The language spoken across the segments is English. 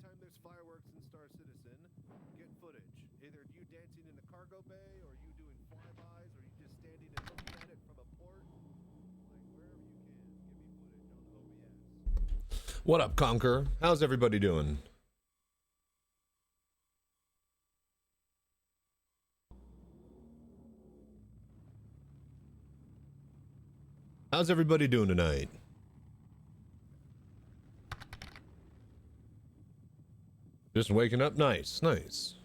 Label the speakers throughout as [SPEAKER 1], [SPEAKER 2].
[SPEAKER 1] anytime there's fireworks in Star Citizen, get footage. Either you dancing in the cargo bay, or you doing flybys, or you just standing and looking at it from a port. Like, wherever you can, give me footage on OBS.
[SPEAKER 2] What up, Conquer? How's everybody doing? How's everybody doing tonight? Just waking up? Nice, nice.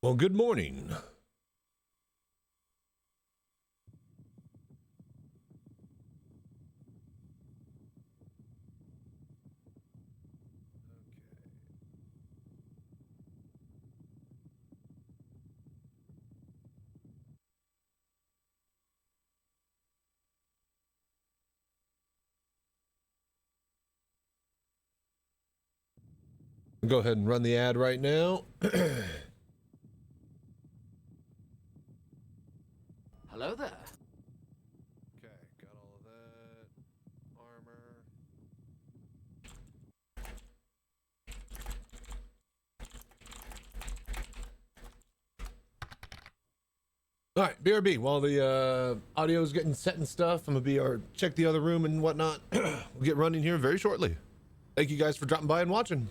[SPEAKER 2] Well, good morning. Go ahead and run the ad right now.
[SPEAKER 3] Hello there.
[SPEAKER 1] Okay, got all of that. Armor.
[SPEAKER 2] All right, BRB, while the audio is getting set and stuff, I'm gonna be check the other room and whatnot. We'll get running here very shortly. Thank you guys for dropping by and watching.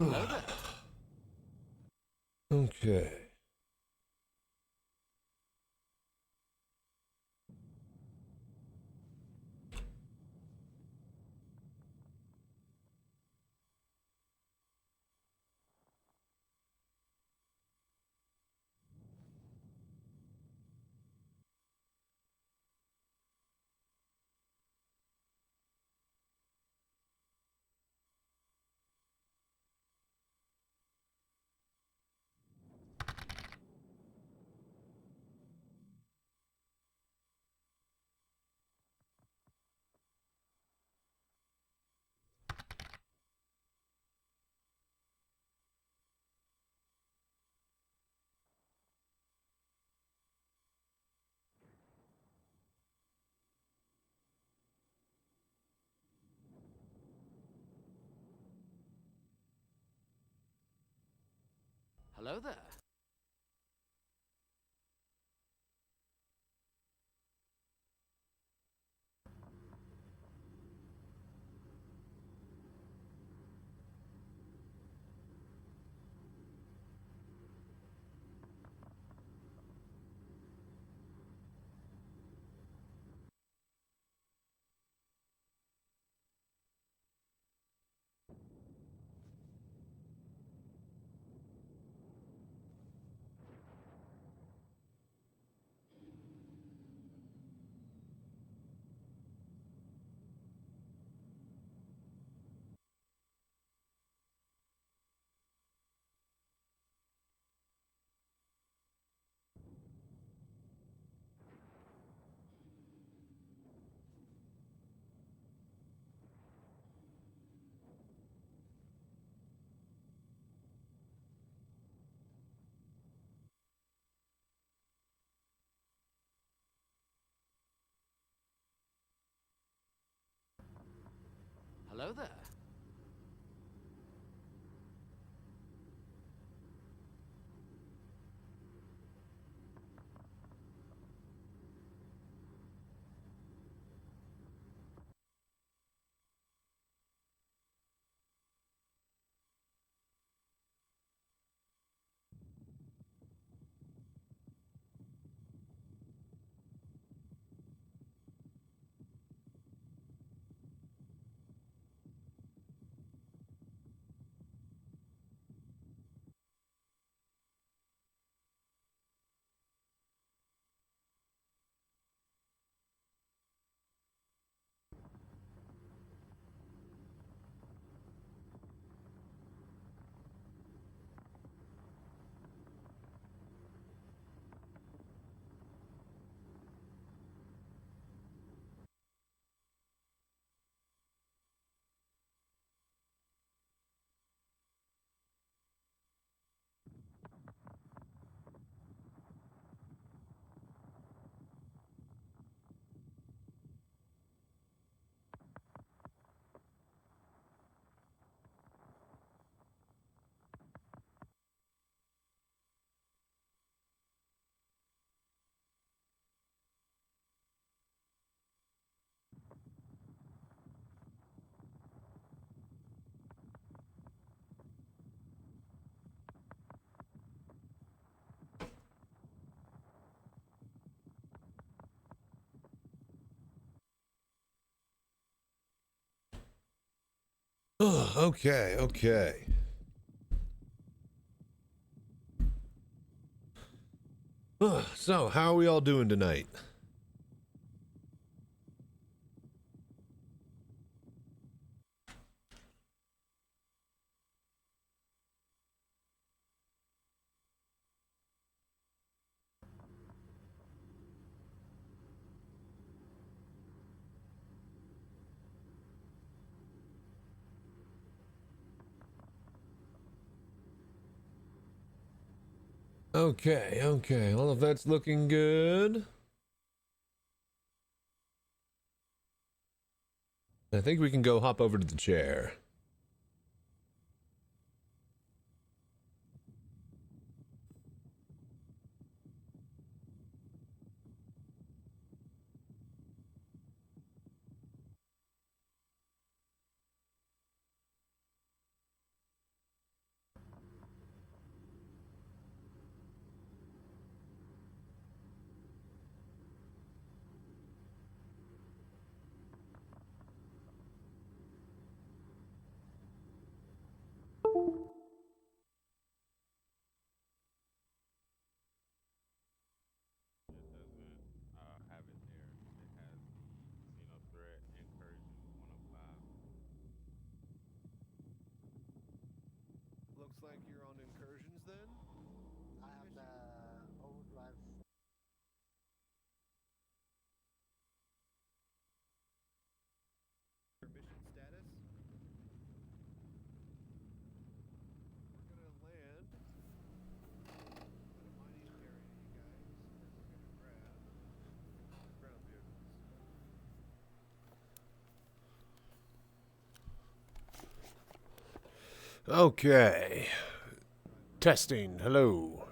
[SPEAKER 3] Hello there.
[SPEAKER 2] Okay.
[SPEAKER 3] Hello there. Hello there.
[SPEAKER 2] Okay, okay. So, how are we all doing tonight? Okay, okay. All of that's looking good. I think we can go hop over to the chair.
[SPEAKER 1] Looks like you're on incursions then?
[SPEAKER 4] I have the overdrive.
[SPEAKER 1] Your mission status? We're gonna land at a mining area, you guys, and we're gonna grab ground vehicles.
[SPEAKER 2] Okay. Testing. Hello.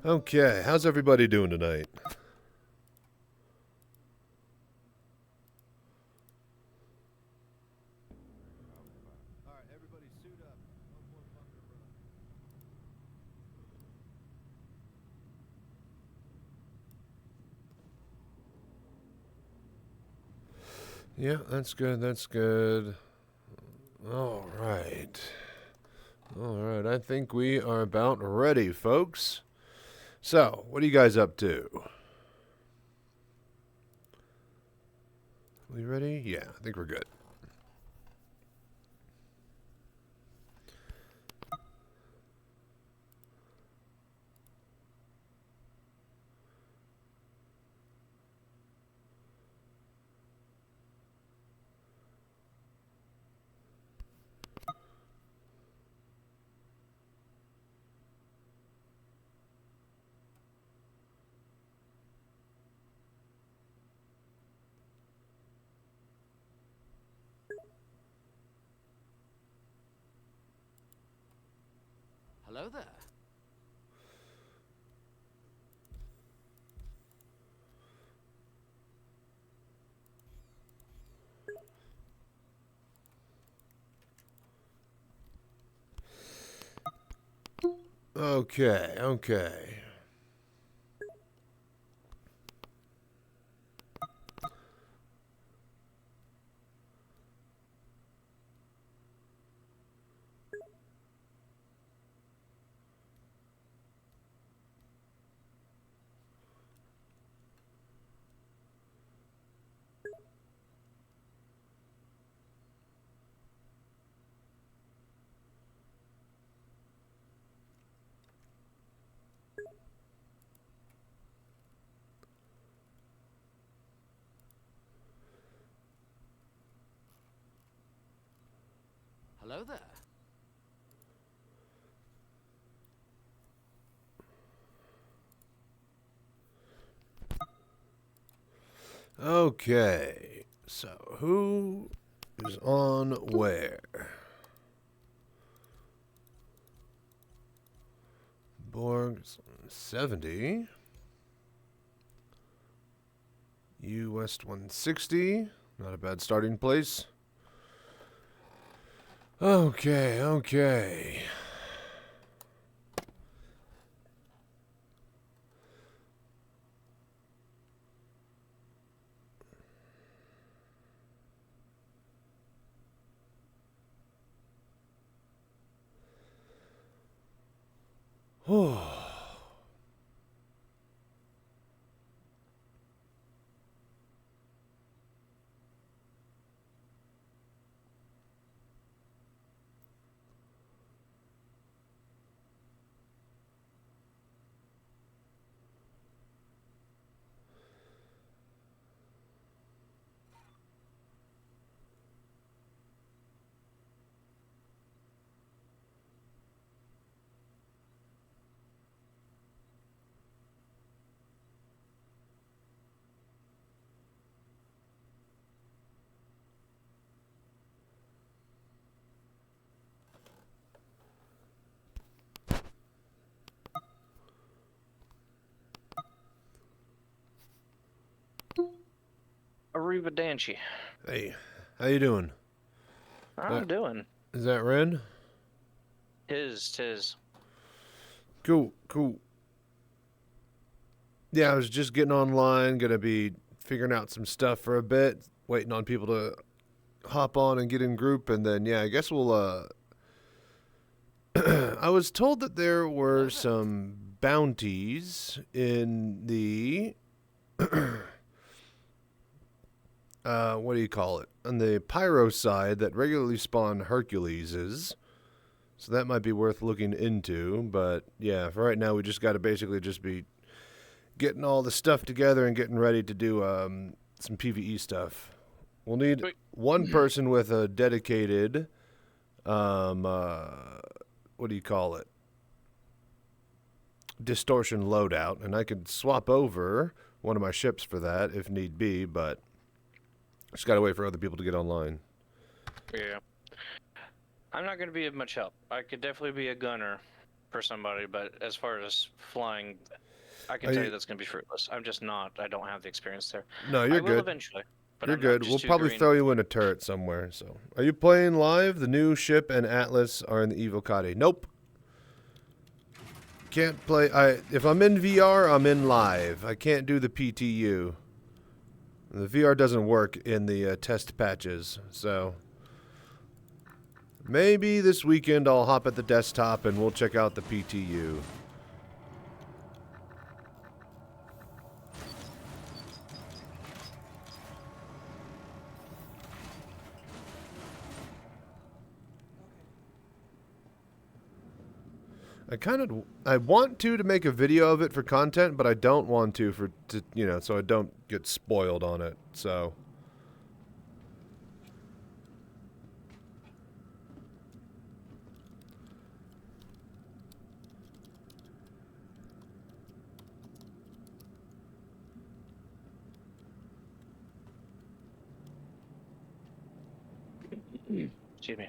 [SPEAKER 2] Okay, how's everybody doing tonight?
[SPEAKER 1] All right, everybody suit up. No more fucking around.
[SPEAKER 2] Yeah, that's good, that's good. All right. All right, I think we are about ready, folks. So, what are you guys up to? We ready? Yeah, I think we're good.
[SPEAKER 3] Hello there.
[SPEAKER 2] Okay, okay.
[SPEAKER 3] Hello there.
[SPEAKER 2] Okay. So, who is on where? Borg's 70. U West 160. Not a bad starting place. Okay, okay. Oh.
[SPEAKER 5] Arrivederci.
[SPEAKER 2] Hey, how you doing?
[SPEAKER 5] I'm doing.
[SPEAKER 2] Is that Ren?
[SPEAKER 5] Tis.
[SPEAKER 2] Cool, cool. Yeah, I was just getting online, gonna be figuring out some stuff for a bit, waiting on people to hop on and get in group, and then yeah, I guess we'll I was told that there were some bounties in the what do you call it? On the pyro side that regularly spawn Herculeses. So that might be worth looking into, but yeah, for right now we just got to basically just be getting all the stuff together and getting ready to do some PvE stuff. We'll need one person with a dedicated what do you call it? Distortion loadout, and I could swap over one of my ships for that if need be, but just got to wait for other people to get online.
[SPEAKER 5] Yeah. I'm not going to be of much help. I could definitely be a gunner for somebody, but as far as flying, I can tell you that's going to be fruitless. I'm just not. I don't have the experience there.
[SPEAKER 2] No, you're
[SPEAKER 5] I will
[SPEAKER 2] good.
[SPEAKER 5] eventually. But
[SPEAKER 2] You're
[SPEAKER 5] I'm
[SPEAKER 2] good.
[SPEAKER 5] Not just
[SPEAKER 2] We'll
[SPEAKER 5] too
[SPEAKER 2] probably
[SPEAKER 5] green.
[SPEAKER 2] throw you in a turret somewhere. So, are you playing live? The new ship and Atlas are in the Evocati. Nope. Can't play. If I'm in VR, I'm in live. I can't do the PTU. The VR doesn't work in the test patches, so maybe this weekend I'll hop at the desktop and we'll check out the PTU. I want to make a video of it for content, but I don't want to so I don't get spoiled on it. So
[SPEAKER 5] Excuse me.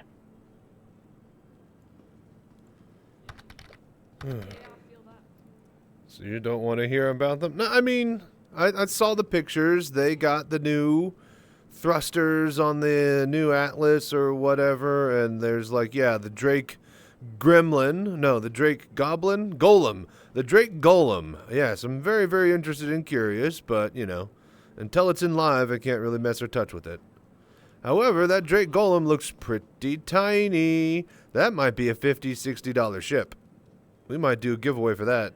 [SPEAKER 2] So you don't want to hear about them? No, I mean, I saw the pictures. They got the new thrusters on the new Atlas or whatever, and there's like, yeah, the Drake Gremlin. No, the Drake Goblin? Golem. The Drake Golem. Yes, I'm very, very interested and curious, but, you know, until it's in live, I can't really mess or touch with it. However, that Drake Golem looks pretty tiny. That might be a $50, $60 ship. We might do a giveaway for that.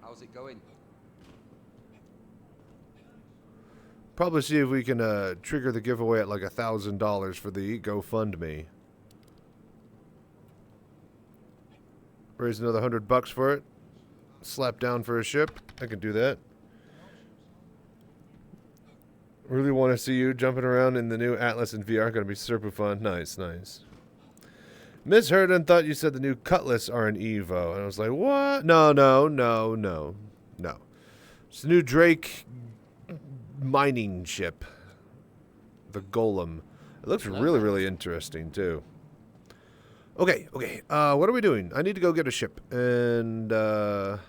[SPEAKER 6] How's it going?
[SPEAKER 2] Probably see if we can trigger the giveaway at like $1,000 for the GoFundMe. Raise another $100 for it. Slap down for a ship. I can do that. Really want to see you jumping around in the new Atlas in VR. Going to be super fun. Nice, nice. Miss Herden thought you said the new Cutlass are an Evo. And I was like, what? No, no, no, no, no. It's the new Drake mining ship. The Golem. It looks really, really interesting, too. Okay, okay. What are we doing? I need to go get a ship. And, let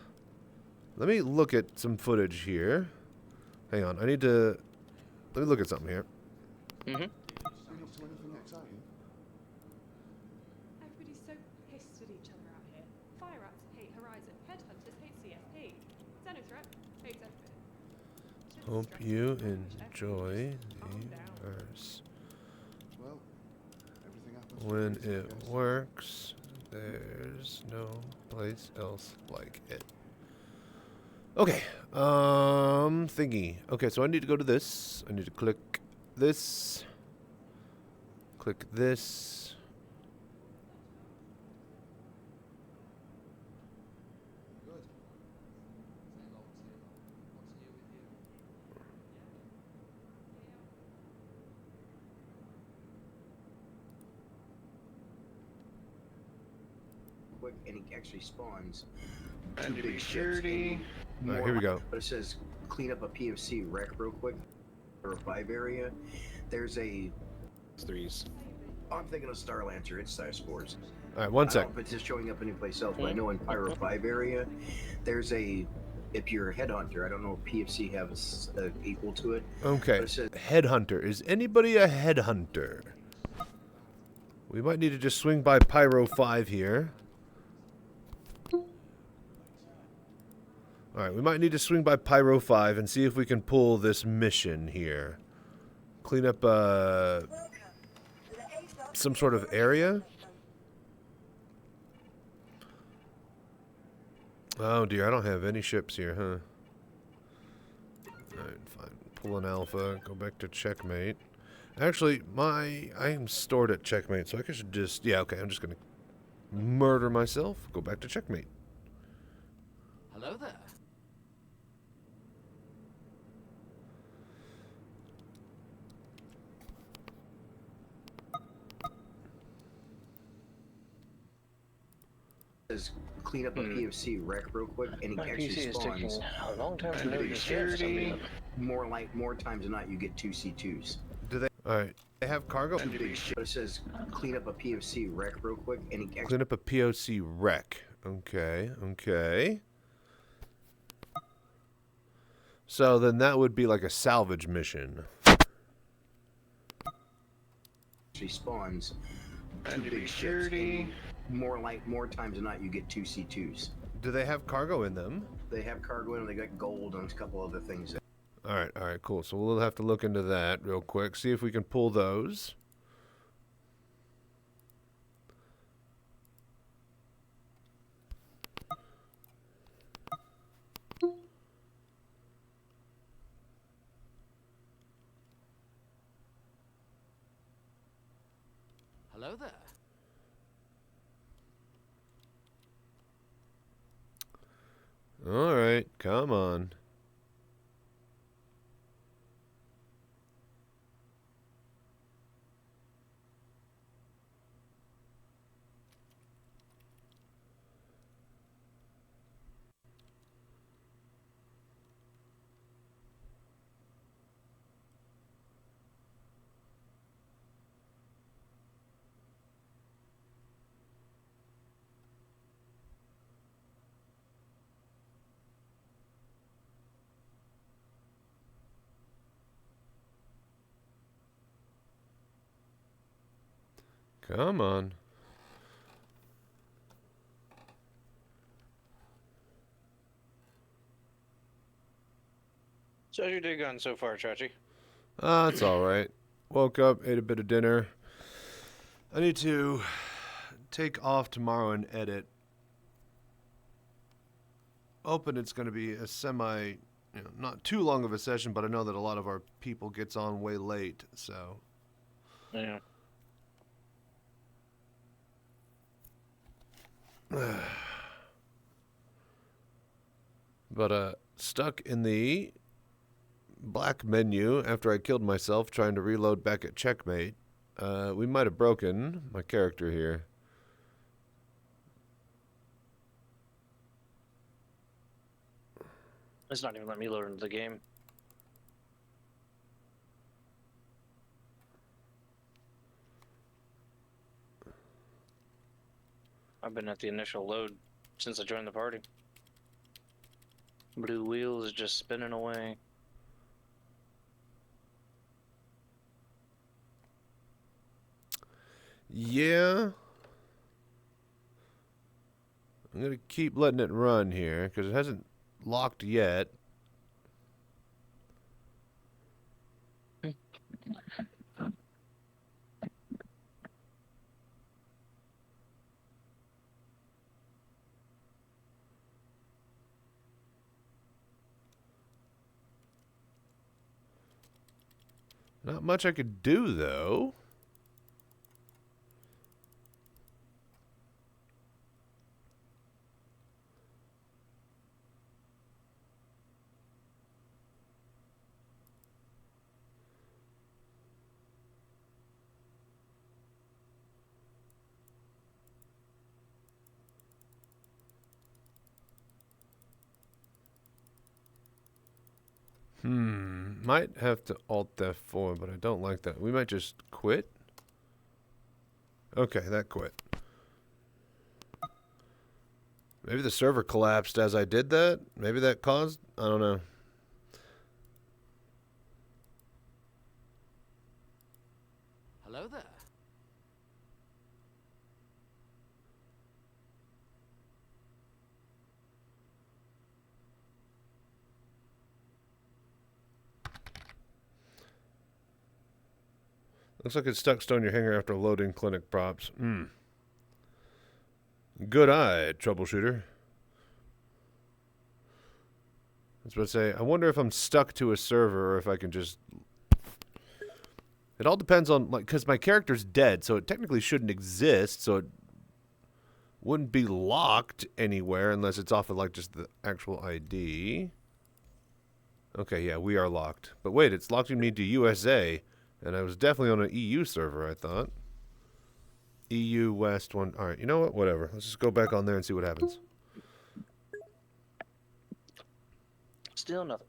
[SPEAKER 2] me look at some footage here. Hang on. Let me look at something here.
[SPEAKER 5] Mm-hmm.
[SPEAKER 7] Everybody's so pissed at each other out here. Fire rats hate Horizon. Headhunters hate CSP. Xenothreat hates everything.
[SPEAKER 2] Hope you enjoy the verse.
[SPEAKER 1] Well, everything happens.
[SPEAKER 2] When it works, there's no place else like it. Okay, thingy. Okay, so I need to go to this. I need to click this. Click this.
[SPEAKER 8] Quick, and he actually spawns
[SPEAKER 5] And
[SPEAKER 8] two
[SPEAKER 5] to be
[SPEAKER 8] big ships.
[SPEAKER 5] security.
[SPEAKER 2] All right, here we go.
[SPEAKER 8] But it says clean up a PFC wreck real quick, or a 5 area. There's a
[SPEAKER 5] 3s.
[SPEAKER 8] I'm thinking of Star Lancer. It's Star Spores.
[SPEAKER 2] All right, one
[SPEAKER 8] I
[SPEAKER 2] sec.
[SPEAKER 8] don't know if it's just showing up anyplace else, but I know in Pyro 5 area, there's a. If you're a headhunter, I don't know if PFC has equal to it.
[SPEAKER 2] Okay,
[SPEAKER 8] But it says
[SPEAKER 2] headhunter. Is anybody a headhunter? We might need to just swing by Pyro 5 here. Alright, we might need to swing by Pyro 5 and see if we can pull this mission here. Clean up, some sort of area? Oh dear, I don't have any ships here, huh? Alright, fine. Pull an alpha, go back to checkmate. Actually, I am stored at checkmate, so I should just... Yeah, okay, I'm just gonna murder myself. Go back to checkmate.
[SPEAKER 3] Hello there.
[SPEAKER 8] clean up a PFC wreck real quick, and he
[SPEAKER 5] My
[SPEAKER 8] actually
[SPEAKER 5] PC is taking
[SPEAKER 8] spawns
[SPEAKER 5] a long time to
[SPEAKER 8] two
[SPEAKER 5] load
[SPEAKER 8] big
[SPEAKER 5] the
[SPEAKER 8] ships.
[SPEAKER 5] security.
[SPEAKER 8] More times than not, you get 2 C2s.
[SPEAKER 2] Do they... Alright. They have cargo?
[SPEAKER 8] Two big ships. But it says clean up a PFC wreck real quick, and he actually
[SPEAKER 2] Clean up a POC wreck. Okay, okay. So then that would be like a salvage mission.
[SPEAKER 8] spawns
[SPEAKER 5] And
[SPEAKER 8] two
[SPEAKER 5] to be
[SPEAKER 8] big ships.
[SPEAKER 5] security.
[SPEAKER 8] More times than not, you get 2 C2s.
[SPEAKER 2] Do they have cargo in them?
[SPEAKER 8] They have cargo in them. They got gold and a couple other things.
[SPEAKER 2] Alright, cool. So we'll have to look into that real quick. See if we can pull those.
[SPEAKER 3] Hello there.
[SPEAKER 2] Alright, come on. Come on.
[SPEAKER 5] So how's your day gone so far, Chachi?
[SPEAKER 2] It's alright. Woke up, ate a bit of dinner. I need to take off tomorrow and edit. Hoping it's going to be a not too long of a session, but I know that a lot of our people gets on way late, so.
[SPEAKER 5] Yeah.
[SPEAKER 2] But, stuck in the black menu after I killed myself trying to reload back at checkmate. We might have broken my character here.
[SPEAKER 5] It's not even letting me load into the game. I've been at the initial load since I joined the party. Blue wheel is just spinning away.
[SPEAKER 2] Yeah. I'm going to keep letting it run here because it hasn't locked yet. Not much I could do, though. Might have to Alt F4, but I don't like that. We might just quit. Okay, that quit. Maybe the server collapsed as I did that? Maybe that caused? I don't know.
[SPEAKER 3] Hello there.
[SPEAKER 2] Looks like it's stuck stone your hanger after loading clinic props. Good eye, troubleshooter. I was about to say, I wonder if I'm stuck to a server or if I can just... It all depends on, like, because my character's dead, so it technically shouldn't exist, so it wouldn't be locked anywhere unless it's off of, like, just the actual ID. Okay, yeah, we are locked. But wait, it's locking me to USA. And I was definitely on an EU server, I thought. EU West 1. Alright, you know what? Whatever. Let's just go back on there and see what happens.
[SPEAKER 5] Still nothing.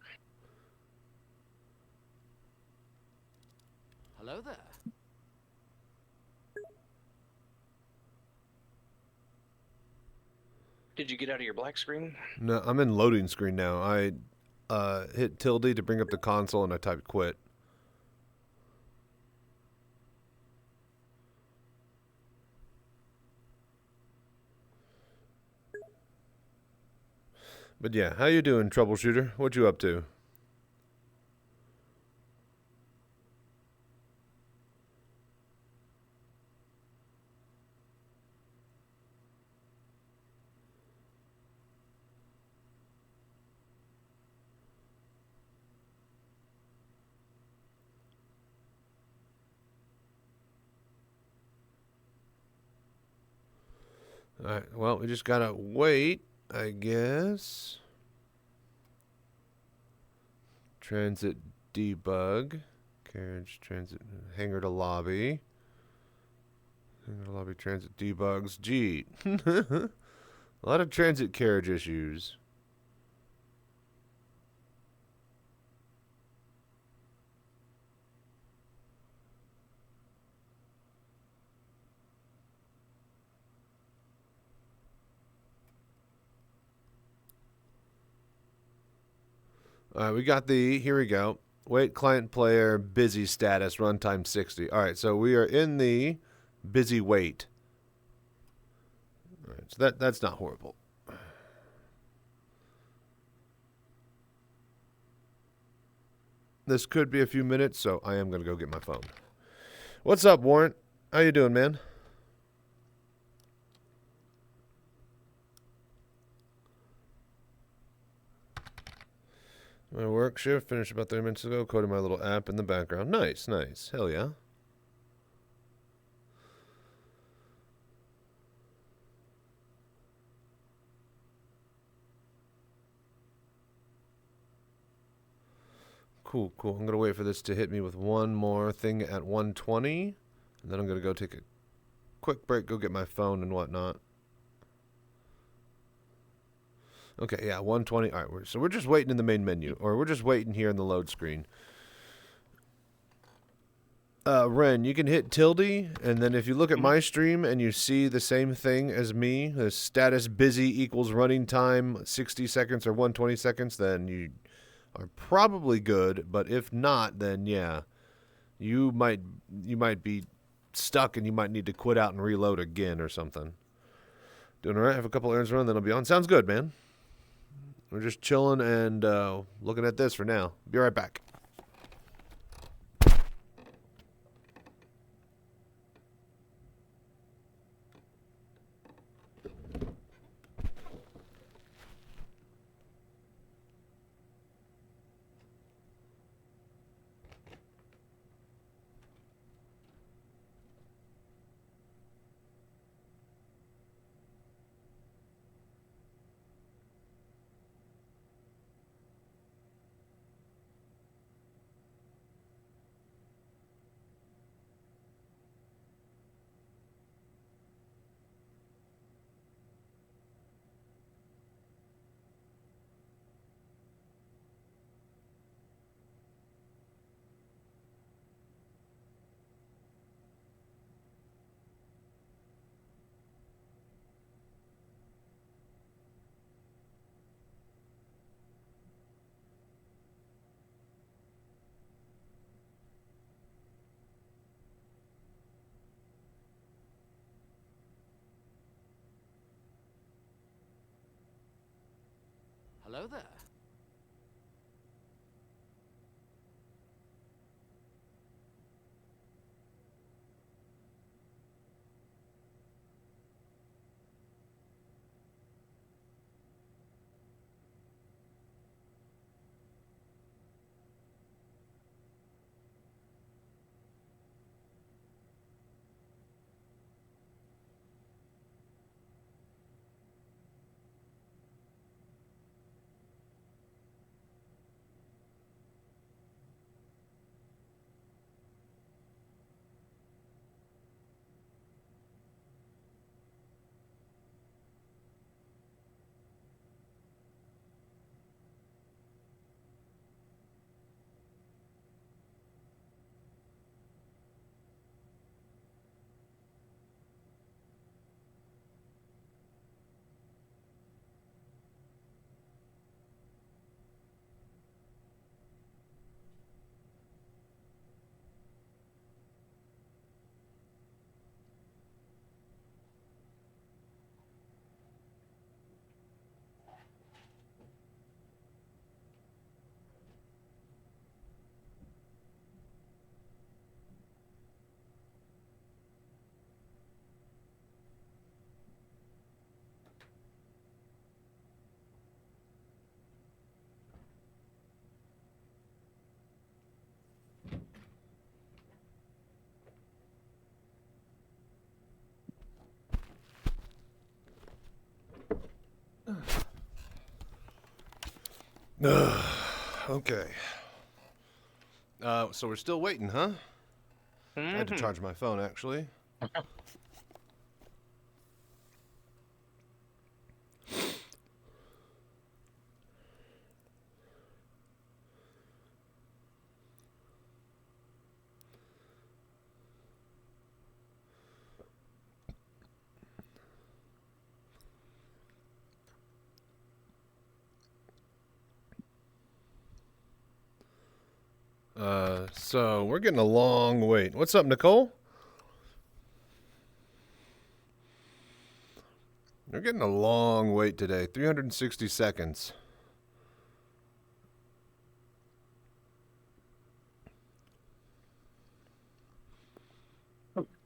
[SPEAKER 3] Hello there.
[SPEAKER 5] Did you get out of your black screen?
[SPEAKER 2] No, I'm in loading screen now. I hit tilde to bring up the console and I typed quit. But yeah, how you doing, troubleshooter? What you up to? Alright, well, we just gotta wait, I guess. Transit debug. Carriage, transit, hangar to lobby. Hangar to lobby, transit debugs. Gee. A lot of transit carriage issues. Alright, we got here we go. Wait, client player, busy status, runtime 60. Alright, so we are in the busy wait. All right, so that's not horrible. This could be a few minutes, so I am going to go get my phone. What's up, Warrant? How you doing, man? My work shift finished about 30 minutes ago. Coding my little app in the background. Nice, nice. Hell yeah. Cool, cool. I'm going to wait for this to hit me with one more thing at 1:20. And then I'm going to go take a quick break, go get my phone and whatnot. Okay, yeah, 1:20. All right, so we're just waiting in the main menu. Or we're just waiting here in the load screen. Ren, you can hit tilde, and then if you look at my stream and you see the same thing as me, the status busy equals running time 60 seconds or 120 seconds, then you are probably good. But if not, then yeah, you might be stuck and you might need to quit out and reload again or something. Doing all right. Have a couple errands run, then I'll be on. Sounds good, man. We're just chilling and looking at this for now. Be right back.
[SPEAKER 3] Hello there.
[SPEAKER 2] Okay. So we're still waiting, huh? I had to charge my phone, actually. So we're getting a long wait. What's up, Nicole? We're getting a long wait today. 360 seconds.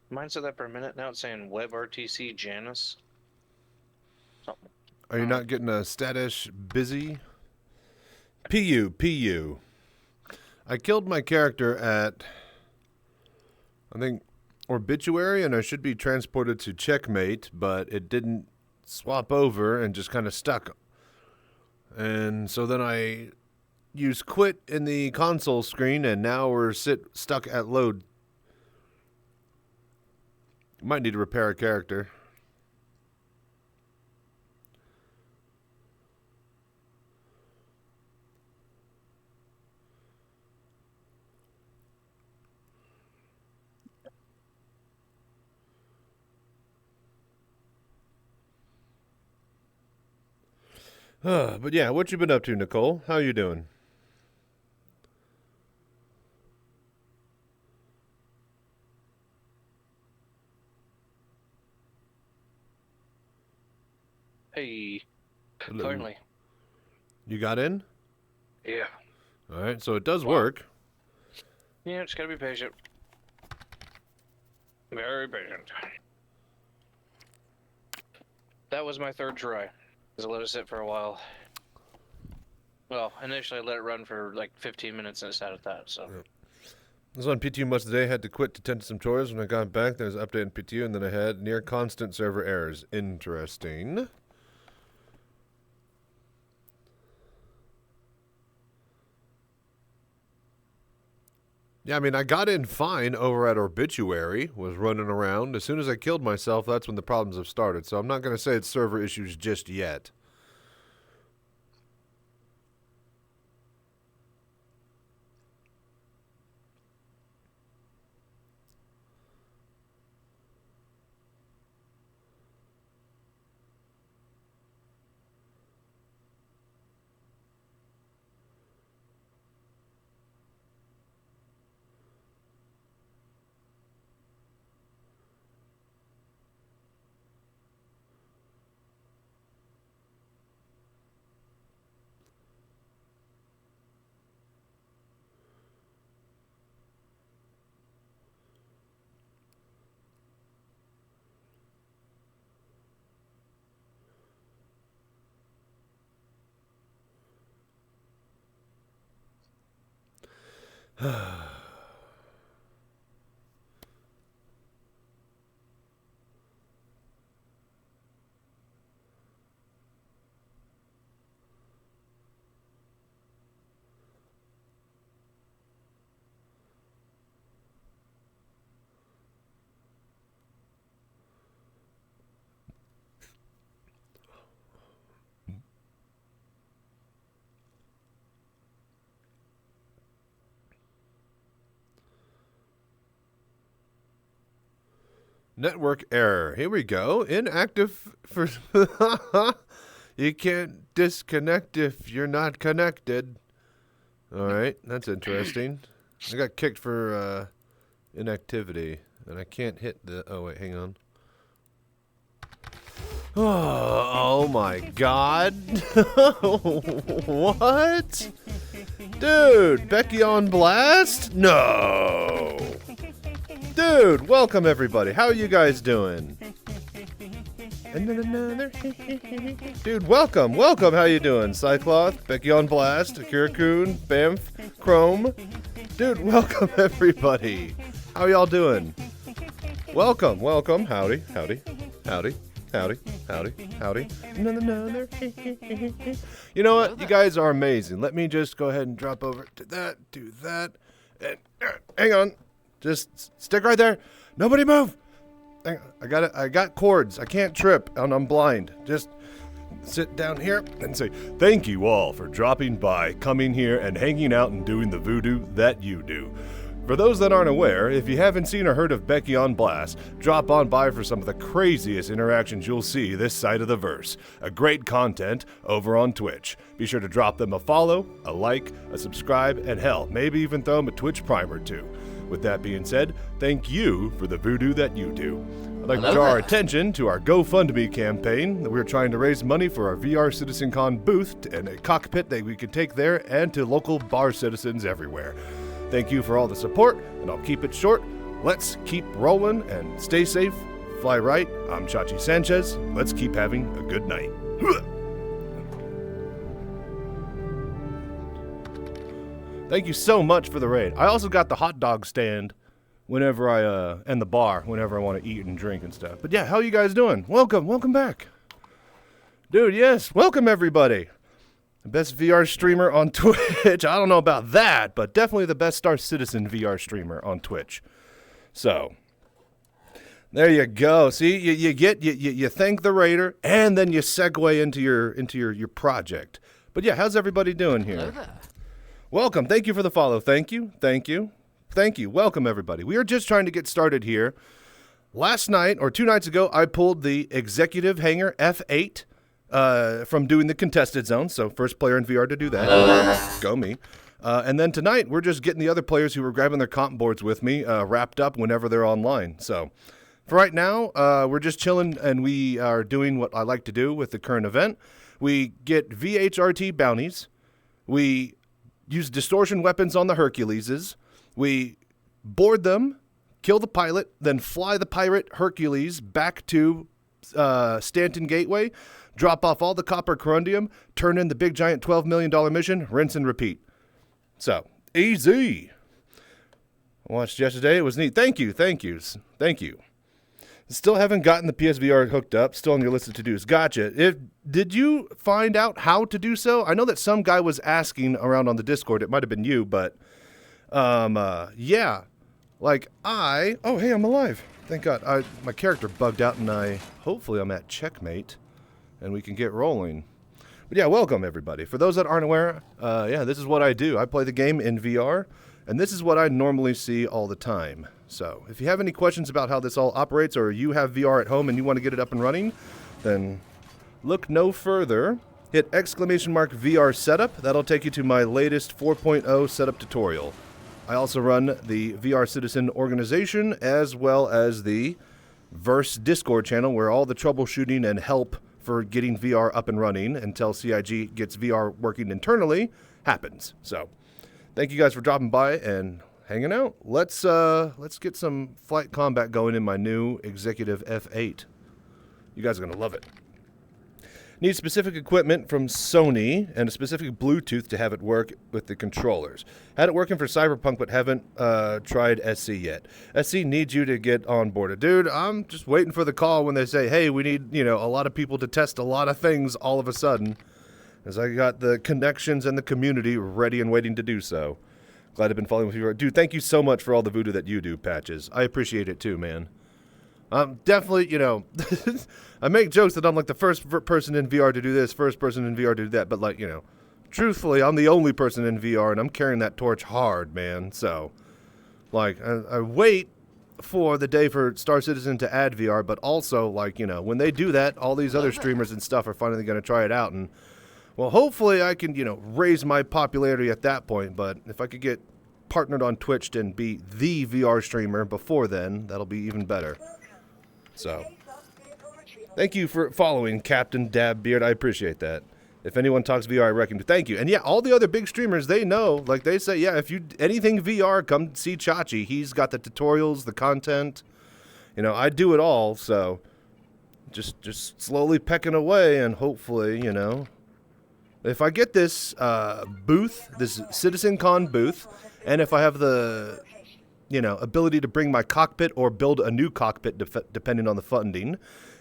[SPEAKER 5] Mine said that for a minute. Now it's saying WebRTC Janus. Something.
[SPEAKER 2] Are you not getting a status busy? PU. I killed my character at, I think, Obituary, and I should be transported to Checkmate, but it didn't swap over and just kind of stuck. And so then I used quit in the console screen, and now we're stuck at load. Might need to repair a character. But yeah, what you been up to, Nicole? How you doing?
[SPEAKER 5] Hey.
[SPEAKER 2] Hello.
[SPEAKER 5] Finally.
[SPEAKER 2] You got in?
[SPEAKER 5] Yeah.
[SPEAKER 2] All right, so it does work.
[SPEAKER 5] Yeah, just gotta be patient. Very patient. That was my third try. Because I let it sit for a while. Well, initially I let it run for like 15 minutes and it sat at that, so.
[SPEAKER 2] Yeah. I was on PTU much today, had to quit to tend to some chores. When I got back, there was an update in PTU, and then I had near constant server errors. Interesting. Yeah, I mean, I got in fine over at Obituary, was running around. As soon as I killed myself, that's when the problems have started. So I'm not going to say it's server issues just yet. Network error. Here we go. Inactive for... You can't disconnect if you're not connected. All right, that's interesting. I got kicked for inactivity, and I can't hit the... Oh, wait, hang on. Oh my God. What? Dude, Becky on blast? No. Dude, welcome everybody. How are you guys doing? Dude, welcome. How you doing? Cycloth, Becky on blast, Akira-kun, Bamf, Chrome. Dude, welcome everybody. How y'all doing? Welcome. Howdy. You know what? You guys are amazing. Let me just go ahead and drop over to that, do that, and hang on. Just stick right there. Nobody move. Hang on. I got cords. I can't trip, and I'm blind. Just sit down here and say, thank you all for dropping by, coming here, and hanging out and doing the voodoo that you do. For those that aren't aware, if you haven't seen or heard of Becky on Blast, drop on by for some of the craziest interactions you'll see this side of the verse. A great content over on Twitch. Be sure to drop them a follow, a like, a subscribe, and hell, maybe even throw them a Twitch Prime or two. With that being said, thank you for the voodoo that you do. I'd like to
[SPEAKER 3] Hello
[SPEAKER 2] draw our
[SPEAKER 3] there.
[SPEAKER 2] attention to our GoFundMe campaign that we're trying to raise money for our VR CitizenCon booth and a cockpit that we could take there and to local bar citizens everywhere. Thank you for all the support, and I'll keep it short. Let's keep rolling and stay safe, fly right. I'm Chachi Sanchez. Let's keep having a good night. Thank you so much for the raid. I also got the hot dog stand whenever I, and the bar whenever I want to eat and drink and stuff. But yeah, how you guys doing? Welcome back. Dude, yes, welcome everybody. The best VR streamer on Twitch. I don't know about that, but definitely the best Star Citizen VR streamer on Twitch. So, there you go. See, you thank the raider, and then you segue into your project. But yeah, how's everybody doing here?
[SPEAKER 3] Hello there.
[SPEAKER 2] Welcome. Thank you for the follow. Thank you. Welcome, everybody. We are just trying to get started here. Last night, or 2 nights ago, I pulled the Executive Hangar F8 from doing the contested zone, so first player in VR to do that. Go me. And then tonight, we're just getting the other players who were grabbing their comp boards with me wrapped up whenever they're online. So for right now, we're just chilling, and we are doing what I like to do with the current event. We get VHRT bounties. We use distortion weapons on the Herculeses. We board them, kill the pilot, then fly the pirate Hercules back to Stanton Gateway, drop off all the copper corundium, turn in the big giant $12 million mission, rinse and repeat. So, easy. I watched yesterday. It was neat. Thank you. Still haven't gotten the PSVR hooked up. Still on your list of to-dos. Gotcha. Did you find out how to do so? I know that some guy was asking around on the Discord. It might have been you, but yeah. Like oh, hey, I'm alive. Thank God. My character bugged out, and hopefully I'm at checkmate, and we can get rolling. But yeah, welcome everybody. For those that aren't aware, yeah, this is what I do. I play the game in VR, and this is what I normally see all the time. So if you have any questions about how this all operates, or you have VR at home and you want to get it up and running, then look no further. Hit !VR setup. That'll take you to my latest 4.0 setup tutorial. I also run the VR Citizen organization as well as the Verse Discord channel, where all the troubleshooting and help for getting VR up and running until CIG gets VR working internally happens. So thank you guys for dropping by and hanging out. Let's get some flight combat going in my new Executive F8. You guys are going to love it. Need specific equipment from Sony and a specific Bluetooth to have it work with the controllers. Had it working for Cyberpunk, but haven't tried SC yet. SC needs you to get on board. Dude, I'm just waiting for the call when they say, hey, we need, a lot of people to test a lot of things all of a sudden, as I got the connections and the community ready and waiting to do so. Glad I've been following with you. Dude, thank you so much for all the voodoo that you do, Patches. I appreciate it too, man. Definitely, I make jokes that I'm like the first person in VR to do this, first person in VR to do that, but like, truthfully, I'm the only person in VR, and I'm carrying that torch hard, man. So, like, I wait for the day for Star Citizen to add VR, but also, like, when they do that, all these other streamers and stuff are finally going to try it out, and, well, hopefully I can, raise my popularity at that point, but if I could get partnered on Twitch and be the VR streamer before then, that'll be even better. So, thank you for following, Captain Dabbeard. I appreciate that. If anyone talks VR, I reckon. Thank you. And yeah, all the other big streamers, they know. Like they say, yeah, if you anything VR, come see Chachi. He's got the tutorials, the content. I do it all. So, just slowly pecking away, and hopefully, if I get this booth, this CitizenCon booth, and if I have the ability to bring my cockpit or build a new cockpit depending on the funding.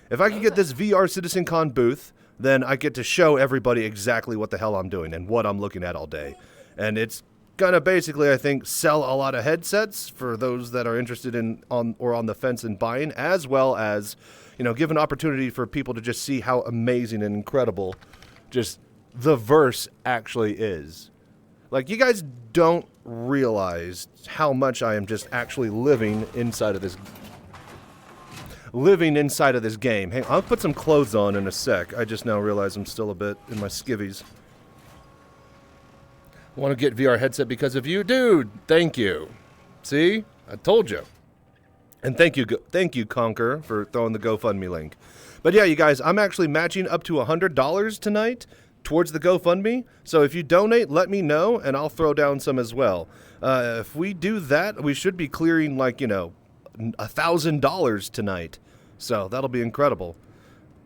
[SPEAKER 2] If I can get this VR CitizenCon booth, then I get to show everybody exactly what the hell I'm doing and what I'm looking at all day. And it's gonna basically, I think, sell a lot of headsets for those that are interested in on the fence in buying, as well as, give an opportunity for people to just see how amazing and incredible just the verse actually is. Like, you guys don't realize how much I am just actually living inside of this game. Hey, I'll put some clothes on in a sec. I just now realize I'm still a bit in my skivvies. Want to get VR headset because of you? Dude, thank you. See? I told you. And thank you, Conquer, for throwing the GoFundMe link. But yeah, you guys, I'm actually matching up to $100 tonight towards the GoFundMe. So if you donate, let me know, and I'll throw down some as well. If we do that, we should be clearing, like, you know, $1,000 tonight. So that'll be incredible.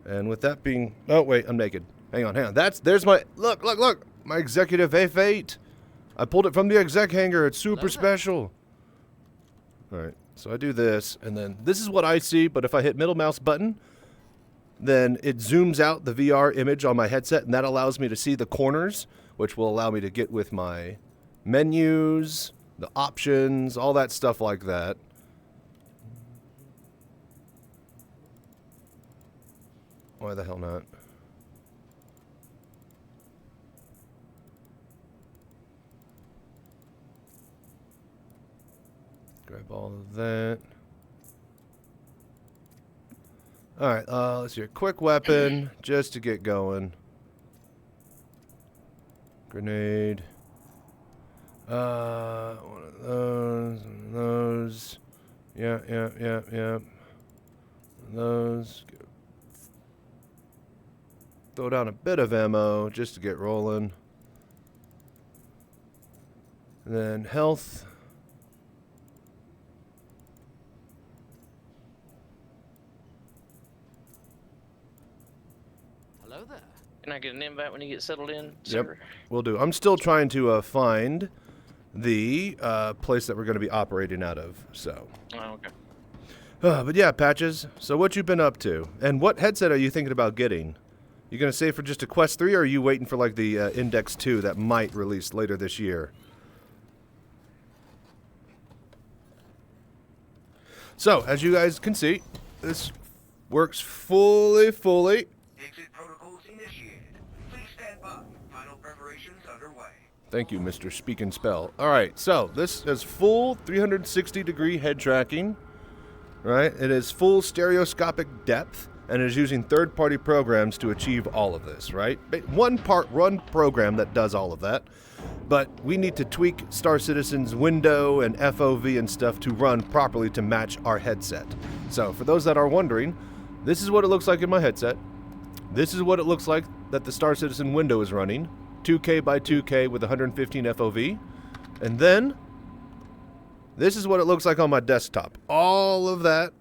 [SPEAKER 2] And with that being... Oh, wait, I'm naked. Hang on. There's my... Look. My Executive F8. I pulled it from the Exec Hangar. It's super special. All right. So I do this, and then this is what I see, but if I hit middle mouse button, then it zooms out the VR image on my headset, and that allows me to see the corners, which will allow me to get with my menus, the options, all that stuff like that. Why the hell not? Grab all of that. Alright, let's see. A quick weapon, just to get going. Grenade. One of those, and those. Yeah. Those. Throw down a bit of ammo, just to get rolling. And then health.
[SPEAKER 3] Hello there.
[SPEAKER 5] Can I get an invite when you get settled in?
[SPEAKER 2] Yep,
[SPEAKER 5] sir?
[SPEAKER 2] will do. I'm still trying to find the place that we're going to be operating out of. So.
[SPEAKER 5] Oh, okay.
[SPEAKER 2] But yeah, Patches. So what you been up to, and what headset are you thinking about getting? You going to save for just a Quest 3, or are you waiting for like the Index 2 that might release later this year? So as you guys can see, this works fully.
[SPEAKER 9] Exit protocols initiated. Please stand by. Final preparations underway.
[SPEAKER 2] Thank you, Mr. Speak and Spell. All right, so this is full 360-degree head tracking, right? It is full stereoscopic depth, and it is using third-party programs to achieve all of this, right? One program that does all of that, but we need to tweak Star Citizen's window and FOV and stuff to run properly to match our headset. So for those that are wondering, this is what it looks like in my headset. This is what it looks like that the Star Citizen window is running, 2K by 2K with 115 FOV. And then, this is what it looks like on my desktop. All of that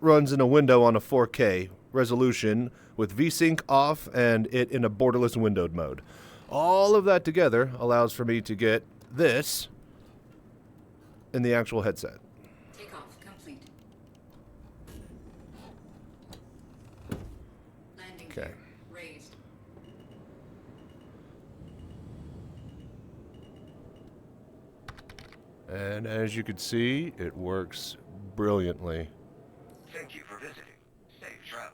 [SPEAKER 2] runs in a window on a 4K resolution with VSync off and it in a borderless windowed mode. All of that together allows for me to get this in the actual headset.
[SPEAKER 10] Takeoff complete. Landing
[SPEAKER 2] Okay.
[SPEAKER 10] gear raised.
[SPEAKER 2] And as you can see, it works brilliantly.
[SPEAKER 9] Thank you for visiting. Safe travels.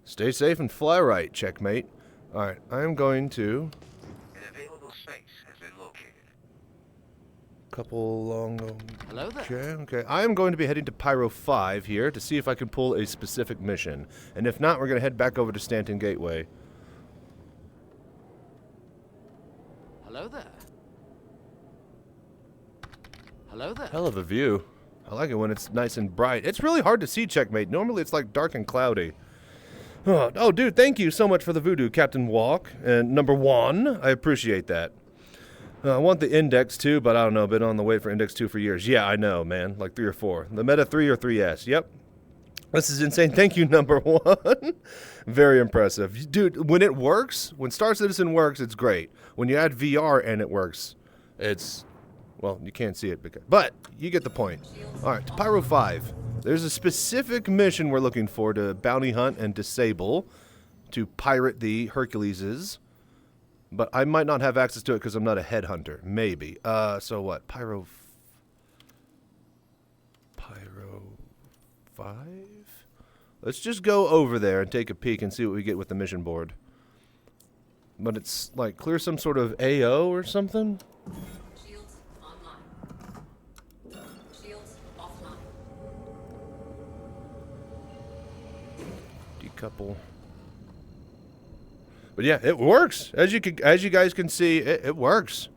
[SPEAKER 2] Stay safe and fly right, checkmate. Alright, I am going to...
[SPEAKER 9] An available space has been located.
[SPEAKER 2] Couple long...
[SPEAKER 3] Hello there.
[SPEAKER 2] Okay. I am going to be heading to Pyro 5 here to see if I can pull a specific mission. And if not, we're going to head back over to Stanton Gateway.
[SPEAKER 3] Hello there. Hello there.
[SPEAKER 2] Hell of a view. I like it when it's nice and bright. It's really hard to see, checkmate. Normally it's like dark and cloudy. Oh, dude, thank you so much for the Voodoo, Captain Walk. And number 1, I appreciate that. I want the Index 2, but I don't know. Been on the wait for Index 2 for years. Yeah, I know, man. Like 3 or 4. The Meta 3 or 3S. Yep. This is insane. Thank you, number 1. Very impressive. Dude, when it works, when Star Citizen works, it's great. When you add VR and it works, it's... Well, you can't see it, but you get the point. All right, to Pyro 5. There's a specific mission we're looking for to bounty hunt and disable to pirate the Herculeses. But I might not have access to it because I'm not a headhunter. Maybe. So what? Pyro 5? Let's just go over there and take a peek and see what we get with the mission board. But it's like clear some sort of AO or something?
[SPEAKER 10] Shields online. Shields offline.
[SPEAKER 2] Decouple. But yeah, it works. As you guys can see, it works.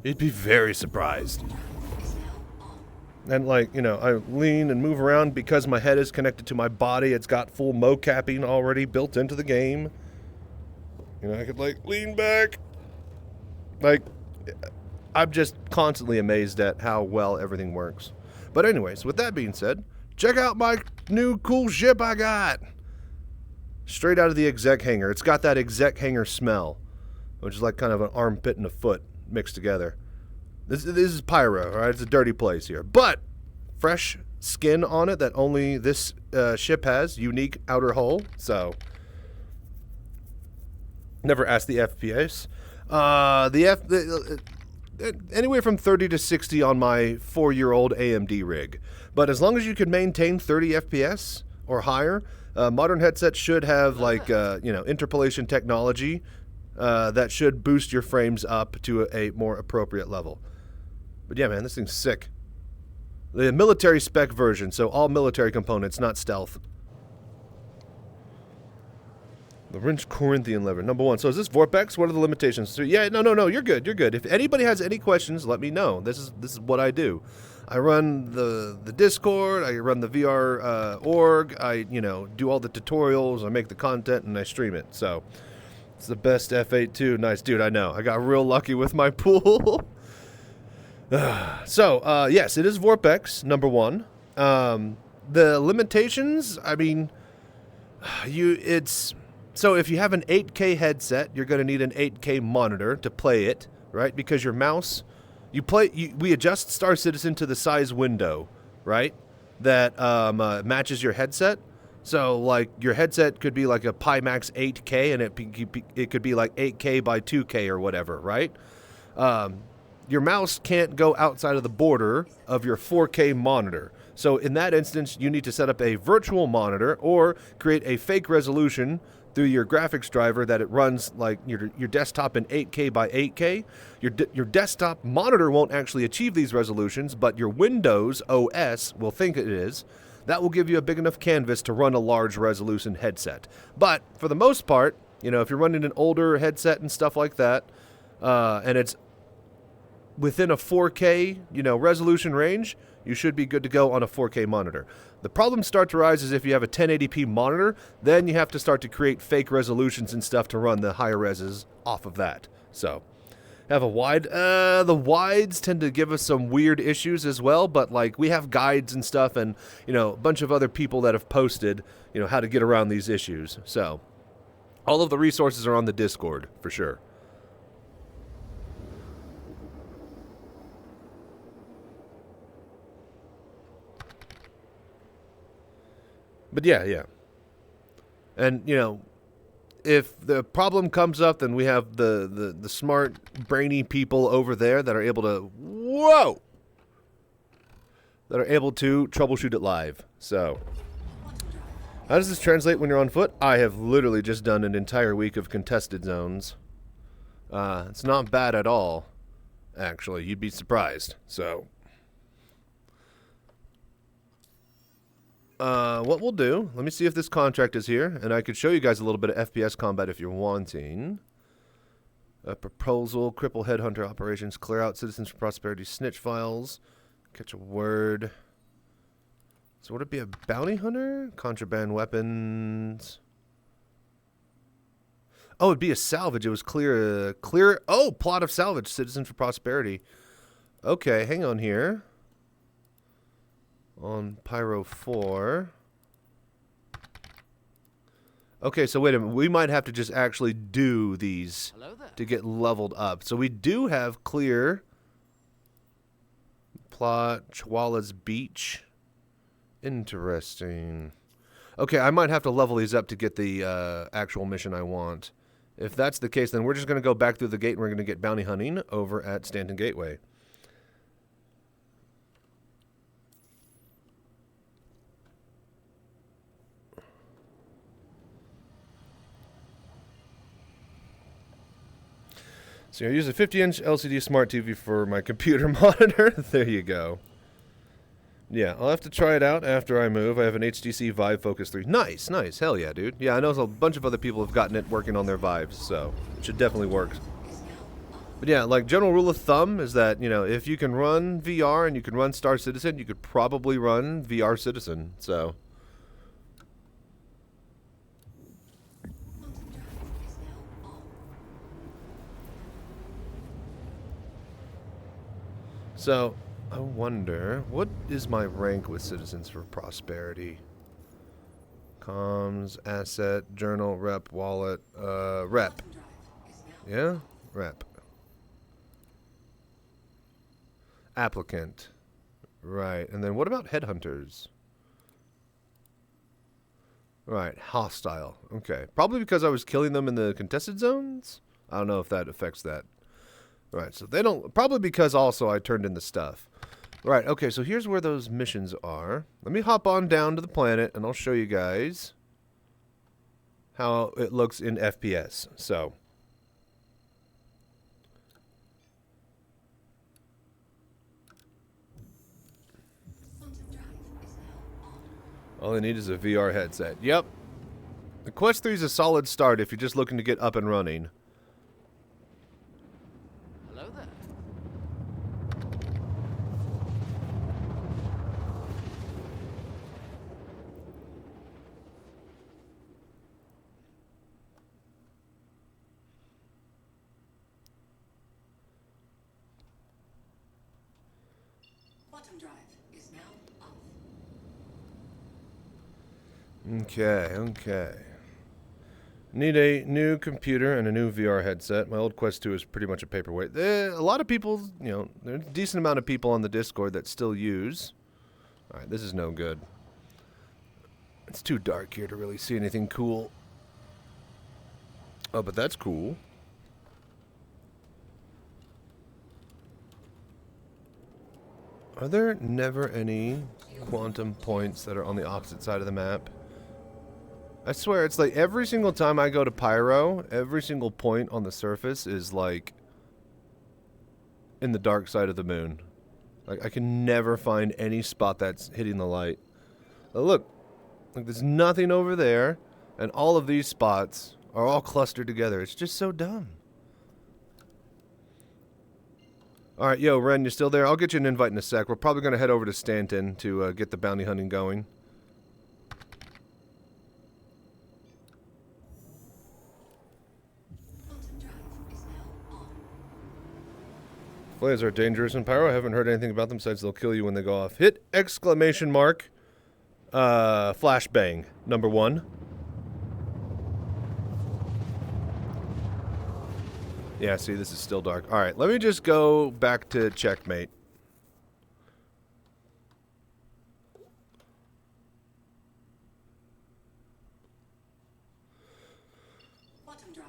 [SPEAKER 2] You'd be very surprised.
[SPEAKER 10] Is now on.
[SPEAKER 2] And, like, you know, I lean and move around because my head is connected to my body. It's got full mocapping already built into the game. You know, I could, like, lean back. Like, I'm just constantly amazed at how well everything works. But anyways, with that being said, check out my new cool ship I got. Straight out of the Exec Hangar. It's got that Exec Hangar smell, which is like kind of an armpit and a foot mixed together. This is Pyro, all right? It's a dirty place here. But fresh skin on it that only this ship has. Unique outer hull. So, never asked the FPS. Anywhere from 30 to 60 on my 4-year-old AMD rig. But as long as you can maintain 30 FPS or higher, modern headsets should have, like, you know, interpolation technology that should boost your frames up to a more appropriate level. But yeah, man, this thing's sick. The military spec version, so all military components, not stealth. The wrench Corinthian lever, number 1. So is this Vorpex? What are the limitations? So, yeah, no, you're good, you're good. If anybody has any questions, let me know. This is what I do. I run the Discord, I run the VR org, I, you know, do all the tutorials, I make the content, and I stream it. So, it's the best F8 too. Nice, dude, I know. I got real lucky with my pool. So, yes, it is Vorpex, number 1. The limitations, I mean, so if you have an 8K headset, you're going to need an 8K monitor to play it, right? Because your mouse, we adjust Star Citizen to the size window, right? That matches your headset. So, like, your headset could be like a Pimax 8K, and it could be like 8K by 2K or whatever, right? Your mouse can't go outside of the border of your 4K monitor. So in that instance, you need to set up a virtual monitor or create a fake resolution through your graphics driver that it runs like your desktop in 8K by 8K. Your desktop monitor won't actually achieve these resolutions, but your Windows OS will think it is. That will give you a big enough canvas to run a large resolution headset. But for the most part, you know, if you're running an older headset and stuff like that, and it's within a 4K, you know, resolution range, you should be good to go on a 4K monitor. The problems start to rise is if you have a 1080p monitor, then you have to start to create fake resolutions and stuff to run the higher reses off of that. So, have a wide. The wides tend to give us some weird issues as well, but like we have guides and stuff and, you know, a bunch of other people that have posted, you know, how to get around these issues. So, all of the resources are on the Discord for sure. But yeah. And, you know, if the problem comes up, then we have the smart, brainy people over there that are able to, that are able to troubleshoot it live. So, how does this translate when you're on foot? I have literally just done an entire week of contested zones. It's not bad at all, actually. You'd be surprised. So, what we'll do, let me see if this contract is here, and I could show you guys a little bit of FPS combat if you're wanting. A proposal, cripple headhunter operations, clear out citizens for prosperity, snitch files, catch a word. So would it be a bounty hunter? Contraband weapons. Oh, it'd be a salvage. It was clear, oh, plot of salvage, citizen for prosperity. Okay, hang on here. On Pyro 4. Okay, so wait a minute. We might have to just actually do these to get leveled up. So we do have clear. Plot, Chihuahua's Beach. Interesting. Okay, I might have to level these up to get the actual mission I want. If that's the case, then we're just going to go back through the gate and we're going to get bounty hunting over at Stanton Gateway. So I use a 50-inch LCD smart TV for my computer monitor. There you go. Yeah, I'll have to try it out after I move. I have an HTC Vive Focus 3. Nice, nice. Hell yeah, dude. Yeah, I know a bunch of other people have gotten it working on their Vives, so it should definitely work. But yeah, like general rule of thumb is that, you know, if you can run VR and you can run Star Citizen, you could probably run VR Citizen. So I wonder, what is my rank with Citizens for Prosperity? Comms, asset, journal, rep, wallet, rep. Yeah? Rep. Applicant. Right. And then what about headhunters? Right. Hostile. Okay. Probably because I was killing them in the contested zones? I don't know if that affects that. Right. So they don't... Probably because also I turned in the stuff. Right. Okay. So here's where those missions are. Let me hop on down to the planet and I'll show you guys how it looks in FPS. So... all I need is a VR headset. Yep. The Quest 3 is a solid start if you're just looking to get up and running.
[SPEAKER 3] Hello there.
[SPEAKER 10] Quantum drive is now off.
[SPEAKER 2] Okay. Need a new computer and a new VR headset. My old Quest 2 is pretty much a paperweight. A lot of people, you know, there's a decent amount of people on the Discord that still use. Alright, this is no good. It's too dark here to really see anything cool. Oh, but that's cool. Are there never any quantum points that are on the opposite side of the map? I swear, it's like every single time I go to Pyro, every single point on the surface is like in the dark side of the moon. Like, I can never find any spot that's hitting the light. Oh, look, like there's nothing over there, and all of these spots are all clustered together. It's just so dumb. Alright, yo, Ren, you still there? I'll get you an invite in a sec. We're probably going to head over to Stanton to get the bounty hunting going. Flares are dangerous in Pyro. I haven't heard anything about them besides they'll kill you when they go off. Hit exclamation mark. Flashbang. Number 1. Yeah, see, this is still dark. Alright, let me just go back to checkmate.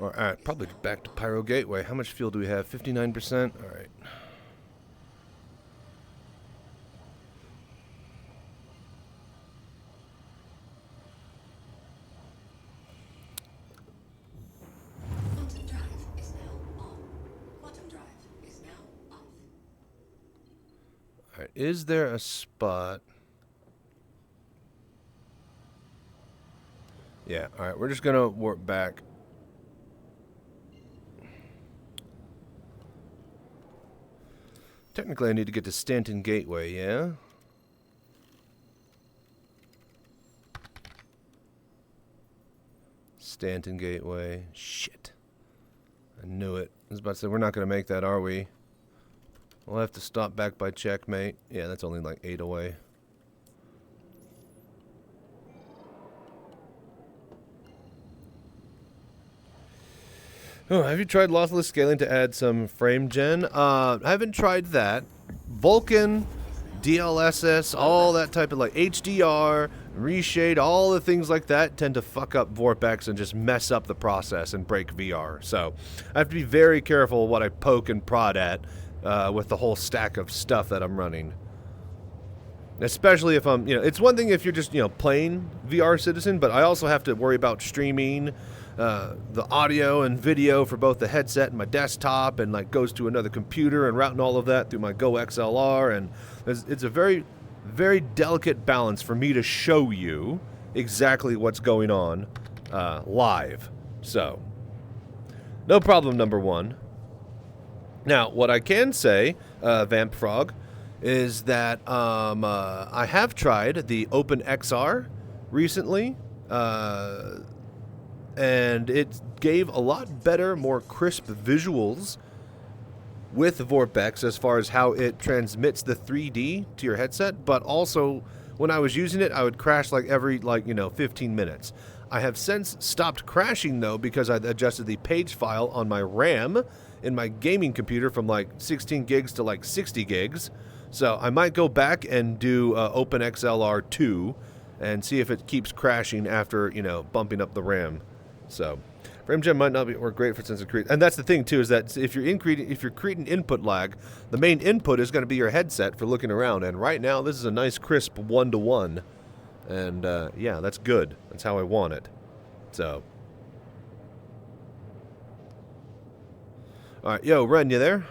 [SPEAKER 2] Alright, probably back to Pyro Gateway. How much fuel do we have? 59%? Alright. Alright, is there a spot? Yeah, alright, we're just gonna warp back. Technically, I need to get to Stanton Gateway, yeah? Stanton Gateway. Shit. I knew it. I was about to say, we're not going to make that, are we? We'll have to stop back by checkmate. Yeah, that's only like 8 away. Oh, have you tried lossless scaling to add some frame gen? I haven't tried that. Vulkan, DLSS, all that type of like HDR, reshade, all the things like that tend to fuck up Vorpex and just mess up the process and break VR. So I have to be very careful what I poke and prod at with the whole stack of stuff that I'm running. Especially if I'm, it's one thing if you're just, playing VR Citizen, but I also have to worry about streaming the audio and video for both the headset and my desktop, and like goes to another computer and routing all of that through my Go XLR, and it's a very, very delicate balance for me to show you exactly what's going on live. So, no problem, number 1. Now, what I can say, Vamp Frog, is that I have tried the OpenXR recently, and it gave a lot better, more crisp visuals with VorpX as far as how it transmits the 3D to your headset, but also when I was using it, I would crash like every 15 minutes. I have since stopped crashing though because I adjusted the page file on my RAM in my gaming computer from like 16 gigs to like 60 gigs. So I might go back and do OpenXLR 2 and see if it keeps crashing after, bumping up the RAM. So frame gen might not work great for sensor create. And that's the thing too, is that if you're creating input lag, the main input is going to be your headset for looking around. And right now this is a nice crisp 1-to-1. And yeah, that's good. That's how I want it. So. Alright, yo, Ren, you there?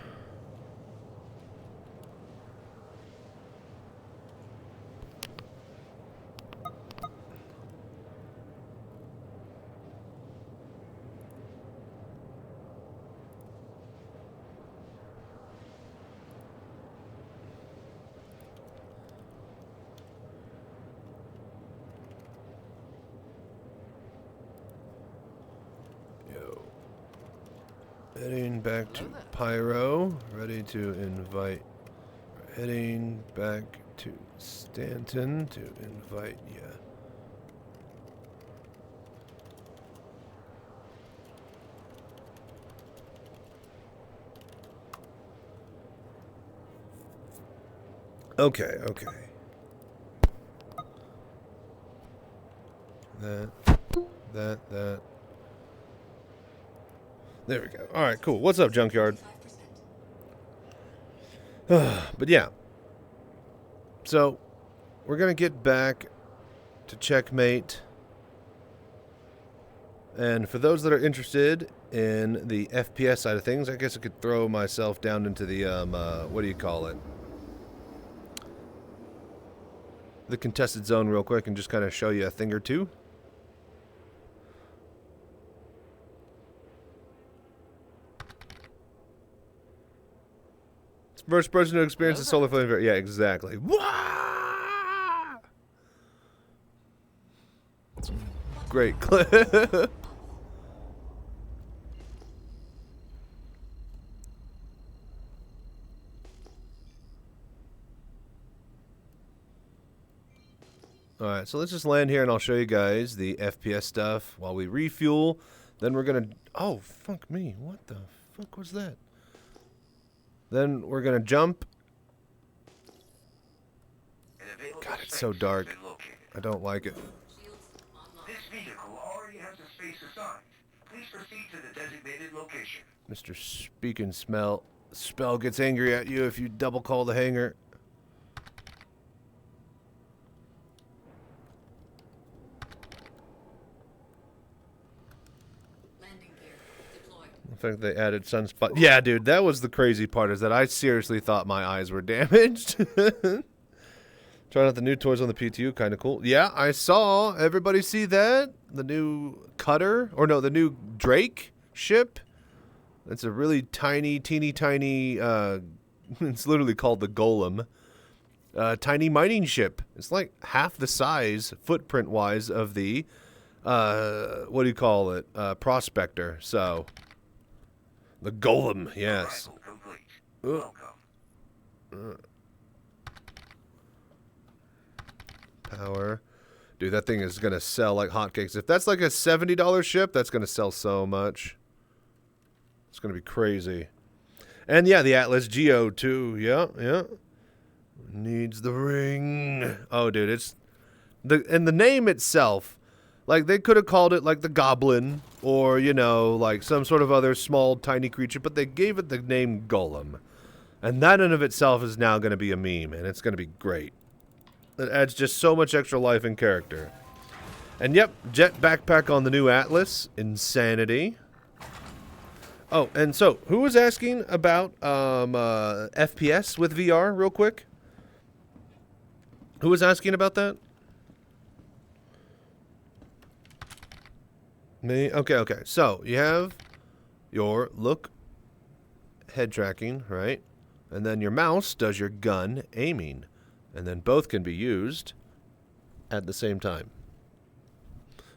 [SPEAKER 2] Heading back to Pyro, ready to invite. Heading back to Stanton to invite ya. Okay. That. There we go. Alright, cool. What's up, Junkyard? But yeah. So, we're going to get back to Checkmate. And for those that are interested in the FPS side of things, I guess I could throw myself down into the, what do you call it? The contested zone real quick and just kind of show you a thing or two. First person to experience the solar flame. Yeah, exactly. Wah! Great clip. Alright, so let's just land here and I'll show you guys the FPS stuff while we refuel. Then we're gonna... Oh, fuck me. What the fuck was that? Then we're going to jump. God, it's so dark. I don't like it.
[SPEAKER 9] This vehicle already has a space assigned. Please proceed to the designated location.
[SPEAKER 2] Mr. Speak and Spell gets angry at you if you double call the hangar. The fact they added sunspot. Yeah, dude, that was the crazy part, is that I seriously thought my eyes were damaged. Trying out the new toys on the PTU, kind of cool. Yeah, I saw. Everybody see that? The new Cutter, or no, the new Drake ship. It's a really tiny, teeny tiny, it's literally called the Golem. Tiny mining ship. It's like half the size, footprint-wise, of the, what do you call it, Prospector, so... The Golem, yes. Power. Dude, that thing is going to sell like hotcakes. If that's like a $70 ship, that's going to sell so much. It's going to be crazy. And yeah, the Atlas Geo too. Yeah. Needs the ring. Oh, dude, it's... And the name itself... Like, they could have called it, like, the Goblin, or, like, some sort of other small, tiny creature, but they gave it the name Golem. And that in of itself is now going to be a meme, and it's going to be great. It adds just so much extra life and character. And, yep, jet backpack on the new Atlas. Insanity. Oh, and so, who was asking about FPS with VR, real quick? Who was asking about that? Me? Okay. So, you have your look head tracking, right? And then your mouse does your gun aiming. And then both can be used at the same time.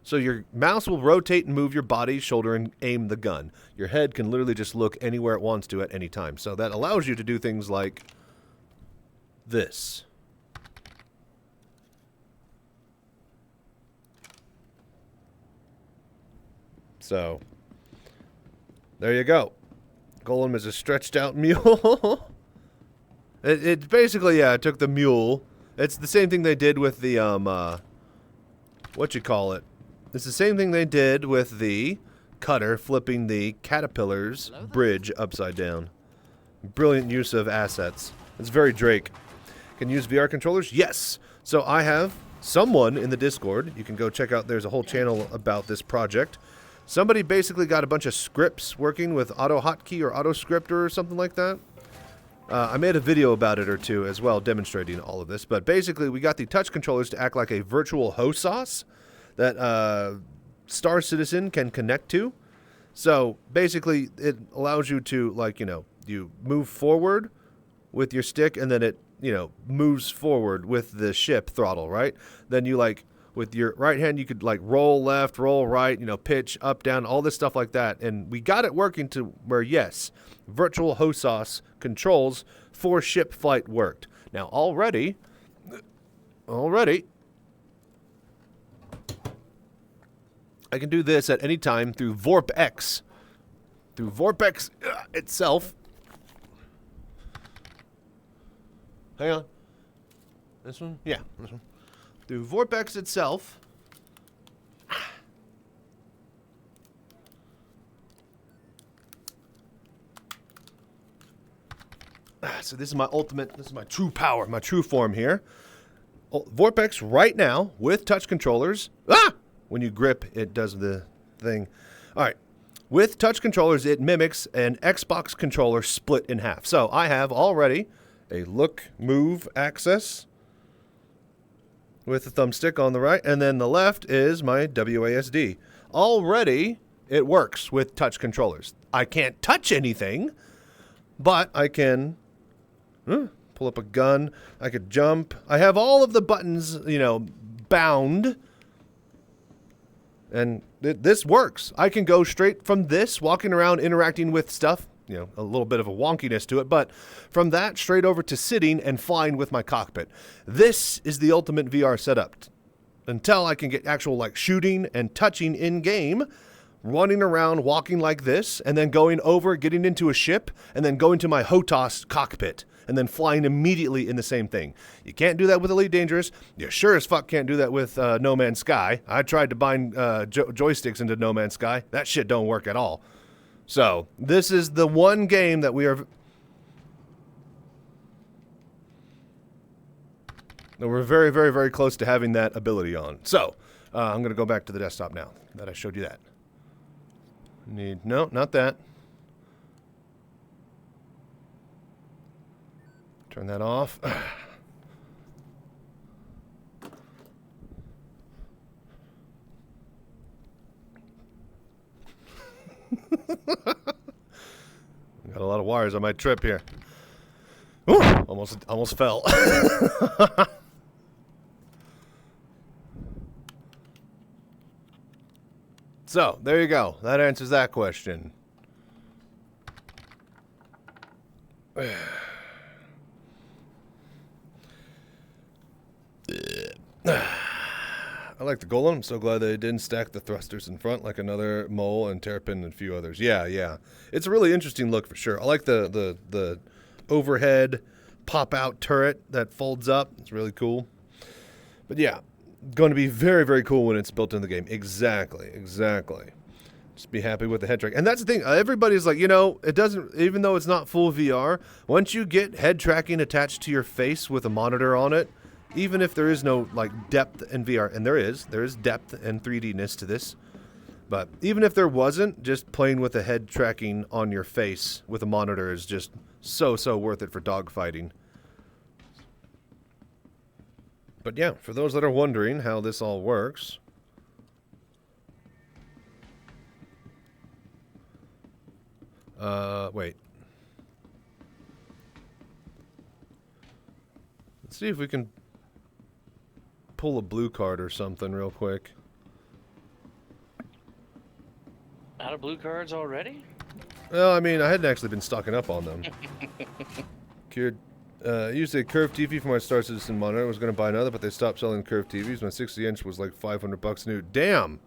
[SPEAKER 2] So your mouse will rotate and move your body, shoulder, and aim the gun. Your head can literally just look anywhere it wants to at any time. So that allows you to do things like this. So, there you go. Golem is a stretched out mule. It basically, yeah, it took the mule. It's the same thing they did with the, what you call it? It's the same thing they did with the cutter flipping the caterpillar's bridge upside down. Brilliant use of assets. It's very Drake. Can you use VR controllers? Yes. So I have someone in the Discord. You can go check out, there's a whole channel about this project. Somebody basically got a bunch of scripts working with auto hotkey or auto scripter or something like that. I made a video about it or two as well demonstrating all of this. But basically we got the touch controllers to act like a virtual host sauce that Star Citizen can connect to. So basically it allows you to, like, you know, you move forward with your stick and then it, you know, moves forward with the ship throttle, right? Then you, like, with your right hand, you could, like, roll left, roll right, you know, pitch, up, down, all this stuff like that. And we got it working to where, yes, virtual host sauce controls for ship flight worked. Now, already, I can do this at any time through VorpX. Through VorpX itself. Hang on. This one? Yeah, this one. Through VorpX itself. So this is my ultimate, this is my true power, my true form here. VorpX right now with touch controllers. When you grip, it does the thing. All right. With touch controllers, it mimics an Xbox controller split in half. So I have already a look, move, access with the thumbstick on the right, and then the left is my WASD. Already, it works with touch controllers. I can't touch anything, but I can pull up a gun. I could jump. I have all of the buttons, you know, bound, and this works. I can go straight from this, walking around, interacting with stuff, you know, a little bit of a wonkiness to it, but from that straight over to sitting and flying with my cockpit. This is the ultimate VR setup. Until I can get actual, like, shooting and touching in game, running around, walking like this, and then going over, getting into a ship, and then going to my HOTAS cockpit, and then flying immediately in the same thing. You can't do that with Elite Dangerous. You sure as fuck can't do that with No Man's Sky. I tried to bind joysticks into No Man's Sky. That shit don't work at all. So, this is the one game that we're very, very, very close to having that ability on. So, I'm going to go back to the desktop now that I showed you that. No, not that. Turn that off. Got a lot of wires on my trip here. Ooh, almost fell. So, there you go. That answers that question. I like the Golem. I'm so glad they didn't stack the thrusters in front like another Mole and Terrapin and a few others. Yeah. It's a really interesting look for sure. I like the overhead pop-out turret that folds up. It's really cool. But yeah, going to be very, very cool when it's built in the game. Exactly. Just be happy with the head track. And that's the thing. Everybody's like, you know, it doesn't, even though it's not full VR, once you get head tracking attached to your face with a monitor on it, even if there is no, like, depth in VR, and there is depth and 3D-ness to this, but even if there wasn't, just playing with the head tracking on your face with a monitor is just so worth it for dogfighting. But yeah, for those that are wondering how this all works, wait. Let's see if we can pull a blue card or something real quick.
[SPEAKER 5] Out of blue cards already?
[SPEAKER 2] Well, I mean, I hadn't actually been stocking up on them. Cured. Used a curved TV for my Star Citizen monitor. I was going to buy another, but they stopped selling curved TVs. My 60-inch was like $500 new. Damn!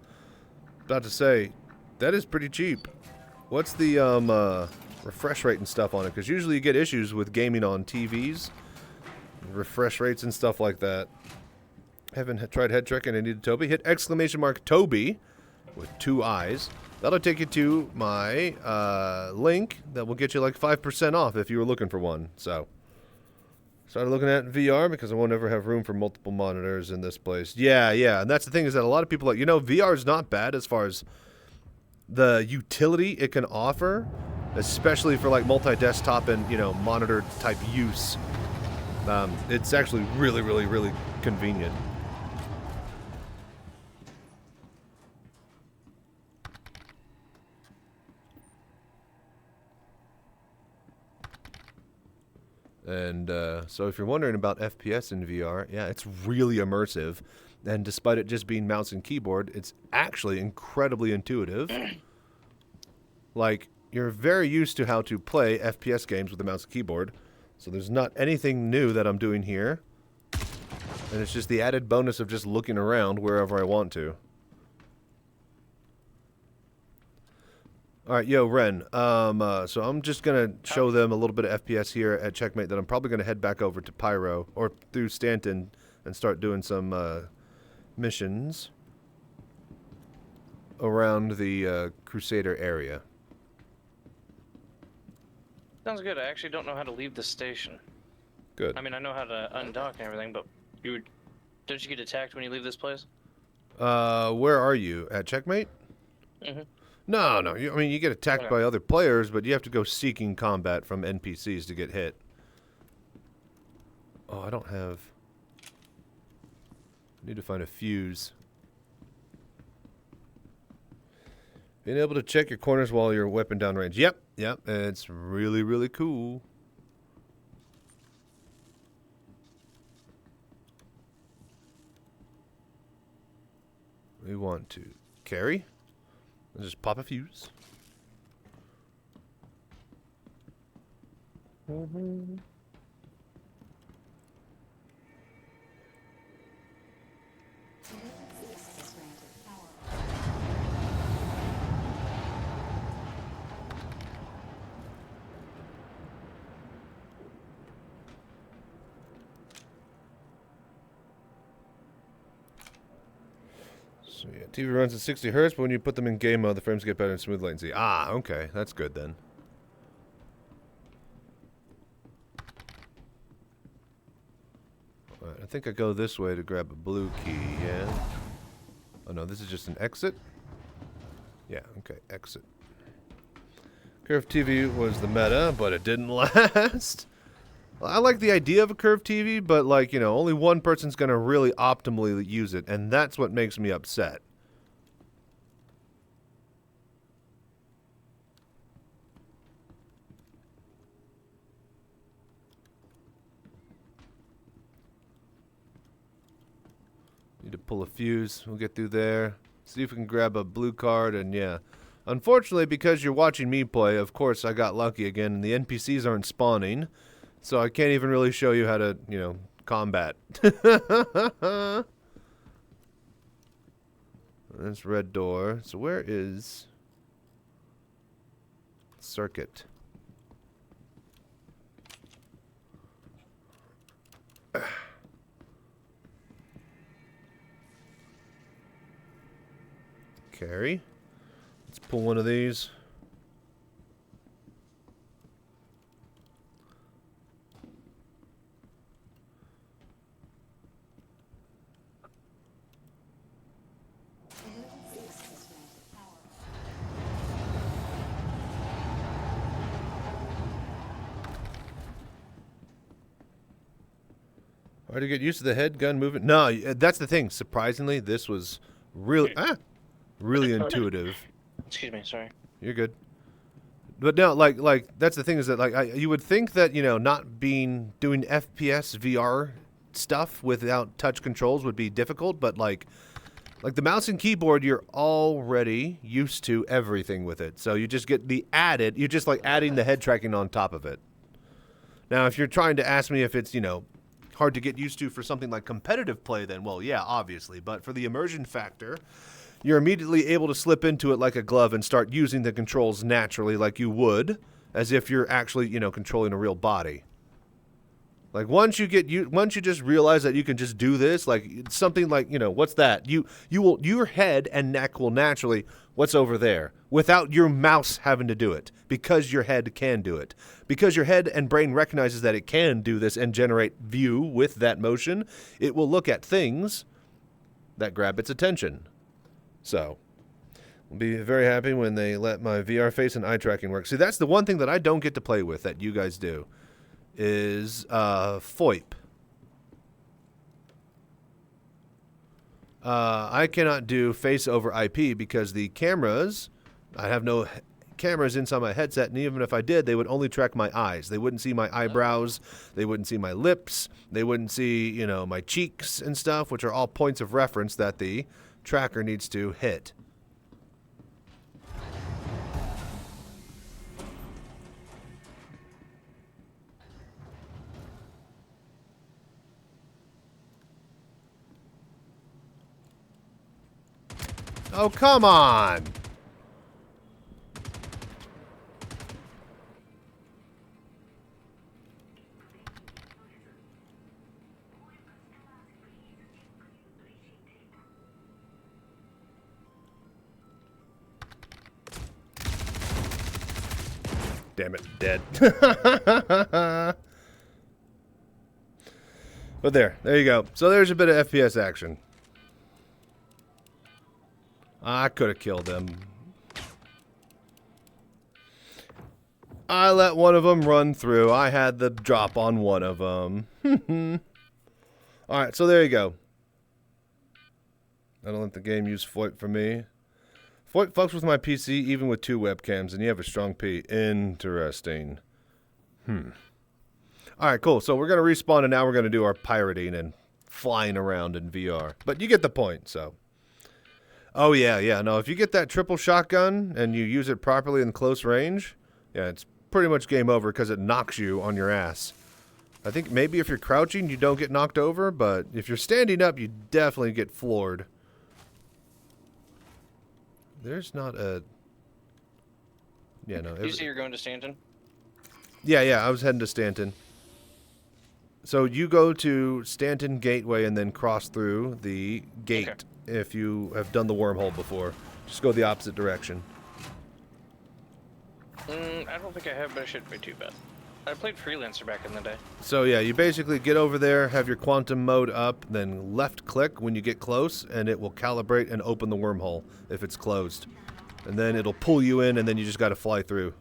[SPEAKER 2] About to say, that is pretty cheap. What's the refresh rate and stuff on it? Because usually you get issues with gaming on TVs. Refresh rates and stuff like that. Haven't tried head tracking. I need a Tobii. Hit exclamation mark Tobii with 2 eyes. That'll take you to my link that will get you like 5% off if you were looking for one. So, started looking at VR because I won't ever have room for multiple monitors in this place. Yeah, and that's the thing is that a lot of people are like, you know, VR is not bad as far as the utility it can offer, especially for like multi-desktop and, you know, monitor type use. It's actually really, really, really convenient. And so if you're wondering about FPS in VR, yeah, it's really immersive. And despite it just being mouse and keyboard, it's actually incredibly intuitive. Like, you're very used to how to play FPS games with a mouse and keyboard. So there's not anything new that I'm doing here. And it's just the added bonus of just looking around wherever I want to. Alright, yo, Ren. So I'm just going to show them a little bit of FPS here at Checkmate. Then I'm probably going to head back over to Pyro, or through Stanton, and start doing some missions around the Crusader area.
[SPEAKER 5] Sounds good. I actually don't know how to leave the station.
[SPEAKER 2] Good.
[SPEAKER 5] I mean, I know how to undock and everything, but don't you get attacked when you leave this place?
[SPEAKER 2] Where are you? At Checkmate?
[SPEAKER 5] Mm-hmm.
[SPEAKER 2] No. I mean, you get attacked by other players, but you have to go seeking combat from NPCs to get hit. Oh, I don't have... I need to find a fuse. Being able to check your corners while your weapon downrange. Yep. It's really, really cool. We want to carry. And just pop a fuse. So yeah, TV runs at 60 Hz, but when you put them in game mode, the frames get better in smooth latency. Ah, okay. That's good then. Alright, I think I go this way to grab a blue key, yeah? Oh no, this is just an exit? Yeah, okay, exit. Curved TV was the meta, but it didn't last. I like the idea of a curved TV, but like, you know, only one person's going to really optimally use it, and that's what makes me upset. Need to pull a fuse. We'll get through there. See if we can grab a blue card, and yeah. Unfortunately, because you're watching me play, of course I got lucky again, and the NPCs aren't spawning. So I can't even really show you how to, you know, combat. That's red door. So where is circuit? Carry. Let's pull one of these. Hard to get used to the head gun movement. No, that's the thing. Surprisingly, this was really, really intuitive.
[SPEAKER 5] Excuse me, sorry.
[SPEAKER 2] You're good. But no, like that's the thing is that like you would think that, you know, not doing FPS VR stuff without touch controls would be difficult, but like the mouse and keyboard, you're already used to everything with it. So you just get the added, you're just like adding the head tracking on top of it. Now, if you're trying to ask me if it's, you know, hard to get used to for something like competitive play, then, well, yeah, obviously. But for the immersion factor, you're immediately able to slip into it like a glove and start using the controls naturally like you would, as if you're actually, you know, controlling a real body. Like once you just realize that you can just do this, like it's something like, you know, what's that? Your head and neck will naturally, what's over there, without your mouse having to do it, because your head can do it. Because your head and brain recognizes that it can do this and generate view with that motion, it will look at things that grab its attention. So, I'll be very happy when they let my VR face and eye tracking work. See, that's the one thing that I don't get to play with that you guys do. Is FOIP. I cannot do face over IP because the cameras, I have no cameras inside my headset, and even if I did, they would only track my eyes. They wouldn't see my eyebrows, they wouldn't see my lips, they wouldn't see, you know, my cheeks and stuff, which are all points of reference that the tracker needs to hit. Oh, come on! Damn it, dead. But there you go. So there's a bit of FPS action. I could have killed them. I let one of them run through. I had the drop on one of them. Alright, so there you go. I don't let the game use FOIP for me. FOIP fucks with my PC even with 2 webcams, and you have a strong P. Interesting. Alright, cool. So we're going to respawn, and now we're going to do our pirating and flying around in VR. But you get the point, so... Oh, yeah. No, if you get that triple shotgun and you use it properly in close range, yeah, it's pretty much game over because it knocks you on your ass. I think maybe if you're crouching, you don't get knocked over, but if you're standing up, you definitely get floored. There's not a... Yeah, no.
[SPEAKER 5] You say you're going to Stanton?
[SPEAKER 2] Yeah, I was heading to Stanton. So you go to Stanton Gateway and then cross through the gate. Okay. If you have done the wormhole before. Just go the opposite direction.
[SPEAKER 5] I don't think I have, but it shouldn't be too bad. I played Freelancer back in the day.
[SPEAKER 2] So yeah, you basically get over there, have your quantum mode up, then left click when you get close, and it will calibrate and open the wormhole if it's closed. And then it'll pull you in, and then you just got to fly through.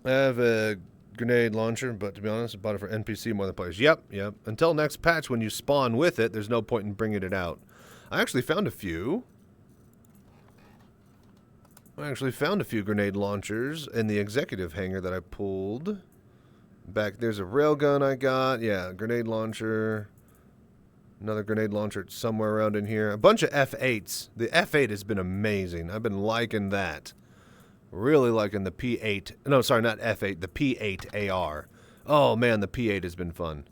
[SPEAKER 2] I have a grenade launcher, but to be honest, I bought it for NPC more than players. Yep. Until next patch, when you spawn with it, there's no point in bringing it out. I actually found a few. Grenade launchers in the executive hangar that I pulled. Back there's a railgun I got. Yeah, grenade launcher. Another grenade launcher somewhere around in here. A bunch of F8s. The F8 has been amazing. I've been liking that. Really liking the P8. No, sorry, not F8. The P8 AR. Oh, man, the P8 has been fun.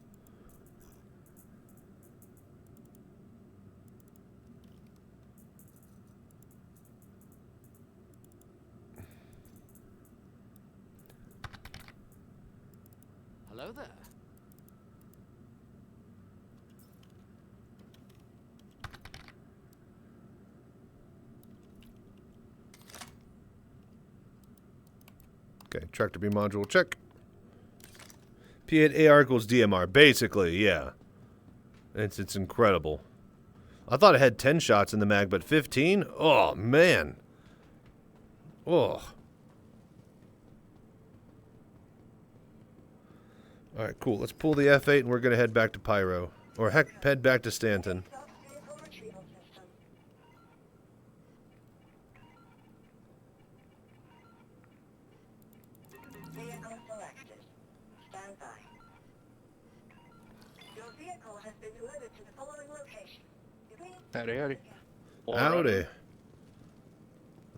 [SPEAKER 3] Hello there.
[SPEAKER 2] Okay, tractor beam module, check. P8 AR equals DMR, basically, yeah. It's incredible. I thought it had 10 shots in the mag, but 15? Oh, man. Oh. Alright, cool. Let's pull the F8 and we're going to head back to Pyro. Or heck, head back to Stanton.
[SPEAKER 9] vehicle has been delivered to the following location.
[SPEAKER 11] Howdy, howdy.
[SPEAKER 2] Howdy.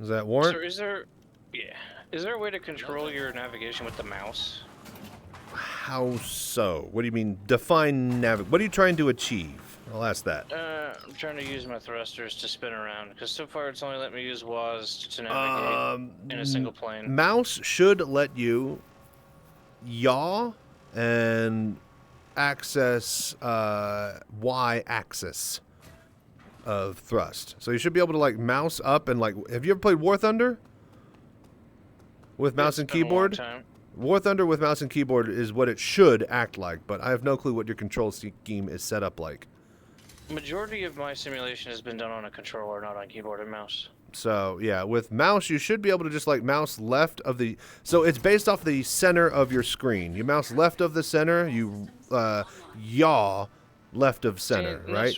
[SPEAKER 2] Is that Warrant?
[SPEAKER 5] So is there a way to control your navigation with the mouse?
[SPEAKER 2] How so? What do you mean? Define What are you trying to achieve? I'll ask that.
[SPEAKER 5] I'm trying to use my thrusters to spin around, because so far it's only let me use WAS to navigate in a single plane.
[SPEAKER 2] Mouse should let you yaw and access Y axis of thrust. So you should be able to like mouse up and like. Have you ever played War Thunder? With mouse and keyboard? War Thunder with mouse and keyboard is what it should act like, but I have no clue what your control scheme is set up like.
[SPEAKER 5] Majority of my simulation has been done on a controller, not on keyboard and mouse.
[SPEAKER 2] So, yeah, with mouse, you should be able to just, like, mouse left of the... So, it's based off the center of your screen. You mouse left of the center, you yaw left of center, right?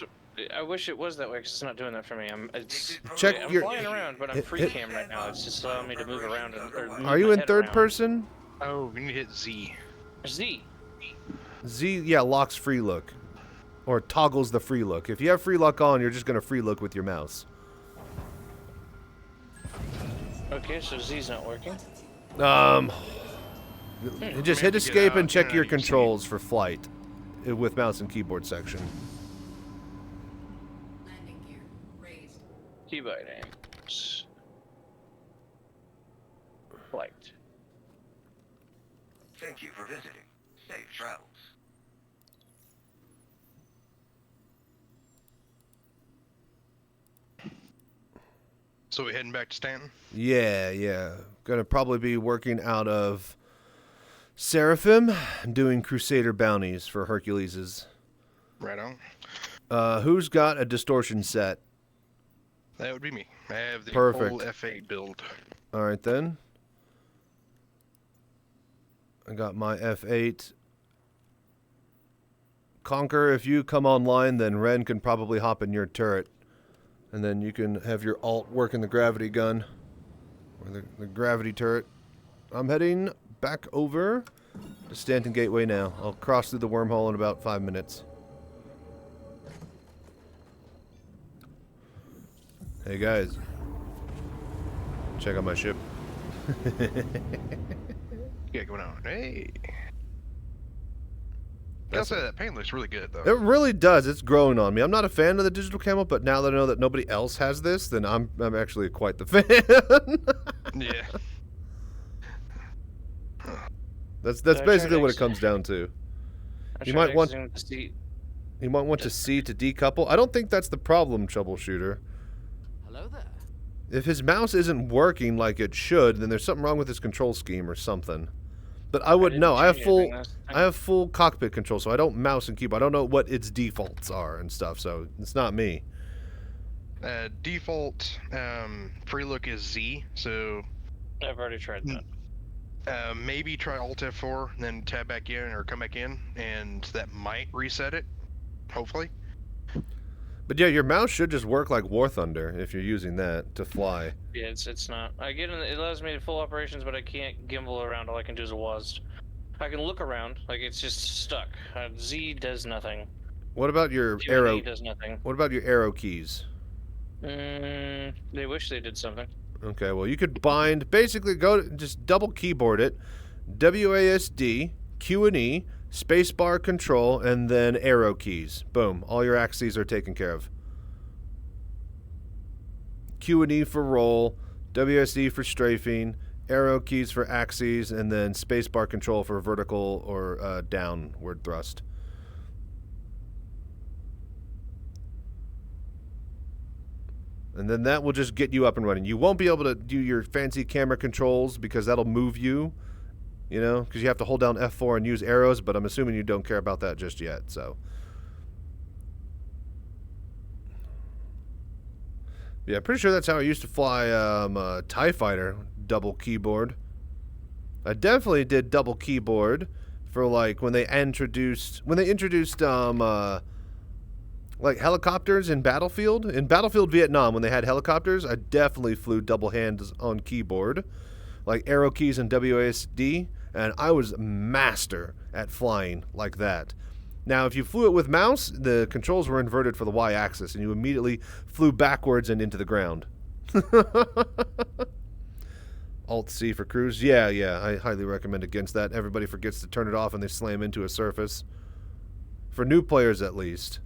[SPEAKER 5] I wish it was that way, because it's not doing that for me. I'm flying around, but I'm free cam right now. It's just allowing me to move around.
[SPEAKER 2] Are you in third person?
[SPEAKER 11] Oh, we need to hit Z.
[SPEAKER 5] Z.
[SPEAKER 2] Z, yeah, locks free look. Or toggles the free look. If you have free look on, you're just going to free look with your mouse.
[SPEAKER 5] Okay, so Z's not working.
[SPEAKER 2] Just hit escape and check your controls for flight with mouse and keyboard section.
[SPEAKER 10] Landing gear raised.
[SPEAKER 5] Keybind aims. Flight.
[SPEAKER 9] Thank you for visiting. Safe travels.
[SPEAKER 11] So we heading back to Stanton?
[SPEAKER 2] Yeah. Gonna probably be working out of Seraphim, doing Crusader bounties for Hercules's.
[SPEAKER 11] Right on.
[SPEAKER 2] Who's got a distortion set?
[SPEAKER 11] That would be me. I have the
[SPEAKER 2] Perfect.
[SPEAKER 11] full F8 build.
[SPEAKER 2] All right, then. I got my F8. Conquer, if you come online, then Ren can probably hop in your turret. And then you can have your alt work in the gravity gun. Or the gravity turret. I'm heading back over to Stanton Gateway now. I'll cross through the wormhole in about 5 minutes. Hey guys. Check out my ship.
[SPEAKER 11] Yeah, going on. Hey. I'll say that paint looks really good, though.
[SPEAKER 2] It really does. It's growing on me. I'm not a fan of the digital camo, but now that I know that nobody else has this, then I'm actually quite the fan.
[SPEAKER 11] Yeah.
[SPEAKER 2] That's basically what it comes down to. You might want to C to decouple. I don't think that's the problem, troubleshooter.
[SPEAKER 3] Hello there.
[SPEAKER 2] If his mouse isn't working like it should, then there's something wrong with his control scheme or something. But I wouldn't know. I have full cockpit control, so I don't mouse and keyboard. I don't know what its defaults are and stuff, so it's not me.
[SPEAKER 11] Default free look is Z, so
[SPEAKER 5] I've already tried that.
[SPEAKER 11] maybe try Alt F4, then tab back in or come back in, and that might reset it, hopefully.
[SPEAKER 2] But yeah, your mouse should just work like War Thunder if you're using that to fly.
[SPEAKER 5] Yeah, it's not. It allows me to full operations, but I can't gimbal around. All I can do is a WASD. I can look around, like it's just stuck. Z does nothing.
[SPEAKER 2] What about your
[SPEAKER 5] Q&A
[SPEAKER 2] arrow?
[SPEAKER 5] does nothing.
[SPEAKER 2] What about your arrow keys?
[SPEAKER 5] They wish they did something.
[SPEAKER 2] Okay, well you could bind. Basically, just double keyboard it. WASD, Q and E, spacebar control, and then arrow keys. Boom. All your axes are taken care of. Q and E for roll, WSD for strafing, arrow keys for axes, and then spacebar control for vertical or downward thrust. And then that will just get you up and running. You won't be able to do your fancy camera controls because that'll move you. You know, because you have to hold down F4 and use arrows, but I'm assuming you don't care about that just yet, so. Yeah, pretty sure that's how I used to fly a TIE Fighter, double keyboard. I definitely did double keyboard for, like, when they introduced like, helicopters in Battlefield. In Battlefield Vietnam, when they had helicopters, I definitely flew double hands on keyboard, like arrow keys and WASD. And I was master at flying like that. Now, if you flew it with mouse, the controls were inverted for the Y-axis, and you immediately flew backwards and into the ground. Alt-C for cruise. Yeah, I highly recommend against that. Everybody forgets to turn it off and they slam into a surface. For new players, at least.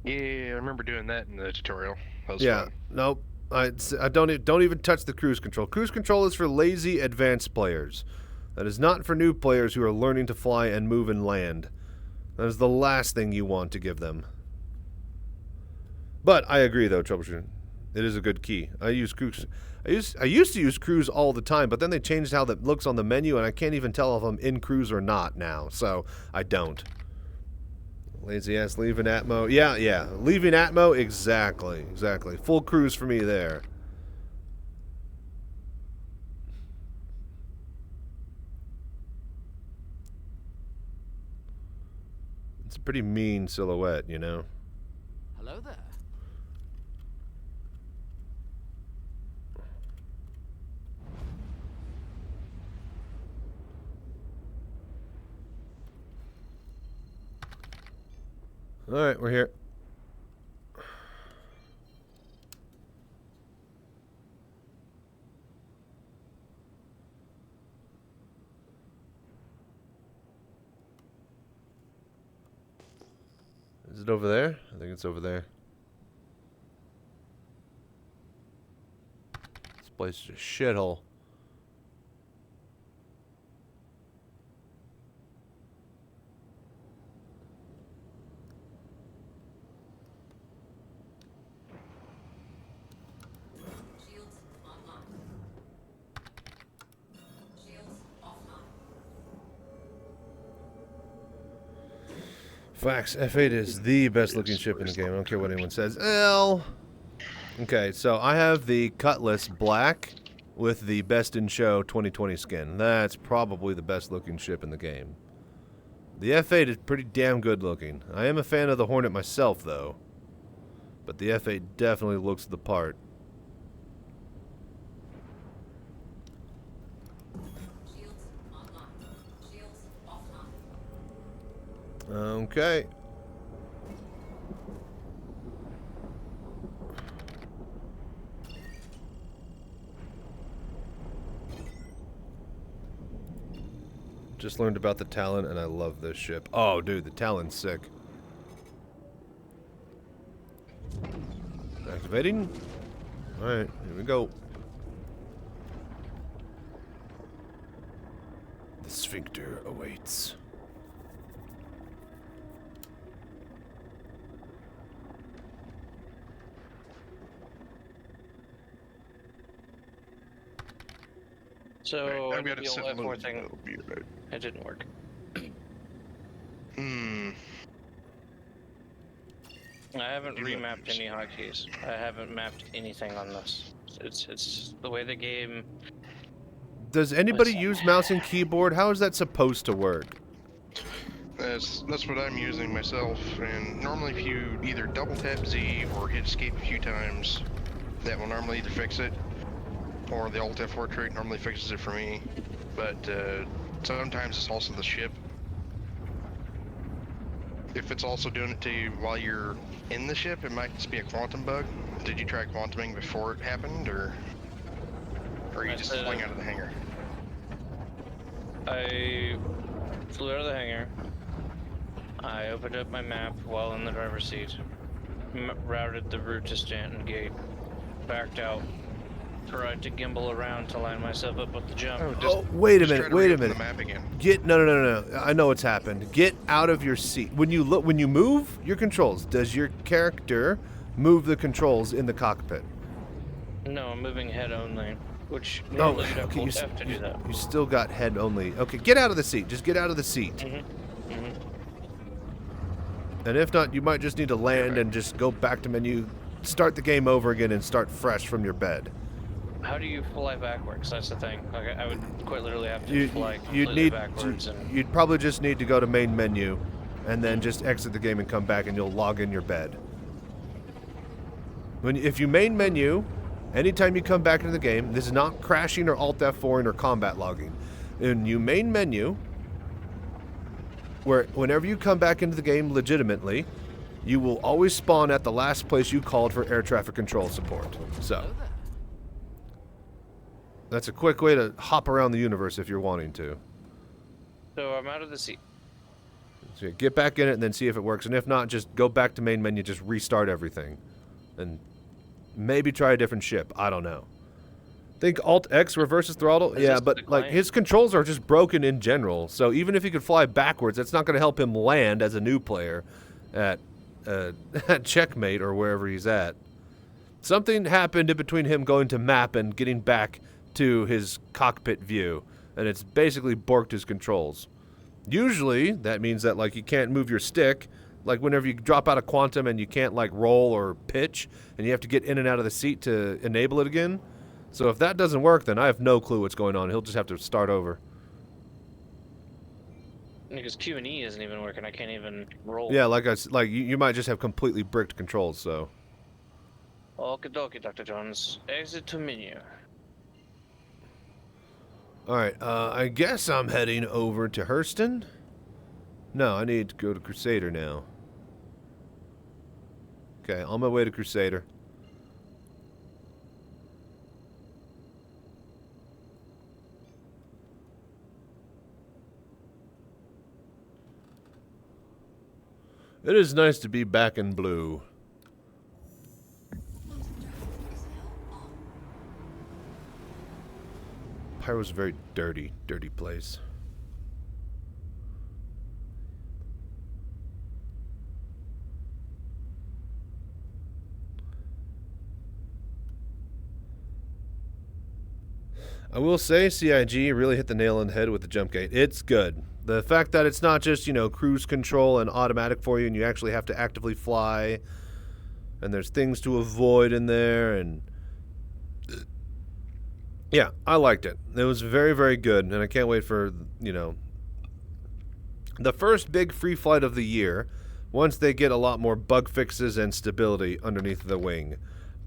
[SPEAKER 11] Yeah, I remember doing that in the tutorial. That was
[SPEAKER 2] Yeah,
[SPEAKER 11] fun.
[SPEAKER 2] nope. I don't even touch the cruise control. Cruise control is for lazy advanced players. That is not for new players who are learning to fly and move and land. That is the last thing you want to give them. But I agree, though, troubleshooting. It is a good key. I use cruise. I used to use cruise all the time, but then they changed how that looks on the menu, and I can't even tell if I'm in cruise or not now. So I don't. Lazy ass leaving Atmo. Yeah. Leaving Atmo, exactly. Full cruise for me there. It's a pretty mean silhouette, you know.
[SPEAKER 3] Hello there.
[SPEAKER 2] All right, we're here. Is it over there? I think it's over there. This place is a shithole.
[SPEAKER 10] Shields online. Shields offline.
[SPEAKER 2] Facts. F8 is the best looking ship in the game. I don't care what anyone says. L. Okay, so I have the Cutlass Black with the Best in Show 2020 skin. That's probably the best looking ship in the game. The F8 is pretty damn good looking. I am a fan of the Hornet myself, though. But the F8 definitely looks the part.
[SPEAKER 10] Shields online. Shields offline.
[SPEAKER 2] Okay. Just learned about the Talon, and I love this ship. Oh, dude, the Talon's sick. Activating. Alright, here we go. The sphincter awaits.
[SPEAKER 5] So
[SPEAKER 11] I've got
[SPEAKER 5] the
[SPEAKER 11] it set
[SPEAKER 5] old F4
[SPEAKER 11] low,
[SPEAKER 5] thing,
[SPEAKER 11] that'll be right.
[SPEAKER 5] it didn't work. I haven't remapped any hotkeys. I haven't mapped anything on this. It's the way the game.
[SPEAKER 2] Does anybody
[SPEAKER 5] Listen.
[SPEAKER 2] use mouse and keyboard? How is that supposed to work?
[SPEAKER 11] That's what I'm using myself, and normally if you either double tap Z or hit escape a few times, that will normally either fix it, or the Alt F4 trick normally fixes it for me. But sometimes it's also the ship. If it's also doing it to you while you're in the ship, it might just be a quantum bug. Did you try quantuming before it happened, or are you just flying out of the hangar?
[SPEAKER 5] I flew out of the hangar. I opened up my map while in the driver's seat. Routed the route to Stanton Gate. Backed out. Tried to gimbal around to line myself up with the jump.
[SPEAKER 2] Oh, wait a
[SPEAKER 11] just
[SPEAKER 2] minute,
[SPEAKER 11] try to
[SPEAKER 2] wait a
[SPEAKER 11] reopen
[SPEAKER 2] minute.
[SPEAKER 11] the map again.
[SPEAKER 2] No. I know what's happened. Get out of your seat. When you move your controls, does your character move the controls in the cockpit?
[SPEAKER 5] No, I'm moving head only. Which
[SPEAKER 2] Oh,
[SPEAKER 5] normally you'd have
[SPEAKER 2] okay,
[SPEAKER 5] Alt F to do that.
[SPEAKER 2] you still got head only. Okay, get out of the seat. Just get out of the seat. And if not, you might just need to land and just go back to menu, start the game over again, and start fresh from your bed.
[SPEAKER 5] How do you fly backwards? That's the thing. Like, I would quite literally have to fly completely
[SPEAKER 2] You'd
[SPEAKER 5] backwards.
[SPEAKER 2] you'd probably just need to go to main menu, and then just exit the game and come back, and you'll log in your bed. If you main menu, anytime you come back into the game, this is not crashing or Alt F4 or combat logging. When you main menu, where whenever you come back into the game legitimately, you will always spawn at the last place you called for air traffic control support. So,
[SPEAKER 3] Hello there.
[SPEAKER 2] that's a quick way to hop around the universe if you're wanting to.
[SPEAKER 5] So I'm out of the seat.
[SPEAKER 2] So get back in it and then see if it works. And if not, just go back to main menu, just restart everything. And maybe try a different ship. I don't know. Think Alt-X reverses throttle?
[SPEAKER 5] Is
[SPEAKER 2] Yeah,
[SPEAKER 5] this
[SPEAKER 2] but
[SPEAKER 5] the
[SPEAKER 2] like
[SPEAKER 5] client?
[SPEAKER 2] his controls are just broken in general. So even if he could fly backwards, that's not going to help him land as a new player at Checkmate or wherever he's at. Something happened in between him going to map and getting back to his cockpit view. And it's basically borked his controls. Usually, that means that, like, you can't move your stick. Like, whenever you drop out of Quantum and you can't, like, roll or pitch, and you have to get in and out of the seat to enable it again. So if that doesn't work, then I have no clue what's going on. He'll just have to start over.
[SPEAKER 5] Because Q and E isn't even working. I can't even roll.
[SPEAKER 2] Yeah, you might just have completely bricked controls, so.
[SPEAKER 5] Okie dokie, Dr. Jones. Exit to menu.
[SPEAKER 2] Alright, I guess I'm heading over to Hurston. No, I need to go to Crusader now. Okay, on my way to Crusader. It is nice to be back in blue. Pyro's a very dirty, dirty place. I will say CIG really hit the nail on the head with the jump gate. It's good. The fact that it's not just, you know, cruise control and automatic for you and you actually have to actively fly and there's things to avoid in there and yeah, I liked it. It was very, very good and I can't wait for, you know, the first big free flight of the year once they get a lot more bug fixes and stability underneath the wing.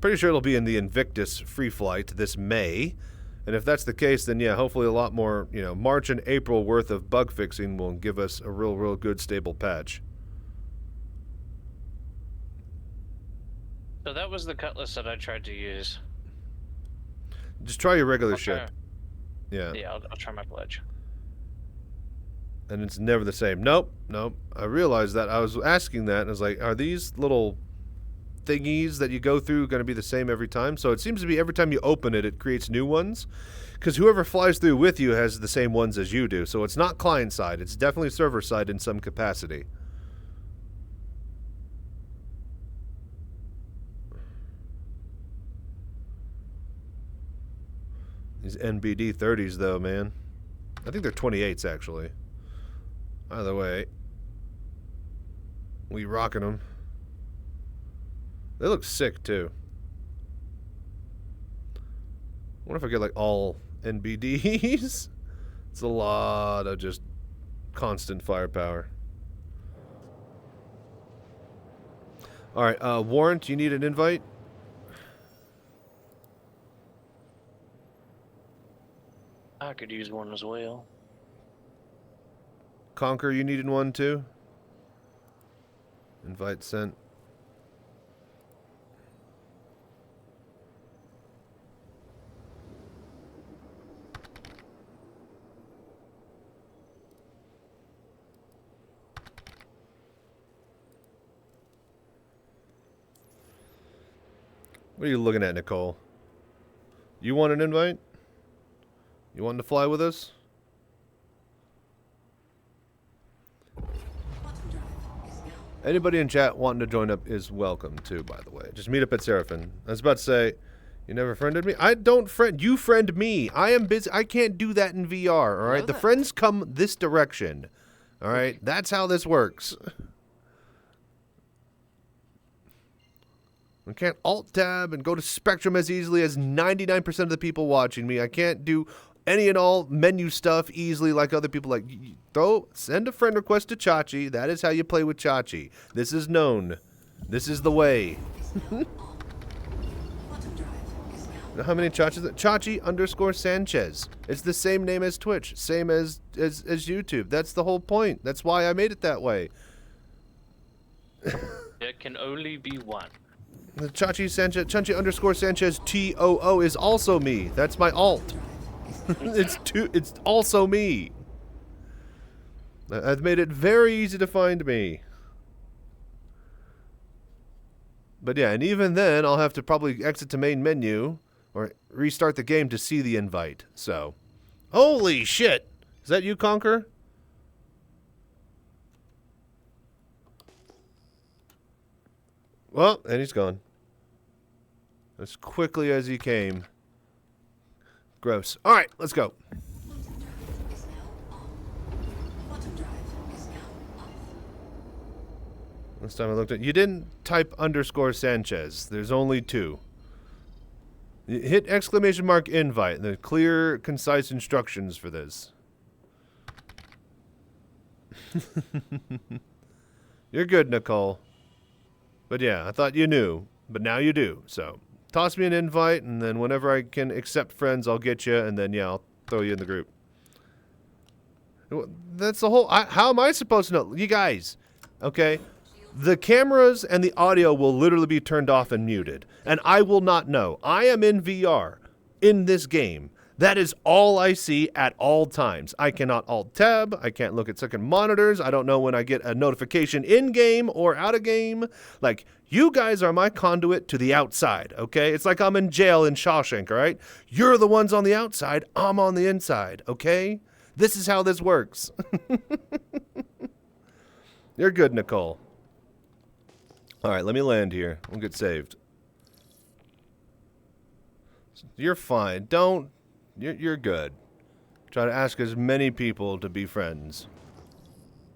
[SPEAKER 2] Pretty sure it'll be in the Invictus free flight this May. And if that's the case, then yeah, hopefully a lot more, you know, March and April worth of bug fixing will give us a real good stable patch.
[SPEAKER 5] So that was the cutlass that I tried to use.
[SPEAKER 2] Just try your regular
[SPEAKER 5] I'll try-
[SPEAKER 2] ship. Yeah.
[SPEAKER 5] Yeah, I'll try my pledge.
[SPEAKER 2] And it's never the same. Nope. I realized that. I was asking that, and I was like, are these little thingies that you go through going to be the same every time? So it seems to be every time you open it, it creates new ones. Because whoever flies through with you has the same ones as you do. So it's not client-side. It's definitely server-side in some capacity. These NBD 30s, though, man. I think they're 28s, actually. Either way, we rocking them. They look sick, too. I wonder if I get, like, all NBDs? It's a lot of just constant firepower. Alright, Warrant, you need an invite?
[SPEAKER 5] I could use one as well.
[SPEAKER 2] Conquer, you needed one, too? Invite sent. What are you looking at, Nicole? You want an invite? You want to fly with us? Anybody in chat wanting to join up is welcome too, by the way. Just meet up at Seraphin. I was about to say, you never friended me? I don't friend. You friend me. I am busy. I can't do that in VR, all right? The friends come this direction, all right? That's how this works. I can't alt-tab and go to Spectrum as easily as 99% of the people watching me. I can't do any and all menu stuff easily like other people. Like, send a friend request to Chachi. That is how you play with Chachi. This is known. This is the way. How many Chachis? Chachi _Sanchez. It's the same name as Twitch, same as YouTube. That's the whole point. That's why I made it that way.
[SPEAKER 5] There can only be one.
[SPEAKER 2] The Chachi _Sanchez TOO is also me. That's my alt. It's also me. I've made it very easy to find me. But yeah, and even then, I'll have to probably exit to main menu or restart the game to see the invite. So, holy shit! Is that you, Conquer? Well, and he's gone. As quickly as he came. Gross. All right, let's go. This time I looked at... You didn't type _Sanchez. There's only 2. You hit !invite. The clear, concise instructions for this. You're good, Nicole. But yeah, I thought you knew. But now you do. So, toss me an invite, and then whenever I can accept friends, I'll get you, and then, yeah, I'll throw you in the group. That's the whole... how am I supposed to know? You guys, okay? The cameras and the audio will literally be turned off and muted. And I will not know. I am in VR in this game. That is all I see at all times. I cannot alt-tab. I can't look at second monitors. I don't know when I get a notification in-game or out-of-game. Like, you guys are my conduit to the outside, okay? It's like I'm in jail in Shawshank, all right? You're the ones on the outside. I'm on the inside, okay? This is how this works. You're good, Nicole. All right, let me land here. We'll get saved. You're fine. Don't... You're good. Try to ask as many people to be friends.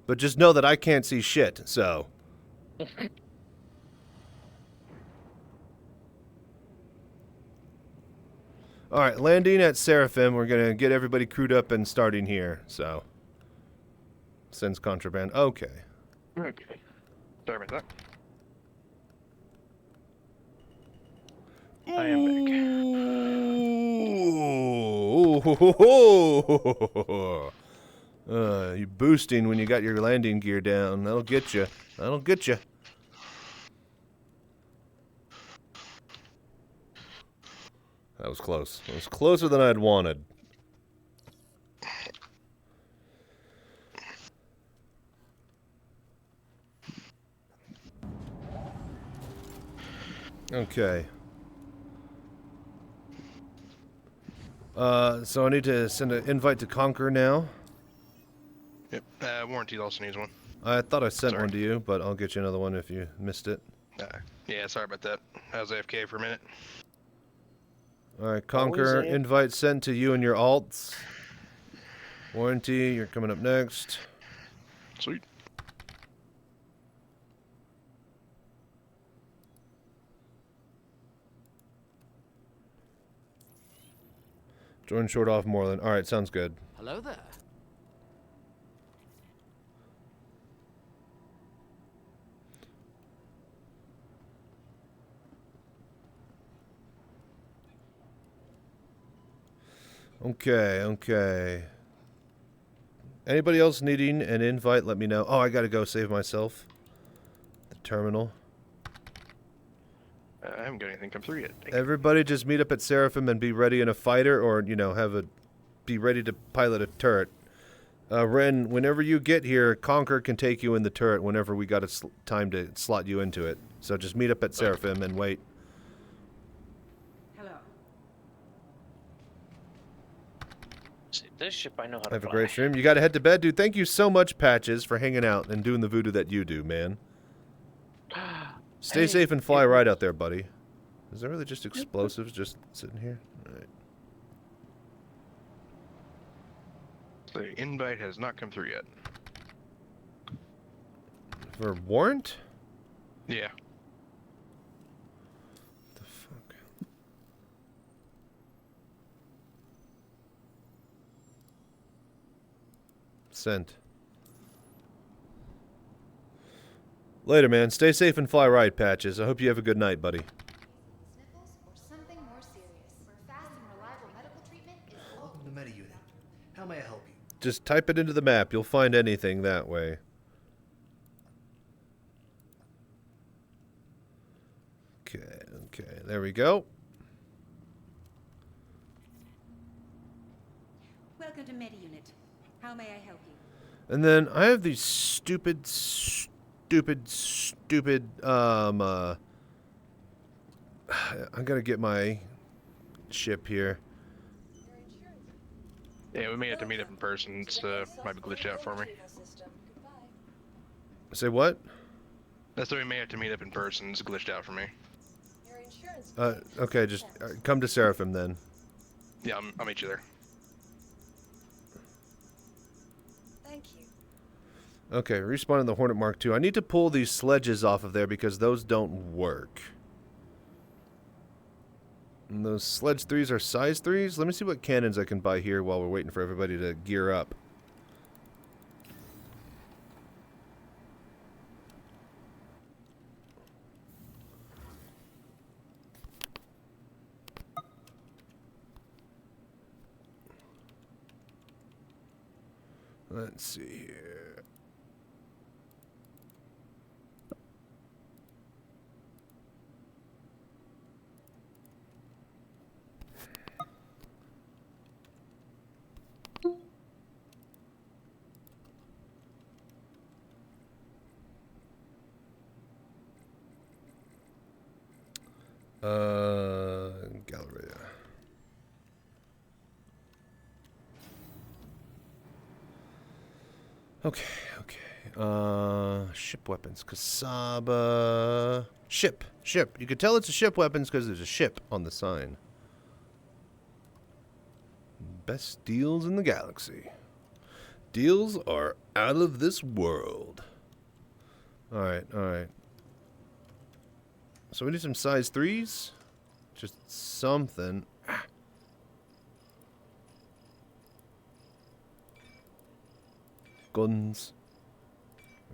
[SPEAKER 2] But just know that I can't see shit, so... Alright, landing at Seraphim. We're going to get everybody crewed up and starting here, so... Sends contraband. Okay.
[SPEAKER 11] Okay. Sorry about that. I am back.
[SPEAKER 2] You boosting when you got your landing gear down. That'll get you. That'll get you. That was close. It was closer than I'd wanted. Okay. So I need to send an invite to Conquer now.
[SPEAKER 11] Yep. Warranty also needs one.
[SPEAKER 2] I thought I sent one to you, but I'll get you another one if you missed it.
[SPEAKER 11] Yeah, sorry about that. I was AFK for a minute.
[SPEAKER 2] Alright, Conquer, invite sent to you and your alts. Warranty, you're coming up next.
[SPEAKER 11] Sweet.
[SPEAKER 2] Join short off Moreland. Alright, sounds good.
[SPEAKER 3] Hello there.
[SPEAKER 2] Okay. Anybody else needing an invite, let me know. Oh, I gotta go save myself. The terminal.
[SPEAKER 11] I haven't got anything come through yet.
[SPEAKER 2] Everybody just meet up at Seraphim and be ready in a fighter, or, you know, be ready to pilot a turret. Ren, whenever you get here, Conquer can take you in the turret whenever we got time to slot you into it. So just meet up at Seraphim and wait.
[SPEAKER 7] Hello.
[SPEAKER 5] See, this ship I know how to
[SPEAKER 2] Have a
[SPEAKER 5] fly.
[SPEAKER 2] great stream. You gotta head to bed, dude. Thank you so much, Patches, for hanging out and doing the voodoo that you do, man. Stay safe and fly right out there, buddy. Is there really just explosives just sitting here? All right.
[SPEAKER 11] The invite has not come through yet.
[SPEAKER 2] For warrant?
[SPEAKER 11] Yeah.
[SPEAKER 2] The fuck? Sent. Later, man. Stay safe and fly right, Patches. I hope you have a good night, buddy.
[SPEAKER 10] Sniffles or something more serious.
[SPEAKER 12] How may I help you?
[SPEAKER 2] Just type it into the map. You'll find anything that way. Okay, there we go.
[SPEAKER 10] Welcome to Meta Unit. How may I help you?
[SPEAKER 2] And then I have these stupid, I gotta get my ship here.
[SPEAKER 11] Yeah, we may have to meet up in person. It's might be glitched out for me.
[SPEAKER 2] Say what?
[SPEAKER 11] That's why we may have to meet up in person. It's glitched out for me.
[SPEAKER 2] Okay, just come to Seraphim then.
[SPEAKER 11] Yeah, I'll meet you there.
[SPEAKER 10] Thank you.
[SPEAKER 2] Okay, respawning the Hornet Mark II. I need to pull these sledges off of there because those don't work. And those sledge 3s are size 3s? Let me see what cannons I can buy here while we're waiting for everybody to gear up. Let's see here. Galleria. Okay. Ship weapons. Kasaba. Ship. You can tell it's a ship weapons because there's a ship on the sign. Best deals in the galaxy. Deals are out of this world. Alright. So we need some size 3s. Just something. Guns.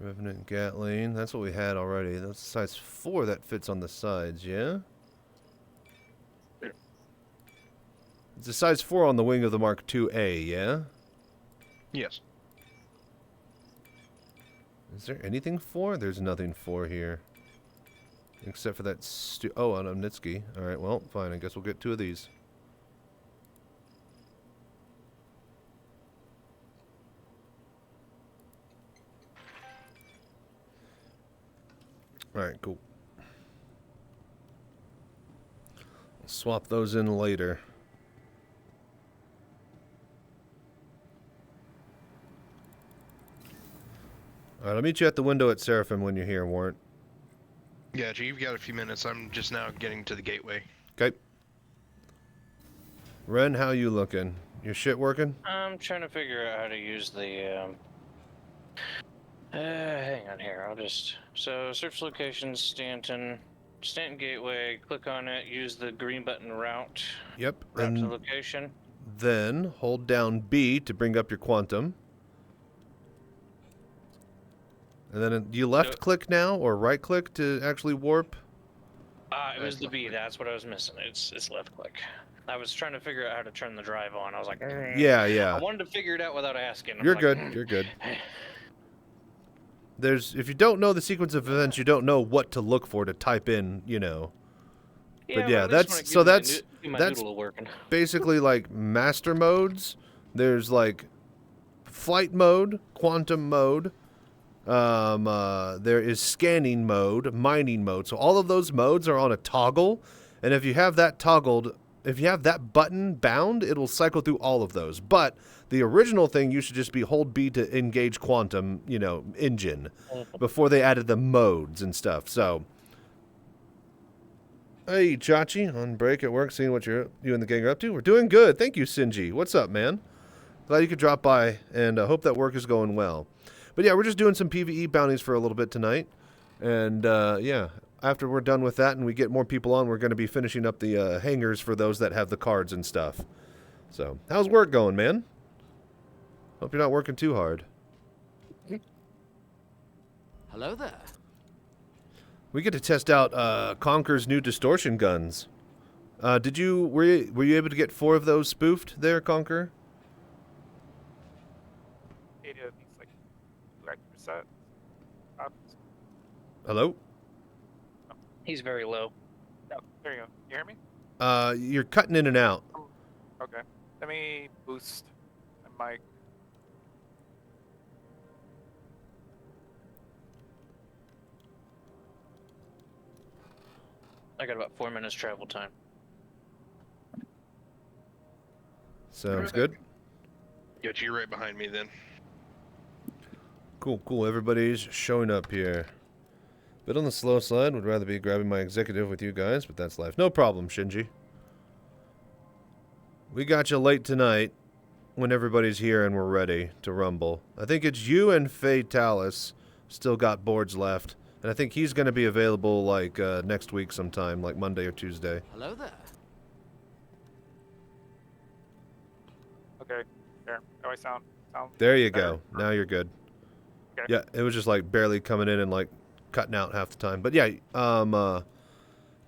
[SPEAKER 2] Revenant Gatling. That's what we had already. That's size 4 that fits on the sides, yeah? It's a size 4 on the wing of the Mark IIA, yeah?
[SPEAKER 11] Yes.
[SPEAKER 2] Is there anything 4? There's nothing 4 here. Except for that oh, an Omnitsky. Alright, well, fine. I guess we'll get 2 of these. Alright, cool. I'll swap those in later. Alright, I'll meet you at the window at Seraphim when you're here, Warrant.
[SPEAKER 11] Gotcha, you've got a few minutes. I'm just now getting to the gateway.
[SPEAKER 2] Okay. Ren, how you looking? Your shit working?
[SPEAKER 5] I'm trying to figure out how to use the, hang on here, I'll just... So, search locations, Stanton Gateway, click on it, use the green button route.
[SPEAKER 2] Yep.
[SPEAKER 5] Route to location.
[SPEAKER 2] Then, hold down B to bring up your quantum. And then, do you left click now, or right click to actually warp?
[SPEAKER 5] It was the B, that's what I was missing. It's left click. I was trying to figure out how to turn the drive on. I was like,
[SPEAKER 2] yeah.
[SPEAKER 5] I wanted to figure it out without asking.
[SPEAKER 2] You're good. If you don't know the sequence of events, you don't know what to look for to type in, you know. But yeah, that's basically like master modes. There's like flight mode, quantum mode. There is scanning mode, mining mode. So all of those modes are on a toggle, and if you have that toggled, if you have that button bound, it will cycle through all of those. But the original thing, you should just be hold B to engage quantum, you know, engine, before they added the modes and stuff. So, hey, Chachi, on break at work, seeing what you and the gang are up to. We're doing good. Thank you, Sinji. What's up, man? Glad you could drop by, and hope that work is going well. But yeah, we're just doing some PvE bounties for a little bit tonight. And yeah, after we're done with that and we get more people on, we're going to be finishing up the hangars for those that have the cards and stuff. So, how's work going, man? Hope you're not working too hard.
[SPEAKER 3] Hello there.
[SPEAKER 2] We get to test out Conker's new distortion guns. Were you able to get 4 of those spoofed there, Conker?
[SPEAKER 12] set.
[SPEAKER 2] Hello?
[SPEAKER 5] He's very low.
[SPEAKER 12] No, there you go. You hear me?
[SPEAKER 2] You're cutting in and out.
[SPEAKER 12] Okay. Let me boost my mic.
[SPEAKER 5] I got about 4 minutes travel time.
[SPEAKER 2] Sounds good.
[SPEAKER 11] Got you right behind me then.
[SPEAKER 2] Cool, cool. Everybody's showing up here. Bit on the slow side. Would rather be grabbing my executive with you guys, but that's life. No problem, Shinji. We got you late tonight when everybody's here and we're ready to rumble. I think it's you and Fatalis still got boards left. And I think he's going to be available like next week sometime, like Monday or Tuesday.
[SPEAKER 3] Hello there.
[SPEAKER 12] Okay, there. How I sound?
[SPEAKER 2] There you
[SPEAKER 12] better?
[SPEAKER 2] go. Now you're good.
[SPEAKER 12] Okay.
[SPEAKER 2] Yeah, it was just like barely coming in and like cutting out half the time. But yeah,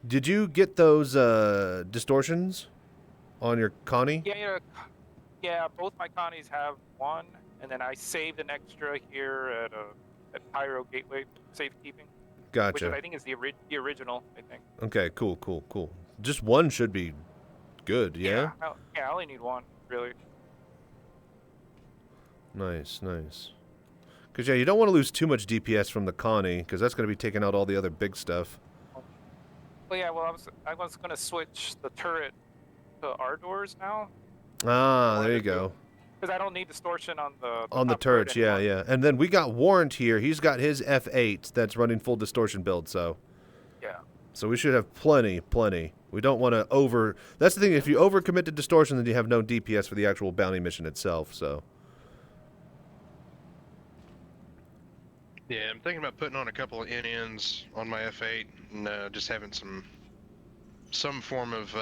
[SPEAKER 2] did you get those distortions on your Connie?
[SPEAKER 12] Yeah, both my Connies have one, and then I saved an extra here at Pyro Gateway Safekeeping.
[SPEAKER 2] Gotcha.
[SPEAKER 12] Which I think is the original, I think.
[SPEAKER 2] Okay, cool, cool, cool. Just one should be good, yeah?
[SPEAKER 12] Yeah, I only need one, really.
[SPEAKER 2] Nice, nice. Because, yeah, you don't want to lose too much DPS from the Connie, because that's going to be taking out all the other big stuff.
[SPEAKER 12] Well, yeah, well, I was going to switch the turret to our doors now.
[SPEAKER 2] Ah, there you go.
[SPEAKER 12] Because I don't need distortion on the top
[SPEAKER 2] turrets,
[SPEAKER 12] turret anymore.
[SPEAKER 2] yeah. And then we got Warrant here. He's got his F8 that's running full distortion build, so.
[SPEAKER 12] Yeah.
[SPEAKER 2] So we should have plenty. We don't want to over... That's the thing, if you overcommit to distortion, then you have no DPS for the actual bounty mission itself, so.
[SPEAKER 11] Yeah, I'm thinking about putting on a couple of NNs on my F8 and just having some form of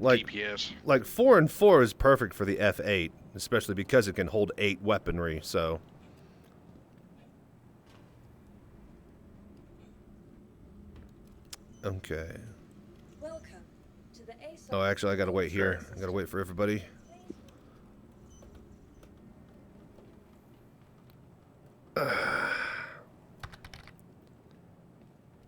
[SPEAKER 11] DPS.
[SPEAKER 2] Like 4 and 4 is perfect for the F8, especially because it can hold 8 weaponry, so. Okay.
[SPEAKER 10] Welcome to the ASOS.
[SPEAKER 2] Oh, actually, I gotta wait here. I gotta wait for everybody.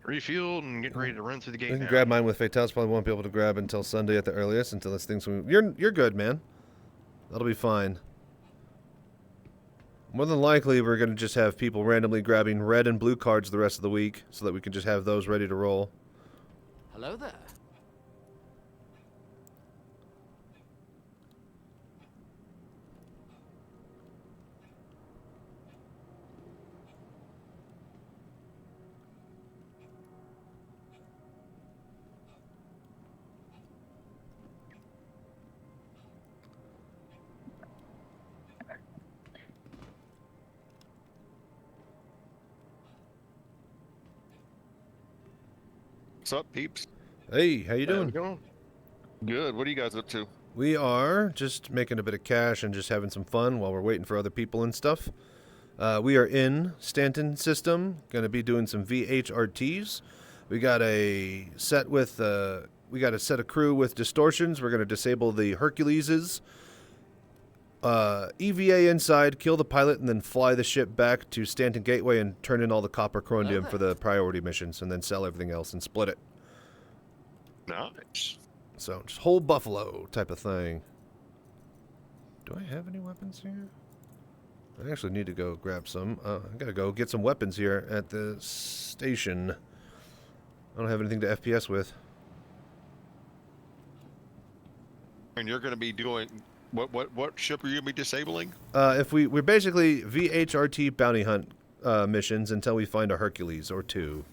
[SPEAKER 11] Refueled and getting ready to run through the gate
[SPEAKER 2] We can
[SPEAKER 11] now.
[SPEAKER 2] grab mine with Fatales. Probably won't be able to grab until Sunday at the earliest, until this thing's... You're good, man. That'll be fine. More than likely, we're going to just have people randomly grabbing red and blue cards the rest of the week, so that we can just have those ready to roll.
[SPEAKER 3] Hello there.
[SPEAKER 13] What's up, peeps?
[SPEAKER 2] Hey, how you doing?
[SPEAKER 13] Good. What are you guys up to?
[SPEAKER 2] We are just making a bit of cash and just having some fun while we're waiting for other people and stuff. We are in Stanton system, going to be doing some VHRTs. We got a set with we got a set of crew with distortions. We're going to disable the Herculeses. EVA inside, kill the pilot, and then fly the ship back to Stanton Gateway and turn in all the copper chromium for the priority missions, and then sell everything else and split it.
[SPEAKER 13] Nice.
[SPEAKER 2] So, just whole buffalo type of thing. Do I have any weapons here? I actually need to go grab some. I gotta go get some weapons here at the station. I don't have anything to FPS with.
[SPEAKER 13] And you're going to be doing... What ship are you going to be disabling?
[SPEAKER 2] If we're basically VHRT bounty hunt missions until we find a Hercules or two.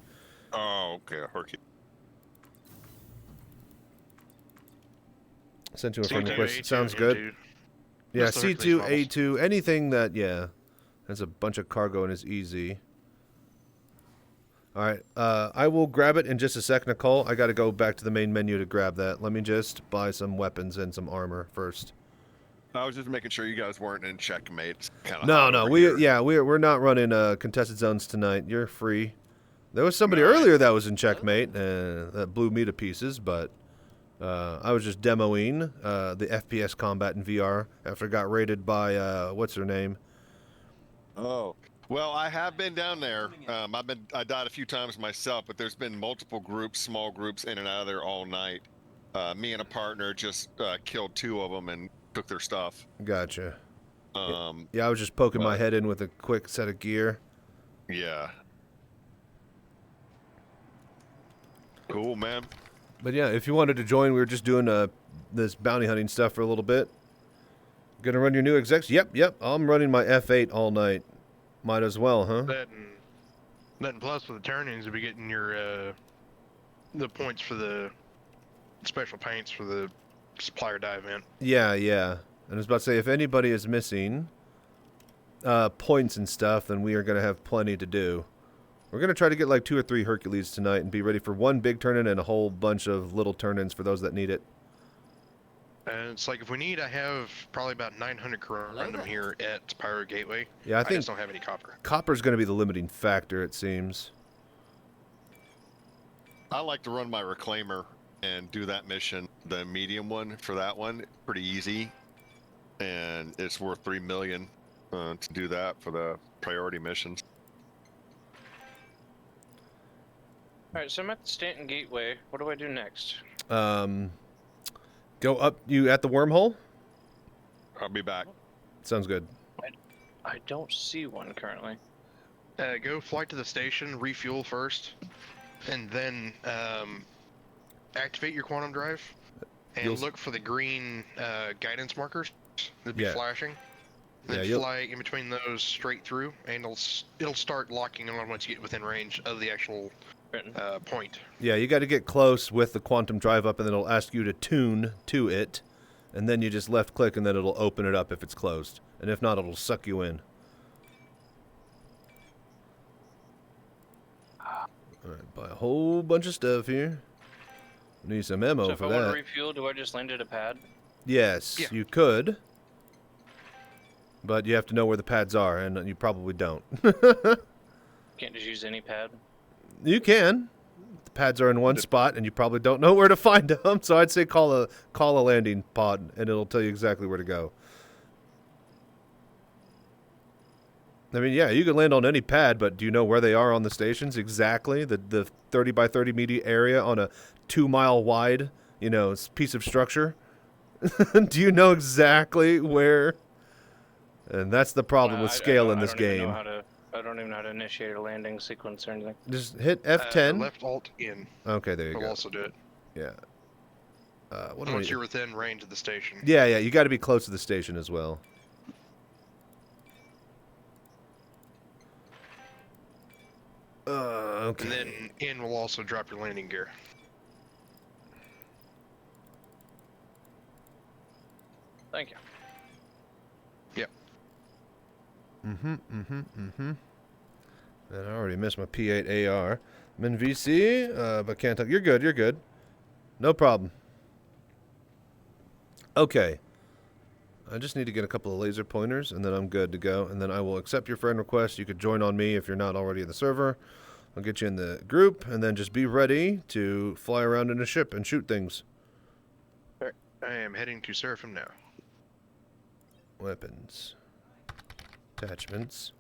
[SPEAKER 13] Oh, okay, a Hercules.
[SPEAKER 2] Sent you a friend
[SPEAKER 11] C2,
[SPEAKER 2] request.
[SPEAKER 11] A2,
[SPEAKER 2] Sounds
[SPEAKER 11] A2.
[SPEAKER 2] good. Yeah,
[SPEAKER 11] Just the
[SPEAKER 2] C2,
[SPEAKER 11] Hercules
[SPEAKER 2] A2, anything that, yeah, has a bunch of cargo and is easy. Alright, I will grab it in just a sec, Nicole. I gotta go back to the main menu to grab that. Let me just buy some weapons and some armor first.
[SPEAKER 13] I was just making sure you guys weren't in checkmate.
[SPEAKER 2] No, we're not running contested zones tonight. You're free. There was somebody earlier that was in checkmate that blew me to pieces, but I was just demoing the FPS combat in VR after I got raided by what's her name?
[SPEAKER 13] Oh, Well, I have been down there. I died a few times myself, but there's been multiple groups, small groups, in and out of there all night. Me and a partner just killed 2 of them and took their stuff.
[SPEAKER 2] Gotcha. Yeah, I was just poking my head in with a quick set of gear.
[SPEAKER 13] Yeah. Cool, man.
[SPEAKER 2] But yeah, if you wanted to join, we were just doing this bounty hunting stuff for a little bit. Gonna run your new execs? Yep. I'm running my F8 all night. Might as well, huh?
[SPEAKER 11] That and plus with the turnings, you'll be getting your the points for the special paints for the supplier die event.
[SPEAKER 2] Yeah. And I was about to say, if anybody is missing points and stuff, then we are gonna have plenty to do. We're gonna try to get like 2 or 3 Hercules tonight and be ready for 1 big turn-in and a whole bunch of little turn-ins for those that need it.
[SPEAKER 11] And it's like, if we need, I have probably about 900 corundum here at Pyro Gateway.
[SPEAKER 2] Yeah, I think
[SPEAKER 11] just don't have any copper.
[SPEAKER 2] Copper's going to be the limiting factor, it seems.
[SPEAKER 13] I like to run my reclaimer and do that mission, the medium one for that one. Pretty easy, and it's worth 3 million to do that for the priority missions.
[SPEAKER 5] All right, so I'm at the Stanton Gateway. What do I do next?
[SPEAKER 2] Go up. You at the wormhole?
[SPEAKER 13] I'll be back.
[SPEAKER 2] Sounds good.
[SPEAKER 5] I don't see one currently.
[SPEAKER 11] Go fly to the station, refuel first, and then activate your quantum drive, and look for the green guidance markers that'll be flashing. Then fly in between those straight through, and it'll start locking on once you get within range of the actual point.
[SPEAKER 2] Yeah, you got to get close with the quantum drive up, and then it'll ask you to tune to it, and then you just left click, and then it'll open it up if it's closed, and if not, it'll suck you in. All right, buy a whole bunch of stuff here. Need some ammo
[SPEAKER 5] so if
[SPEAKER 2] for
[SPEAKER 5] I
[SPEAKER 2] that.
[SPEAKER 5] want to refuel, do I just land at a pad?
[SPEAKER 2] Yes, you could, but you have to know where the pads are, and you probably don't.
[SPEAKER 5] Can't just use any pad?
[SPEAKER 2] You can. The pads are in one spot, and you probably don't know where to find them. So I'd say call a landing pod, and it'll tell you exactly where to go. I mean, yeah, you can land on any pad, but do you know where they are on the stations exactly? The 30 by 30 media area on a 2-mile wide, piece of structure. Do you know exactly where? And that's the problem with scale in this game.
[SPEAKER 5] I don't even know how to initiate a landing sequence or anything.
[SPEAKER 2] Just hit F10.
[SPEAKER 11] Left alt in.
[SPEAKER 2] Okay, there you go.
[SPEAKER 11] Will also do it.
[SPEAKER 2] Yeah.
[SPEAKER 11] Once you're within range of the station.
[SPEAKER 2] Yeah, you got to be close to the station as well. Okay.
[SPEAKER 11] And then in will also drop your landing gear.
[SPEAKER 5] Thank you.
[SPEAKER 11] Yep.
[SPEAKER 2] And I already missed my P8 AR. I'm in VC, but can't talk. You're good. No problem. Okay. I just need to get a couple of laser pointers, and then I'm good to go. And then I will accept your friend request. You could join on me if you're not already in the server. I'll get you in the group, and then just be ready to fly around in a ship and shoot things.
[SPEAKER 11] I am heading to Seraphim now.
[SPEAKER 2] Weapons. Attachments.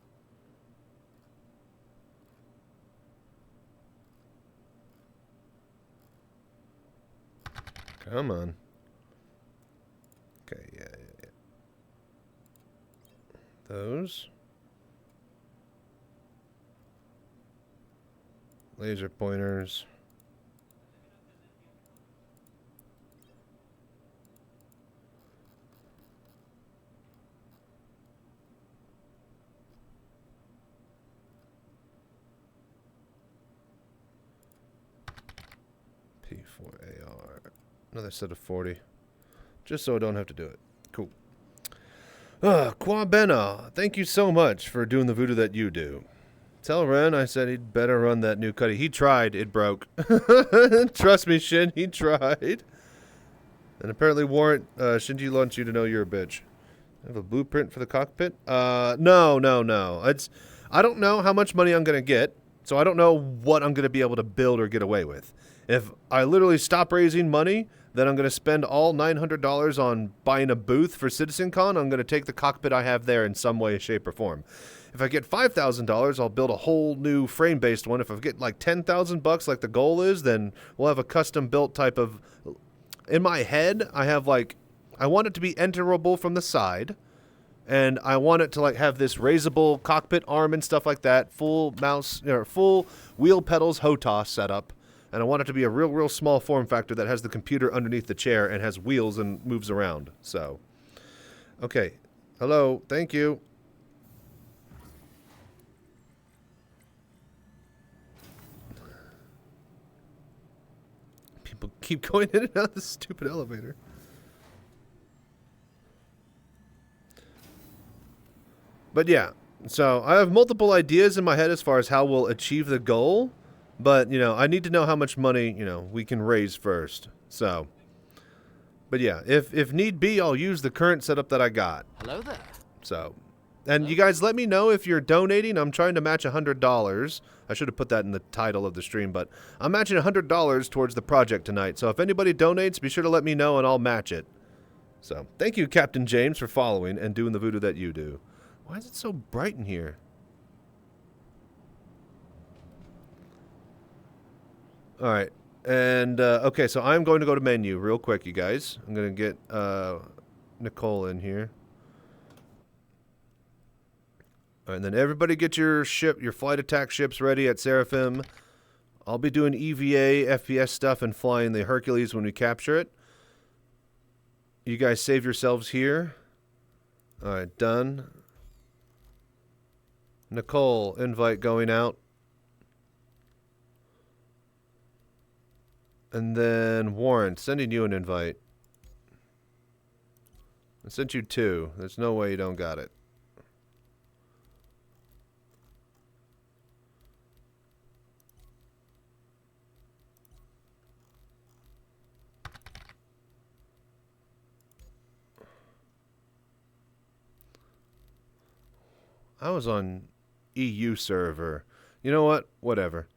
[SPEAKER 2] Come on. Okay, yeah. Those. Laser pointers. P4AR. Another set of 40. Just so I don't have to do it. Cool. Quabena, thank you so much for doing the voodoo that you do. Tell Ren I said he'd better run that new cutty. He tried. It broke. Trust me, Shin. He tried. And apparently Warrant, Shinji wants you to know you're a bitch. I have a blueprint for the cockpit? No. I don't know how much money I'm going to get, so I don't know what I'm going to be able to build or get away with. If I literally stop raising money, then I'm going to spend all $900 on buying a booth for CitizenCon. I'm going to take the cockpit I have there in some way, shape, or form. If If I get $5,000, I'll build a whole new frame-based one. If I get like $10,000 like the goal is, then we'll have a custom-built type of... In my head, I have like... I want it to be enterable from the side, and I want it to like have this raisable cockpit arm and stuff like that, full mouse, full wheel pedals HOTAS setup, and I want it to be a real small form factor that has the computer underneath the chair and has wheels and moves around. So, okay, hello, thank you. People keep going in and out of this stupid elevator. But yeah, so I have multiple ideas in my head as far as how we'll achieve the goal. But, you know, I need to know how much money, you know, we can raise first. So, but yeah, if need be, I'll use the current setup that I got.
[SPEAKER 3] Hello there.
[SPEAKER 2] So, and you guys let me know if you're donating. I'm trying to match $100. I should have put that in the title of the stream, but I'm matching $100 towards the project tonight. So if anybody donates, be sure to let me know and I'll match it. So, thank you, Captain James, for following and doing the voodoo that you do. Why is it so bright in here? All right. And, okay, so I'm going to go to menu real quick, you guys. I'm going to get Nicole in here. All right, and then everybody get your flight attack ships ready at Seraphim. I'll be doing EVA, FPS stuff, and flying the Hercules when we capture it. You guys save yourselves here. All right, done. Nicole, invite going out. And then Warren, sending you an invite. I sent you 2. There's no way you don't got it. I was on EU server. You know what? Whatever.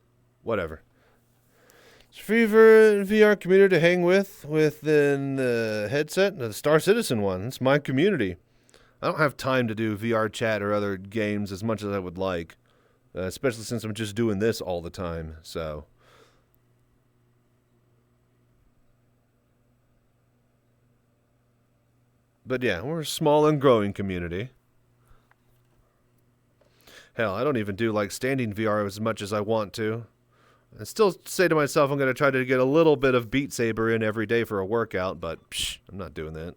[SPEAKER 2] It's free for VR community to hang with within the headset. The Star Citizen one. It's my community. I don't have time to do VR chat or other games as much as I would like. Especially since I'm just doing this all the time. So. But yeah, we're a small and growing community. Hell, I don't even do like standing VR as much as I want to. I still say to myself I'm going to try to get a little bit of Beat Saber in every day for a workout, but I'm not doing that.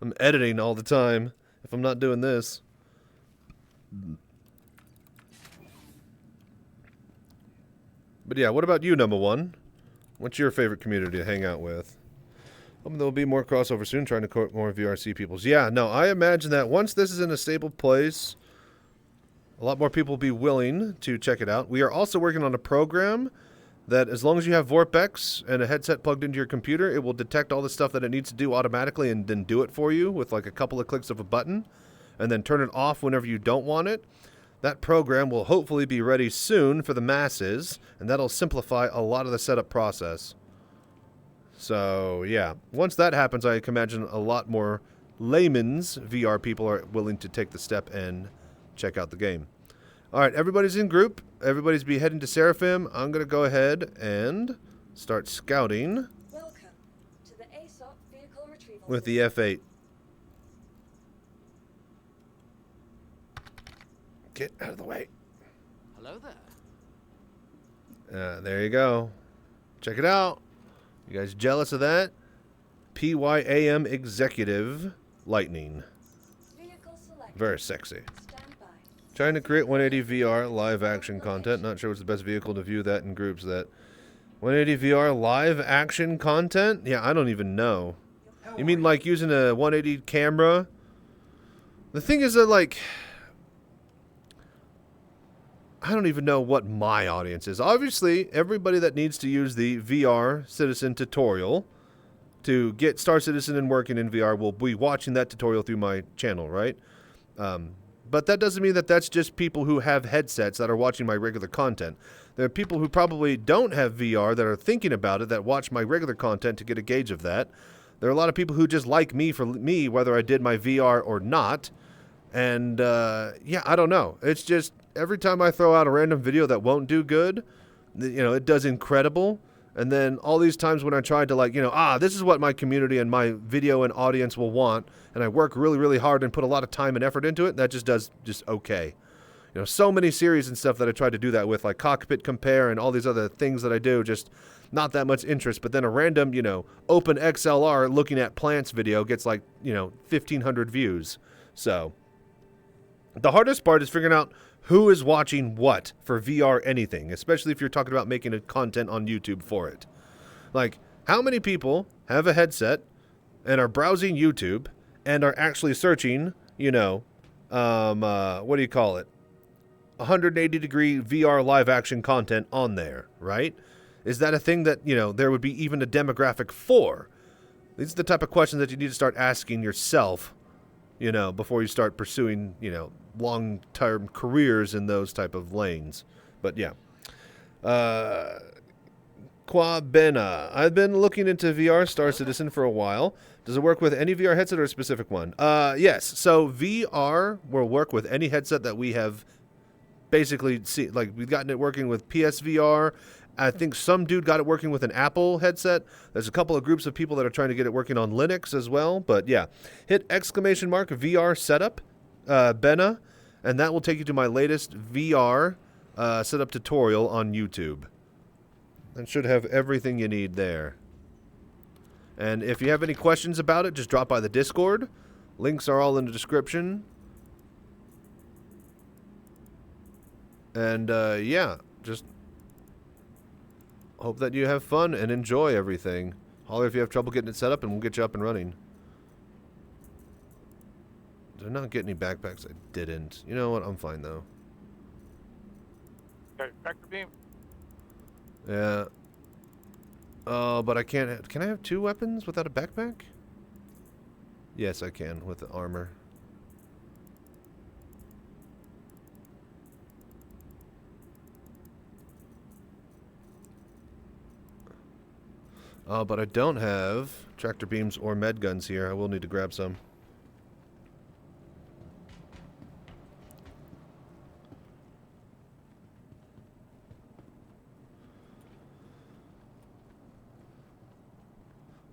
[SPEAKER 2] I'm editing all the time if I'm not doing this. But yeah, what about you, number one? What's your favorite community to hang out with? Hoping there'll be more crossover soon, trying to court more VRC peoples. Yeah, no, I imagine that once this is in a stable place, a lot more people will be willing to check it out. We are also working on a program that as long as you have Vorpex and a headset plugged into your computer, it will detect all the stuff that it needs to do automatically and then do it for you with like a couple of clicks of a button and then turn it off whenever you don't want it. That program will hopefully be ready soon for the masses, and that'll simplify a lot of the setup process. So, yeah. Once that happens, I can imagine a lot more layman's VR people are willing to take the step and check out the game. All right, everybody's in group. Everybody's be heading to Seraphim. I'm going to go ahead and start scouting.
[SPEAKER 10] Welcome to the ASOP vehicle retrieval
[SPEAKER 2] with the F8. Get out of the way.
[SPEAKER 3] Hello there.
[SPEAKER 2] There you go. Check it out. You guys jealous of that? PYAM Executive Lightning. Very sexy. Trying to create 180 VR live action content. Not sure what's the best vehicle to view that in groups. That 180 VR live action content? Yeah, I don't even know. You mean like using a 180 camera? The thing is that like, I don't even know what my audience is. Obviously, everybody that needs to use the VR Citizen tutorial to get Star Citizen and working in VR will be watching that tutorial through my channel, right? But that doesn't mean that that's just people who have headsets that are watching my regular content. There are people who probably don't have VR that are thinking about it that watch my regular content to get a gauge of that. There are a lot of people who just like me for me, whether I did my VR or not. And yeah, I don't know. It's just every time I throw out a random video that won't do good, you know, it does incredible. And then all these times when I tried to, like, you know, this is what my community and my video and audience will want, and I work really, really hard and put a lot of time and effort into it, that just does just okay. You know, so many series and stuff that I tried to do that with, like Cockpit Compare and all these other things that I do, just not that much interest. But then a random, you know, Open XLR looking at plants video gets like, you know, 1,500 views. So the hardest part is figuring out who is watching what for VR anything, especially if you're talking about making a content on YouTube for it. Like, how many people have a headset and are browsing YouTube and are actually searching, you know, what do you call it? 180-degree VR live action content on there, right? Is that a thing that, you know, there would be even a demographic for? These are the type of questions that you need to start asking yourself, you know, before you start pursuing, you know, long-term careers in those type of lanes. But yeah. Qua Bena. I've been looking into VR Star Citizen for a while. Does it work with any VR headset or a specific one? Yes. So VR will work with any headset that we have basically see. Like, we've gotten it working with PSVR. I think some dude got it working with an Apple headset. There's a couple of groups of people that are trying to get it working on Linux as well. But yeah, hit !VR setup, Bena, and that will take you to my latest VR setup tutorial on YouTube. That should have everything you need there. And if you have any questions about it, just drop by the Discord. Links are all in the description. And yeah, just hope that you have fun and enjoy everything. Holler if you have trouble getting it set up and we'll get you up and running. Did I not get any backpacks? I didn't. You know what? I'm fine though.
[SPEAKER 12] Got your tractor beam?
[SPEAKER 2] Yeah. Oh, but I can't. Can I have 2 weapons without a backpack? Yes, I can with the armor. Oh, but I don't have tractor beams or med guns here. I will need to grab some.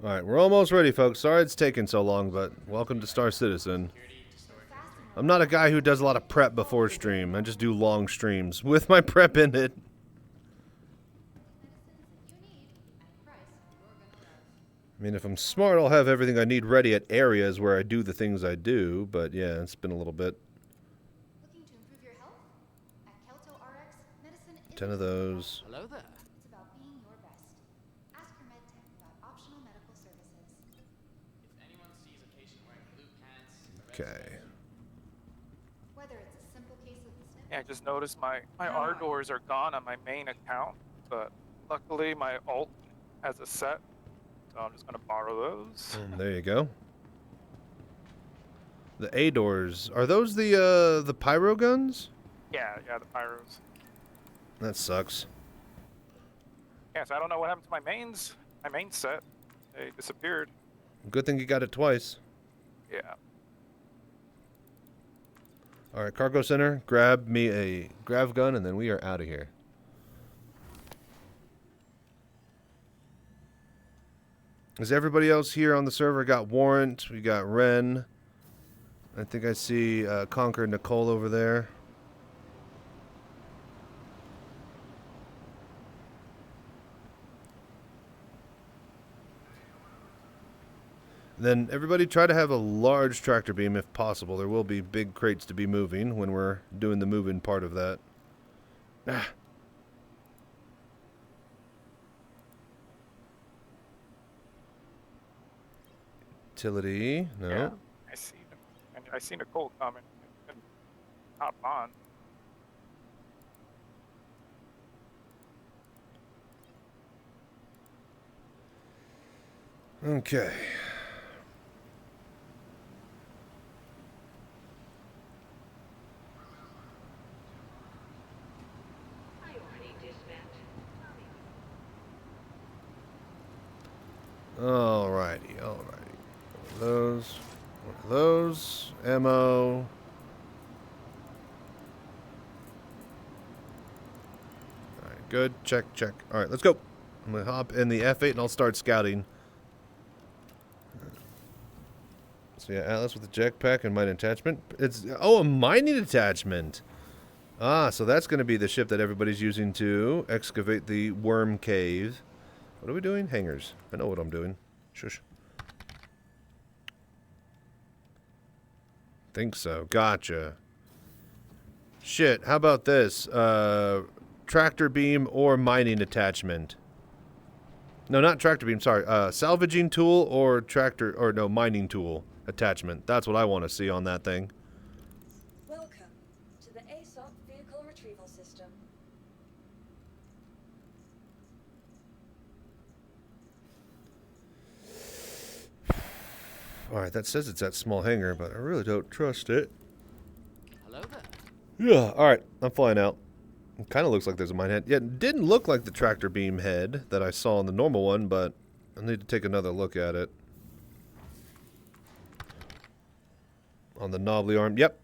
[SPEAKER 2] Alright, we're almost ready, folks. Sorry it's taken so long, but welcome to Star Citizen. I'm not a guy who does a lot of prep before stream. I just do long streams with my prep in it. I mean, if I'm smart, I'll have everything I need ready at areas where I do the things I do, but yeah, it's been a little bit. 10 of those.
[SPEAKER 3] Hello there.
[SPEAKER 14] It's about being your best. Ask your med tech about optional medical services.
[SPEAKER 3] If anyone sees a patient wearing blue pants,
[SPEAKER 2] Okay.
[SPEAKER 14] Whether it's a simple case of the sniffles.
[SPEAKER 12] Yeah, I just noticed my R doors are gone on my main account, but luckily my alt has a set, so I'm just gonna borrow those.
[SPEAKER 2] And there you go. The A doors, are those the pyro guns?
[SPEAKER 12] Yeah, the pyros.
[SPEAKER 2] That sucks.
[SPEAKER 12] Yeah, so I don't know what happened to my mains. My main set, they disappeared.
[SPEAKER 2] Good thing you got it twice.
[SPEAKER 12] Yeah.
[SPEAKER 2] All right, cargo center, grab me a grav gun, and then we are out of here. Is everybody else here on the server got Warrant? We got Ren. I think I see Conquer Nicole over there. Then everybody try to have a large tractor beam if possible. There will be big crates to be moving when we're doing the moving part of that. Utility, no.
[SPEAKER 12] Yeah, I see them. And I see Nicole coming and hop on.
[SPEAKER 2] Okay. Alrighty. Those, ammo, Good. Check, check. All right, let's go. I'm going to hop in the F8 and I'll start scouting. So yeah, Atlas with the jetpack and mining attachment. It's a mining attachment. Ah, so that's going to be the ship that everybody's using to excavate the worm cave. What are we doing? Hangars. I know what I'm doing. Shush. Think so. Gotcha. Shit, how about this? Tractor beam or mining attachment? No, not tractor beam, sorry. Salvaging tool or tractor, or no, mining tool attachment. That's what I want to see on that thing.
[SPEAKER 10] Welcome to the ASOP vehicle retrieval system.
[SPEAKER 2] Alright, that says it's that small hangar, but I really don't trust it.
[SPEAKER 3] Hello there.
[SPEAKER 2] Yeah, alright, I'm flying out. It kind of looks like there's a mine head. Yeah, it didn't look like the tractor beam head that I saw in the normal one, but I need to take another look at it. On the knobbly arm, yep.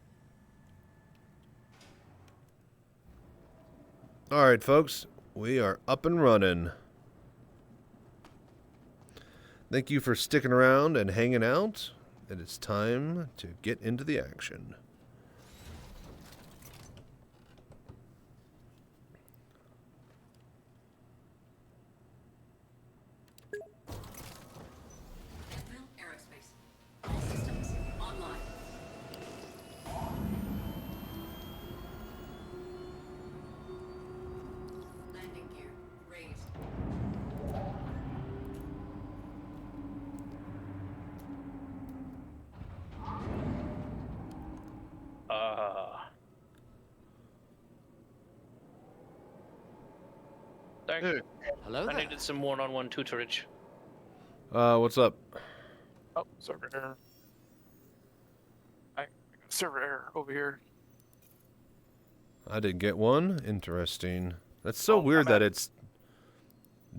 [SPEAKER 2] Alright, folks, we are up and running. Thank you for sticking around and hanging out. It is time to get into the action.
[SPEAKER 5] Thank you.
[SPEAKER 3] Hello
[SPEAKER 5] I
[SPEAKER 3] there.
[SPEAKER 5] needed some one-on-one tutorage.
[SPEAKER 2] What's up?
[SPEAKER 12] Oh, server error. I got server error over here.
[SPEAKER 2] I did get one. Interesting. That's so weird that it's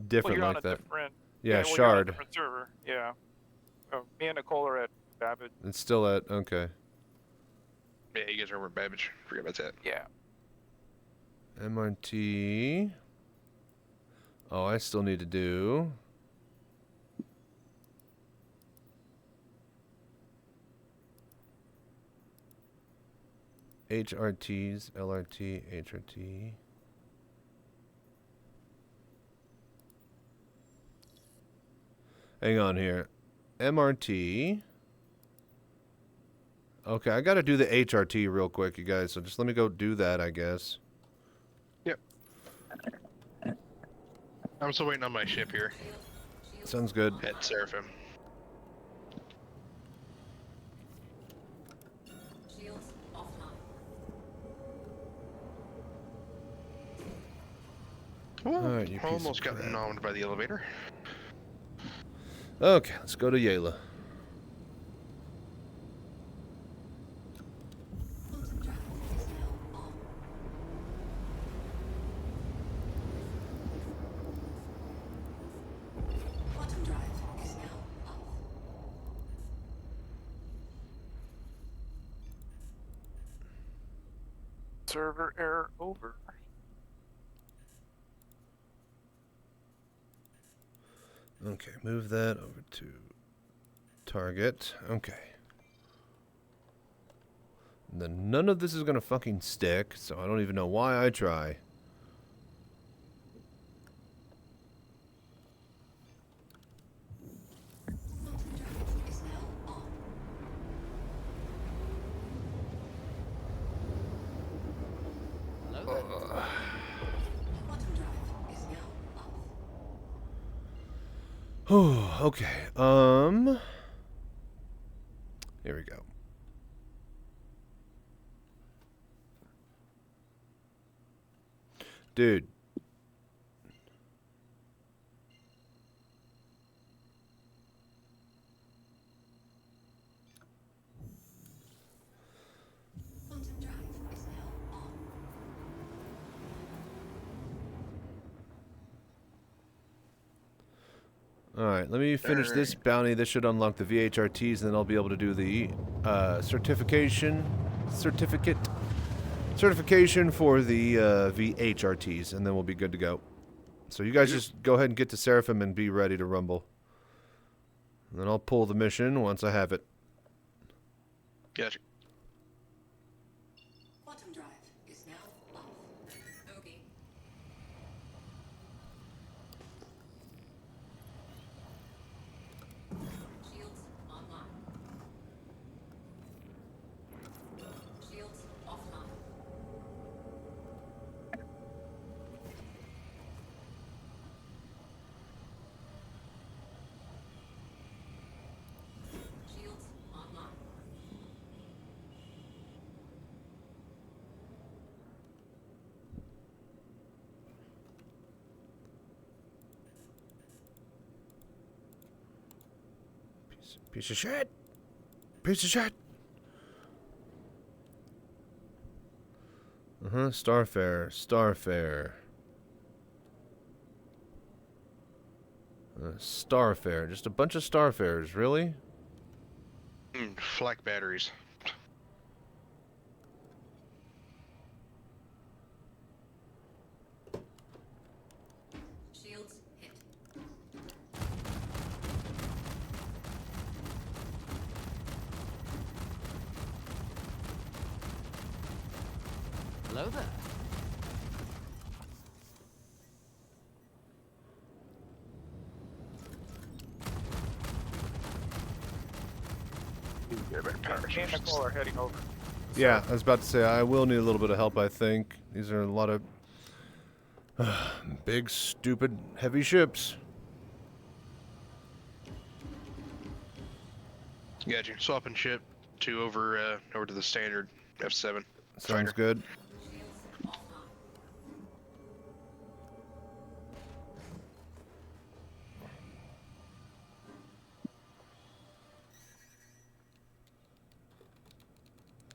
[SPEAKER 2] different
[SPEAKER 12] you're
[SPEAKER 2] like
[SPEAKER 12] on a
[SPEAKER 2] that.
[SPEAKER 12] different,
[SPEAKER 2] Yeah,
[SPEAKER 12] well, you're on a
[SPEAKER 2] shard.
[SPEAKER 12] different server. Yeah. Oh, me and Nicole are at Babbage.
[SPEAKER 2] It's still at, okay.
[SPEAKER 11] Yeah, you guys are over at Babbage. Forget about that.
[SPEAKER 12] Yeah.
[SPEAKER 2] MRT. Oh, I still need to do. HRTs, LRT, HRT. Hang on here. MRT. Okay, I gotta do the HRT real quick, you guys. So just let me go do that, I guess.
[SPEAKER 11] Yep. I'm still waiting on my ship here.
[SPEAKER 2] Sounds good.
[SPEAKER 11] At Seraphim.
[SPEAKER 2] Alright, you piece of
[SPEAKER 11] Almost got
[SPEAKER 2] crap.
[SPEAKER 11] nommed by the elevator.
[SPEAKER 2] Okay, let's go to Yayla.
[SPEAKER 12] Server error over.
[SPEAKER 2] Okay, move that over to target. Okay. And then none of this is gonna fucking stick, so I don't even know why I try. Okay. Here we go. Dude. Alright, let me finish this bounty. This should unlock the VHRTs, and then I'll be able to do the certificate certification for the VHRTs, and then we'll be good to go. So you guys just go ahead and get to Seraphim and be ready to rumble. And then I'll pull the mission once I have it.
[SPEAKER 11] Gotcha.
[SPEAKER 10] Quantum drive is now off. Okay. Shields online. Shields offline. Shields online.
[SPEAKER 2] Piece of shit. Piece of shit. Starfare. Starfare. Starfare. Just a bunch of Starfares, really?
[SPEAKER 11] Flak batteries.
[SPEAKER 10] Shields hit.
[SPEAKER 15] Hello there.
[SPEAKER 12] Mechanical are heading over.
[SPEAKER 2] Yeah, I was about to say, I will need a little bit of help, I think. These are a lot of big, stupid, heavy ships.
[SPEAKER 11] Gotcha. Swapping ship to over to the standard F7.
[SPEAKER 2] Sounds good.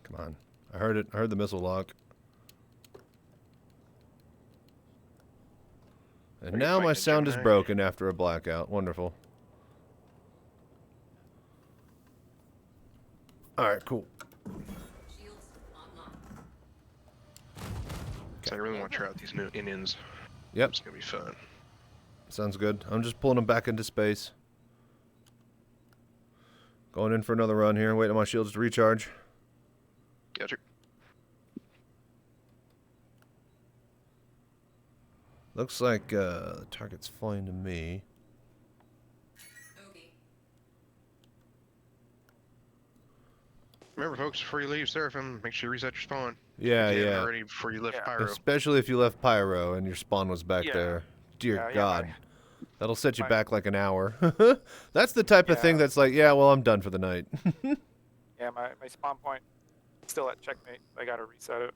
[SPEAKER 2] Come on. I heard it. I heard the missile lock. And now my sound is broken after a blackout. Wonderful. Alright, cool.
[SPEAKER 11] So I really want to try out these new Indians.
[SPEAKER 2] Yep.
[SPEAKER 11] It's going to be fun.
[SPEAKER 2] Sounds good. I'm just pulling them back into space. Going in for another run here. Waiting on my shields to recharge.
[SPEAKER 11] Gotcha.
[SPEAKER 2] Looks like the target's flying to me.
[SPEAKER 11] Remember, folks, before you leave Seraphim, make sure you reset your spawn.
[SPEAKER 2] Yeah,
[SPEAKER 11] If you haven't
[SPEAKER 2] yeah.
[SPEAKER 11] already before you left Pyro.
[SPEAKER 2] Especially if you left Pyro and your spawn was back there. Dear God. That'll set you back like an hour. That's the type of thing that's like, yeah, well, I'm done for the night.
[SPEAKER 12] Yeah, my spawn point is still at checkmate. I gotta reset it.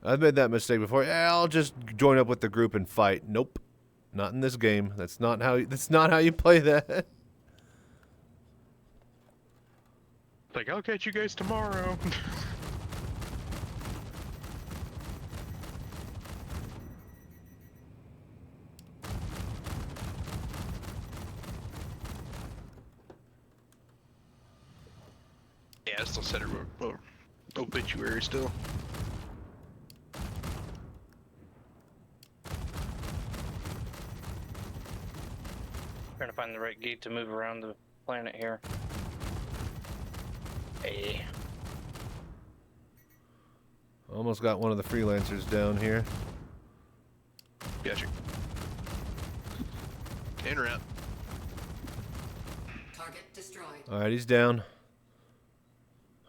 [SPEAKER 2] I've made that mistake before. Yeah, I'll just join up with the group and fight. Nope. Not in this game. That's not how you play that.
[SPEAKER 11] Like, I'll catch you guys tomorrow. Yeah, I still set it obituary still.
[SPEAKER 5] Trying to find the right gate to move around the planet here. Hey.
[SPEAKER 2] Almost got one of the freelancers down here.
[SPEAKER 11] Gotcha. En route.
[SPEAKER 10] Target destroyed.
[SPEAKER 2] Alright, he's down.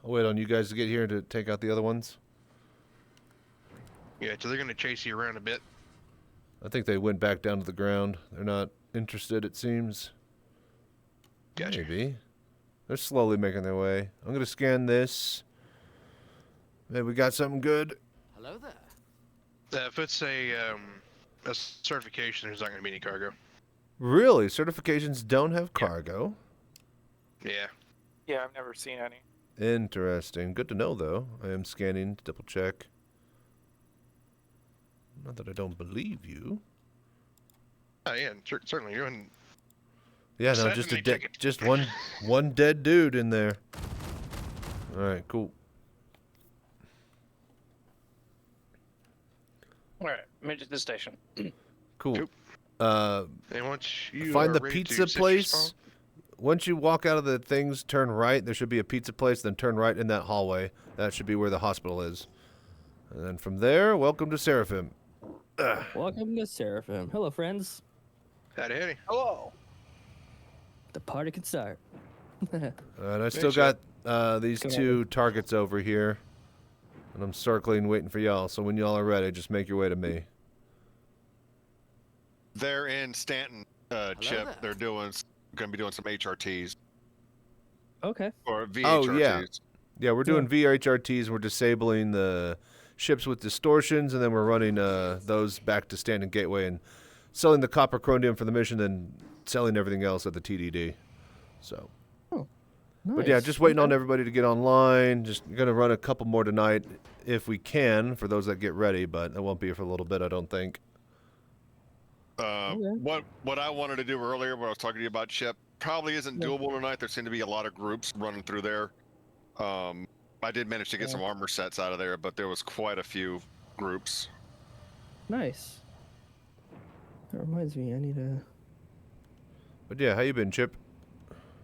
[SPEAKER 2] I'll wait on you guys to get here to take out the other ones.
[SPEAKER 11] Yeah, so they're going to chase you around a bit.
[SPEAKER 2] I think they went back down to the ground. They're not interested, it seems.
[SPEAKER 11] Gotcha.
[SPEAKER 2] Maybe. They're slowly making their way. I'm going to scan this. Maybe we got something good.
[SPEAKER 15] Hello there.
[SPEAKER 11] If it's a certification, there's not going to be any cargo.
[SPEAKER 2] Really? Certifications don't have cargo?
[SPEAKER 11] Yeah.
[SPEAKER 12] Yeah, I've never seen any.
[SPEAKER 2] Interesting. Good to know, though. I am scanning to double check. Not that I don't believe you.
[SPEAKER 11] Oh, yeah, certainly. You're in.
[SPEAKER 2] Yeah, no, just one dead dude in there. All right, cool.
[SPEAKER 5] All right, made it to the station.
[SPEAKER 2] Cool.
[SPEAKER 11] And once you
[SPEAKER 2] Find
[SPEAKER 11] are
[SPEAKER 2] the
[SPEAKER 11] ready
[SPEAKER 2] pizza
[SPEAKER 11] to set your
[SPEAKER 2] place.
[SPEAKER 11] spawn-
[SPEAKER 2] Once you walk out of the things, turn right. There should be a pizza place, then turn right in that hallway. That should be where the hospital is. And then from there, welcome to Seraphim.
[SPEAKER 16] Welcome to Seraphim. Hello, friends.
[SPEAKER 11] Howdy.
[SPEAKER 12] Hello.
[SPEAKER 16] The party can start.
[SPEAKER 2] And I still got these
[SPEAKER 16] Come on,
[SPEAKER 2] two targets over here. And I'm circling, waiting for y'all. So when y'all are ready, just make your way to me.
[SPEAKER 13] They're in Stanton, Chip.
[SPEAKER 15] there.
[SPEAKER 13] They're going to be doing some HRTs.
[SPEAKER 16] Okay.
[SPEAKER 13] Or VHRTs.
[SPEAKER 2] Oh, yeah. Yeah, we're doing VHRTs, and we're disabling the ships with distortions, and then we're running those back to Stanton Gateway and selling the copper chromium for the mission, and selling everything else at the TDD. So. But yeah, just waiting on everybody to get online. Just going to run a couple more tonight if we can for those that get ready, but it won't be for a little bit, I don't think.
[SPEAKER 13] What I wanted to do earlier, what I was talking to you about, Chip, probably isn't doable tonight. There seem to be a lot of groups running through there. I did manage to get some armor sets out of there, but there was quite a few groups.
[SPEAKER 16] Nice. That reminds me, I need a...
[SPEAKER 2] But yeah, how you been, Chip?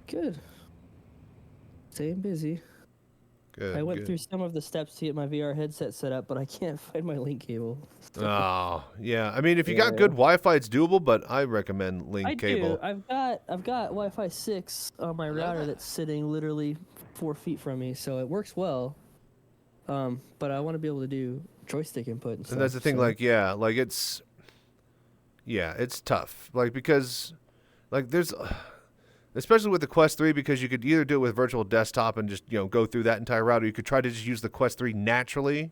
[SPEAKER 16] Good. Staying busy.
[SPEAKER 2] Good.
[SPEAKER 16] I went
[SPEAKER 2] good.
[SPEAKER 16] through some of the steps to get my VR headset set up, but I can't find my link cable.
[SPEAKER 2] Oh, yeah. I mean, if you got
[SPEAKER 16] Yeah.
[SPEAKER 2] good Wi-Fi, it's doable, but I recommend link
[SPEAKER 16] I
[SPEAKER 2] cable.
[SPEAKER 16] do. I've got Wi-Fi 6 on my router that's sitting literally 4 feet from me, so it works well. But I want to be able to do joystick input and stuff.
[SPEAKER 2] And that's the thing,
[SPEAKER 16] so-
[SPEAKER 2] it's tough. Like, because, like, there's, especially with the Quest 3, because you could either do it with virtual desktop and just, go through that entire route, or you could try to just use the Quest 3 naturally,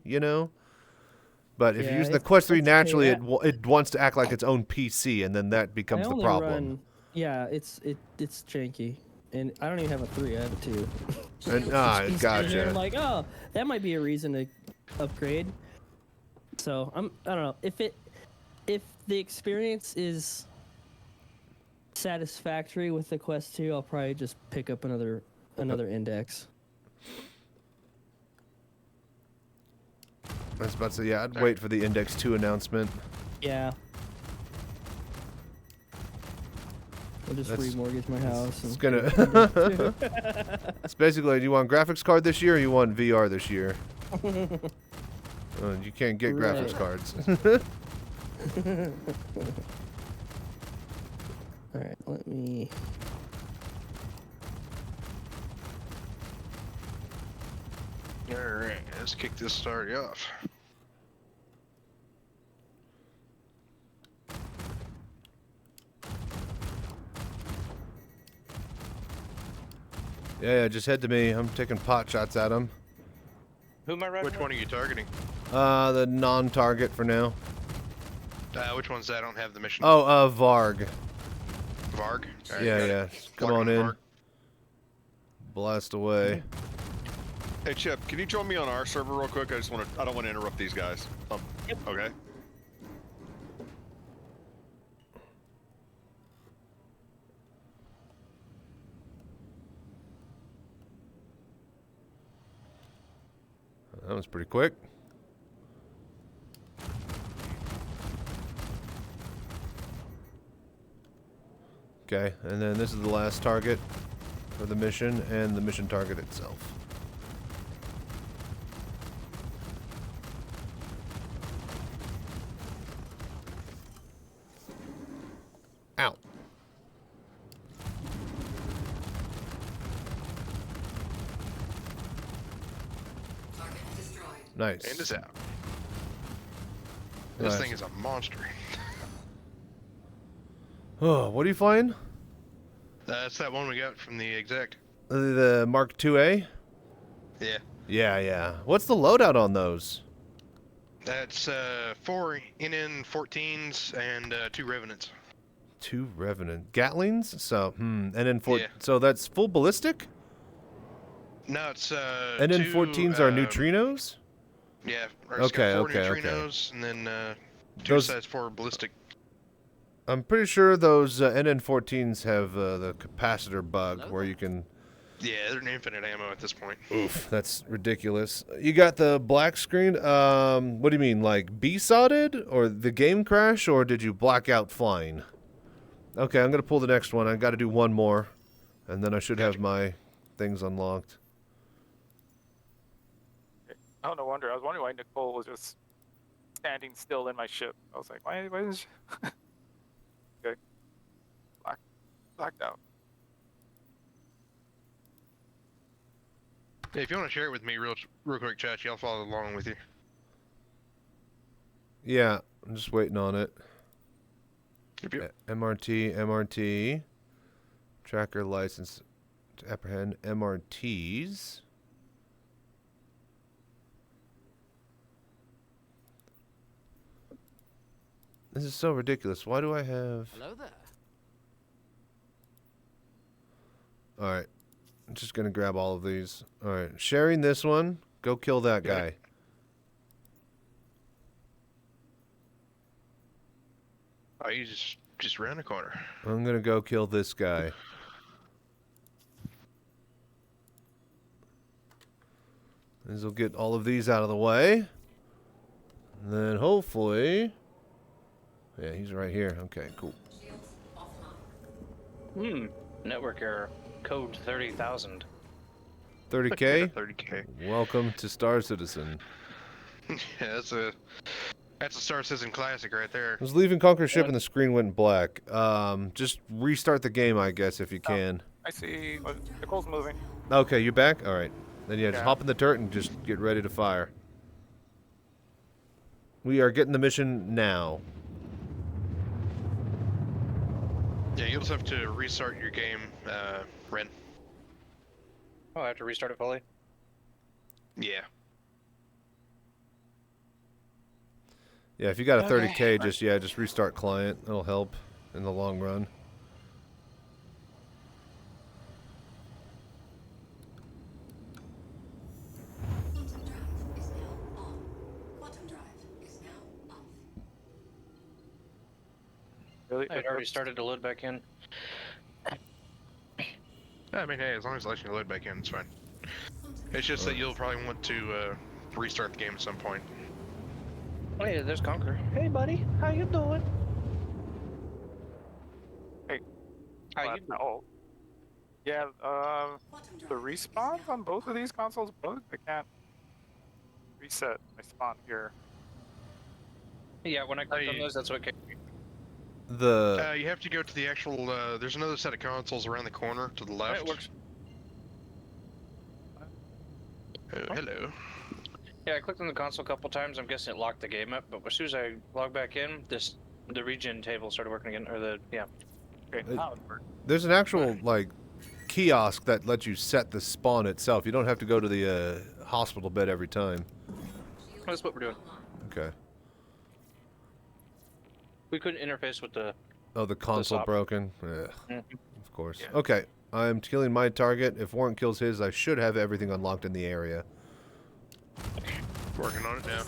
[SPEAKER 2] But if you use the Quest 3 naturally, it wants to act like its own PC, and then that becomes the problem.
[SPEAKER 16] It's janky. And I don't even have a 3, I have a 2.
[SPEAKER 2] And,
[SPEAKER 16] He's sitting here,
[SPEAKER 2] gotcha.
[SPEAKER 16] I'm like, oh, that might be a reason to upgrade. So I don't know. If the experience is satisfactory with the Quest 2, I'll probably just pick up another index.
[SPEAKER 2] I was about to say, yeah, I'd wait for the Index 2 announcement.
[SPEAKER 16] Yeah. I'll just remortgage my house.
[SPEAKER 2] It's gonna. It's basically, do you want graphics card this year, or you want VR this year? You can't get graphics cards.
[SPEAKER 16] All right, let me.
[SPEAKER 11] All right, let's kick this start off.
[SPEAKER 2] Yeah, just head to me. I'm taking pot shots at him.
[SPEAKER 5] Who am I riding
[SPEAKER 11] Which one are you targeting?
[SPEAKER 2] The non-target for now.
[SPEAKER 11] Which one's that? I don't have the mission.
[SPEAKER 2] Oh, Varg.
[SPEAKER 11] Varg? All right,
[SPEAKER 2] Yeah,
[SPEAKER 11] got
[SPEAKER 2] yeah.
[SPEAKER 11] it.
[SPEAKER 2] Come
[SPEAKER 11] Lock
[SPEAKER 2] on
[SPEAKER 11] on
[SPEAKER 2] in.
[SPEAKER 11] Varg.
[SPEAKER 2] Blast away.
[SPEAKER 13] Hey, Chip, can you join me on our server real quick? I don't want to interrupt these guys. Okay.
[SPEAKER 2] That was pretty quick. Okay, and then this is the last target for the mission and the mission target itself. Ow. Nice.
[SPEAKER 11] And it's out. This
[SPEAKER 2] Nice.
[SPEAKER 11] thing is a monster.
[SPEAKER 2] Oh, what are you flying?
[SPEAKER 11] That's that one we got from the Exec.
[SPEAKER 2] The Mark IIA?
[SPEAKER 11] Yeah.
[SPEAKER 2] Yeah. What's the loadout on those?
[SPEAKER 11] That's 4 NN-14s and 2 Revenants.
[SPEAKER 2] 2 Revenant Gatlings? So, and then
[SPEAKER 11] Yeah.
[SPEAKER 2] so that's full ballistic?
[SPEAKER 11] No, it's
[SPEAKER 2] And then
[SPEAKER 11] 2,
[SPEAKER 2] 14s are neutrinos?
[SPEAKER 11] Yeah. Or it's got 4
[SPEAKER 2] Okay.
[SPEAKER 11] neutrinos and then 2
[SPEAKER 2] Those-
[SPEAKER 11] size 4 ballistic.
[SPEAKER 2] I'm pretty sure those NN14s have the capacitor bug where you can
[SPEAKER 11] Yeah, they're infinite ammo at this point.
[SPEAKER 2] Oof, that's ridiculous. You got the black screen. What do you mean, like B-sodded or the game crash, or did you black out flying? Okay, I'm gonna pull the next one. I got to do one more, and then I should have my things unlocked.
[SPEAKER 12] Oh, no wonder. I was wondering why Nicole was just standing still in my ship. I was like, why is she... Okay. Blacked out.
[SPEAKER 11] Hey, if you want to share it with me real quick, Chachi, I'll follow along with you.
[SPEAKER 2] Yeah, I'm just waiting on it.
[SPEAKER 11] Yep.
[SPEAKER 2] MRT. Tracker license to apprehend MRTs. This is so ridiculous. Why do I have...
[SPEAKER 15] Hello there.
[SPEAKER 2] Alright. I'm just going to grab all of these. Alright. Sharing this one. Go kill that guy.
[SPEAKER 11] Oh, you just around the corner.
[SPEAKER 2] I'm going to go kill this guy. This will get all of these out of the way. And then hopefully... Yeah, he's right here. Okay, cool.
[SPEAKER 5] Network error. Code 30,000.
[SPEAKER 2] 30K?
[SPEAKER 11] 30K.
[SPEAKER 2] Welcome to Star Citizen.
[SPEAKER 11] Yeah, that's a Star Citizen classic right there.
[SPEAKER 2] I was leaving Conquer ship and the screen went black. Just restart the game, I guess, if you can.
[SPEAKER 12] I see. Nicole's moving.
[SPEAKER 2] Okay, you back? All right. Then yeah, just hop in the turret and just get ready to fire. We are getting the mission now.
[SPEAKER 11] Yeah, you'll just have to restart your game, Ren.
[SPEAKER 5] Oh, I have to restart it fully?
[SPEAKER 11] Yeah.
[SPEAKER 2] Yeah, if you got a 30K, just restart client. It'll help in the long run.
[SPEAKER 12] Really?
[SPEAKER 5] I had already started to load back in.
[SPEAKER 11] I mean, hey, as long as it lets you load back in, it's fine. It's just that you'll probably want to restart the game at some point.
[SPEAKER 5] Oh yeah, there's Conquer. Hey buddy, how you doing?
[SPEAKER 12] Hey.
[SPEAKER 5] How you doing?
[SPEAKER 12] Oh. Yeah, the respawns on both of these consoles bugged. I can't reset my spawn here.
[SPEAKER 5] Yeah, when I clicked on those, that's what came.
[SPEAKER 11] You have to go to the actual, there's another set of consoles around the corner to the left.
[SPEAKER 5] It works.
[SPEAKER 11] Oh, hello.
[SPEAKER 5] Yeah, I clicked on the console a couple times. I'm guessing it locked the game up, but as soon as I logged back in, the regen table started working again, or
[SPEAKER 12] Okay, now it worked.
[SPEAKER 2] There's an actual, like, kiosk that lets you set the spawn itself. You don't have to go to the hospital bed every time.
[SPEAKER 5] That's what we're doing.
[SPEAKER 2] Okay.
[SPEAKER 5] We couldn't interface with the...
[SPEAKER 2] Oh, the console
[SPEAKER 5] top.
[SPEAKER 2] broken? Ugh. Of course. Yeah. Okay, I'm killing my target. If Warren kills his, I should have everything unlocked in the area.
[SPEAKER 11] Working on it now.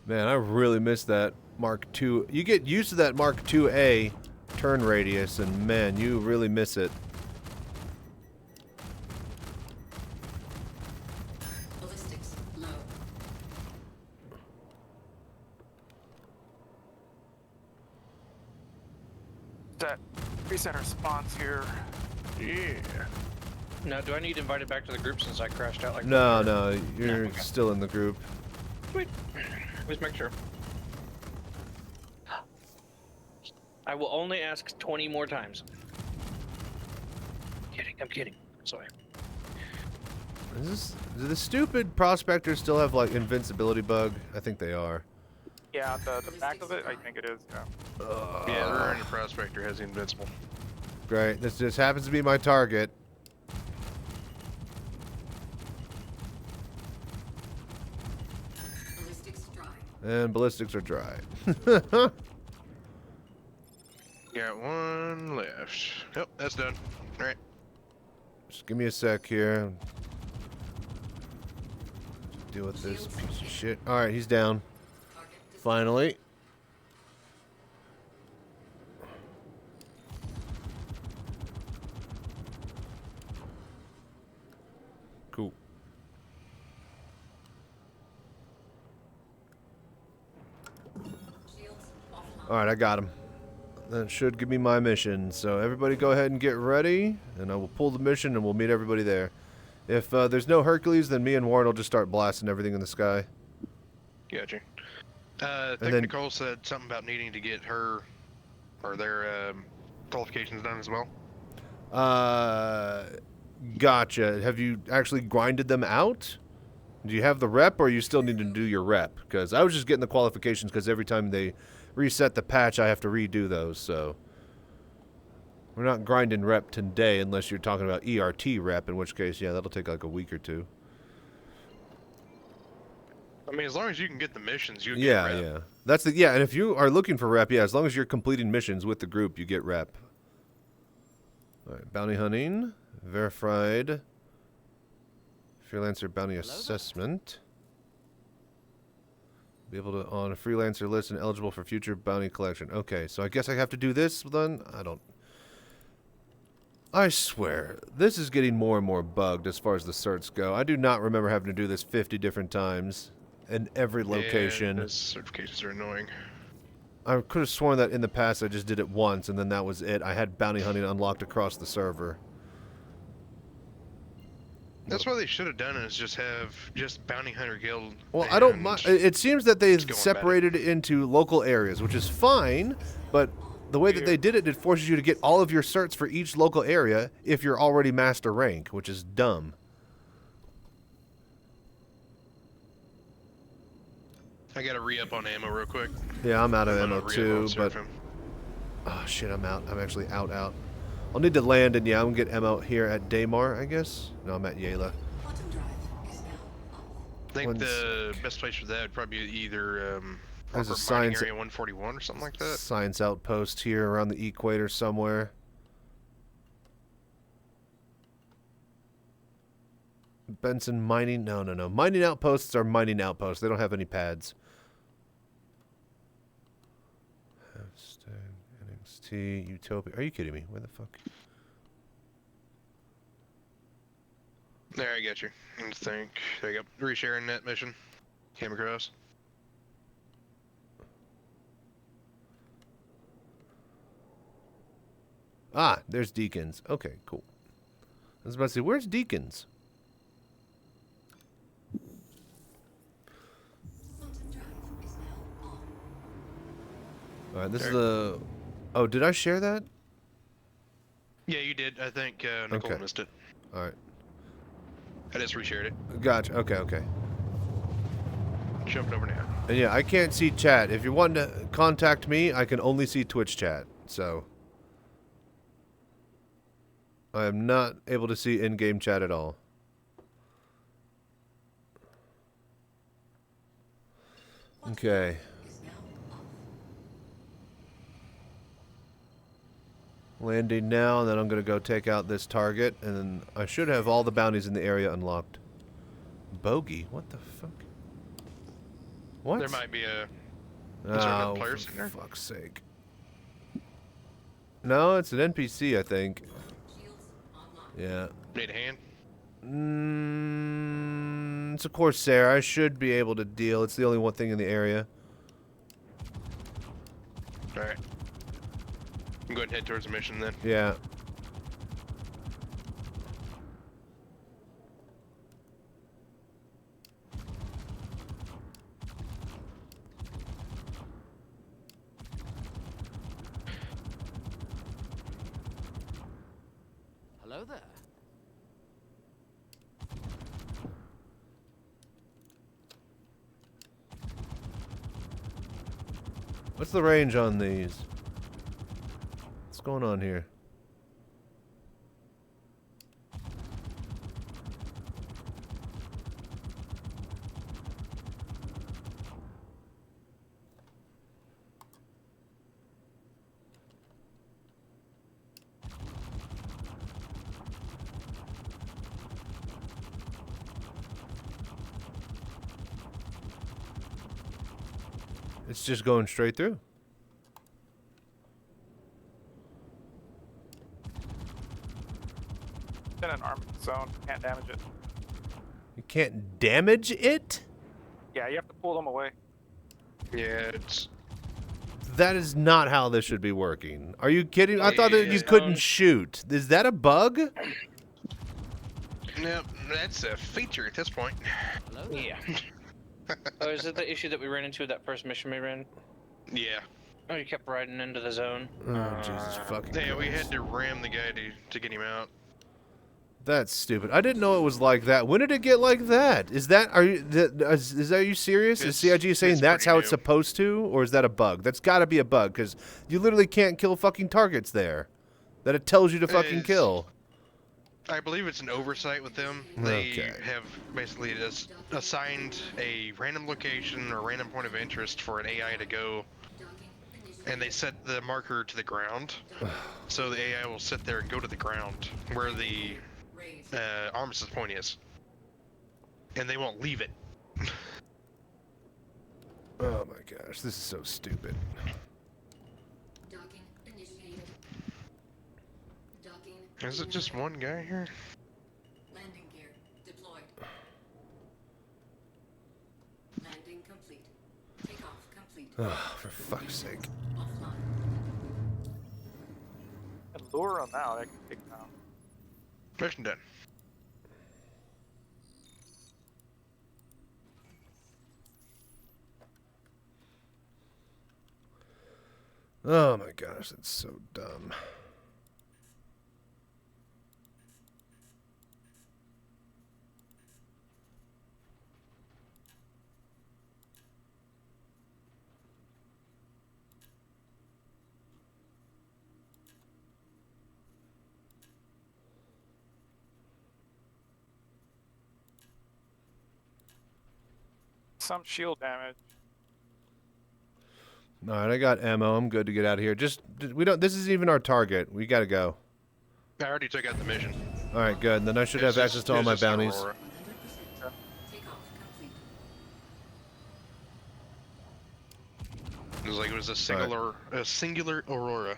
[SPEAKER 2] Man, I really missed that Mark II. You get used to that Mark IIA turn radius, and man, you really miss it.
[SPEAKER 12] That reset our spawns here.
[SPEAKER 11] Yeah.
[SPEAKER 5] Now, do I need invited back to the group since I crashed out like that?
[SPEAKER 2] No, you're
[SPEAKER 5] okay.
[SPEAKER 2] still in the group.
[SPEAKER 5] Sweet. Let's make sure. I will only ask 20 more times. I'm kidding. Sorry.
[SPEAKER 2] Do the stupid prospectors still have, like, invincibility bug? I think they are.
[SPEAKER 12] Yeah, the back of it, I think it is, yeah.
[SPEAKER 11] Yeah, the rear end prospector has the invincible.
[SPEAKER 2] Great. This just happens to be my target. And ballistics are dry.
[SPEAKER 11] Got one left. Yep, that's done. Alright.
[SPEAKER 2] Just give me a sec here. Deal with this piece of shit. Alright, he's down. Finally. Alright, I got him. That should give me my mission. So everybody go ahead and get ready, and I will pull the mission, and we'll meet everybody there. If there's no Hercules, then me and Warren will just start blasting everything in the sky.
[SPEAKER 11] Gotcha. I think
[SPEAKER 2] then,
[SPEAKER 11] Nicole said something about needing to get her or their qualifications done as well.
[SPEAKER 2] Gotcha. Have you actually grinded them out? Do you have the rep, or you still need to do your rep? Because I was just getting the qualifications because every time they reset the patch, I have to redo those, so... We're not grinding rep today unless you're talking about ERT rep, in which case, yeah, that'll take like a week or two.
[SPEAKER 11] I mean, as long as you can get the missions, you
[SPEAKER 2] get
[SPEAKER 11] rep.
[SPEAKER 2] Yeah. That's the and if you are looking for rep, yeah, as long as you're completing missions with the group, you get rep. Alright, bounty hunting, verified, freelancer bounty assessment. Be able to on a freelancer list and eligible for future bounty collection. Okay, so I guess I have to do this then? I swear, this is getting more and more bugged as far as the certs go. I do not remember having to do this 50 different times in every location.
[SPEAKER 11] Yeah, those certifications are annoying.
[SPEAKER 2] I could have sworn that in the past I just did it once and then that was it. I had bounty hunting unlocked across the server.
[SPEAKER 11] That's what they should have done is just have Bounty Hunter Guild.
[SPEAKER 2] Well, I don't mind. It seems that they've separated it into local areas, which is fine, but the way that they did it, it forces you to get all of your certs for each local area if you're already master rank, which is dumb.
[SPEAKER 11] I gotta re-up on ammo real quick.
[SPEAKER 2] Yeah, I'm out of ammo too, but... Oh, shit, I'm out. I'm actually out. I'll need to land, and yeah, I'm gonna get ammo here at Daymar, I guess. No, I'm at Yela.
[SPEAKER 11] I think the best place for that would probably be either
[SPEAKER 2] there's a
[SPEAKER 11] mining
[SPEAKER 2] science
[SPEAKER 11] area 141 or something like that.
[SPEAKER 2] Science outpost here around the equator somewhere. Benson mining? No. Mining outposts are mining outposts. They don't have any pads. NXT, Utopia. Are you kidding me? Where the fuck?
[SPEAKER 11] There, I get you. I think. There you go. Resharing that mission. Came across.
[SPEAKER 2] Ah, there's Deacons. Okay, cool. I was about to say, where's Deacons? Alright, this is the... Oh, did I share that?
[SPEAKER 11] Yeah, you did. I think Nicole missed it.
[SPEAKER 2] Alright.
[SPEAKER 11] I just reshared it.
[SPEAKER 2] Gotcha. Okay.
[SPEAKER 11] Jumping over now.
[SPEAKER 2] And yeah, I can't see chat. If you're wanting to contact me, I can only see Twitch chat. So... I am not able to see in-game chat at all. Okay. Landing now, and then I'm going to go take out this target, and then I should have all the bounties in the area unlocked. Bogey? What the fuck? What?
[SPEAKER 11] There might be a...
[SPEAKER 2] Oh, for fuck's sake. No, it's an NPC, I think. Yeah.
[SPEAKER 11] Need a hand?
[SPEAKER 2] It's a Corsair. I should be able to deal. It's the only one thing in the area.
[SPEAKER 11] Alright. I'm going to head towards the mission then.
[SPEAKER 2] Yeah.
[SPEAKER 15] Hello there.
[SPEAKER 2] What's the range on these? What's going on here? It's just going straight through.
[SPEAKER 12] It's in an armed zone. Can't damage it.
[SPEAKER 2] You can't damage it?
[SPEAKER 12] Yeah, you have to pull them away.
[SPEAKER 11] Yeah, it's...
[SPEAKER 2] That is not how this should be working. Are you kidding? I
[SPEAKER 5] Oh,
[SPEAKER 2] thought that
[SPEAKER 5] yeah,
[SPEAKER 2] you couldn't shoot. Is that a bug?
[SPEAKER 11] No, that's a feature at this point.
[SPEAKER 5] Yeah. Oh, is it the issue that we ran into with that first mission we ran?
[SPEAKER 11] Yeah.
[SPEAKER 5] Oh, you kept riding into the zone.
[SPEAKER 2] Oh, Jesus fucking
[SPEAKER 11] Yeah, we
[SPEAKER 2] Christ.
[SPEAKER 11] had to ram the guy to get him out.
[SPEAKER 2] That's stupid. I didn't know it was like that. When did it get like that? Is that are you is that, are you serious? Is CIG saying that's how it's supposed to, or is that a bug? That's got to be a bug because you literally can't kill fucking targets there. That it tells you to fucking kill.
[SPEAKER 11] I believe it's an oversight with them. They have basically just assigned a random location or random point of interest for an AI to go, and they set the marker to the ground. So the AI will sit there and go to the ground where the armistice point is, and they won't leave it.
[SPEAKER 2] Oh my gosh, this is so stupid.
[SPEAKER 11] Is it just one guy here?
[SPEAKER 17] Landing gear deployed. Landing complete. Takeoff complete.
[SPEAKER 2] Oh, for fuck's sake.
[SPEAKER 12] And lure them out. I can take them out.
[SPEAKER 11] Mission done.
[SPEAKER 2] Oh my gosh, that's so dumb.
[SPEAKER 12] Some shield damage.
[SPEAKER 2] All right, I got ammo. I'm good to get out of here. Just we don't. This isn't even our target. We gotta go.
[SPEAKER 11] I already took out the mission.
[SPEAKER 2] All right, good. Then I should have access to all my bounties.
[SPEAKER 11] It was like it was a singular aurora.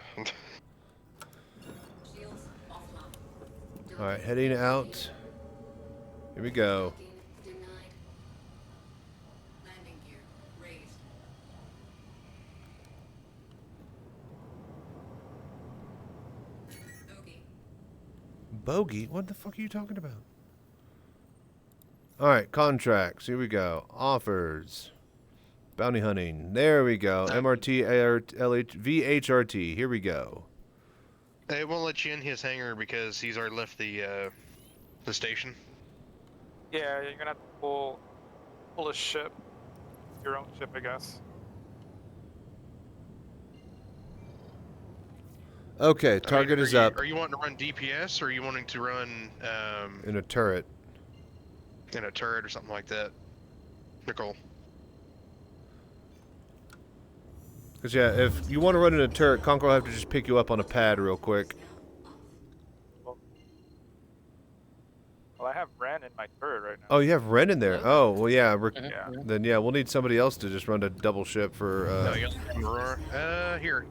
[SPEAKER 2] All right, heading out. Here we go. Bogey? What the fuck are you talking about? All right, contracts. Here we go. Offers. Bounty hunting. There we go. MRT, LH, VHRT. Here we go.
[SPEAKER 11] It won't let you in his hangar because he's already left the station.
[SPEAKER 12] Yeah, you're gonna have to pull a ship. Your own ship, I guess.
[SPEAKER 2] Okay, target is up.
[SPEAKER 11] Are you wanting to run DPS or are you wanting to run
[SPEAKER 2] In a turret.
[SPEAKER 11] In a turret or something like that? Nicole.
[SPEAKER 2] Because, yeah, if you want to run in a turret, Conquer will have to just pick you up on a pad real quick.
[SPEAKER 12] Well, I have Ren in my turret right now.
[SPEAKER 2] Oh, you have Ren in there. Oh, well, yeah.
[SPEAKER 12] Yeah.
[SPEAKER 2] Then, yeah, we'll need somebody else to just run a double ship for...
[SPEAKER 11] No, you got Aurora. Here.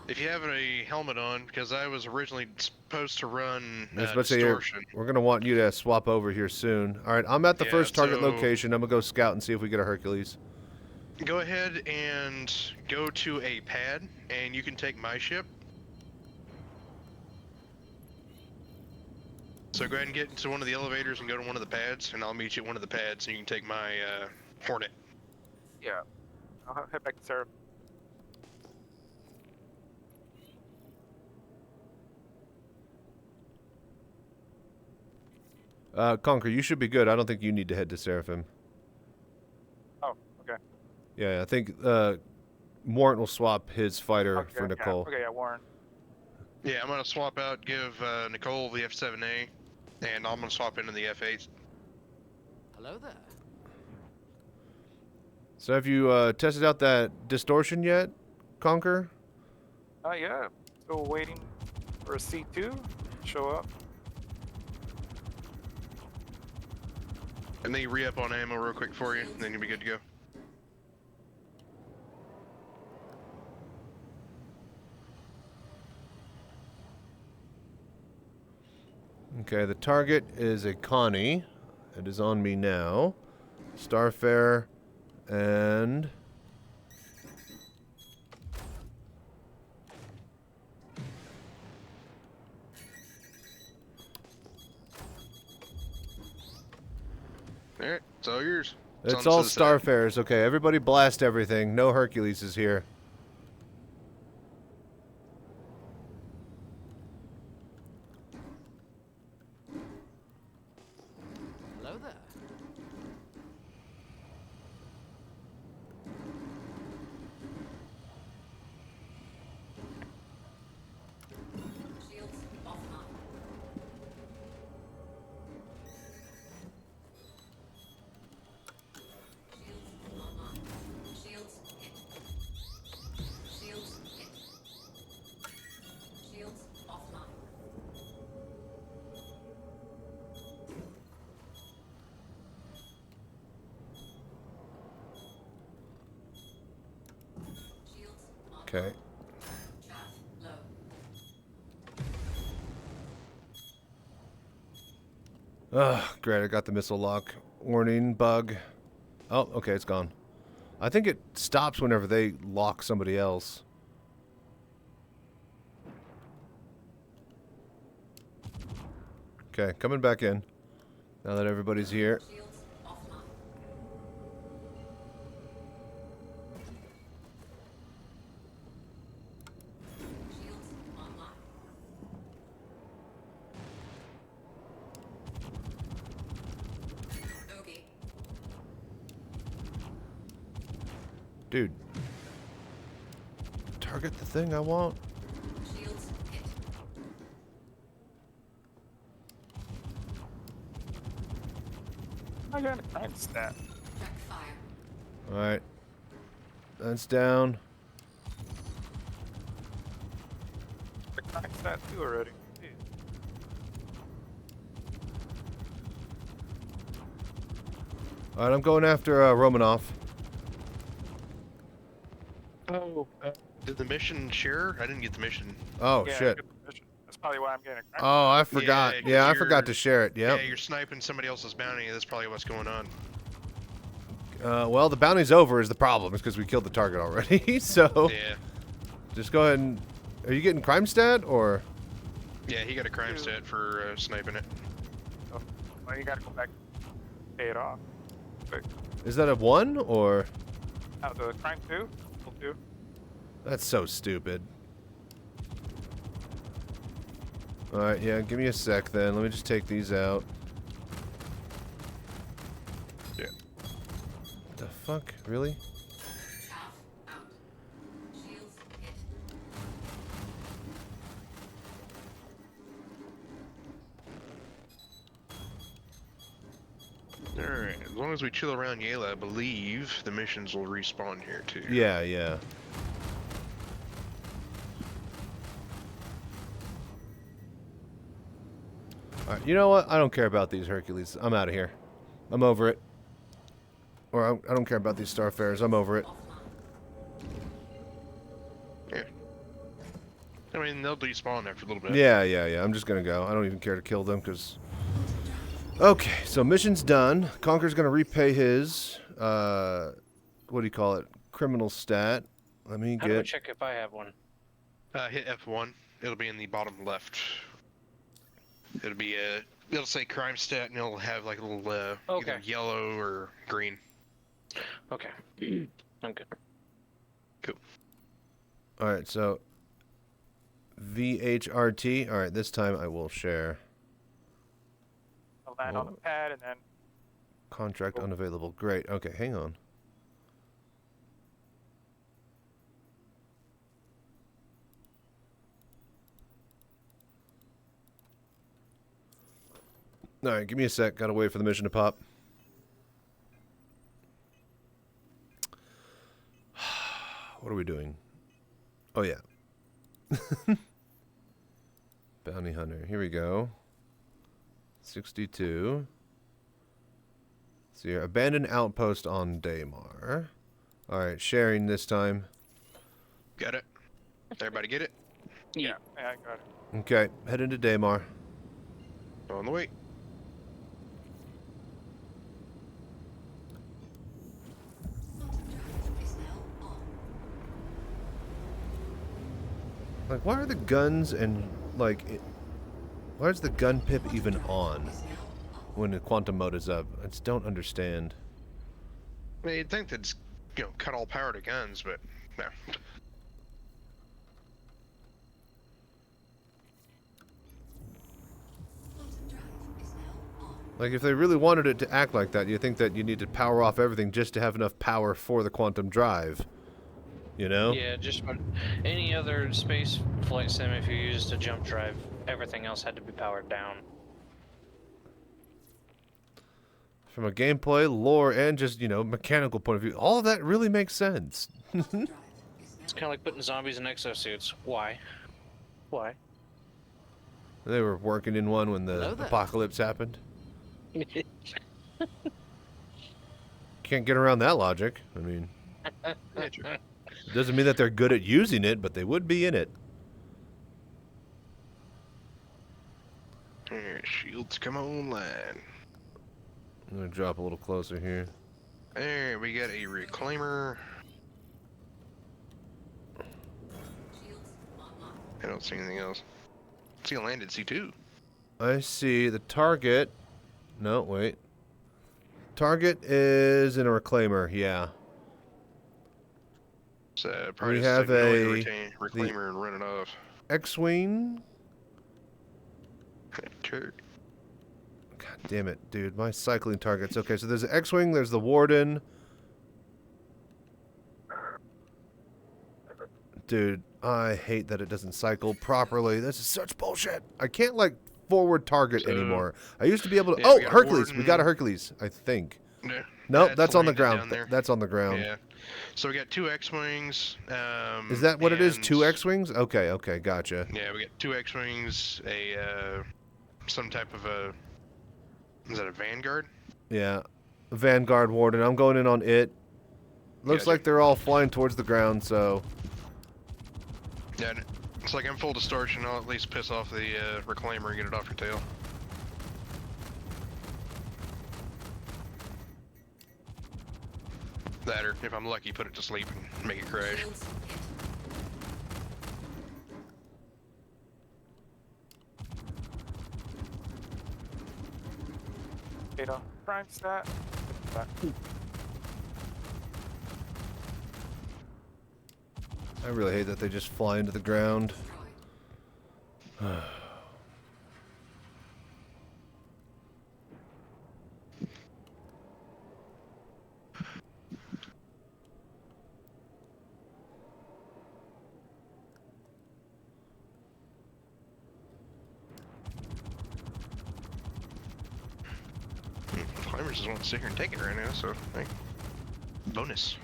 [SPEAKER 11] If you have a helmet on, because I was originally supposed to run distortion.
[SPEAKER 2] We're going to want you to swap over here soon. All right, I'm at the first target
[SPEAKER 11] so-
[SPEAKER 2] location. I'm going to go scout and see if we get a Hercules.
[SPEAKER 11] Go ahead and go to a pad, and you can take my ship. So go ahead and get into one of the elevators and go to one of the pads, and I'll meet you at one of the pads, and you can take my Hornet.
[SPEAKER 12] Yeah. I'll head back to Sarah.
[SPEAKER 2] Conquer, you should be good. I don't think you need to head to Seraphim.
[SPEAKER 12] Oh, okay.
[SPEAKER 2] Yeah, I think Warrant will swap his fighter for Nicole.
[SPEAKER 12] Yeah. Okay, yeah, Warren.
[SPEAKER 11] Yeah, I'm gonna swap out, give Nicole the F7A, and I'm gonna swap into the F8.
[SPEAKER 15] Hello there.
[SPEAKER 2] So have you tested out that distortion yet, Conquer?
[SPEAKER 12] Yeah. Still waiting for a C2 to show up.
[SPEAKER 11] And then you re-up on ammo real quick for you, and then you'll be good to go.
[SPEAKER 2] Okay, the target is a Connie. It is on me now. Starfare and
[SPEAKER 11] Alright, it's all yours.
[SPEAKER 2] It's all Starfares. Okay, everybody blast everything. No Hercules is here.
[SPEAKER 15] Hello there.
[SPEAKER 17] Shields offline. Shields online. Shields hit. Shields hit. Shields offline. Shields online.
[SPEAKER 2] Okay.
[SPEAKER 17] Chaff low.
[SPEAKER 2] Ugh, great. I got the missile lock. Warning, bug. Oh, okay, it's gone. I think it stops whenever they lock somebody else. Okay, coming back in. Now that everybody's here.
[SPEAKER 17] Shields offline. Shields online. Okay.
[SPEAKER 2] Dude. Target the thing I want.
[SPEAKER 17] Shields hit.
[SPEAKER 12] I got a crime stat.
[SPEAKER 17] Check fire.
[SPEAKER 2] Alright. That's down.
[SPEAKER 12] A crime stat 2 already. Jeez.
[SPEAKER 2] Alright, I'm going after Romanov.
[SPEAKER 11] Oh, did the mission share? I didn't get the mission.
[SPEAKER 2] Oh,
[SPEAKER 12] Yeah,
[SPEAKER 2] shit.
[SPEAKER 12] good position. That's probably why I'm getting a crime
[SPEAKER 2] Oh, I forgot.
[SPEAKER 11] 'cause
[SPEAKER 2] Yeah, I
[SPEAKER 11] you're-
[SPEAKER 2] forgot to share it. Yep.
[SPEAKER 11] Yeah, you're sniping somebody else's bounty. That's probably what's going on.
[SPEAKER 2] Well, the bounty's over is the problem. It's because we killed the target already. So,
[SPEAKER 11] Yeah.
[SPEAKER 2] just go ahead and... Are you getting crime stat, or...
[SPEAKER 11] Yeah, he got a crime stat for sniping it.
[SPEAKER 12] Oh, well, you gotta go back and pay it off. But,
[SPEAKER 2] Is that a 1, or...
[SPEAKER 12] now the crime 2 will do.
[SPEAKER 2] That's so stupid. Alright, yeah, give me a sec then. Let me just take these out.
[SPEAKER 11] Yeah.
[SPEAKER 2] What the fuck? Really?
[SPEAKER 17] Chaff out. Shields hit.
[SPEAKER 11] Alright, as long as we chill around Yela, I believe the missions will respawn here too.
[SPEAKER 2] Yeah, yeah. Alright, you know what? I don't care about these Hercules. I'm out of here. I'm over it. Or I don't care about these Starfares. I'm over it.
[SPEAKER 11] Yeah. I mean, they'll despawn after a little bit.
[SPEAKER 2] Yeah, yeah, yeah. I'm just gonna go. I don't even care to kill them, because... Okay, so mission's done. Conker's gonna repay his, what do you call it? Criminal stat. Let me
[SPEAKER 5] How do I
[SPEAKER 2] get...
[SPEAKER 5] check if I have one?
[SPEAKER 11] Hit F1. It'll be in the bottom left. It'll be it'll say crime stat, and it'll have like a little either yellow or green.
[SPEAKER 5] Okay. I'm good.
[SPEAKER 11] Cool.
[SPEAKER 2] Alright, so... VHRT. Alright, this time I will share.
[SPEAKER 12] I'll land on the pad and then
[SPEAKER 2] Contract unavailable. Great. Okay, hang on. Alright, give me a sec. Gotta wait for the mission to pop. What are we doing? Oh, yeah. Bounty Hunter. Here we go. 62. So here, abandoned outpost on Daymar. Alright, sharing this time.
[SPEAKER 11] Got it. Everybody get it?
[SPEAKER 12] yeah, I got it.
[SPEAKER 2] Okay, head into Daymar.
[SPEAKER 11] On the way.
[SPEAKER 2] Like, why are the guns and, like, why is the gun pip even on? when the quantum mode is up. I just don't understand.
[SPEAKER 11] I mean, you'd think they'd, cut all power to guns, but no.
[SPEAKER 2] Like, if they really wanted it to act like that, you think that you need to power off everything just to have enough power for the quantum drive. You know?
[SPEAKER 5] Yeah, just about any other space flight sim, if you used a jump drive, everything else had to be powered down.
[SPEAKER 2] From a gameplay, lore, and just, mechanical point of view, all of that really makes sense.
[SPEAKER 5] It's kind of like putting zombies in exosuits. Why? Why?
[SPEAKER 2] They were working in one when the apocalypse happened. Can't get around that logic. I mean, doesn't mean that they're good at using it, but they would be in it.
[SPEAKER 11] Shields come online.
[SPEAKER 2] I'm gonna drop a little closer here.
[SPEAKER 11] There, we got a reclaimer. I don't see anything else. I see a landed C2.
[SPEAKER 2] I see the target. No, wait. Target is in a reclaimer, yeah.
[SPEAKER 11] So probably
[SPEAKER 2] We
[SPEAKER 11] just
[SPEAKER 2] have
[SPEAKER 11] ignore
[SPEAKER 2] a
[SPEAKER 11] the reclaimer and run it off.
[SPEAKER 2] X-Wing.
[SPEAKER 11] Sure.
[SPEAKER 2] God damn it, dude. My cycling targets. Okay, so there's the X-Wing, there's the Warden. Dude, I hate that it doesn't cycle properly. This is such bullshit. I can't, forward target anymore. I used to be able to...
[SPEAKER 11] Yeah,
[SPEAKER 2] oh,
[SPEAKER 11] we got a
[SPEAKER 2] Hercules.
[SPEAKER 11] Warden.
[SPEAKER 2] We got a Hercules, I think.
[SPEAKER 11] Yeah.
[SPEAKER 2] Nope, that's on the
[SPEAKER 11] landed
[SPEAKER 2] ground.
[SPEAKER 11] down there.
[SPEAKER 2] That's on the ground.
[SPEAKER 11] Yeah. So we got 2 X-Wings.
[SPEAKER 2] Is that what it is?
[SPEAKER 11] and-
[SPEAKER 2] 2 X-Wings? Okay, gotcha.
[SPEAKER 11] Yeah, we got 2 X-Wings, some type of a... Is that a Vanguard?
[SPEAKER 2] Yeah. Vanguard Warden. I'm going in on it. Looks
[SPEAKER 11] Gotcha.
[SPEAKER 2] like they're all flying towards the ground, so...
[SPEAKER 11] Yeah, it's like I'm full distortion. I'll at least piss off the reclaimer and get it off your tail. That, or if I'm lucky, put it to sleep and make it crash.
[SPEAKER 12] Prime stat.
[SPEAKER 2] I really hate that they just fly into the ground.
[SPEAKER 11] Climbers just want to sit here and take it right now, so hey, bonus.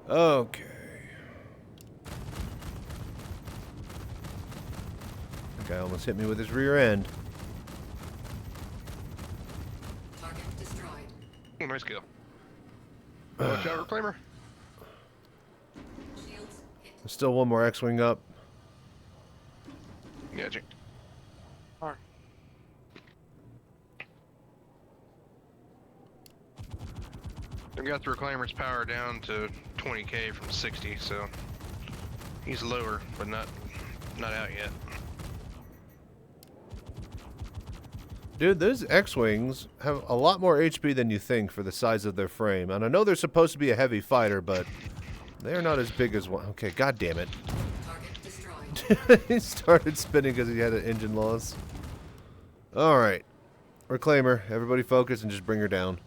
[SPEAKER 2] Okay. The guy almost hit me with his rear end.
[SPEAKER 17] Target destroyed.
[SPEAKER 11] Oh, nice kill. Watch out, reclaimer.
[SPEAKER 17] Shields hit.
[SPEAKER 2] There's still one more X-Wing up.
[SPEAKER 11] Gotcha.
[SPEAKER 12] Alright.
[SPEAKER 11] I've got the reclaimer's power down to 20k from 60, so he's lower, but not out yet.
[SPEAKER 2] Dude, those X-Wings have a lot more HP than you think for the size of their frame. And I know they're supposed to be a heavy fighter, but they're not as big as one. Okay, god damn it.
[SPEAKER 17] Target destroyed.
[SPEAKER 2] He started spinning because he had an engine loss. Alright. Reclaimer, everybody focus and just bring her down.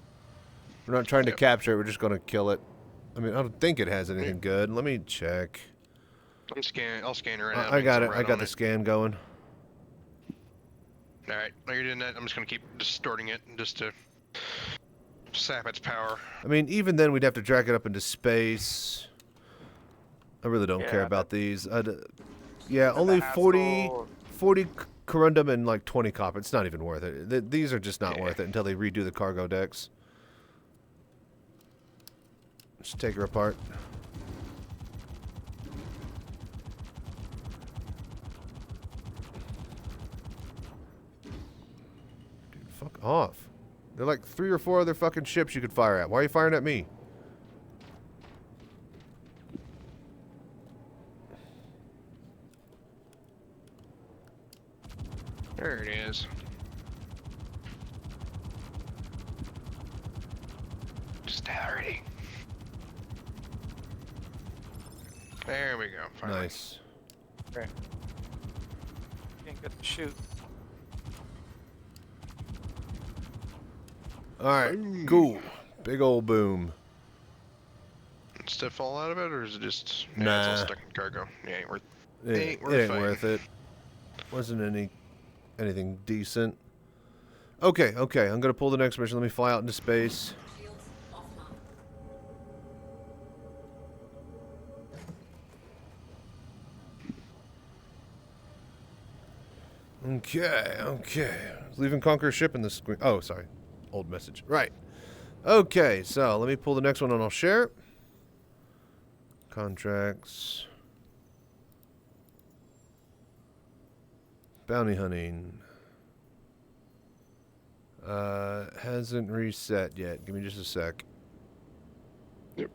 [SPEAKER 2] We're not trying to capture it, we're just going to kill it. I mean, I don't think it has anything good. Let me check.
[SPEAKER 11] I'll scan her right now.
[SPEAKER 2] I got it.
[SPEAKER 11] Right
[SPEAKER 2] I got
[SPEAKER 11] on
[SPEAKER 2] the
[SPEAKER 11] it.
[SPEAKER 2] scan going.
[SPEAKER 11] Alright, while you're doing that, I'm just going to keep distorting it just to sap its power.
[SPEAKER 2] I mean, even then we'd have to drag it up into space. I really don't care about these. Yeah, only 40 corundum and like 20 copper. It's not even worth it. These are just not worth it until they redo the cargo decks. Just take her apart. Dude, fuck off. There are like 3 or 4 other fucking ships you could fire at. Why are you firing at me?
[SPEAKER 11] There it is. Starting. There we go. Finally.
[SPEAKER 2] Nice.
[SPEAKER 12] Okay. Didn't get to shoot.
[SPEAKER 2] Alright, cool. Big old boom.
[SPEAKER 11] Stuff fall out of it, or is it just
[SPEAKER 2] Nah.
[SPEAKER 11] it's all stuck in cargo? Yeah, ain't worth.
[SPEAKER 2] It
[SPEAKER 11] Ain't worth
[SPEAKER 2] ain't
[SPEAKER 11] fighting.
[SPEAKER 2] worth it. Wasn't anything decent. Okay, I'm gonna pull the next mission. Let me fly out into space. Okay. Leaving Conqueror ship in the screen. Oh, sorry. Old message. Right. Okay, so let me pull the next one and I'll share it. Contracts. Bounty hunting. Hasn't reset yet. Give me just a sec.
[SPEAKER 11] Yep.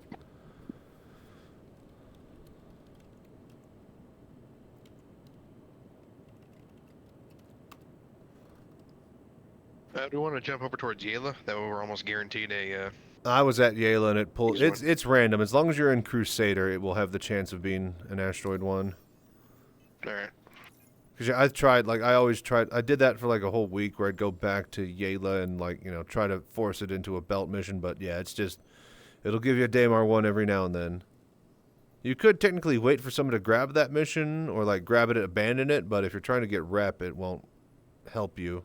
[SPEAKER 11] Do we want to jump over towards Yela? That way we're almost guaranteed a.
[SPEAKER 2] I was at Yela and it pulled.
[SPEAKER 11] Which one?
[SPEAKER 2] It's random. As long as you're in Crusader, it will have the chance of being an asteroid one.
[SPEAKER 11] All right.
[SPEAKER 2] Because I tried, like I always tried. I did that for like a whole week where I'd go back to Yela and like try to force it into a belt mission. But yeah, it's just it'll give you a Daymar one every now and then. You could technically wait for someone to grab that mission or like grab it and abandon it. But if you're trying to get rep, it won't help you.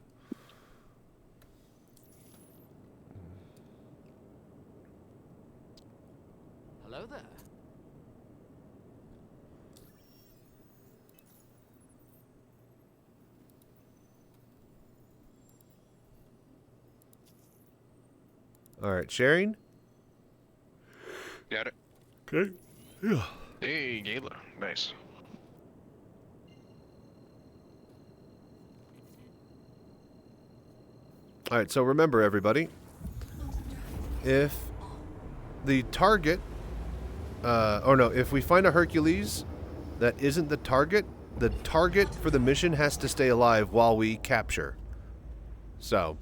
[SPEAKER 15] Hello there.
[SPEAKER 2] All right, sharing.
[SPEAKER 11] Got it.
[SPEAKER 2] Okay. Yeah.
[SPEAKER 11] Hey, Yela. Nice.
[SPEAKER 2] All right, so remember everybody, if the target, if we find a Hercules that isn't the target for the mission has to stay alive while we capture. So,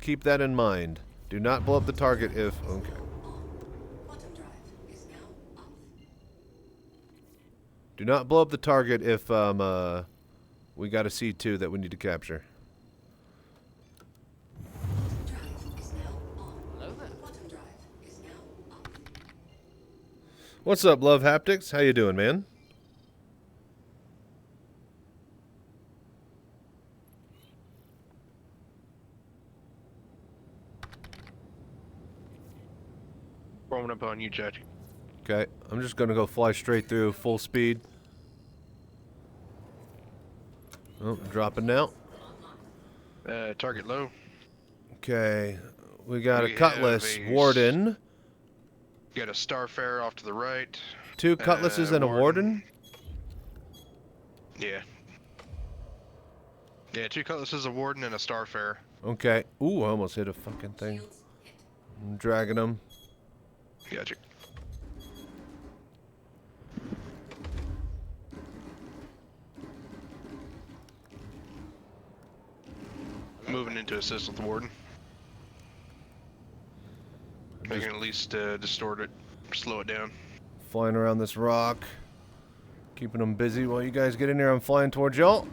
[SPEAKER 2] keep that in mind. Do not blow up the target if, okay. Do not blow up the target if, we got a C2 that we need to capture. What's up, Love Haptics? How you doing, man?
[SPEAKER 11] Rolling up on you, Chachi.
[SPEAKER 2] Okay, I'm just gonna go fly straight through full speed. Oh, dropping now.
[SPEAKER 11] Target low.
[SPEAKER 2] Okay, we got
[SPEAKER 11] We
[SPEAKER 2] a Cutlass,
[SPEAKER 11] have a
[SPEAKER 2] Warden.
[SPEAKER 11] Got a Starfarer off to the right.
[SPEAKER 2] 2 Cutlasses and a Warden?
[SPEAKER 11] Yeah. Yeah, 2 Cutlasses, a Warden, and a Starfarer.
[SPEAKER 2] Okay. Ooh, I almost hit a fucking thing. I'm dragging them.
[SPEAKER 11] Gotcha. Moving into assist with the Warden. I can at least distort it, slow it down.
[SPEAKER 2] Flying around this rock. Keeping them busy while you guys get in here. I'm flying towards y'all.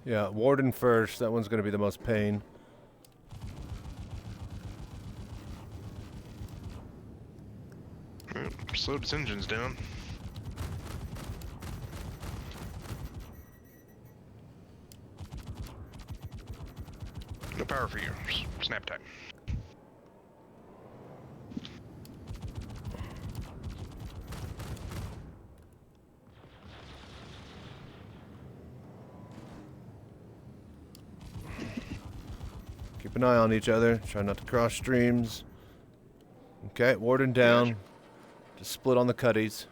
[SPEAKER 2] Yeah, Warden first. That one's going to be the most pain.
[SPEAKER 11] Slowed its engines down. No power for you. Snap time.
[SPEAKER 2] Keep an eye on each other. Try not to cross streams. Okay, Warden down. Just split on the cutties.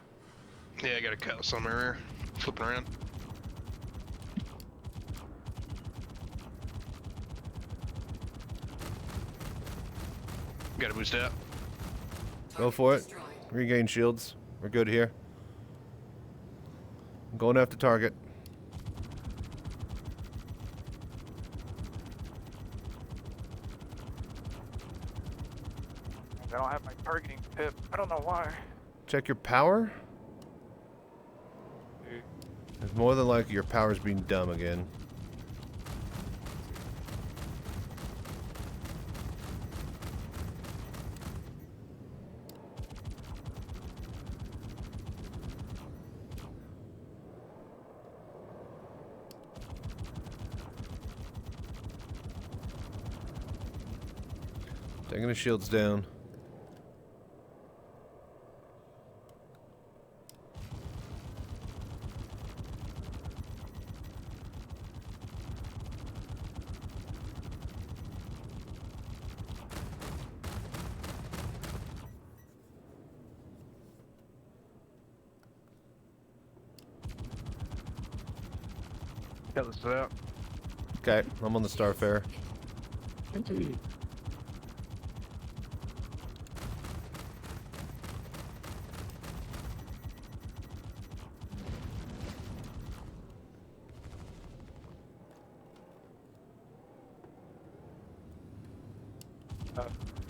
[SPEAKER 11] Yeah, I got a Cutlass on my rear. Flipping around. Got to boost out.
[SPEAKER 2] Go for it. Regain shields. We're good here. I'm going after target.
[SPEAKER 12] I don't have my targeting pip. I don't know why.
[SPEAKER 2] Check your power. It's more than likely your power's being dumb again. Taking the shields down.
[SPEAKER 11] Got this out.
[SPEAKER 2] Okay, I'm on the Starfare.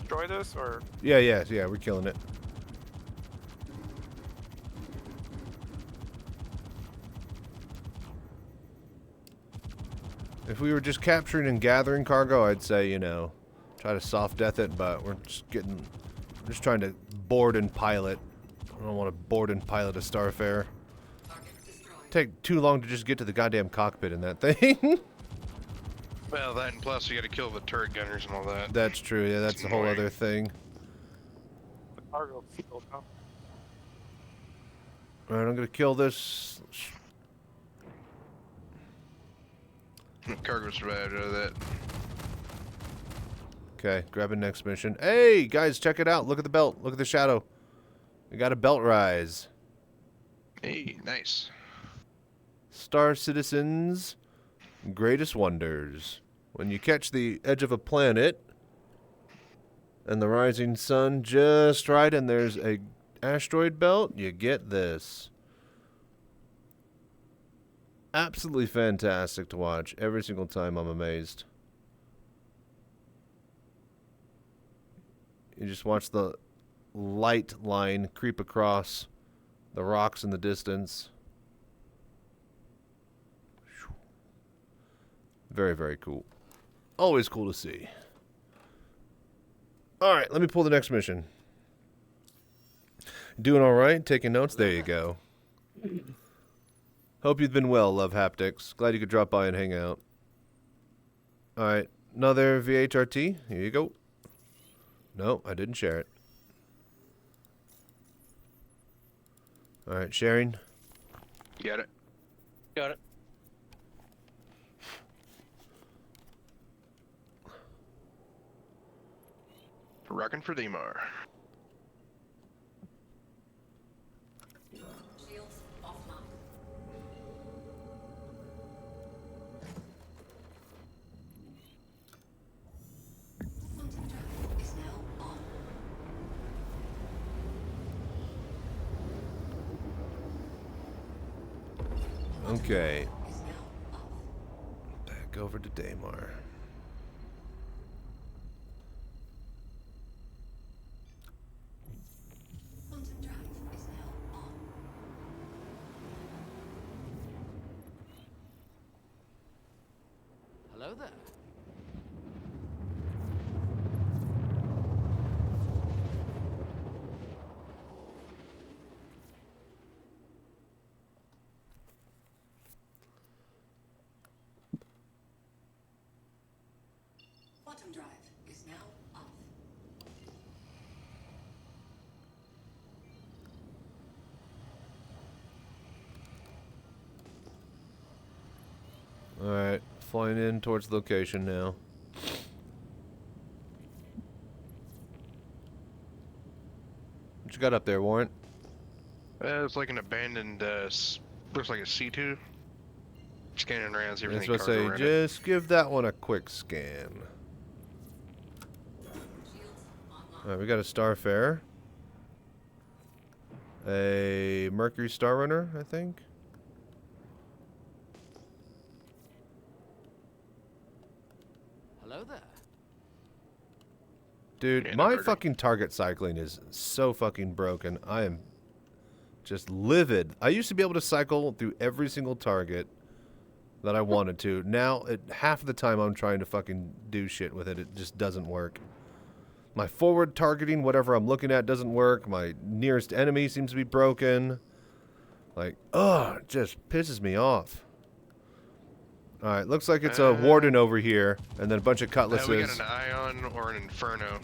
[SPEAKER 12] Destroy this or?
[SPEAKER 2] Yeah, we're killing it. If we were just capturing and gathering cargo, I'd say, you know, try to soft death it, but we're just trying to board and pilot. I don't want to board and pilot a Starfare. Take too long to just get to the goddamn cockpit in that thing.
[SPEAKER 11] Well, that and plus you got to kill the turret gunners and all that.
[SPEAKER 2] That's true. Yeah, that's a whole other thing.
[SPEAKER 12] The cargo field, huh?
[SPEAKER 2] All right, I'm gonna kill this.
[SPEAKER 11] Cargo survived out of that.
[SPEAKER 2] Okay, grabbing next mission. Hey, guys, check it out. Look at the belt. Look at the shadow. We got a belt rise.
[SPEAKER 11] Hey, nice.
[SPEAKER 2] Star Citizen's greatest wonders. When you catch the edge of a planet and the rising sun just right and there's a asteroid belt, you get this. Absolutely fantastic to watch. Every single time I'm amazed. You just watch the light line creep across the rocks in the distance. Very, very cool. Always cool to see. Alright, let me pull the next mission. Doing alright? Taking notes? There you go. Hope you've been well, Love Haptics. Glad you could drop by and hang out. Alright, another VHRT. Here you go. No, I didn't share it. Alright, sharing.
[SPEAKER 11] Got it. Got it. Rockin' for Demar.
[SPEAKER 17] Shields offline. Quantum drive is now on.
[SPEAKER 2] Okay. Back over to Damar.
[SPEAKER 17] Quantum drive is now on.
[SPEAKER 15] Hello there.
[SPEAKER 17] Quantum drive is now off.
[SPEAKER 2] Alright, flying in towards the location now. What you got up there, Warrant?
[SPEAKER 11] It's like an abandoned, looks like a C2. Scanning around, see
[SPEAKER 2] I was
[SPEAKER 11] everything.
[SPEAKER 2] supposed to say,
[SPEAKER 11] cargo around
[SPEAKER 2] just give that one a quick scan.
[SPEAKER 17] Shields online.
[SPEAKER 2] Alright, we got a Starfare. A Mercury Star Runner, I think.
[SPEAKER 15] Hello there.
[SPEAKER 2] Dude,
[SPEAKER 13] Yeah,
[SPEAKER 2] my
[SPEAKER 13] no
[SPEAKER 2] fucking target cycling is so fucking broken. I am just livid. I used to be able to cycle through every single target that I wanted to. Now, half of the time I'm trying to fucking do shit with it. It just doesn't work. My forward targeting, whatever I'm looking at, doesn't work. My nearest enemy seems to be broken. Like, ugh, it just pisses me off. Alright, looks like it's a Warden over here, and then a bunch of Cutlasses.
[SPEAKER 11] We got an Ion or an Inferno.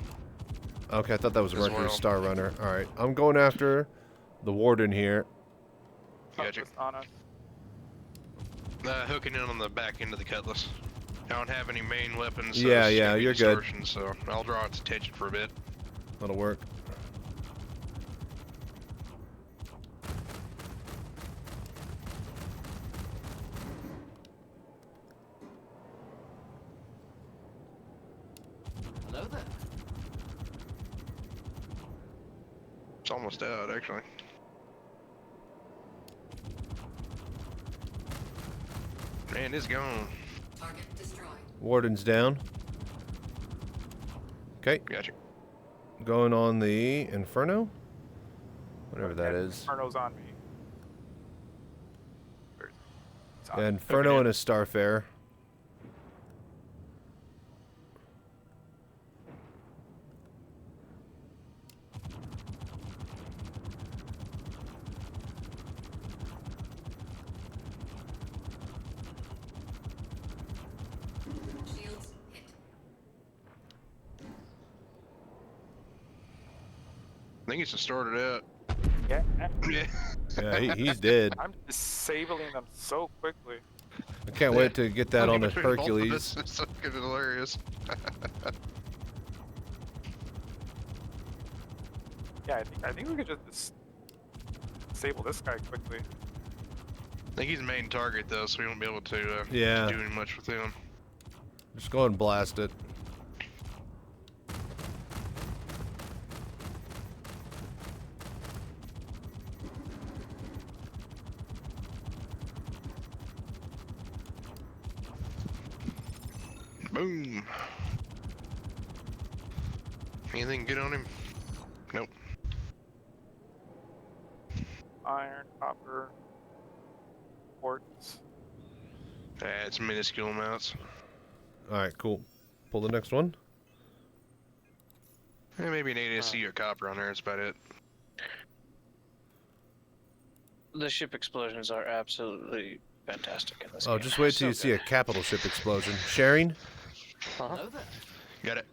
[SPEAKER 2] Okay, I thought that was a
[SPEAKER 11] as
[SPEAKER 2] Mercury
[SPEAKER 11] well.
[SPEAKER 2] Star Runner. Alright, I'm going after the Warden here.
[SPEAKER 11] Gotcha.
[SPEAKER 12] On us.
[SPEAKER 11] Hooking in on the back end of the Cutlass. I don't have any main weapons. So
[SPEAKER 2] Yeah,
[SPEAKER 11] it's
[SPEAKER 2] yeah,
[SPEAKER 11] gonna be
[SPEAKER 2] you're good.
[SPEAKER 11] distortion, so I'll draw its attention for a bit.
[SPEAKER 2] That'll work.
[SPEAKER 15] Hello there.
[SPEAKER 11] It's almost out, actually. Man, it's gone.
[SPEAKER 17] Target destroyed.
[SPEAKER 2] Warden's down. Okay.
[SPEAKER 11] Gotcha.
[SPEAKER 2] Going on the Inferno? Whatever that is.
[SPEAKER 12] Inferno's on me. It's on
[SPEAKER 2] Yeah,
[SPEAKER 12] me.
[SPEAKER 2] Inferno and a Starfare.
[SPEAKER 17] Shields hit.
[SPEAKER 11] I think it's just started out.
[SPEAKER 12] Yeah.
[SPEAKER 11] Yeah.
[SPEAKER 2] Yeah, he's dead.
[SPEAKER 12] I'm disabling them so quickly.
[SPEAKER 2] I can't wait to get that on the
[SPEAKER 11] Between both of
[SPEAKER 2] Hercules.
[SPEAKER 11] us, it's so good, hilarious.
[SPEAKER 12] Yeah, I think we could just disable this guy quickly.
[SPEAKER 11] I think he's main target though, so we won't be able to
[SPEAKER 2] Yeah.
[SPEAKER 11] do much with him.
[SPEAKER 2] Just go and blast it.
[SPEAKER 11] Boom. Anything good on him? Nope.
[SPEAKER 12] Iron, copper, quartz.
[SPEAKER 11] It's minuscule amounts.
[SPEAKER 2] Alright, cool. Pull the next one.
[SPEAKER 11] Maybe an ADC or copper on there, that's about it.
[SPEAKER 5] The ship explosions are absolutely fantastic in this
[SPEAKER 2] Oh,
[SPEAKER 5] game.
[SPEAKER 2] just wait till you
[SPEAKER 5] So
[SPEAKER 2] see a capital ship explosion. Sharing?
[SPEAKER 5] Hello
[SPEAKER 15] there.
[SPEAKER 11] Got it.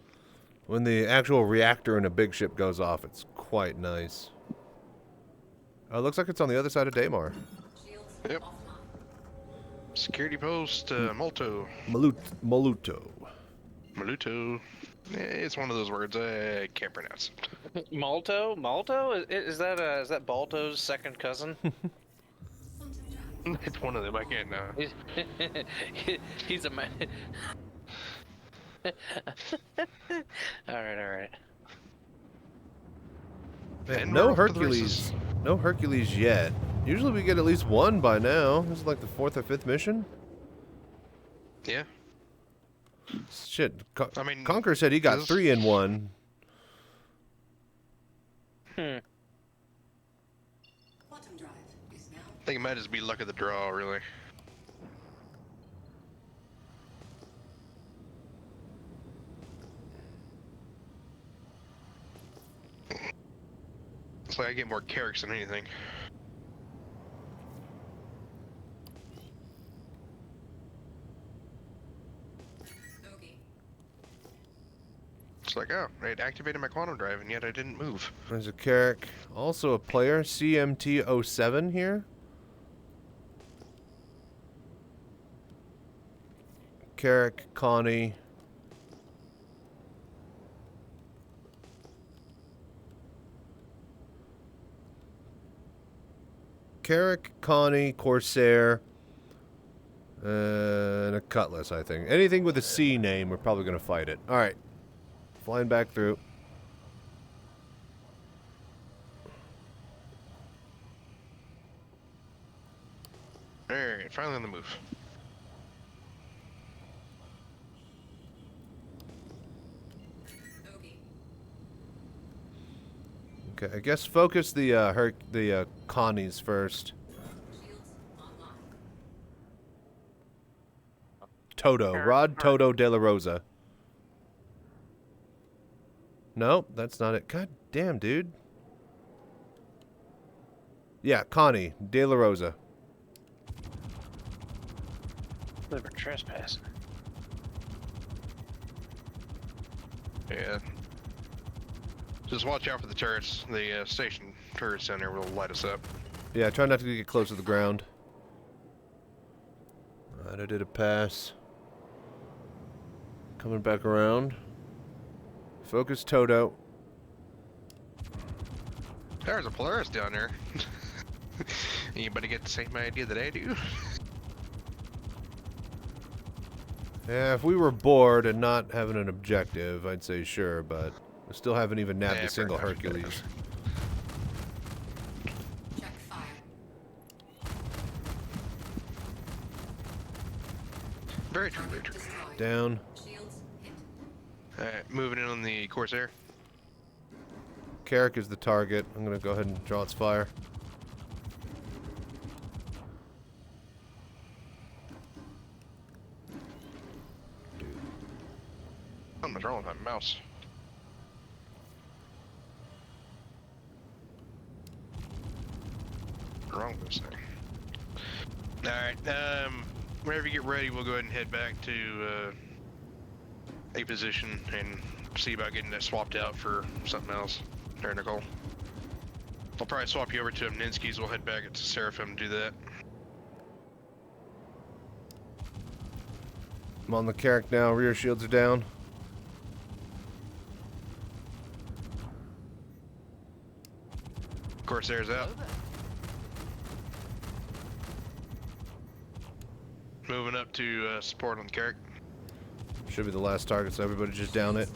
[SPEAKER 2] When the actual reactor in a big ship goes off, it's quite nice. Oh, it looks like it's on the other side of Daymar.
[SPEAKER 11] Yep. Security post, Molto.
[SPEAKER 2] Moluto.
[SPEAKER 11] Maluto. It's one of those words I can't pronounce.
[SPEAKER 5] Malto? Malto? Is that Balto's second cousin?
[SPEAKER 11] It's one of them. I can't know.
[SPEAKER 5] He's a man. all right.
[SPEAKER 2] Man,
[SPEAKER 11] And
[SPEAKER 2] no
[SPEAKER 11] we're off to the
[SPEAKER 2] Hercules.
[SPEAKER 11] races.
[SPEAKER 2] No Hercules yet. Usually we get at least one by now. This is like the 4th or 5th mission.
[SPEAKER 11] Yeah.
[SPEAKER 2] Shit.
[SPEAKER 11] I mean,
[SPEAKER 2] Conquer said he got
[SPEAKER 11] this-
[SPEAKER 2] 3 in 1.
[SPEAKER 17] Quantum drive is now.
[SPEAKER 11] I think it might just be luck of the draw, really. It's like I get more carrots than anything. It's like, oh, I had activated my quantum drive and yet I didn't move.
[SPEAKER 2] There's a Carrick. Also a player. CMT07 here. Carrick, Connie. Carrick, Connie, Corsair, and a Cutlass, I think. Anything with a C name, we're probably going to fight it. All right. Flying back through.
[SPEAKER 11] finally on the move.
[SPEAKER 2] Okay, I guess focus the Connies first. Toto, Rod Toto De La Rosa. Nope, that's not it. God damn, dude. Yeah, Connie De La Rosa.
[SPEAKER 5] Liver trespassing.
[SPEAKER 11] Yeah. Just watch out for the turrets. The station turrets down there will light us up.
[SPEAKER 2] Yeah, try not to get close to the ground. Alright, I did a pass. Coming back around. Focus Toto.
[SPEAKER 11] There's a Polaris down there. Anybody get the same idea that I do?
[SPEAKER 2] Yeah, if we were bored and not having an objective, I'd say sure, but I still haven't even nabbed a single Hercules.
[SPEAKER 17] Check fire.
[SPEAKER 11] Very true, very true.
[SPEAKER 2] Down.
[SPEAKER 17] Shields hit.
[SPEAKER 11] Alright, moving in on the Corsair.
[SPEAKER 2] Carrick is the target. I'm gonna go ahead and draw its fire.
[SPEAKER 11] Something's wrong with my mouse. What's wrong with this thing? Alright, whenever you get ready, we'll go ahead and head back to a position and see about getting that swapped out for something else. There, Nicole. I'll probably swap you over to Amninsky's. We'll head back to Seraphim to do that.
[SPEAKER 2] I'm on the Carrick now. Rear shields are down.
[SPEAKER 11] Corsair's out. Moving up to support on the Carrick.
[SPEAKER 2] Should be the last target, so everybody just down it.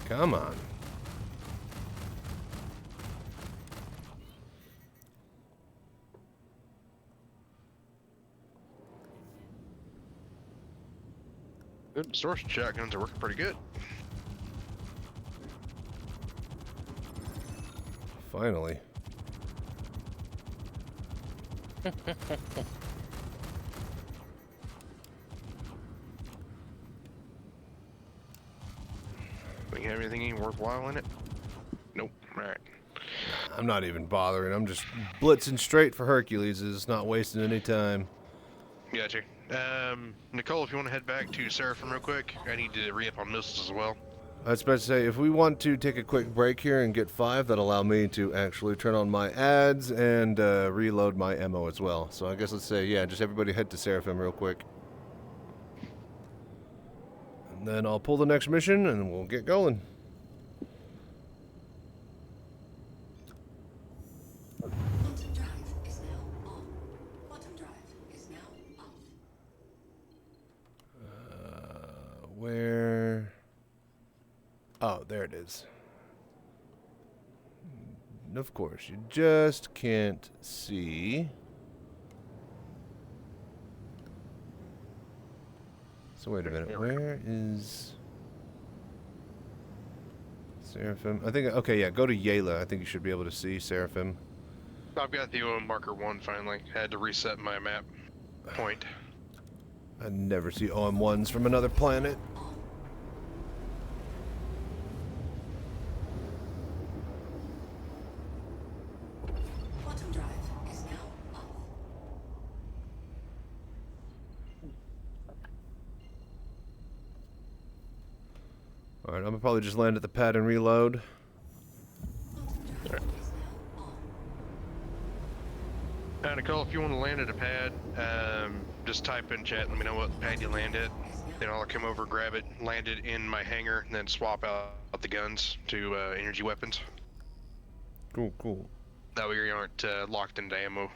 [SPEAKER 2] Come on.
[SPEAKER 11] Good. Distortion shotguns are working pretty good.
[SPEAKER 2] Finally.
[SPEAKER 11] Do you have anything worthwhile in it? Nope. Alright.
[SPEAKER 2] I'm not even bothering. I'm just blitzing straight for Hercules. It's not wasting any time.
[SPEAKER 11] Gotcha. Nicole, if you want to head back to Seraphim real quick, I need to re-up on missiles as well.
[SPEAKER 2] I was about to say, if we want to take a quick break here and get 5, that'll allow me to actually turn on my ads and reload my ammo as well. So I guess let's say, yeah, just everybody head to Seraphim real quick. And then I'll pull the next mission and we'll get going.
[SPEAKER 17] Quantum drive is now on. Quantum drive is now off.
[SPEAKER 2] Where? Oh, there it is. Of course, you just can't see. So wait a minute, where is Seraphim? I think, okay, yeah, go to Yela. I think you should be able to see Seraphim.
[SPEAKER 11] I've got the OM marker 1 finally. I had to reset my map point.
[SPEAKER 2] I never see OM1s from another planet.
[SPEAKER 17] Quantum drive is now off.
[SPEAKER 2] gonna probably just land at the pad and reload.
[SPEAKER 11] Nicole, if you want to land at a pad, just type in chat and let me know what pad you land at. Then I'll come over, grab it, land it in my hangar, and then swap out the guns to energy weapons.
[SPEAKER 2] Cool, cool.
[SPEAKER 11] That way you aren't locked into ammo.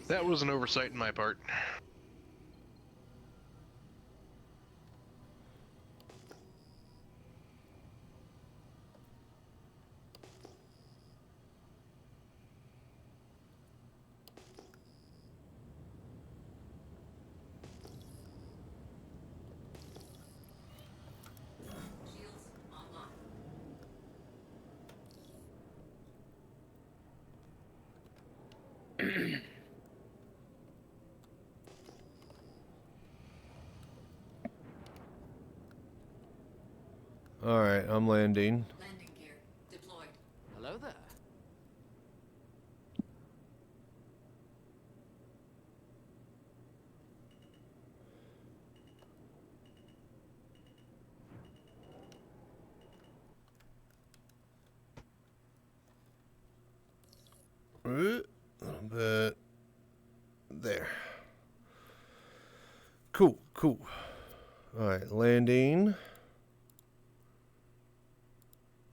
[SPEAKER 11] That was an oversight on my part.
[SPEAKER 2] Alright, I'm landing.
[SPEAKER 17] Landing gear deployed.
[SPEAKER 15] Hello there.
[SPEAKER 2] A little bit. There. Cool, cool. Alright, landing.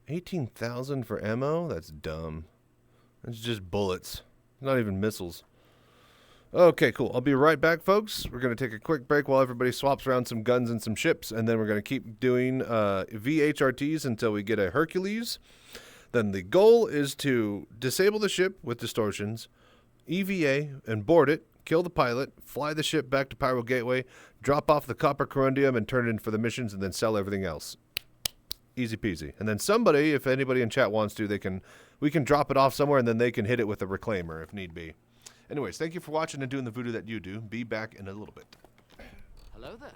[SPEAKER 2] 18,000 for ammo? That's dumb. That's just bullets. Not even missiles. Okay, cool. I'll be right back, folks. We're going to take a quick break while everybody swaps around some guns and some ships, and then we're going to keep doing VHRTs until we get a Hercules. Then the goal is to disable the ship with distortions, EVA, and board it, kill the pilot, fly the ship back to Pyro Gateway, drop off the copper corundium and turn it in for the missions, and then sell everything else. Easy peasy. And then somebody, if anybody in chat wants to, we can drop it off somewhere, and then they can hit it with a reclaimer if need be. Anyways, thank you for watching and doing the voodoo that you do. Be back in a little bit.
[SPEAKER 15] Hello there.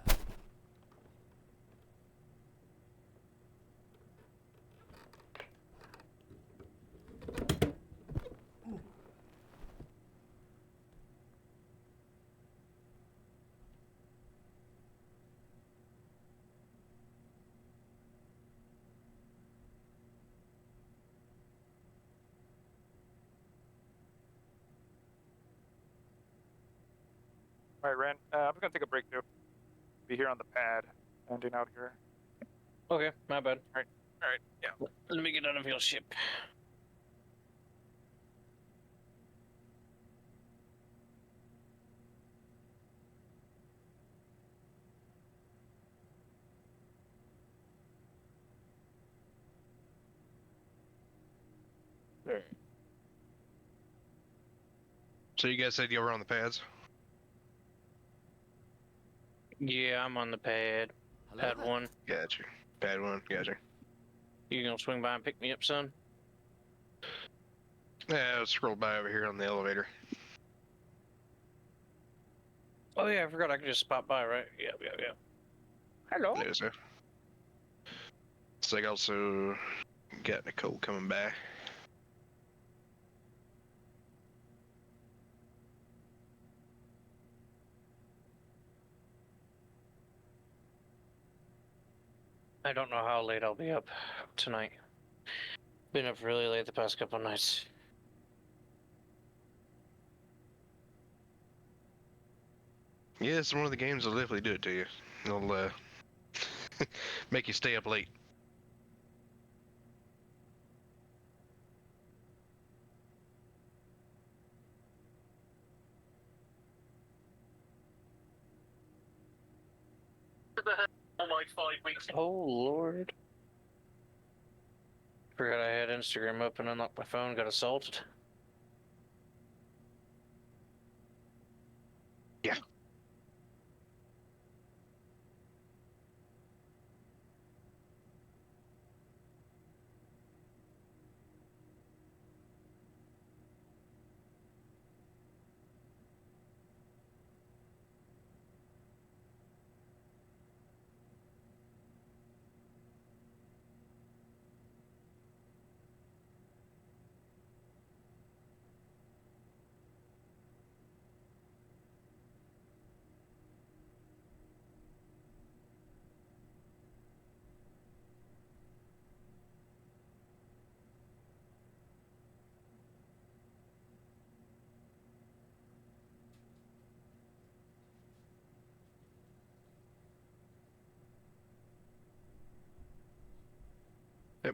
[SPEAKER 12] Alright, Ren. I'm gonna take a break too. Be here on the pad, landing out here.
[SPEAKER 5] Okay, my bad.
[SPEAKER 12] Alright, yeah.
[SPEAKER 5] Let me get out of your ship. There.
[SPEAKER 11] So you guys said you were on the pads?
[SPEAKER 5] Yeah, I'm on the pad.
[SPEAKER 15] Hello
[SPEAKER 5] Pad
[SPEAKER 15] there.
[SPEAKER 5] 1.
[SPEAKER 11] Gotcha. Pad 1, gotcha.
[SPEAKER 5] You gonna swing by and pick me up, son?
[SPEAKER 11] Yeah, I'll scroll by over here on the elevator.
[SPEAKER 5] Oh yeah, I forgot I could just pop by, right? Yeah. Hello.
[SPEAKER 11] There, sir. So I also got Nicole coming by.
[SPEAKER 5] I don't know how late I'll be up tonight. Been up really late the past couple nights.
[SPEAKER 11] Yeah, it's one of the games that'll definitely do it to you. It'll make you stay up late.
[SPEAKER 5] Like 5 weeks. Oh Lord. Forgot I had Instagram open, unlocked my phone, got assaulted.
[SPEAKER 11] Yeah.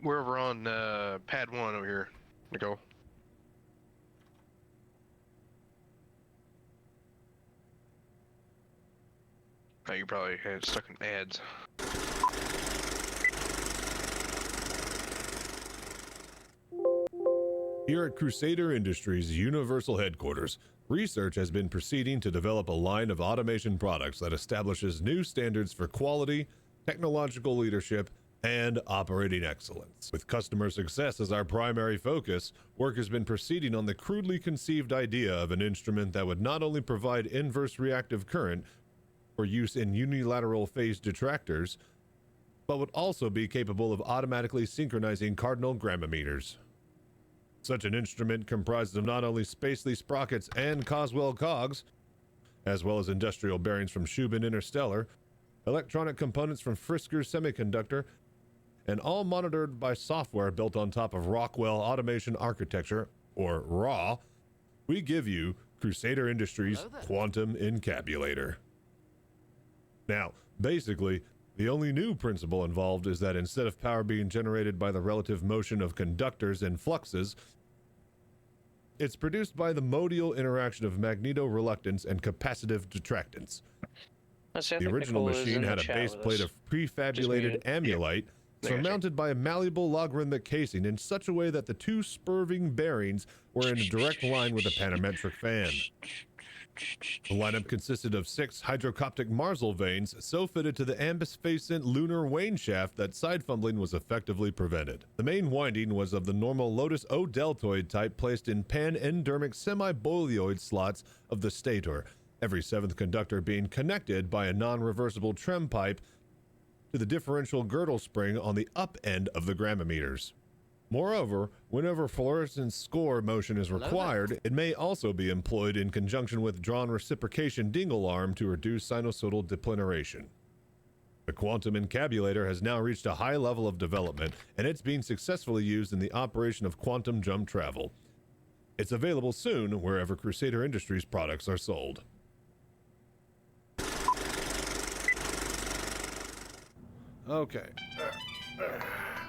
[SPEAKER 11] We're over on pad 1 over here, Nicole. Oh, you probably had it stuck in ads.
[SPEAKER 18] Here at Crusader Industries' Universal Headquarters, research has been proceeding to develop a line of automation products that establishes new standards for quality, technological leadership, and operating excellence. With customer success as our primary focus, work has been proceeding on the crudely conceived idea of an instrument that would not only provide inverse reactive current for use in unilateral phase detractors, but would also be capable of automatically synchronizing cardinal grammometers. Such an instrument comprised of not only Spacely sprockets and Coswell cogs, as well as industrial bearings from Shubin Interstellar, electronic components from Frisker Semiconductor, and all monitored by software built on top of Rockwell Automation Architecture, or RAW, we give you Crusader Industries' Quantum Encabulator. Now, basically, the only new principle involved is that instead of power being generated by the relative motion of conductors and fluxes, it's produced by the modial interaction of magneto-reluctance and capacitive detractance. The original machine had a base plate of prefabulated amulite surmounted by a malleable logarithmic casing in such a way that the two spurving bearings were in a direct line with a panometric fan. The lineup consisted of 6 hydrocoptic Marsal vanes so fitted to the ambisphasent lunar wane shaft that side fumbling was effectively prevented. The main winding was of the normal Lotus O deltoid type placed in pan-endermic semi-boilioid slots of the stator, every 7th conductor being connected by a non-reversible trem pipe to the differential girdle spring on the up end of the grammometers. Moreover, whenever fluorescence score motion is required, it may also be employed in conjunction with drawn reciprocation dingle arm to reduce sinusoidal depleneration. The Quantum Encabulator has now reached a high level of development, and it's being successfully used in the operation of quantum jump travel. It's available soon wherever Crusader Industries products are sold.
[SPEAKER 2] Okay.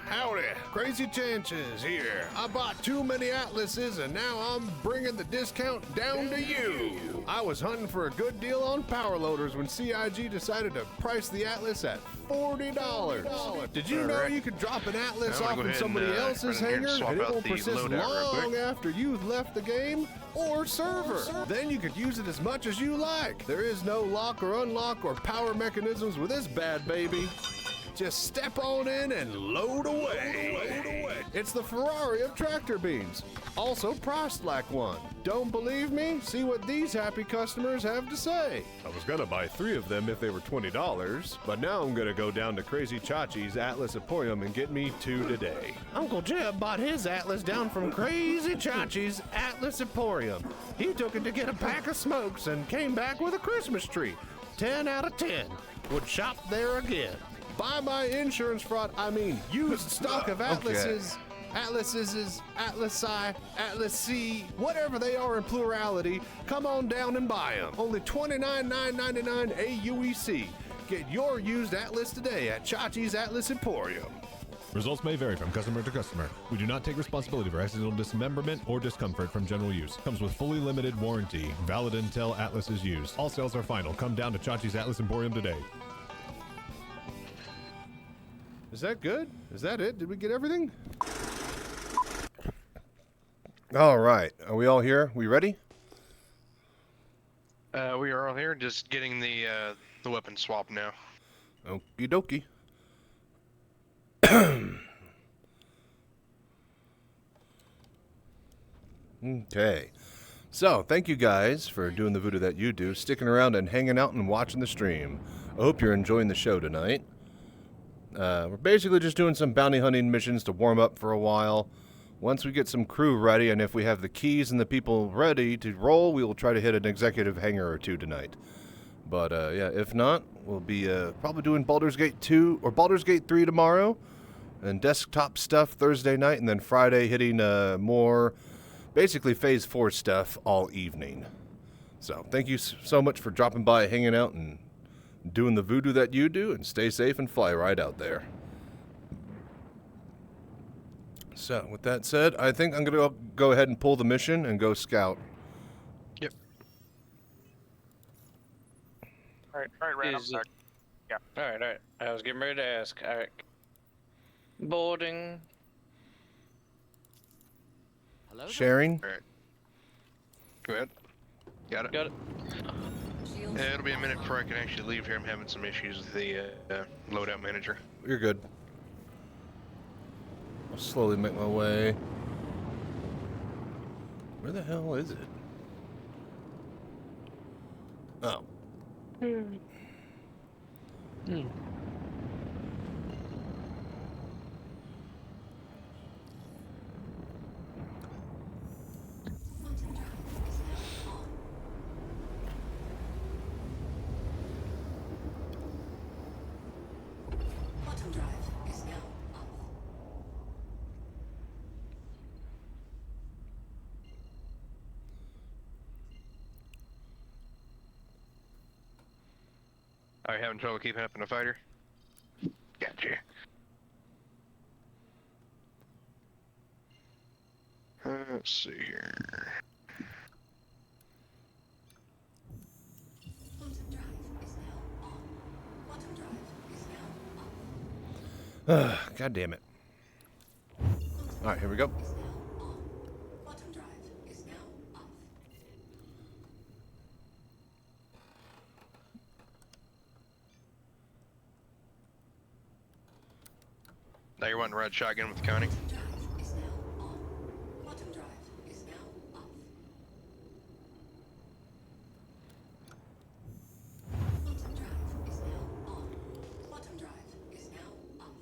[SPEAKER 2] Howdy, Crazy Chances here. I bought too many Atlases and now I'm bringing the discount down to you. I was hunting for a good deal on power loaders when CIG decided to price the Atlas at $40. Did you know you could drop an Atlas off in somebody else's hangar and it won't persist long after you've left the game or server? Then you could use it as much as you like. There is no lock or unlock or power mechanisms with this bad baby. Just step on in and load away. It's the Ferrari of tractor beams. Also priced like one. Don't believe me? See what these happy customers have to say. I was gonna buy 3 of them if they were $20, but now I'm gonna go down to Crazy Chachi's Atlas Emporium and get me 2 today. Uncle Jeb bought his Atlas down from Crazy Chachi's Atlas Emporium. He took it to get a pack of smokes and came back with a Christmas tree. 10 out of 10. Would shop there again. Buy my insurance fraud, used stock of Atlases, Atlasi, Atlas C, whatever they are in plurality, come on down and buy them. Only $29,999 AUEC. Get your used Atlas today at Chachi's Atlas Emporium.
[SPEAKER 18] Results may vary from customer to customer. We do not take responsibility for accidental dismemberment or discomfort from general use. Comes with fully limited warranty. Valid until Atlas is used. All sales are final. Come down to Chachi's Atlas Emporium today.
[SPEAKER 2] Is that good? Is that it? Did we get everything? All right. Are we all here? We ready?
[SPEAKER 11] We are all here, just getting the weapon swap now.
[SPEAKER 2] Okie dokie. Okay. So, thank you guys for doing the voodoo that you do, sticking around and hanging out and watching the stream. I hope you're enjoying the show tonight. We're basically just doing some bounty hunting missions to warm up for a while. Once we get some crew ready, and if we have the keys and the people ready to roll, we will try to hit an executive hangar or 2 tonight. But, yeah, if not, we'll be probably doing Baldur's Gate 2 or Baldur's Gate 3 tomorrow, and desktop stuff Thursday night, and then Friday hitting more, basically Phase 4 stuff all evening. So, thank you so much for dropping by, hanging out, and doing the voodoo that you do, and stay safe and fly right out there. So, with that said, I think I'm going to go ahead and pull the mission and go scout.
[SPEAKER 11] Yep.
[SPEAKER 12] Alright, Rand, I'm
[SPEAKER 5] Is
[SPEAKER 12] back. Yeah.
[SPEAKER 5] Alright. I was getting ready to ask. Alright. Boarding.
[SPEAKER 15] Hello?
[SPEAKER 2] Sharing?
[SPEAKER 11] Alright. Go ahead. Got it?
[SPEAKER 5] Got it.
[SPEAKER 11] Yeah, it'll be a minute before I can actually leave here. I'm having some issues with the loadout manager.
[SPEAKER 2] You're good. I'll slowly make my way. Where the hell is it? Oh.
[SPEAKER 17] Quantum drive is now up.
[SPEAKER 11] Are you having trouble keeping up in a fighter? Gotcha. Let's see here.
[SPEAKER 17] Quantum drive is now on. Quantum drive is now up.
[SPEAKER 2] God damn it. Alright, here we go.
[SPEAKER 17] Quantum drive is now up.
[SPEAKER 11] Now you're wanting to ride shotgun with Connie?
[SPEAKER 17] Is now on. Quantum drive is now up. Quantum drive is now on. Quantum drive is now up.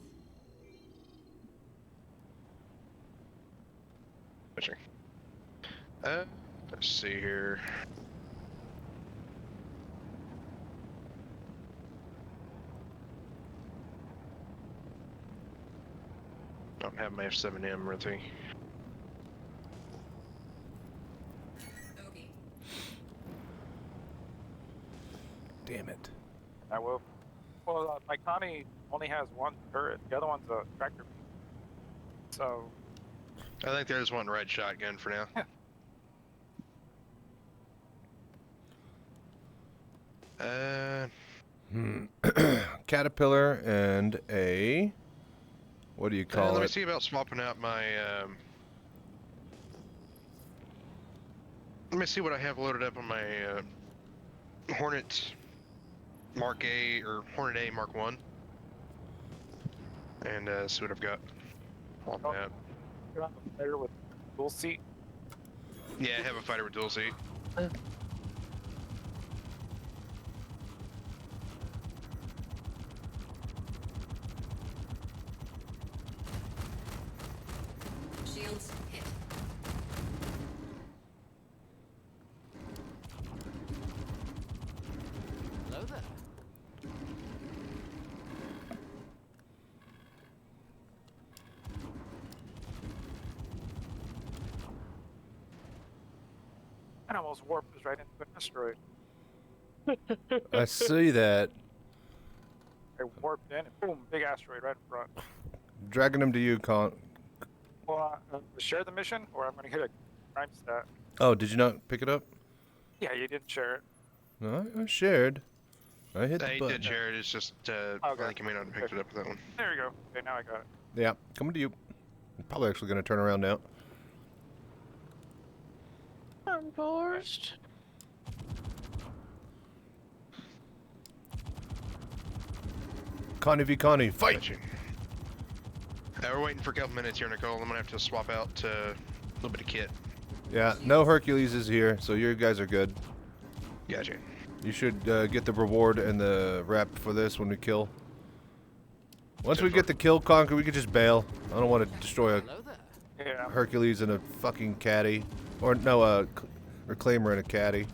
[SPEAKER 11] Pushing. Let's see here. I don't have my F7M really.
[SPEAKER 2] Damn it.
[SPEAKER 12] I will. Well, my Connie only has one turret. The other one's a tractor beam. So.
[SPEAKER 11] I think there's one red shotgun for now.
[SPEAKER 2] Caterpillar and a... What do you call
[SPEAKER 11] let me
[SPEAKER 2] it?
[SPEAKER 11] see about swapping out my. Let me see what I have loaded up on my Hornet Mark A or Hornet A Mark 1. And see what I've got on that.
[SPEAKER 12] You're on the fighter with dual seat.
[SPEAKER 11] Yeah, I have a fighter with dual seat.
[SPEAKER 17] Shields hit.
[SPEAKER 15] Hello there.
[SPEAKER 12] And almost warped us right into an asteroid.
[SPEAKER 2] I see that.
[SPEAKER 12] I warped in and boom, big asteroid right in front.
[SPEAKER 2] Dragging him to you, Con.
[SPEAKER 12] Well, share the mission, or I'm gonna hit a crime stat.
[SPEAKER 2] Oh, did you not pick it up?
[SPEAKER 12] Yeah, you didn't share it.
[SPEAKER 2] No, I shared. I hit the
[SPEAKER 11] I
[SPEAKER 2] button.
[SPEAKER 11] did share it, it's just I think you may not have picked it up with that one.
[SPEAKER 12] There you go. Okay, now I got it.
[SPEAKER 2] Yeah, coming to you. I'm probably actually going to turn around now.
[SPEAKER 5] I'm forced.
[SPEAKER 2] Connie v. Connie, fight!
[SPEAKER 11] We're waiting for a couple minutes here, Nicole. I'm gonna have to swap out a little bit of kit.
[SPEAKER 2] Yeah, no Hercules is here, so you guys are good.
[SPEAKER 11] Gotcha.
[SPEAKER 2] You should get the reward and the rep for this when we kill. Once we get the kill conquer, we can just bail. I don't want to destroy a Hercules and a fucking caddy. Or no, a reclaimer and a caddy.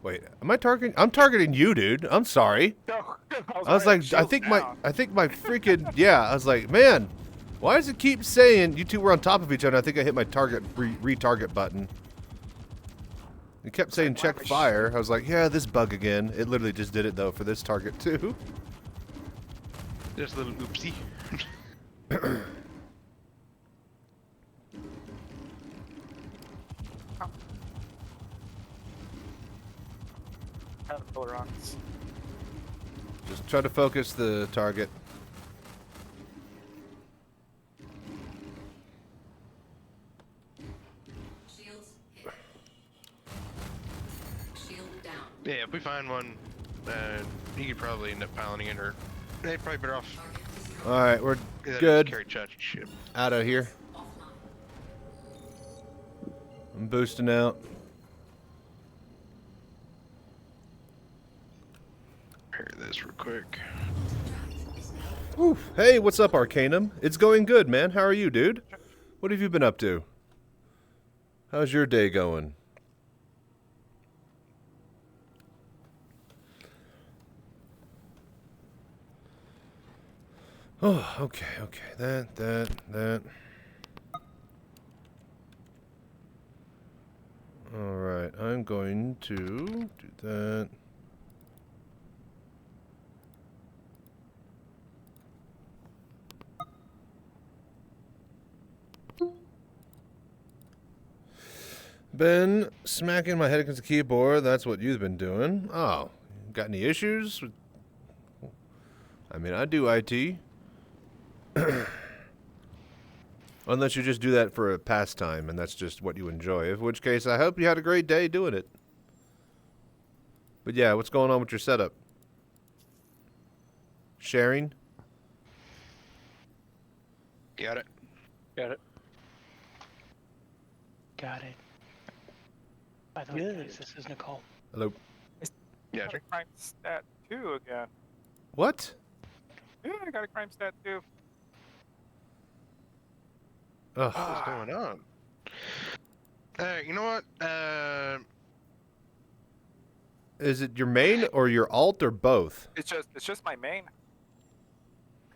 [SPEAKER 2] Wait, am I targeting? I'm targeting you, dude. I'm sorry.
[SPEAKER 12] No,
[SPEAKER 2] I was like, I think my freaking, yeah. I was like, man, why does it keep saying you two were on top of each other? I think I hit my target retarget button. It kept saying check fire. I was like, yeah, this bug again. It literally just did it though for this target too.
[SPEAKER 11] Just a little oopsie.
[SPEAKER 12] Kind of tolerance.
[SPEAKER 2] Just try to focus the target.
[SPEAKER 17] Shields hit. Shield down.
[SPEAKER 11] Yeah, if we find one, he could probably end up piloting it, or they'd probably better off.
[SPEAKER 2] All right, we're
[SPEAKER 11] Yeah,
[SPEAKER 2] good.
[SPEAKER 11] Carry Chachi ship.
[SPEAKER 2] Out of here. I'm boosting out.
[SPEAKER 11] Repair this real quick.
[SPEAKER 2] Oof. Hey, what's up, Arcanum? It's going good, man. How are you, dude? What have you been up to? How's your day going? Oh, okay. That. Alright, I'm going to do that. Been smacking my head against the keyboard. That's what you've been doing. Oh, got any issues? I mean, I do IT. Unless you just do that for a pastime, and that's just what you enjoy. In which case, I hope you had a great day doing it. But yeah, what's going on with your setup? Sharing?
[SPEAKER 11] Got it.
[SPEAKER 19] Got it. Got it. By the way, guys, this is Nicole.
[SPEAKER 2] Hello.
[SPEAKER 11] Yeah,
[SPEAKER 12] I got a crime stat 2 again.
[SPEAKER 2] What?
[SPEAKER 12] Yeah, I got a crime stat 2.
[SPEAKER 2] Ugh.
[SPEAKER 11] What's going on? You know what?
[SPEAKER 2] Is it your main or your alt or both?
[SPEAKER 12] It's just my main.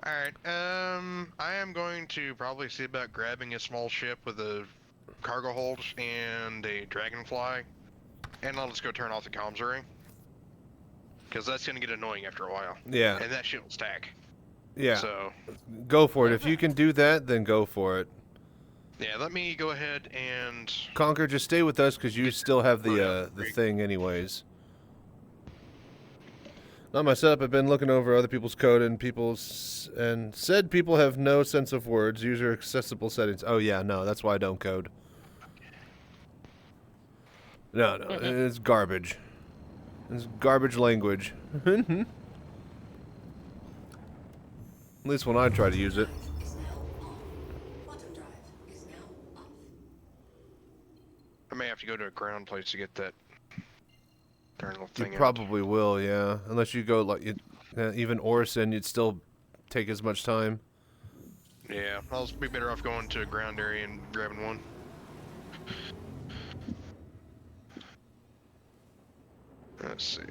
[SPEAKER 11] Alright, I am going to probably see about grabbing a small ship with a cargo hold and a dragonfly, and I'll just go turn off the comms ring. Because that's going to get annoying after a while.
[SPEAKER 2] Yeah.
[SPEAKER 11] And that shit will stack.
[SPEAKER 2] Yeah.
[SPEAKER 11] So.
[SPEAKER 2] Go for it. If you can do that, then go for it.
[SPEAKER 11] Yeah, let me go ahead and...
[SPEAKER 2] Conquer, just stay with us because you still have the thing anyways. Not my setup. I've been looking over other people's code and said people have no sense of words. User accessible settings. Oh yeah, no, that's why I don't code. No, it's garbage. It's garbage language. At least when I try to use it.
[SPEAKER 11] I may have to go to a ground place to get that darn little thing
[SPEAKER 2] You probably will, yeah. Unless you go like even Orison, you'd still take as much time.
[SPEAKER 11] Yeah, I'll be better off going to a ground area and grabbing one. Let's see.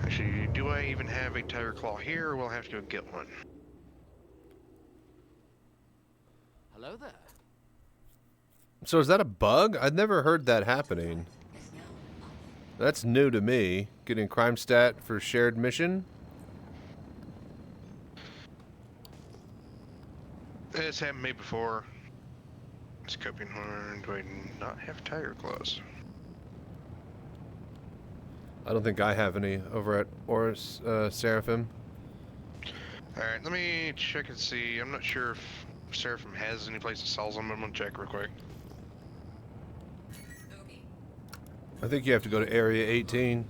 [SPEAKER 11] Actually, do I even have a tiger claw here, or will I have to go get one?
[SPEAKER 15] Hello there.
[SPEAKER 2] So is that a bug? I've never heard that happening. That's new to me. Getting crime stat for shared mission.
[SPEAKER 11] It's happened to me before. Scorpion horn. Do I not have tiger claws?
[SPEAKER 2] I don't think I have any over at Oris Seraphim.
[SPEAKER 11] Alright, let me check and see. I'm not sure if Seraphim has any place that sells them. I'm gonna check real quick.
[SPEAKER 2] I think you have to go to Area 18.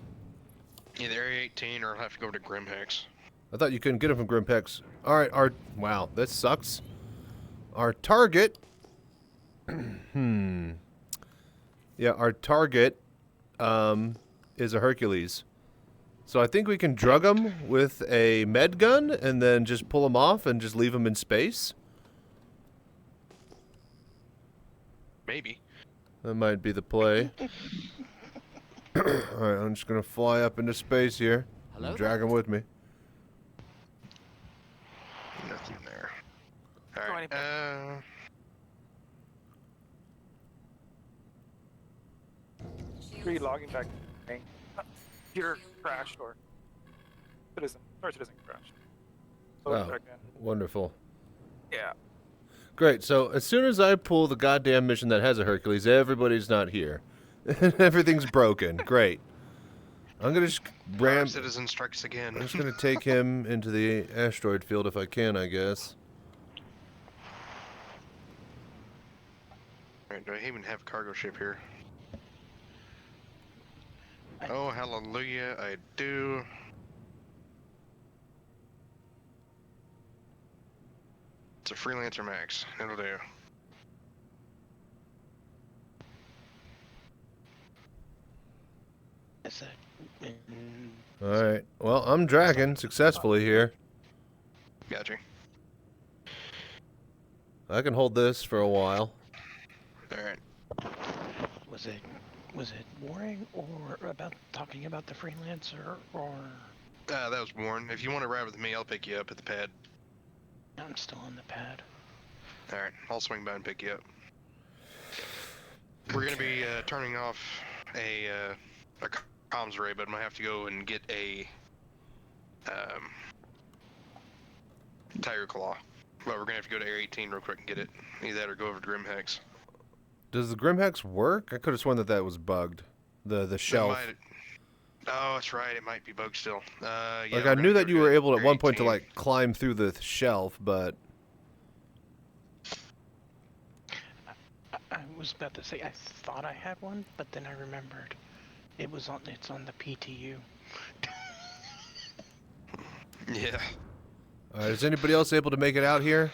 [SPEAKER 11] Either Area 18 or I'll have to go to Grimhex.
[SPEAKER 2] I thought you couldn't get them from Grimpex. Alright, wow, that sucks. Our target... Yeah, our target is a Hercules. So I think we can drug them with a med gun and then just pull them off and just leave them in space.
[SPEAKER 11] Maybe.
[SPEAKER 2] That might be the play. Alright, I'm just gonna fly up into space here. And drag them with me.
[SPEAKER 11] Nothing there. Alright,
[SPEAKER 12] Re-logging back. Computer crashed or citizen crashed.
[SPEAKER 2] Oh, wonderful.
[SPEAKER 12] Yeah.
[SPEAKER 2] Great, so as soon as I pull the goddamn mission that has a Hercules, everybody's not here. Everything's broken. Great. I'm gonna just
[SPEAKER 11] Our citizen strikes again.
[SPEAKER 2] I'm just gonna take him into the asteroid field if I can, I guess.
[SPEAKER 11] Alright, do I even have a cargo ship here? Oh, hallelujah, I do. It's a Freelancer Max. It'll do.
[SPEAKER 19] Is that...
[SPEAKER 2] Alright. Well, I'm dragging successfully here.
[SPEAKER 11] Gotcha.
[SPEAKER 2] I can hold this for a while.
[SPEAKER 11] Alright.
[SPEAKER 19] Was it Warring or talking about the Freelancer or...
[SPEAKER 11] That was Warren. If you want to ride with me, I'll pick you up at the pad.
[SPEAKER 19] I'm still on the pad.
[SPEAKER 11] Alright, I'll swing by and pick you up. We're gonna be turning off a comms array, but I'm gonna have to go and get a Tiger Claw. But we're gonna have to go to Area 18 real quick and get it. Either that or go over to Grimhex.
[SPEAKER 2] Does the Grimhex work? I could have sworn that was bugged. The shelf.
[SPEAKER 11] Oh, that's right. It might be bugged still. Yeah,
[SPEAKER 2] Like I knew that you were able at one point to like climb through the shelf, but
[SPEAKER 19] I was about to say I thought I had one, but then I remembered it's on the PTU.
[SPEAKER 11] Yeah.
[SPEAKER 2] Is anybody else able to make it out here?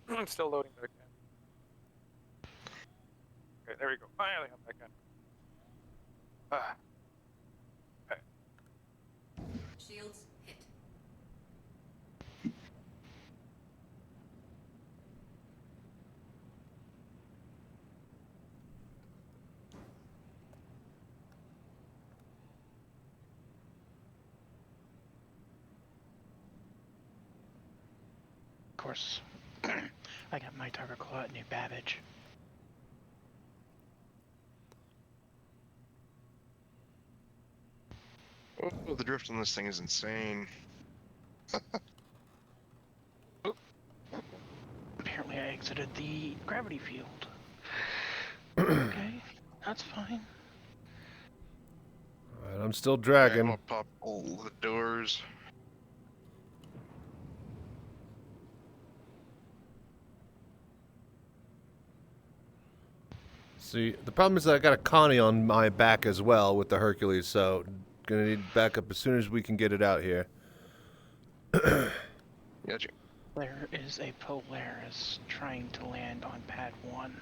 [SPEAKER 12] I'm still loading back in. Okay, there we go. Finally, I'm back in. Okay.
[SPEAKER 17] Shields hit.
[SPEAKER 19] Of course, I got my Tiger Claw at New Babbage.
[SPEAKER 11] Oh, the drift on this thing is insane.
[SPEAKER 19] Apparently I exited the gravity field. Okay, that's fine.
[SPEAKER 2] Alright, I'm still dragging.
[SPEAKER 11] I'm gonna pop all the doors.
[SPEAKER 2] See, the problem is that I got a Connie on my back as well with the Hercules, so gonna need backup as soon as we can get it out here.
[SPEAKER 11] Gotcha.
[SPEAKER 19] There is a Polaris trying to land on pad 1.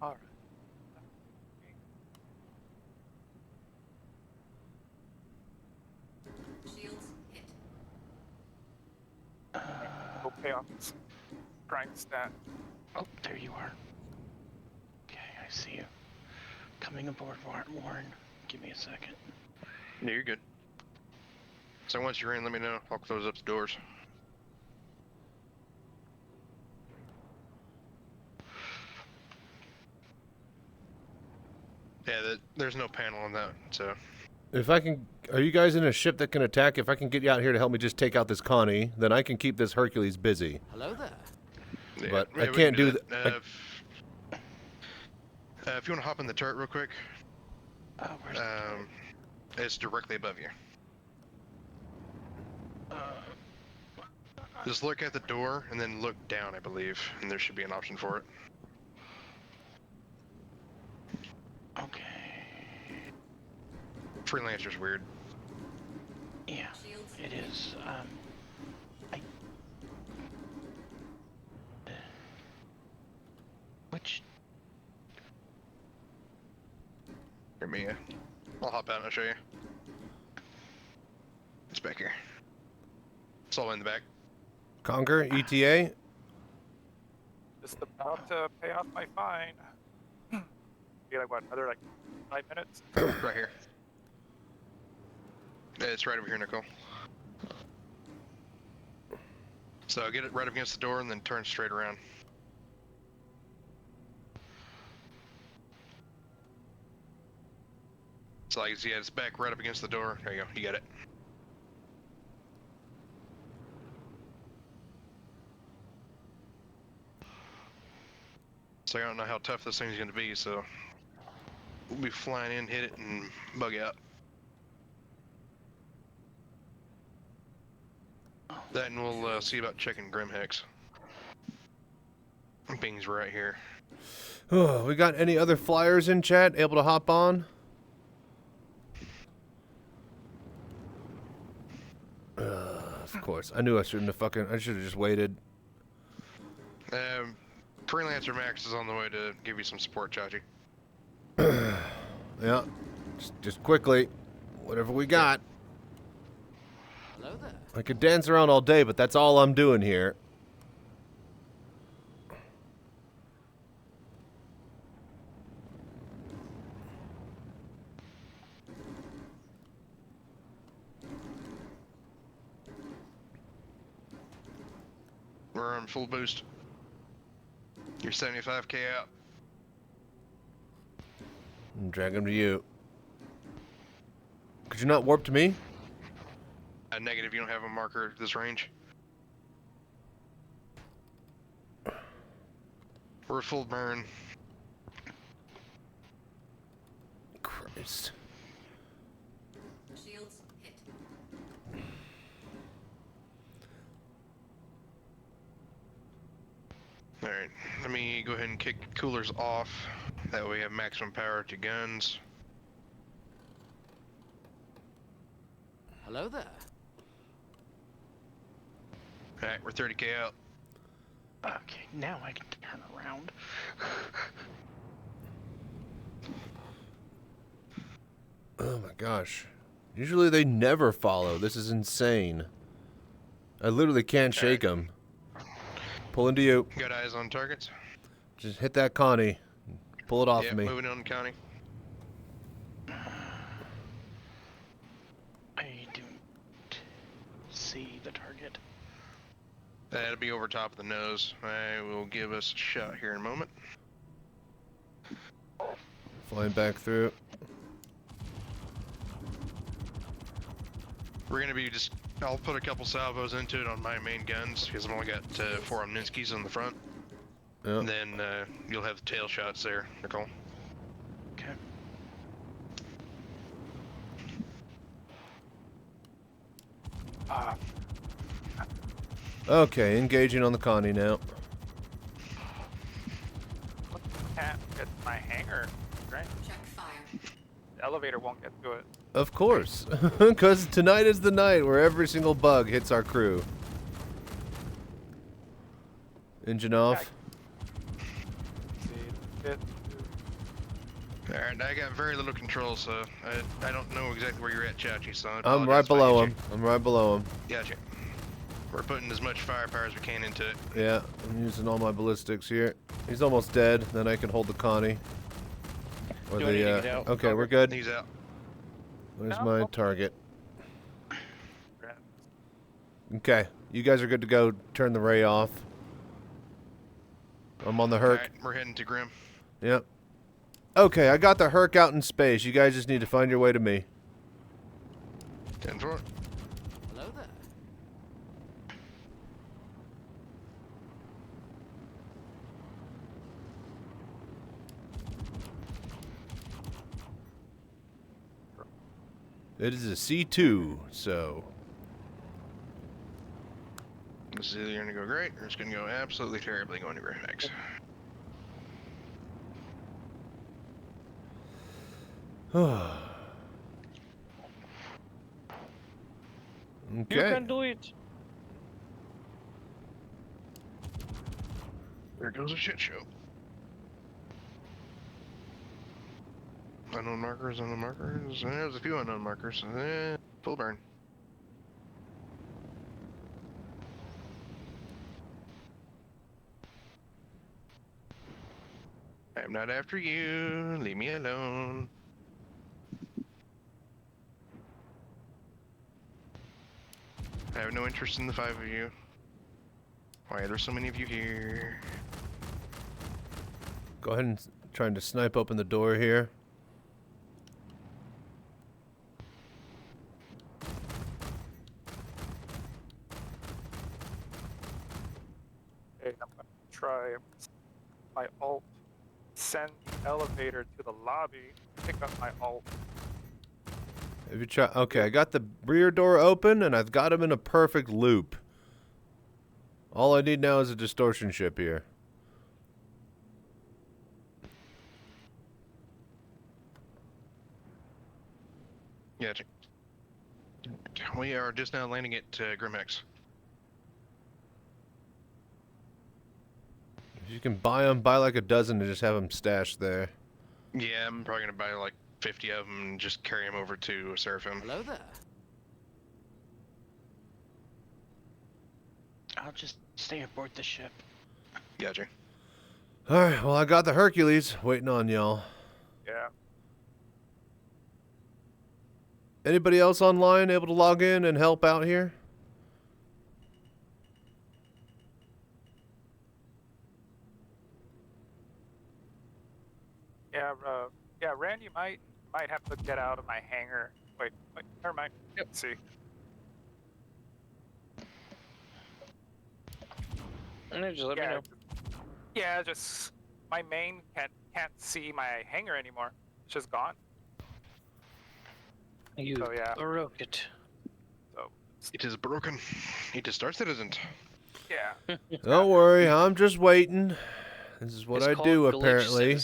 [SPEAKER 12] Alright.
[SPEAKER 17] Shields hit.
[SPEAKER 12] Okay, I'm trying to stand.
[SPEAKER 19] Oh, there you are. Okay, I see you. Coming aboard, Warren. Give me a second.
[SPEAKER 11] No, you're good. So once you're in, let me know. I'll close up the doors. Yeah, there's no panel on that, so...
[SPEAKER 2] If I can, are you guys in a ship that can attack? If I can get you out here to help me just take out this Connie, then I can keep this Hercules busy.
[SPEAKER 15] Hello there.
[SPEAKER 11] Yeah,
[SPEAKER 2] But
[SPEAKER 11] yeah,
[SPEAKER 2] I
[SPEAKER 11] we
[SPEAKER 2] can't
[SPEAKER 11] can
[SPEAKER 2] do that.
[SPEAKER 11] If you want to hop in the turret real quick,
[SPEAKER 19] where's
[SPEAKER 11] it's directly above you. Just look at the door and then look down, I believe, and there should be an option for it.
[SPEAKER 19] Okay.
[SPEAKER 11] Freelancer's weird.
[SPEAKER 19] Yeah, it is. Which?
[SPEAKER 11] Here, Mia. I'll hop out and I'll show you. It's back here. It's all in the back.
[SPEAKER 2] Conquer, ETA?
[SPEAKER 12] Just about to pay off my fine. Be like, what, another, 5 minutes?
[SPEAKER 11] Right here. It's right over here, Nicole. So get it right up against the door and then turn straight around. So like, yeah, it's back right up against the door. There you go. You got it. So I don't know how tough this thing's going to be, so we'll be flying in, hit it, and bug out. Then we'll see about checking Grim Hex. Bing's right here.
[SPEAKER 2] Oh, we got any other flyers in chat able to hop on? Of course. I knew I shouldn't have I should have just waited.
[SPEAKER 11] Freelancer Max is on the way to give you some support, Chachi.
[SPEAKER 2] Yeah. Just quickly. Whatever we got.
[SPEAKER 15] Hello there.
[SPEAKER 2] I could dance around all day, but that's all I'm doing here.
[SPEAKER 11] We're on full boost. You're 75k out.
[SPEAKER 2] Drag him to you. Could you not warp to me?
[SPEAKER 11] Negative, you don't have a marker at this range. We're full burn.
[SPEAKER 2] Christ.
[SPEAKER 17] Shields hit.
[SPEAKER 11] Alright, let me go ahead and kick coolers off. That way we have maximum power to guns.
[SPEAKER 15] Hello there.
[SPEAKER 11] Alright, we're 30k out.
[SPEAKER 19] Okay, now I can turn around.
[SPEAKER 2] Oh my gosh. Usually they never follow. This is insane. I literally can't shake them. Pull into you.
[SPEAKER 11] Got eyes on targets?
[SPEAKER 2] Just hit that Connie. Pull it off
[SPEAKER 11] Yeah,
[SPEAKER 2] me.
[SPEAKER 11] moving on Connie.
[SPEAKER 19] I don't see the target.
[SPEAKER 11] That'll be over top of the nose. I will give us a shot here in a moment.
[SPEAKER 2] Flying back through.
[SPEAKER 11] We're gonna be just, I'll put a couple salvos into it on my main guns, because I've only got 4 Omninskis on the front.
[SPEAKER 2] Yep.
[SPEAKER 11] And then you'll have the tail shots there, Nicole.
[SPEAKER 19] Okay.
[SPEAKER 2] Okay, engaging on the Connie now.
[SPEAKER 12] Can't get my hangar, right?
[SPEAKER 17] Check fire.
[SPEAKER 12] The elevator won't get to it.
[SPEAKER 2] Of course. Because tonight is the night where every single bug hits our crew. Engine off.
[SPEAKER 11] Alright, I got very little control, so I don't know exactly where you're at, Chachi, so
[SPEAKER 2] I'm right below him. I'm right below him.
[SPEAKER 11] Gotcha. We're putting as much firepower as we can into it.
[SPEAKER 2] Yeah, I'm using all my ballistics here. He's almost dead. Then I can hold the Connie. Or
[SPEAKER 11] Do I need to
[SPEAKER 2] the,
[SPEAKER 11] get out?
[SPEAKER 2] okay, we're good.
[SPEAKER 11] He's out.
[SPEAKER 2] Where's my target? Okay, you guys are good to go. Turn the ray off. I'm on the Herc.
[SPEAKER 11] Alright, we're heading to Grim.
[SPEAKER 2] Yep. Okay, I got the Herc out in space. You guys just need to find your way to me.
[SPEAKER 11] 10-4.
[SPEAKER 15] Hello there.
[SPEAKER 2] It is a C2, so...
[SPEAKER 11] This is either going to go great, or it's going to go absolutely terribly going to Grim Hex.
[SPEAKER 2] Okay.
[SPEAKER 5] You can do it.
[SPEAKER 11] There goes a shit show. Unknown markers, unknown markers. There's a few unknown markers. Full burn. I'm not after you. Leave me alone. I have no interest in the 5 of you. Why are there so many of you here?
[SPEAKER 2] Go ahead and trying to snipe open the door here.
[SPEAKER 12] Okay, I'm gonna try my alt send the elevator to the lobby, pick up my alt.
[SPEAKER 2] If you try, okay, I got the rear door open and I've got him in a perfect loop. All I need now is a distortion ship here.
[SPEAKER 11] Yeah, we are just now landing at Grimhex.
[SPEAKER 2] If you can buy them, buy like a dozen and just have them stashed there.
[SPEAKER 11] Yeah, I'm probably gonna buy like 50 of them and just carry them over to Seraphim.
[SPEAKER 15] Hello there.
[SPEAKER 19] I'll just stay aboard the ship.
[SPEAKER 11] Gotcha.
[SPEAKER 2] Alright, well I got the Hercules waiting on y'all.
[SPEAKER 12] Yeah.
[SPEAKER 2] Anybody else online able to log in and help out here?
[SPEAKER 12] Yeah, Randy might have to get out of my hangar. Wait, never mind. Yep. See.
[SPEAKER 5] Just let me know.
[SPEAKER 12] Yeah, just my main can't see my hangar anymore. It's just gone.
[SPEAKER 5] You broke it.
[SPEAKER 12] So
[SPEAKER 11] it is broken. It is Star Citizen.
[SPEAKER 12] Yeah.
[SPEAKER 2] Don't worry, I'm just waiting. This is what I do apparently.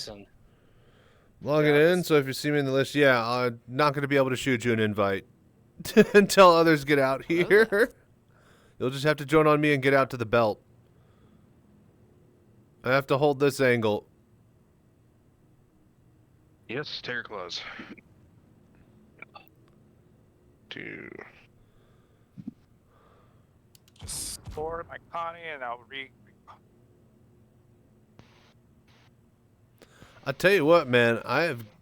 [SPEAKER 2] Logging in, so if you see me in the list, yeah, I'm not going to be able to shoot you an invite until others get out here. You'll just have to join on me and get out to the belt. I have to hold this angle.
[SPEAKER 11] Yes, Terror Claws.
[SPEAKER 12] Just store my Connie and I'll
[SPEAKER 2] I tell you what, man,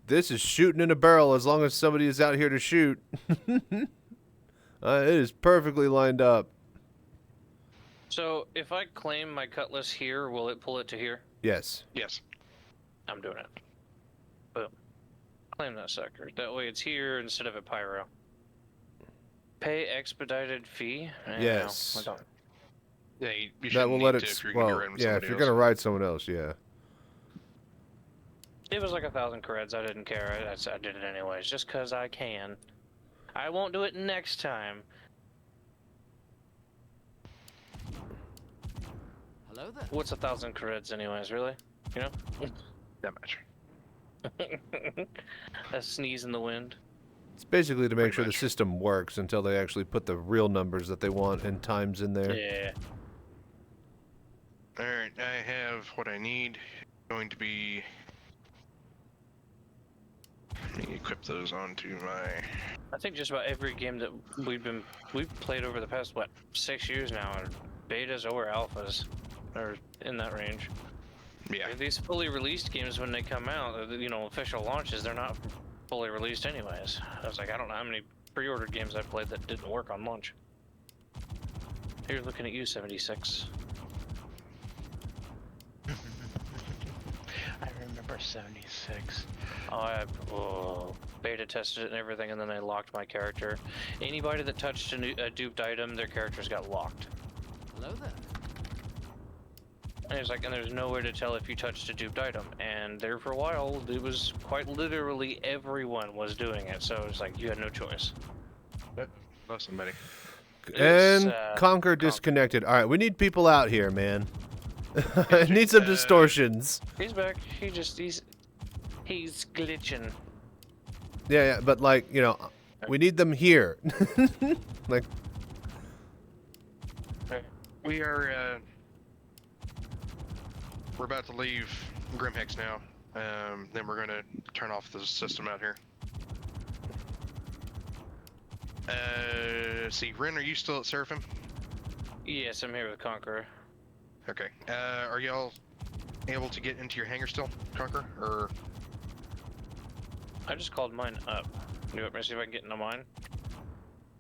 [SPEAKER 2] this is shooting in a barrel as long as somebody is out here to shoot. It is perfectly lined up.
[SPEAKER 5] So, if I claim my cutlass here, will it pull it to here?
[SPEAKER 2] Yes.
[SPEAKER 11] Yes.
[SPEAKER 5] I'm doing it. Boom. Claim that sucker. That way it's here instead of at Pyro. Pay expedited fee?
[SPEAKER 2] Yes.
[SPEAKER 5] No,
[SPEAKER 11] yeah, you
[SPEAKER 2] that will let it.
[SPEAKER 11] If you're
[SPEAKER 2] well,
[SPEAKER 11] gonna ride with
[SPEAKER 2] yeah, if you're
[SPEAKER 11] else.
[SPEAKER 2] gonna ride someone else, yeah.
[SPEAKER 5] It was like 1,000 creds. I didn't care. I did it anyways, just because I can. I won't do it next time.
[SPEAKER 15] Hello there.
[SPEAKER 5] What's 1,000 creds anyways, really? You know?
[SPEAKER 11] That much.
[SPEAKER 5] A sneeze in the wind.
[SPEAKER 2] It's basically to make sure the system works until they actually put the real numbers that they want and times in there.
[SPEAKER 5] Yeah.
[SPEAKER 11] Alright, I have what I need. Going to be... Let me equip those onto my...
[SPEAKER 5] I think just about every game that we've played over the past, what, 6 years now are betas or alphas, or in that range.
[SPEAKER 11] Yeah.
[SPEAKER 5] These fully released games, when they come out, you know, official launches, they're not fully released anyways. I was like, I don't know how many pre-ordered games I played that didn't work on launch. Here's looking at you, 76.
[SPEAKER 19] I remember 76.
[SPEAKER 5] I beta tested it and everything, and then they locked my character. Anybody that touched a duped item, their characters got locked.
[SPEAKER 15] Hello there.
[SPEAKER 5] And it's like, and there's no way to tell if you touched a duped item. And there for a while, it was quite literally everyone was doing it. So it's like, you had no choice.
[SPEAKER 11] Love somebody.
[SPEAKER 2] And Conquer disconnected. All right, we need people out here, man. I need some distortions.
[SPEAKER 5] He's back. He's glitching.
[SPEAKER 2] Yeah, but like, you know, we need them here. Like,
[SPEAKER 11] we are we're about to leave Grimhex now. Then we're gonna turn off the system out here. See, Ren, are you still at Seraphim?
[SPEAKER 5] Yes, I'm here with Conqueror.
[SPEAKER 11] Okay. Are y'all able to get into your hangar still, Conqueror? Or
[SPEAKER 5] I just called mine up. You want me to see if I can get into mine?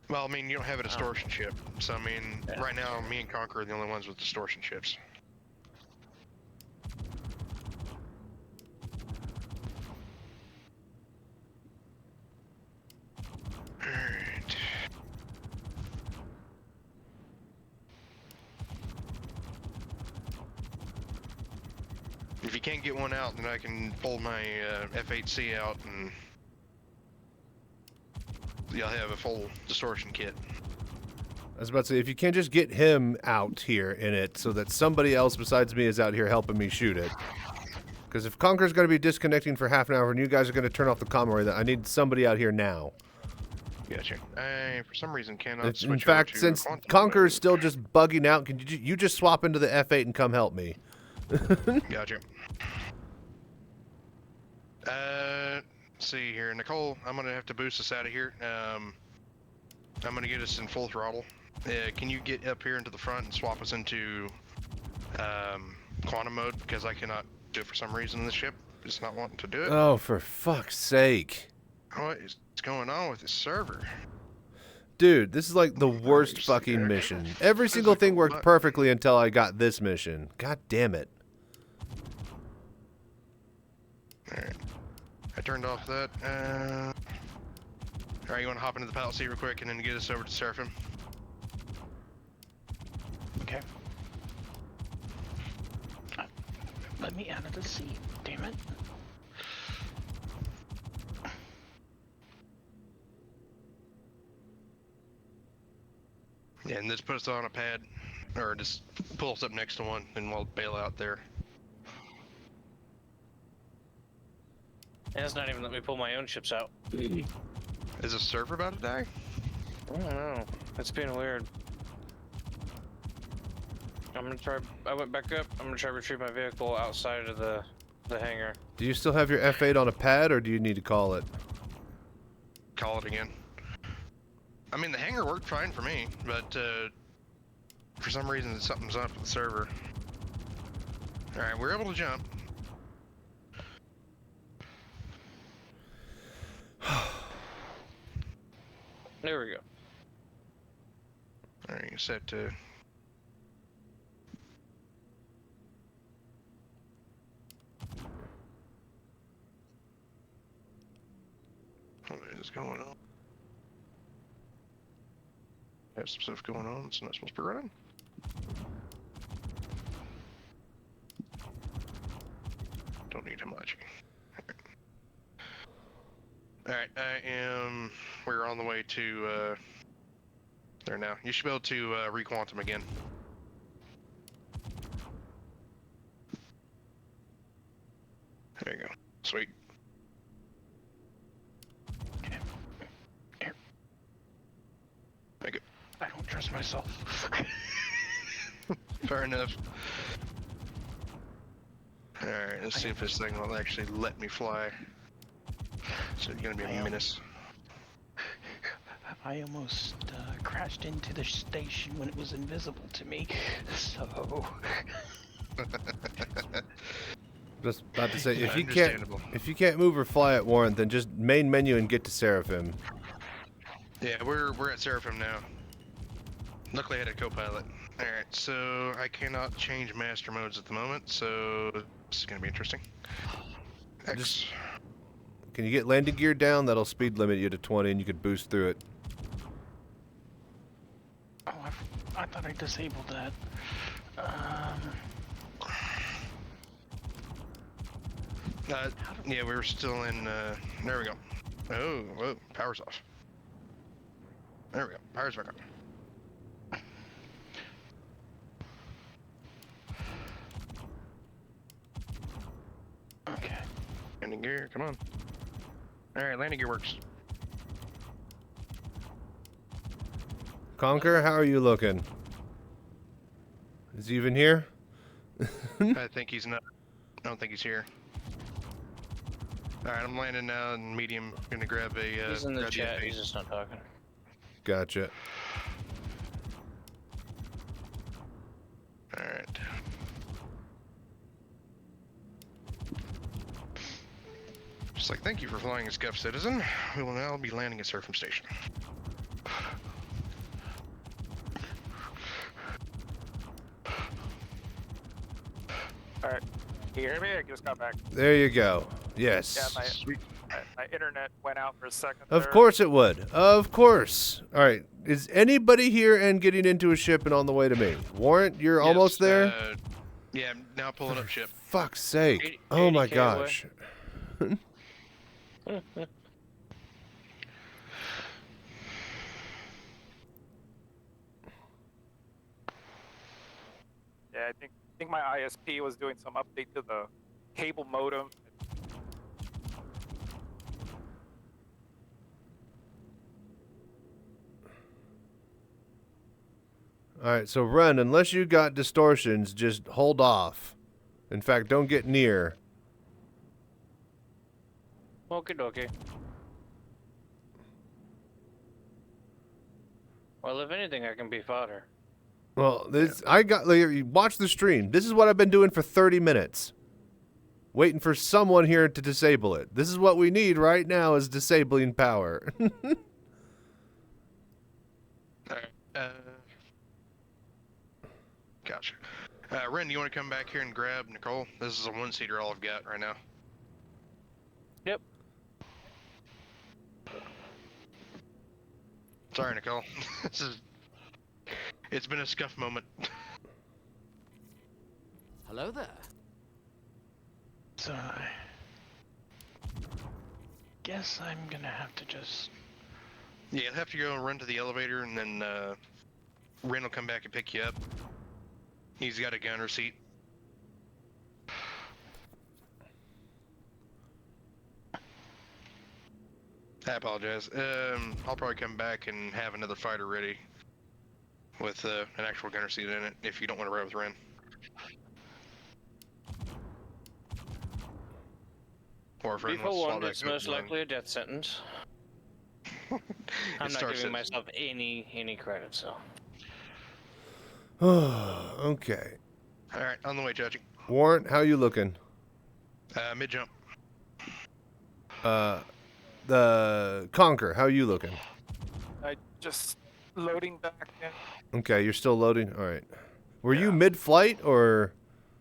[SPEAKER 11] well, I mean, you don't have a distortion chip, so I mean, right now, me and Conqueror are the only ones with distortion chips. Alright. If you can't get one out, then I can pull my F8C out and you'll have a full distortion kit.
[SPEAKER 2] I was about to say, if you can't just get him out here in it so that somebody else besides me is out here helping me shoot it. Because if Conker's going to be disconnecting for half an hour and you guys are going to turn off the comm array, I need somebody out here now.
[SPEAKER 11] Gotcha. I, for some reason, cannot switch
[SPEAKER 2] In fact,
[SPEAKER 11] over to
[SPEAKER 2] since
[SPEAKER 11] quantum
[SPEAKER 2] Conker is
[SPEAKER 11] mode.
[SPEAKER 2] still just bugging out, can you just swap into the F8 and come help me?
[SPEAKER 11] Gotcha. See here, Nicole, I'm going to have to boost us out of here. I'm going to get us in full throttle. Can you get up here into the front and swap us into quantum mode? Because I cannot do it for some reason in the ship. It's not wanting to do it.
[SPEAKER 2] Oh, for fuck's sake.
[SPEAKER 11] What is going on with this server?
[SPEAKER 2] Dude, this is like the worst fucking mission. Every single thing worked perfectly until I got this mission. God damn it.
[SPEAKER 11] Alright. I turned off that. Alright, you want to hop into the pilot seat real quick and then get us over to Seraphim?
[SPEAKER 19] Okay. Let me out of the seat, damn it.
[SPEAKER 11] Yeah, and just put us on a pad, or just pull us up next to one, and we'll bail out there.
[SPEAKER 5] And it's not even let me pull my own ships out.
[SPEAKER 11] Is the server about to die?
[SPEAKER 5] I don't know. It's being weird. I'm gonna try. I went back up. I'm gonna try to retrieve my vehicle outside of the hangar.
[SPEAKER 2] Do you still have your F8 on a pad, or do you need to call it?
[SPEAKER 11] Call it again. I mean, the hangar worked fine for me, but for some reason something's up with the server. Alright, we're able to jump.
[SPEAKER 5] There we go.
[SPEAKER 11] Alright, set to... What is going on? Have some stuff going on that's not supposed to be running. Don't need him much. Alright, we're on the way to, there now. You should be able to, re-quantum again. There you go. Sweet. Make it.
[SPEAKER 19] I don't trust myself.
[SPEAKER 11] Fair enough. Alright, let's see if this thing will actually let me fly. So it's gonna be a menace.
[SPEAKER 19] I almost crashed into the station when it was invisible to me, so...
[SPEAKER 2] Just about to say, if you can't move or fly at Warrant, then just main menu and get to Seraphim.
[SPEAKER 11] Yeah, we're at Seraphim now. Luckily I had a co-pilot. Alright, so I cannot change master modes at the moment, so this is gonna be interesting. X.
[SPEAKER 2] Can you get landing gear down? That'll speed limit you to 20 and you could boost through it.
[SPEAKER 19] Oh, I thought I disabled that.
[SPEAKER 11] Yeah, we were still in, there we go. Oh, whoa, power's off. There we go, power's back on.
[SPEAKER 19] Okay.
[SPEAKER 11] Landing gear, come on. Alright, landing gear works.
[SPEAKER 2] Conker, how are you looking? Is he even here?
[SPEAKER 11] I think he's not. I don't think he's here. Alright, I'm landing now in medium. Gonna grab a.
[SPEAKER 5] He's in the
[SPEAKER 11] grab
[SPEAKER 5] chat,
[SPEAKER 11] F8.
[SPEAKER 5] he's just not talking.
[SPEAKER 2] Gotcha.
[SPEAKER 11] Alright. Just like, thank you for flying as Scuff Citizen. We will now be landing at Seraphim Station.
[SPEAKER 12] Alright. Can you hear me? I just got back.
[SPEAKER 2] There you go. Yes.
[SPEAKER 12] Yeah, my internet went out for a second.
[SPEAKER 2] Of course it would. Of course. All right. Is anybody here and getting into a ship and on the way to me? Warrant, you're almost there?
[SPEAKER 11] Yeah, I'm now pulling up ship.
[SPEAKER 2] Fuck's sake.
[SPEAKER 5] 80
[SPEAKER 2] Oh my
[SPEAKER 5] 80K away.
[SPEAKER 2] gosh.
[SPEAKER 12] Yeah, I think my ISP was doing some update to the cable modem.
[SPEAKER 2] Alright, so Ren, unless you got distortions, just hold off. In fact, don't get near.
[SPEAKER 5] Okie dokie. Well, if anything, I can be fodder.
[SPEAKER 2] Well, this I got. Like, watch the stream. This is what I've been doing for 30 minutes, waiting for someone here to disable it. This is what we need right now: is disabling power.
[SPEAKER 11] Gotcha. Ren, you want to come back here and grab Nicole? This is a one-seater all I've got right now.
[SPEAKER 5] Yep.
[SPEAKER 11] Sorry, Nicole. It's been a scuff moment.
[SPEAKER 15] Hello there.
[SPEAKER 19] So I guess I'm gonna have to just...
[SPEAKER 11] Yeah, you'll have to go and run to the elevator, and then Ren will come back and pick you up. He's got a gunner seat. I apologize. I'll probably come back and have another fighter ready with an actual gunner seat in it if you don't want to ride with Ren. Or if Ren
[SPEAKER 5] Before
[SPEAKER 11] wants to
[SPEAKER 5] one,
[SPEAKER 11] swap back
[SPEAKER 5] it's
[SPEAKER 11] to
[SPEAKER 5] most
[SPEAKER 11] Ren.
[SPEAKER 5] likely a death sentence. I'm not
[SPEAKER 11] Star
[SPEAKER 5] giving
[SPEAKER 11] Citizen.
[SPEAKER 5] myself any credit, so.
[SPEAKER 2] Okay.
[SPEAKER 11] All right, on the way, Chachi.
[SPEAKER 2] Warrant, how you looking?
[SPEAKER 11] Mid jump.
[SPEAKER 2] The Conquer, how you looking?
[SPEAKER 12] I just loading back in.
[SPEAKER 2] Okay, you're still loading. All right. Were you mid-flight or?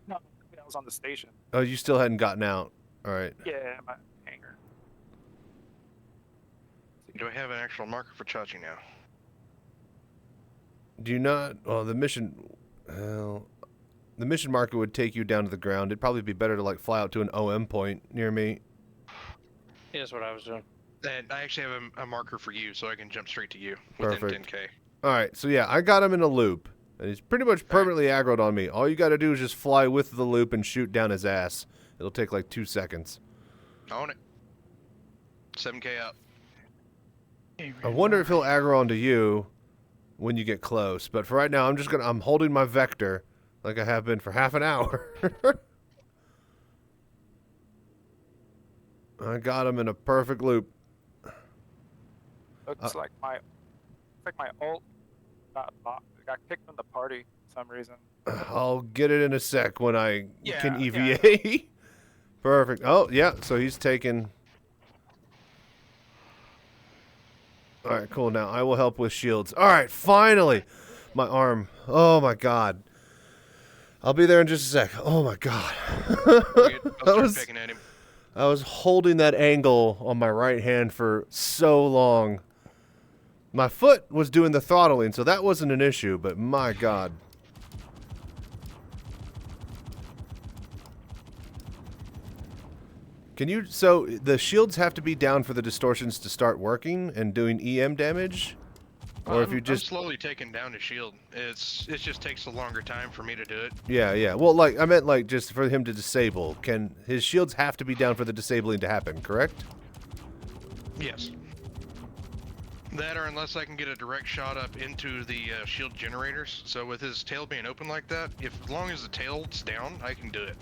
[SPEAKER 12] No, I was on the station.
[SPEAKER 2] Oh, you still hadn't gotten out. All right.
[SPEAKER 12] Yeah, my hangar.
[SPEAKER 11] Do I have an actual marker for Chachi now?
[SPEAKER 2] Do you not? Well, the mission. Well, the mission marker would take you down to the ground. It'd probably be better to like fly out to an OM point near me.
[SPEAKER 5] Yeah, that's what I was doing.
[SPEAKER 11] And I actually have a marker for you, so I can jump straight to you within
[SPEAKER 2] Perfect.
[SPEAKER 11] 10K.
[SPEAKER 2] All right, so yeah, I got him in a loop, and he's pretty much permanently aggroed on me. All you got to do is just fly with the loop and shoot down his ass. It'll take like 2 seconds.
[SPEAKER 11] On it. 7K up.
[SPEAKER 2] I wonder if he'll aggro onto you when you get close. But for right now, I'm holding my vector like I have been for half an hour. I got him in a perfect loop.
[SPEAKER 12] Looks like my ult got kicked from the party for some reason.
[SPEAKER 2] I'll get it in a sec when I can
[SPEAKER 12] Yeah.
[SPEAKER 2] EVA. Perfect. Oh, yeah, so he's taken... Alright, cool. Now I will help with shields. Alright, finally! My arm. Oh my god. I'll be there in just a sec. Oh my god. I was holding that angle on my right hand for so long. My foot was doing the throttling, so that wasn't an issue, but my god. Can you, so the shields have to be down for the distortions to start working and doing EM damage? Or if you just...
[SPEAKER 11] I'm slowly taking down the shield. It just takes a longer time for me to do it.
[SPEAKER 2] Yeah, yeah. Well, like, I meant like just for him to disable. Can his shields have to be down for the disabling to happen, correct?
[SPEAKER 11] Yes. That or unless I can get a direct shot up into the shield generators. So with his tail being open like that, as long as the tail's down, I can do it.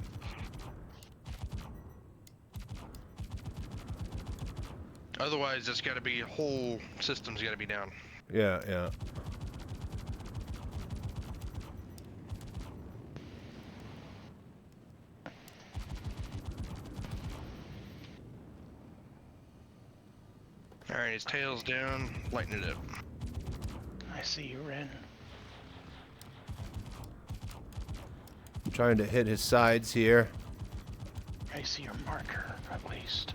[SPEAKER 11] Otherwise, it's got to be, whole system's got to be down.
[SPEAKER 2] Yeah, yeah.
[SPEAKER 11] Alright, his tail's down, lighten it up.
[SPEAKER 19] I see you, Ren.
[SPEAKER 2] I'm trying to hit his sides here.
[SPEAKER 19] I see your marker, at least.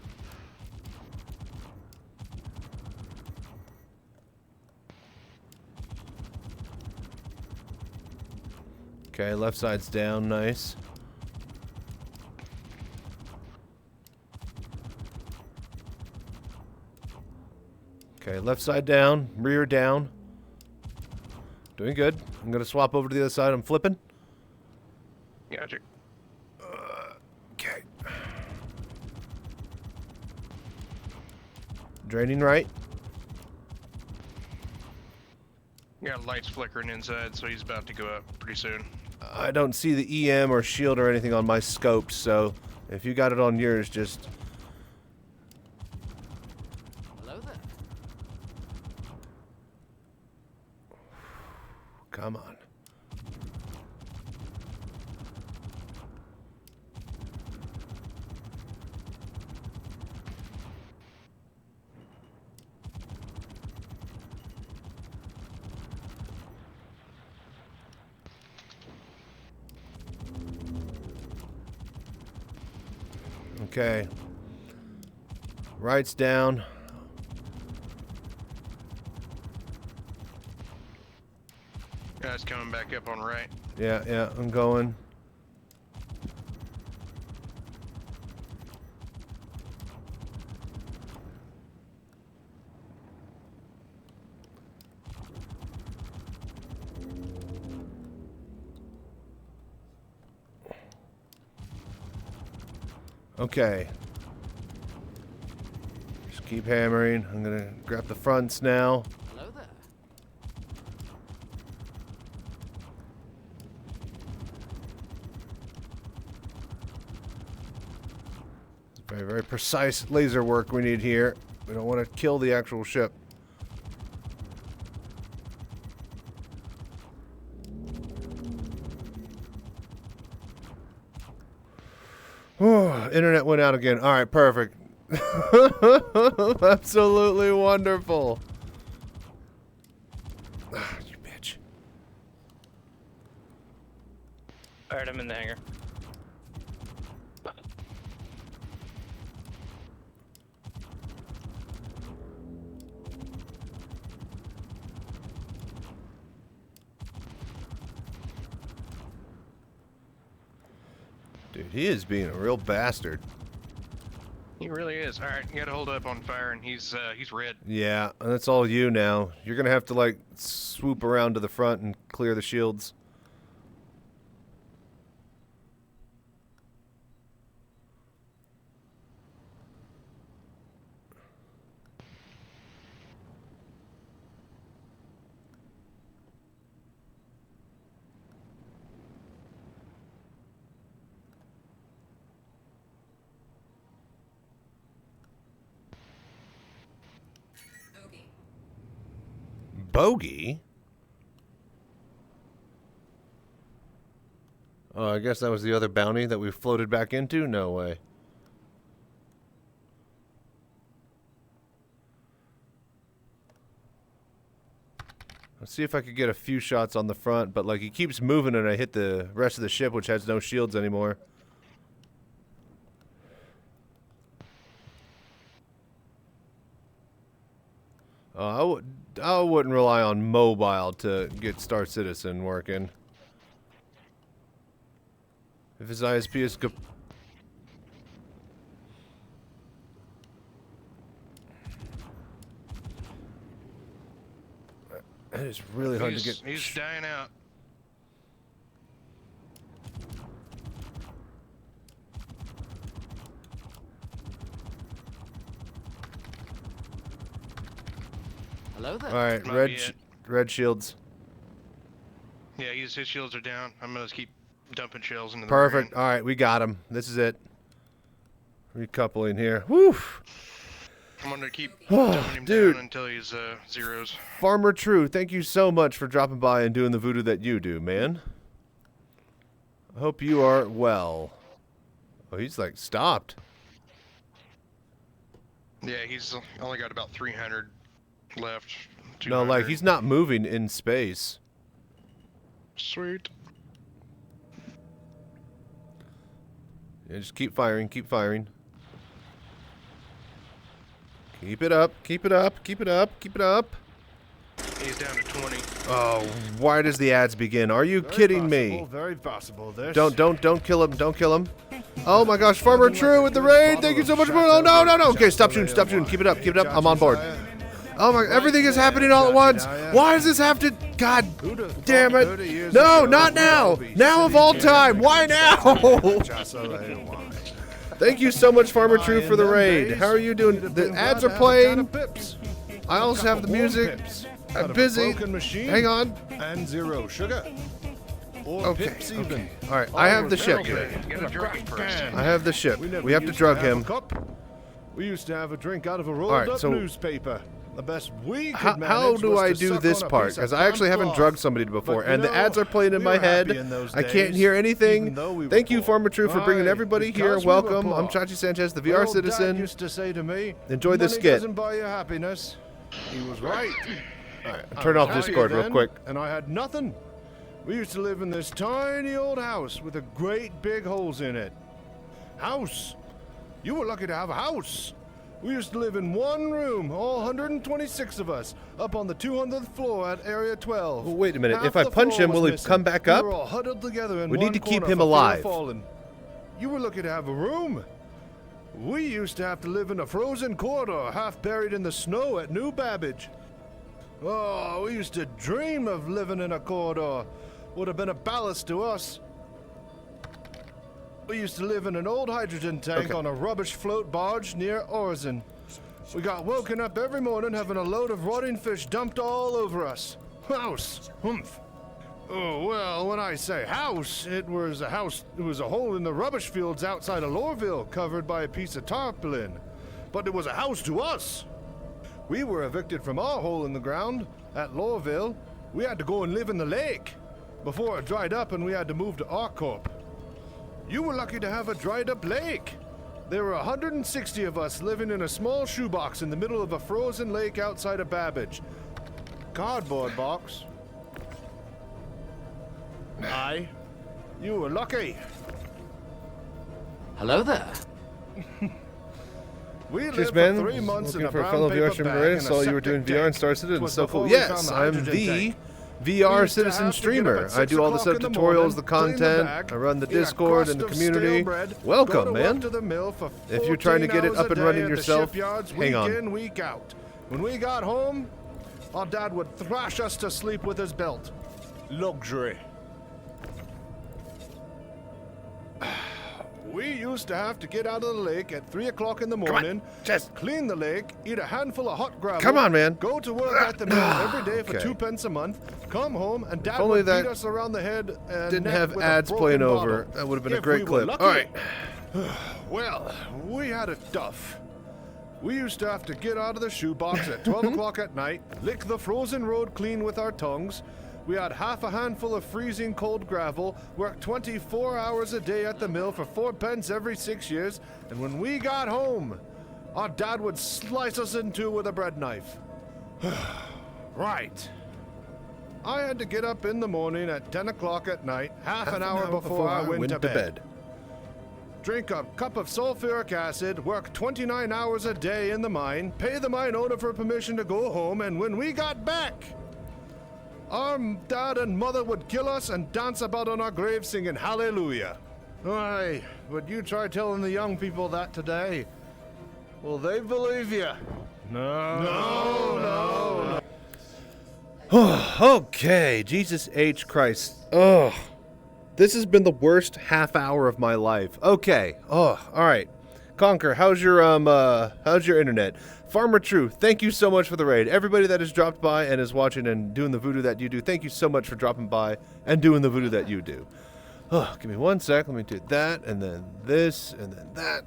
[SPEAKER 2] Okay, left side's down. Nice. Okay, left side down, rear down. Doing good. I'm gonna swap over to the other side. I'm flipping.
[SPEAKER 11] Gotcha.
[SPEAKER 2] Okay. Draining right.
[SPEAKER 11] Got lights flickering inside, so he's about to go up pretty soon.
[SPEAKER 2] I don't see the EM or shield or anything on my scopes, so if you got it on yours, just...
[SPEAKER 15] Hello there.
[SPEAKER 2] Come on. Okay. Right's down.
[SPEAKER 11] Guys coming back up on right.
[SPEAKER 2] Yeah, I'm going. Okay. Just keep hammering. I'm gonna grab the fronts now.
[SPEAKER 15] Hello there.
[SPEAKER 2] Very, very precise laser work we need here. We don't want to kill the actual ship. Internet went out again. All right, perfect. Absolutely wonderful. You bitch.
[SPEAKER 5] Alright, I'm in the hangar.
[SPEAKER 2] Dude, he is being a real bastard.
[SPEAKER 11] He really is. All right, you got to hold up on fire, and he's red.
[SPEAKER 2] Yeah, and that's all you now. You're gonna have to like swoop around to the front and clear the shields. Bogey? Oh, I guess that was the other bounty that we floated back into? No way. Let's see if I could get a few shots on the front, but like he keeps moving and I hit the rest of the ship, which has no shields anymore. I wouldn't rely on mobile to get Star Citizen working. If his ISP is it is really hard to get.
[SPEAKER 11] He's dying out.
[SPEAKER 15] Hello there.
[SPEAKER 2] All right, red shields.
[SPEAKER 11] Yeah, his shields are down. I'm gonna keep dumping shells into the
[SPEAKER 2] Perfect. All right, we got him. This is it. Recoupling here. Woo!
[SPEAKER 11] I'm gonna keep dumping him down until he's zeros.
[SPEAKER 2] Farmer True, thank you so much for dropping by and doing the voodoo that you do, man. I hope you are well. Oh, he's like stopped.
[SPEAKER 11] Yeah, he's only got about 300 left.
[SPEAKER 2] No, like he's not moving in space.
[SPEAKER 11] Sweet.
[SPEAKER 2] Yeah, just keep firing, keep firing. Keep it up, keep it up, keep it up, keep it up.
[SPEAKER 11] He's down to 20.
[SPEAKER 2] Oh, why does the ads begin? Are you kidding me?
[SPEAKER 1] Very possible. This.
[SPEAKER 2] Don't kill him. Don't kill him. Oh my gosh, Farmer True with the raid. Thank you so much for. Oh, no. Okay, stop shooting. Keep it up. I'm on board. Oh my, everything is happening all at once. Why does this have to? God damn it. No, not now. Now of all time. Why now? Thank you so much, Farmer True, for the raid. How are you doing? The ads are playing. I also have the music. I'm busy. Hang on.
[SPEAKER 1] And 0 sugar.
[SPEAKER 2] Okay. All right. I have the ship. I have the ship. We have to drug him.
[SPEAKER 1] We used to have a drink out of a rolled-up newspaper. The best we could manage.
[SPEAKER 2] How do
[SPEAKER 1] was
[SPEAKER 2] I
[SPEAKER 1] to
[SPEAKER 2] do
[SPEAKER 1] suck
[SPEAKER 2] this
[SPEAKER 1] on a
[SPEAKER 2] part?
[SPEAKER 1] piece of
[SPEAKER 2] Because I actually haven't
[SPEAKER 1] cloth.
[SPEAKER 2] drugged somebody before,
[SPEAKER 1] But,
[SPEAKER 2] and
[SPEAKER 1] you
[SPEAKER 2] the
[SPEAKER 1] know,
[SPEAKER 2] ads are playing in
[SPEAKER 1] we
[SPEAKER 2] my
[SPEAKER 1] were happy
[SPEAKER 2] head.
[SPEAKER 1] in those
[SPEAKER 2] I can't
[SPEAKER 1] days,
[SPEAKER 2] hear anything.
[SPEAKER 1] even though we were
[SPEAKER 2] Thank you,
[SPEAKER 1] poor.
[SPEAKER 2] Farmer True, for bringing
[SPEAKER 1] Why?
[SPEAKER 2] everybody here.
[SPEAKER 1] Because we were
[SPEAKER 2] Welcome. I'm
[SPEAKER 1] poor.
[SPEAKER 2] Chachi Sanchez, the
[SPEAKER 1] My
[SPEAKER 2] VR
[SPEAKER 1] old
[SPEAKER 2] citizen.
[SPEAKER 1] Dad used to say to me,
[SPEAKER 2] Enjoy this
[SPEAKER 1] "Money
[SPEAKER 2] skit.
[SPEAKER 1] doesn't buy you happiness." He was right.
[SPEAKER 2] All right, turn off Discord real quick.
[SPEAKER 1] And I had nothing. We used to live in this tiny old house with a great big holes in it. House. You were lucky to have a house. We used to live in one room, all 126 of us, up on the 200th floor at Area 12.
[SPEAKER 2] Well, wait a minute.
[SPEAKER 1] Half
[SPEAKER 2] if I
[SPEAKER 1] the
[SPEAKER 2] punch
[SPEAKER 1] floor
[SPEAKER 2] him, will
[SPEAKER 1] was
[SPEAKER 2] he
[SPEAKER 1] missing.
[SPEAKER 2] come back
[SPEAKER 1] We
[SPEAKER 2] up?
[SPEAKER 1] were all huddled together in
[SPEAKER 2] We need
[SPEAKER 1] one
[SPEAKER 2] to keep
[SPEAKER 1] corner
[SPEAKER 2] him
[SPEAKER 1] for fear of
[SPEAKER 2] alive.
[SPEAKER 1] falling. You were lucky to have a room. We used to have to live in a frozen corridor, half buried in the snow at New Babbage. Oh, we used to dream of living in a corridor. Would have been a ballast to us. We used to live in an old hydrogen tank on a rubbish float barge near Orzen. We got woken up every morning having a load of rotting fish dumped all over us. House. Humph. Oh, well, when I say house, it was a hole in the rubbish fields outside of Lorville, covered by a piece of tarpaulin. But it was a house to us. We were evicted from our hole in the ground at Lorville. We had to go and live in the lake before it dried up, and we had to move to Arcorp. You were lucky to have a dried up lake. There were 160 of us living in a small shoebox in the middle of a frozen lake outside of Babbage. Cardboard box. Aye. You were lucky.
[SPEAKER 15] Hello there.
[SPEAKER 1] We
[SPEAKER 2] Cheers,
[SPEAKER 1] lived for
[SPEAKER 2] man.
[SPEAKER 1] 3 months in
[SPEAKER 2] Looking
[SPEAKER 1] a
[SPEAKER 2] for a
[SPEAKER 1] brown
[SPEAKER 2] fellow
[SPEAKER 1] paper
[SPEAKER 2] VR streamer.
[SPEAKER 1] bag
[SPEAKER 2] I
[SPEAKER 1] in a
[SPEAKER 2] saw you were
[SPEAKER 1] septic
[SPEAKER 2] doing VR
[SPEAKER 1] tank.
[SPEAKER 2] and Star Citizen.
[SPEAKER 1] Was
[SPEAKER 2] So
[SPEAKER 1] before
[SPEAKER 2] cool.
[SPEAKER 1] we
[SPEAKER 2] Yes,
[SPEAKER 1] found the
[SPEAKER 2] I'm
[SPEAKER 1] hydrogen
[SPEAKER 2] the
[SPEAKER 1] tank.
[SPEAKER 2] VR
[SPEAKER 1] We used to
[SPEAKER 2] citizen
[SPEAKER 1] have to get up
[SPEAKER 2] streamer.
[SPEAKER 1] at
[SPEAKER 2] I do all the
[SPEAKER 1] 6
[SPEAKER 2] sub
[SPEAKER 1] o'clock in the
[SPEAKER 2] tutorials,
[SPEAKER 1] morning,
[SPEAKER 2] the
[SPEAKER 1] clean the
[SPEAKER 2] content.
[SPEAKER 1] bag,
[SPEAKER 2] I run the
[SPEAKER 1] eat a
[SPEAKER 2] Discord
[SPEAKER 1] crust
[SPEAKER 2] and the
[SPEAKER 1] of stale
[SPEAKER 2] community.
[SPEAKER 1] bread,
[SPEAKER 2] Welcome,
[SPEAKER 1] go to work
[SPEAKER 2] man.
[SPEAKER 1] to the mill for
[SPEAKER 2] If you're trying to
[SPEAKER 1] 14
[SPEAKER 2] get it
[SPEAKER 1] hours
[SPEAKER 2] up
[SPEAKER 1] a
[SPEAKER 2] and
[SPEAKER 1] day
[SPEAKER 2] running
[SPEAKER 1] at the
[SPEAKER 2] yourself,
[SPEAKER 1] shipyards,
[SPEAKER 2] hang on.
[SPEAKER 1] Week in, week out. When we got home, our dad would thrash us to sleep with his belt. Luxury. We used to have to get out of the lake at 3 o'clock in the morning, just clean the lake, eat a handful of hot gravel.
[SPEAKER 2] Come on, man.
[SPEAKER 1] Go to work at the mill every day for
[SPEAKER 2] Okay.
[SPEAKER 1] 2 pence a month. Come home and Dad
[SPEAKER 2] only
[SPEAKER 1] would
[SPEAKER 2] that
[SPEAKER 1] beat us around the head and
[SPEAKER 2] Didn't
[SPEAKER 1] neck
[SPEAKER 2] have
[SPEAKER 1] with a
[SPEAKER 2] ads
[SPEAKER 1] broken
[SPEAKER 2] playing
[SPEAKER 1] bottle.
[SPEAKER 2] over. That would have been a
[SPEAKER 1] If
[SPEAKER 2] great
[SPEAKER 1] we were
[SPEAKER 2] clip.
[SPEAKER 1] lucky.
[SPEAKER 2] All right.
[SPEAKER 1] Well, we had it tough. We used to have to get out of the shoebox at 12 o'clock at night, lick the frozen road clean with our tongues. We had half a handful of freezing cold gravel, work 24 hours a day at the mill for 4 pence every 6 years, and when we got home, our dad would slice us in two with a bread knife. Right. I had to get up in the morning at 10 o'clock at night, half an hour before I went to bed. Drink a cup of sulfuric acid, work 29 hours a day in the mine, pay the mine owner for permission to go home, and when we got back, our dad and mother would kill us and dance about on our grave singing hallelujah. Aye, but you try telling the young people that today. Will they believe you? No.
[SPEAKER 2] Okay, Jesus H. Christ. Ugh. This has been the worst half hour of my life. Okay. Oh, all right. Conquer, how's your internet? Farmer True, thank you so much for the raid. Everybody that has dropped by and is watching and doing the voodoo that you do, thank you so much for dropping by and doing the voodoo that you do. Oh, give me 1 sec. Let me do that and then this and then that.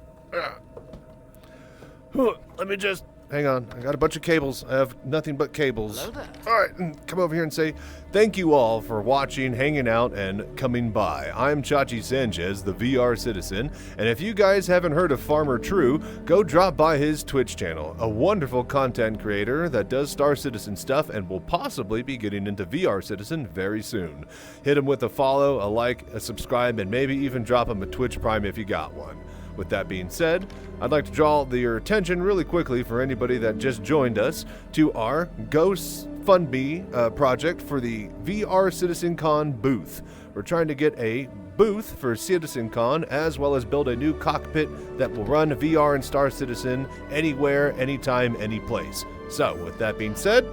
[SPEAKER 2] Let me just hang on. I got a bunch of cables. I have nothing but cables.
[SPEAKER 15] Hello there.
[SPEAKER 2] All right, come over here and say thank you all for watching, hanging out, and coming by. I'm Chachi Sanchez, the VR citizen, and if you guys haven't heard of Farmer True, go drop by his Twitch channel. A wonderful content creator that does Star Citizen stuff and will possibly be getting into VR Citizen very soon. Hit him with a follow, a like, a subscribe, and maybe even drop him a Twitch Prime if you got one. With that being said, I'd like to draw your attention really quickly for anybody that just joined us to our GoFundMe project for the VR CitizenCon booth. We're trying to get a booth for CitizenCon as well as build a new cockpit that will run VR and Star Citizen anywhere, anytime, any place. So, with that being said,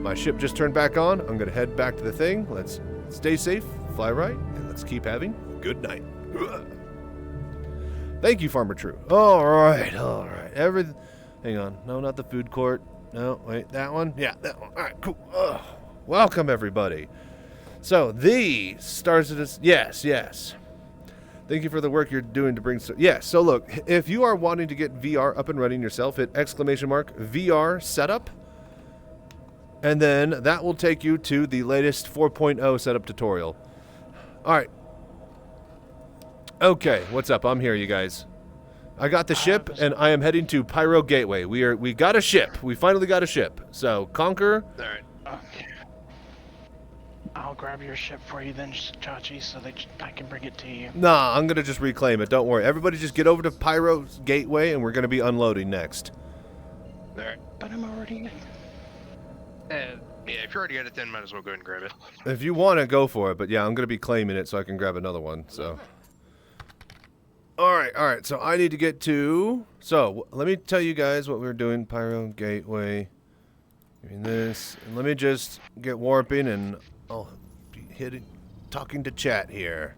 [SPEAKER 2] my ship just turned back on. I'm going to head back to the thing. Let's stay safe, fly right, and let's keep having a good night. Thank you, Farmer True. All right. Hang on. No, not the food court. No, wait, that one? Yeah, that one. All right, cool. Welcome, everybody. So, the Star Citizen... Yes. Thank you for the work you're doing to bring... Yes, so look, if you are wanting to get VR up and running yourself, hit !VR setup. And then that will take you to the latest 4.0 setup tutorial. All right. Okay, what's up? I'm here, you guys. I got the ship, and I am heading to Pyro Gateway. We got a ship. We finally got a ship. So, Conquer.
[SPEAKER 19] All right. Okay. I'll grab your ship for you then, Chachi, so that I can bring it to you.
[SPEAKER 2] Nah, I'm going to just reclaim it. Don't worry. Everybody just get over to Pyro Gateway, and we're going to be unloading next.
[SPEAKER 11] All right.
[SPEAKER 19] But I'm already...
[SPEAKER 11] Yeah, if you already got it, then might as well go ahead and grab it.
[SPEAKER 2] If you want to, go for it. But yeah, I'm going to be claiming it so I can grab another one. So, all right. So I need to get to... So, let me tell you guys what we're doing. Pyro Gateway. Doing this. And let me just get warping and I'll be talking to chat here.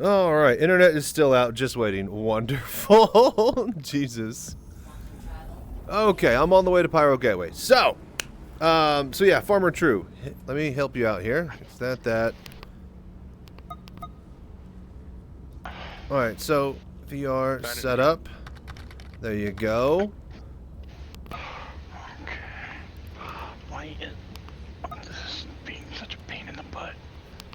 [SPEAKER 2] All right. Internet is still out. Just waiting. Wonderful. Jesus. Okay, I'm on the way to Pyro Gateway. So yeah, Farmer True. Let me help you out here. It's that. Alright, so VR setup. There you go.
[SPEAKER 19] Okay. Why is this being such a pain in the butt?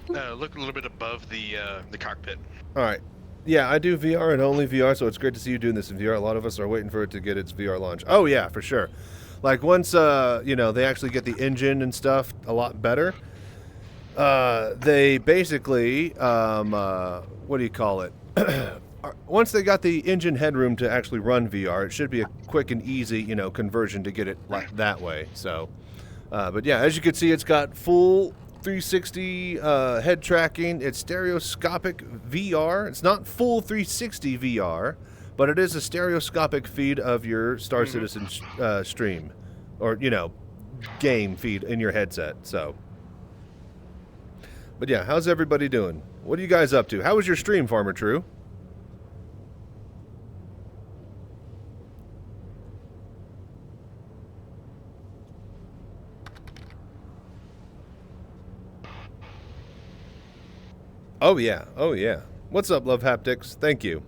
[SPEAKER 11] Look a little bit above the cockpit.
[SPEAKER 2] Alright. Yeah, I do VR and only VR, so it's great to see you doing this in VR. A lot of us are waiting for it to get its VR launch. Oh, yeah, for sure. Like, once, they actually get the engine and stuff a lot better, they basically, what do you call it? Once they got the engine headroom to actually run VR, it should be a quick and easy, conversion to get it like that way. So, but yeah, as you can see, it's got full 360 head tracking. It's stereoscopic VR. It's not full 360 VR, but it is a stereoscopic feed of your Star Citizen stream, or game feed in your headset. So, but yeah, how's everybody doing? What are you guys up to? How was your stream, Farmer True? Oh yeah. What's up, Love Haptics? Thank you.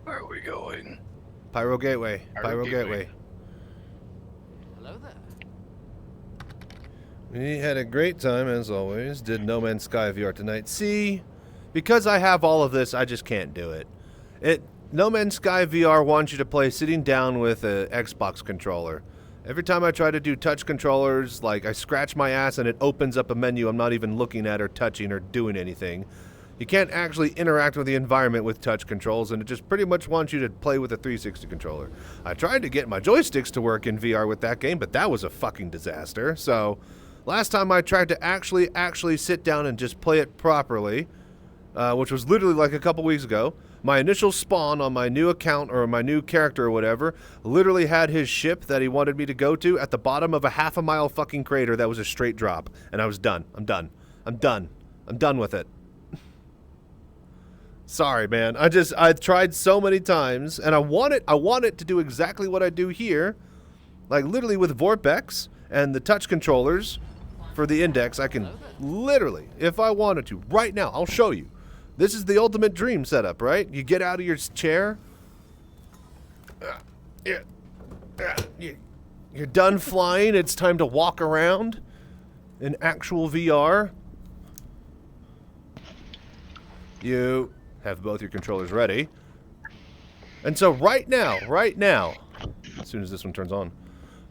[SPEAKER 11] Where are we going?
[SPEAKER 2] Pyro Gateway. Pyro Gateway.
[SPEAKER 15] Hello there.
[SPEAKER 2] We had a great time, as always. Did No Man's Sky VR tonight. See, because I have all of this, I just can't do it. No Man's Sky VR wants you to play sitting down with an Xbox controller. Every time I try to do touch controllers, like, I scratch my ass and it opens up a menu I'm not even looking at or touching or doing anything. You can't actually interact with the environment with touch controls, and it just pretty much wants you to play with a 360 controller. I tried to get my joysticks to work in VR with that game, but that was a fucking disaster. So, last time I tried to actually sit down and just play it properly, which was literally like a couple weeks ago, my initial spawn on my new account or my new character or whatever literally had his ship that he wanted me to go to at the bottom of a half-a-mile fucking crater that was a straight drop. And I was done. I'm done with it. Sorry, man. I've tried so many times, and I want it to do exactly what I do here. Like, literally with Vorpex and the touch controllers for the index, I can literally, if I wanted to, right now, I'll show you. This is the ultimate dream setup, right? You get out of your chair. You're done flying. It's time to walk around in actual VR. You have both your controllers ready. And so right now, as soon as this one turns on,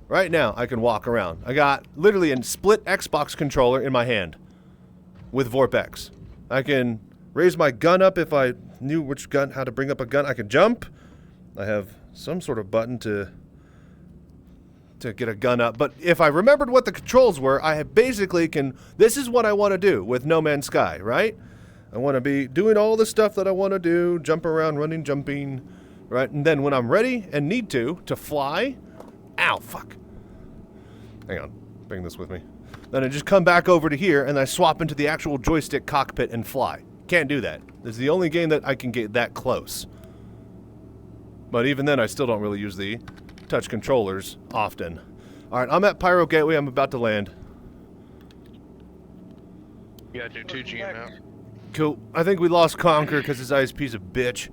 [SPEAKER 2] right now I can walk around. I got literally a split Xbox controller in my hand with VorpX. I can raise my gun up if I knew how to bring up a gun. I can jump. I have some sort of button to get a gun up. But if I remembered what the controls were, I basically can... This is what I want to do with No Man's Sky, right? I want to be doing all the stuff that I want to do, jump around, running, jumping, right? And then when I'm ready and need to fly... Ow, fuck. Hang on. Bring this with me. Then I just come back over to here and I swap into the actual joystick cockpit and fly. Can't do that. This is the only game that I can get that close. But even then, I still don't really use the touch controllers often. Alright, I'm at Pyro Gateway. I'm about to land.
[SPEAKER 11] You gotta do 2G now.
[SPEAKER 2] Cool. I think we lost Conquer because his ISP's a bitch.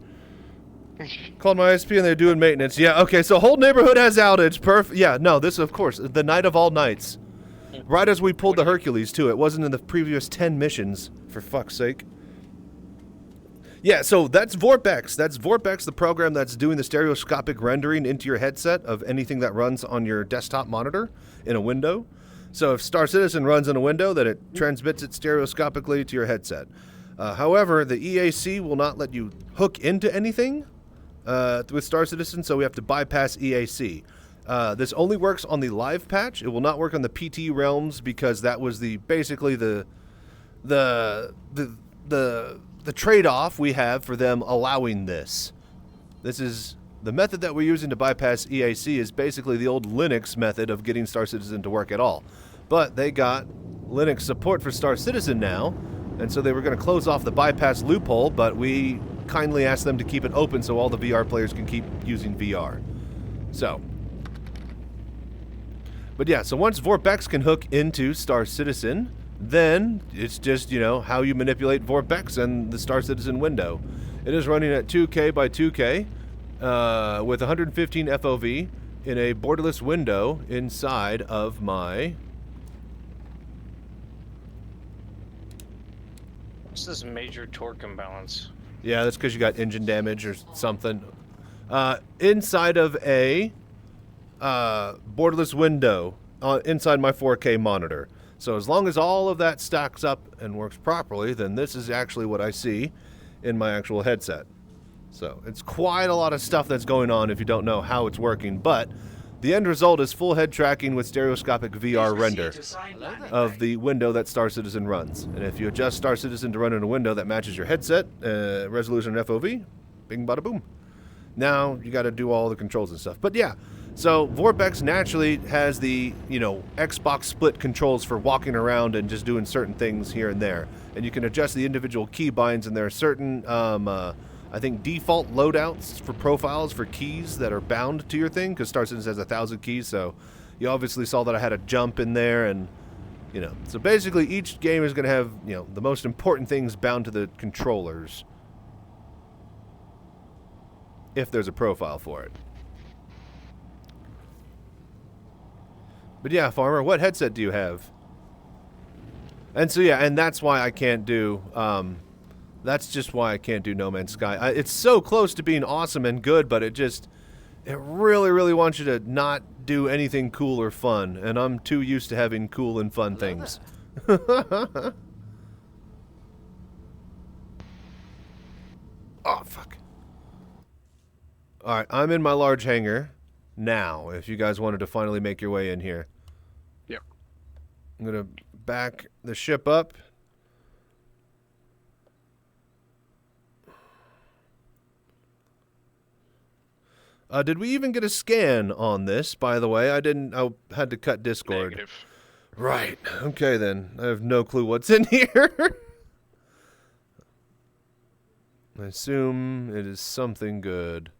[SPEAKER 2] Called my ISP and they're doing maintenance. Yeah, okay, so whole neighborhood has outage. Perfect. Yeah, no, this, of course, the night of all nights. Right as we pulled the Hercules, too. It wasn't in the previous 10 missions, for fuck's sake. Yeah, so that's VorpX. That's VorpX, the program that's doing the stereoscopic rendering into your headset of anything that runs on your desktop monitor in a window. So if Star Citizen runs in a window, then it transmits it stereoscopically to your headset. However, the EAC will not let you hook into anything with Star Citizen, so we have to bypass EAC. This only works on the live patch. It will not work on the PT realms because that was basically the trade-off we have for them allowing this. This is the method that we're using to bypass EAC is basically the old Linux method of getting Star Citizen to work at all. But they got Linux support for Star Citizen now, and so they were going to close off the bypass loophole, but we kindly asked them to keep it open so all the VR players can keep using VR. So. But yeah, so once VorpX can hook into Star Citizen, then it's just, you know, how you manipulate VorpX and the Star Citizen window. It is running at 2K by 2K with 115 FOV in a borderless window inside of my...
[SPEAKER 5] What's this major torque imbalance?
[SPEAKER 2] Yeah, that's because you got engine damage or something. Inside of a borderless window inside my 4K monitor. So as long as all of that stacks up and works properly, then this is actually what I see in my actual headset. So it's quite a lot of stuff that's going on if you don't know how it's working, but the end result is full head tracking with stereoscopic VR render of the window that Star Citizen runs. And if you adjust Star Citizen to run in a window that matches your headset, resolution and FOV, bing bada boom. Now you got to do all the controls and stuff. But yeah, so VorpX naturally has the, you know, Xbox split controls for walking around and just doing certain things here and there. And you can adjust the individual keybinds, and there are certain, I think, default loadouts for profiles for keys that are bound to your thing, because Star Citizen has 1,000 keys, so you obviously saw that I had a jump in there, and, you know. So basically each game is going to have, you know, the most important things bound to the controllers, if there's a profile for it. But yeah, Farmer, what headset do you have? And so yeah, and that's why I can't do, that's just why I can't do No Man's Sky. It's so close to being awesome and good, but it really, really wants you to not do anything cool or fun, and I'm too used to having cool and fun things. Oh, fuck. Alright, I'm in my large hangar now, if you guys wanted to finally make your way in here.
[SPEAKER 11] Yep.
[SPEAKER 2] I'm going to back the ship up. Did we even get a scan on this, by the way? I had to cut Discord.
[SPEAKER 11] Negative.
[SPEAKER 2] Right. Okay, then. I have no clue what's in here. I assume it is something good.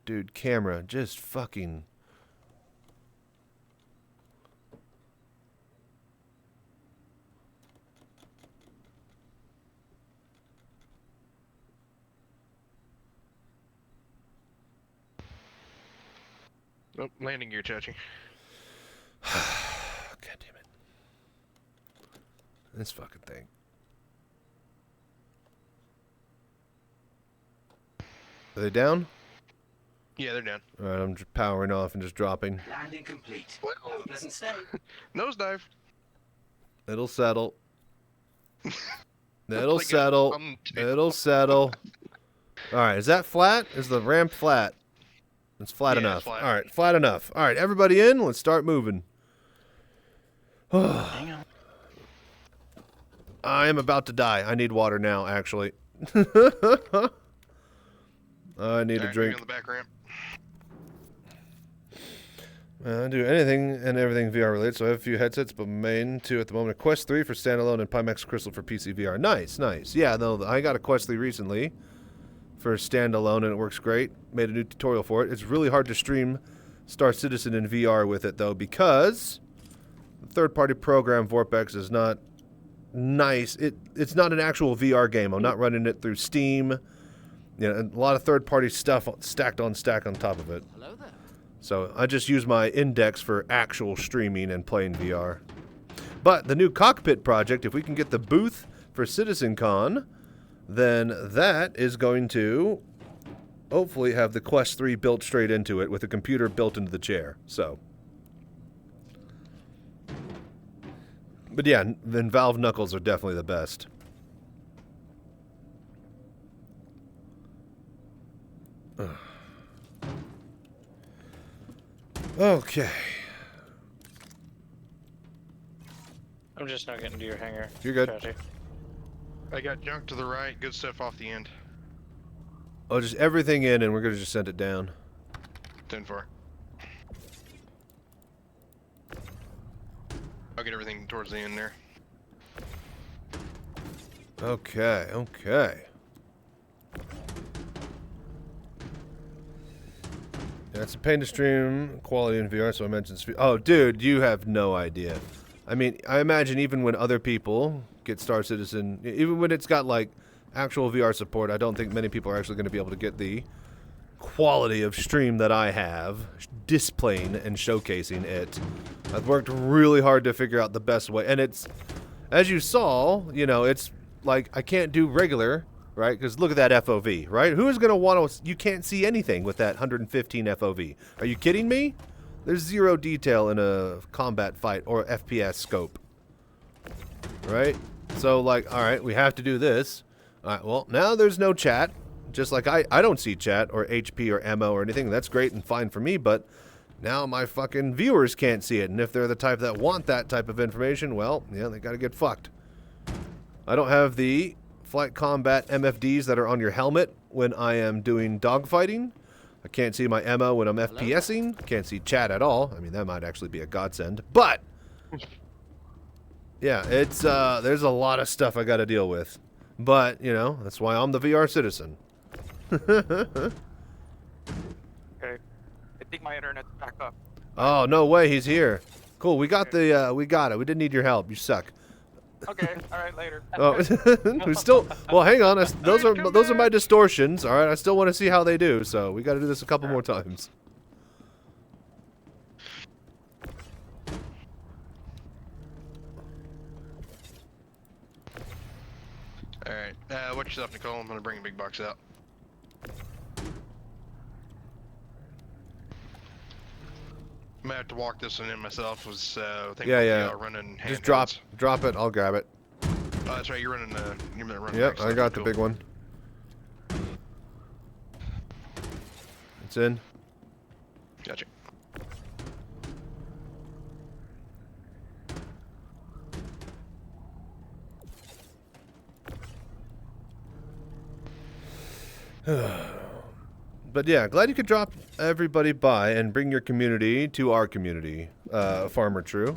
[SPEAKER 2] Dude, camera, just fucking...
[SPEAKER 11] Nope, landing gear, Chachi.
[SPEAKER 2] God damn it. This fucking thing. Are they down?
[SPEAKER 11] Yeah, they're down.
[SPEAKER 2] All right, I'm just powering off and just dropping.
[SPEAKER 9] Landing complete. Have a pleasant stay.
[SPEAKER 11] Nosedive.
[SPEAKER 2] It'll settle. It'll
[SPEAKER 11] Like a
[SPEAKER 2] settle. It'll settle. All right, is that flat? Is the ramp flat? It's flat
[SPEAKER 11] Yeah,
[SPEAKER 2] enough.
[SPEAKER 11] it's flat.
[SPEAKER 2] All right, flat enough. All right, everybody in. Let's start moving.
[SPEAKER 19] Hang on.
[SPEAKER 2] I am about to die. I need water now, actually. I need a drink.
[SPEAKER 11] On the back ramp.
[SPEAKER 2] I do anything and everything VR related, so I have a few headsets, but main two at the moment. Quest 3 for standalone and Pimax Crystal for PC VR. Nice, nice. Yeah, no, I got a Quest 3 recently for standalone, and it works great. Made a new tutorial for it. It's really hard to stream Star Citizen in VR with it, though, because the third-party program Vorpex is not nice. It's not an actual VR game. I'm not running it through Steam. You know, a lot of third-party stuff stacked on top of it.
[SPEAKER 15] Hello there.
[SPEAKER 2] So I just use my index for actual streaming and playing VR. But the new cockpit project, if we can get the booth for CitizenCon, then that is going to hopefully have the Quest 3 built straight into it with a computer built into the chair. So, but yeah, then Valve Knuckles are definitely the best. Okay.
[SPEAKER 5] I'm just not getting to your hangar.
[SPEAKER 2] You're good.
[SPEAKER 5] Chachi.
[SPEAKER 11] I got junk to the right, good stuff off the end.
[SPEAKER 2] Oh, just everything in, and we're gonna just send it down.
[SPEAKER 11] 10-4. I'll get everything towards the end there.
[SPEAKER 2] Okay, okay. Yeah, it's a pain to stream quality in VR, so I mentioned speed. Oh, dude, you have no idea. I mean, I imagine even when other people get Star Citizen, even when it's got, like, actual VR support, I don't think many people are actually going to be able to get the quality of stream that I have, displaying and showcasing it. I've worked really hard to figure out the best way, and it's, as you saw, you know, it's like, I can't do regular, right? Because look at that FOV, right? Who is going to want to... You can't see anything with that 115 FOV. Are you kidding me? There's zero detail in a combat fight or FPS scope. Right? So, like, all right, we have to do this. All right, well, now there's no chat. Just like I don't see chat or HP or ammo or anything. That's great and fine for me, but now my fucking viewers can't see it. And if they're the type that want that type of information, well, yeah, they got to get fucked. I don't have the flight combat MFDs that are on your helmet when I am doing dogfighting. I can't see my ammo when I'm FPSing. Can't see chat at all. I mean, that might actually be a godsend. But yeah, it's there's a lot of stuff I got to deal with. But, you know, that's why I'm the VR citizen.
[SPEAKER 12] Okay. I think my internet's back up.
[SPEAKER 2] Oh, no way, he's here. Cool, we got the we got it. We didn't need your help. You suck.
[SPEAKER 12] Okay, all right, later.
[SPEAKER 2] Oh, we still. Well, hang on. Those are my distortions. All right, I still want to see how they do. So we got to do this a couple more times.
[SPEAKER 11] All right, watch yourself, Nicole. I'm gonna bring a big box out. I might have to walk this one in myself. Was
[SPEAKER 2] Yeah.
[SPEAKER 11] running.
[SPEAKER 2] Just
[SPEAKER 11] handhelds.
[SPEAKER 2] drop it. I'll grab it.
[SPEAKER 11] Oh, that's right. You're running. You're running.
[SPEAKER 2] Yep,
[SPEAKER 11] next
[SPEAKER 2] I
[SPEAKER 11] to
[SPEAKER 2] got
[SPEAKER 11] it.
[SPEAKER 2] the
[SPEAKER 11] Cool.
[SPEAKER 2] big one. It's in.
[SPEAKER 11] Gotcha.
[SPEAKER 2] But yeah, glad you could drop everybody by and bring your community to our community, Farmer True.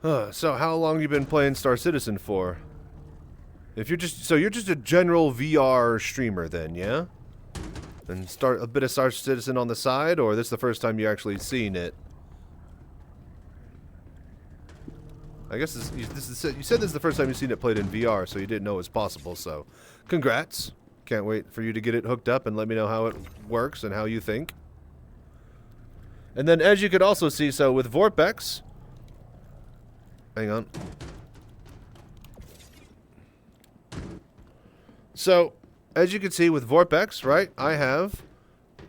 [SPEAKER 2] So how long you been playing Star Citizen for? If you're just you're just a general VR streamer then, yeah? And start a bit of Star Citizen on the side, or this is the first time you actually seen it? I guess you said this is the first time you've seen it played in VR, so you didn't know it was possible. So, congrats. Can't wait for you to get it hooked up and let me know how it works and how you think. And then, as you could also see, so with Vorpex, hang on. So, as you can see with Vorpex, right, I have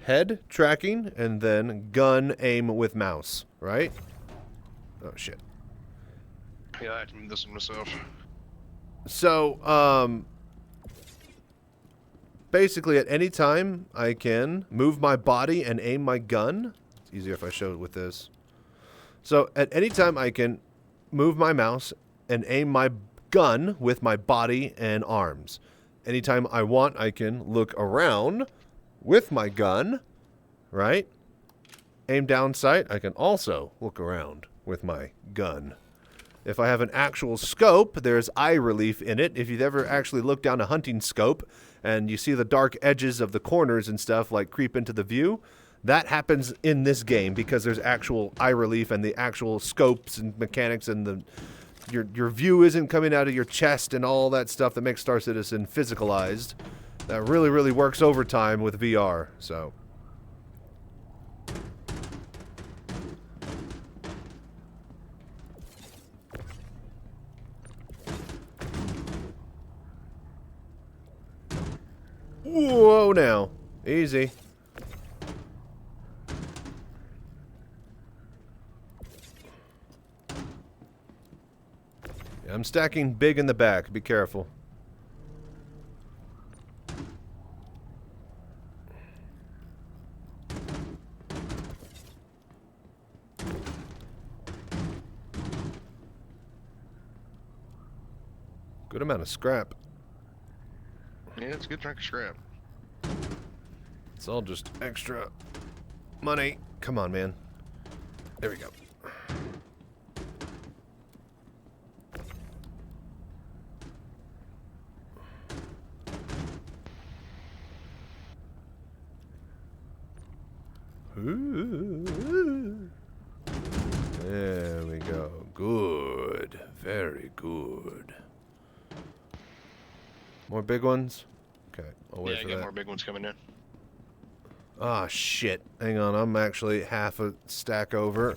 [SPEAKER 2] head tracking and then gun aim with mouse, right? Oh, shit.
[SPEAKER 11] Yeah, I have to move this one myself.
[SPEAKER 2] So, basically at any time I can move my body and aim my gun. It's easier if I show it with this. So, at any time I can move my mouse and aim my gun with my body and arms. Anytime I want, I can look around with my gun, right? Aim down sight, I can also look around with my gun. If I have an actual scope, there's eye relief in it. If you've ever actually looked down a hunting scope and you see the dark edges of the corners and stuff like creep into the view, that happens in this game because there's actual eye relief and the actual scopes and mechanics and the your view isn't coming out of your chest and all that stuff that makes Star Citizen physicalized. That really, really works overtime with VR, so. Whoa, now. Easy. I'm stacking big in the back. Be careful. Good amount of scrap.
[SPEAKER 11] Yeah, it's a good chunk of scrap.
[SPEAKER 2] It's all just extra money. Come on, man. There we go. Ooh. There we go. Good. Very good. More big ones? Okay, I'll wait
[SPEAKER 11] Yeah,
[SPEAKER 2] for
[SPEAKER 11] I got
[SPEAKER 2] that.
[SPEAKER 11] more big ones coming in.
[SPEAKER 2] Ah, shit. Hang on, I'm actually half a stack over.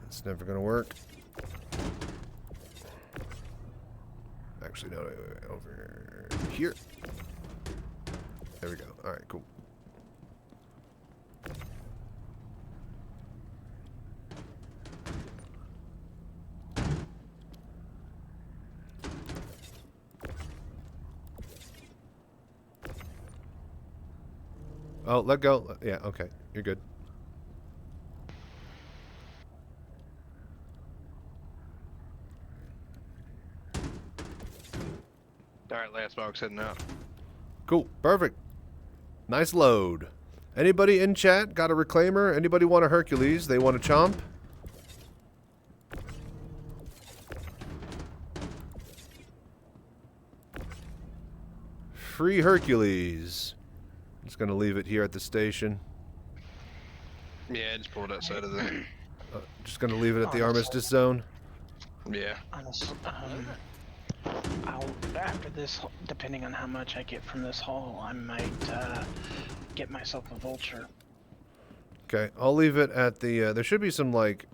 [SPEAKER 2] It's never gonna work. Actually, no, wait, over here. There we go. Alright, cool. Oh, let go. Yeah, okay. You're good.
[SPEAKER 11] Alright, last box heading out.
[SPEAKER 2] Cool. Perfect. Nice load. Anybody in chat got a reclaimer? Anybody want a Hercules? They want a chomp? Free Hercules. Just gonna leave it here at the station.
[SPEAKER 11] Yeah, just pull it outside of the...
[SPEAKER 2] Just gonna leave it at the armistice zone.
[SPEAKER 11] Yeah.
[SPEAKER 19] Honestly, after this, depending on how much I get from this haul, I might get myself a vulture.
[SPEAKER 2] Okay, I'll leave it at the. There should be some like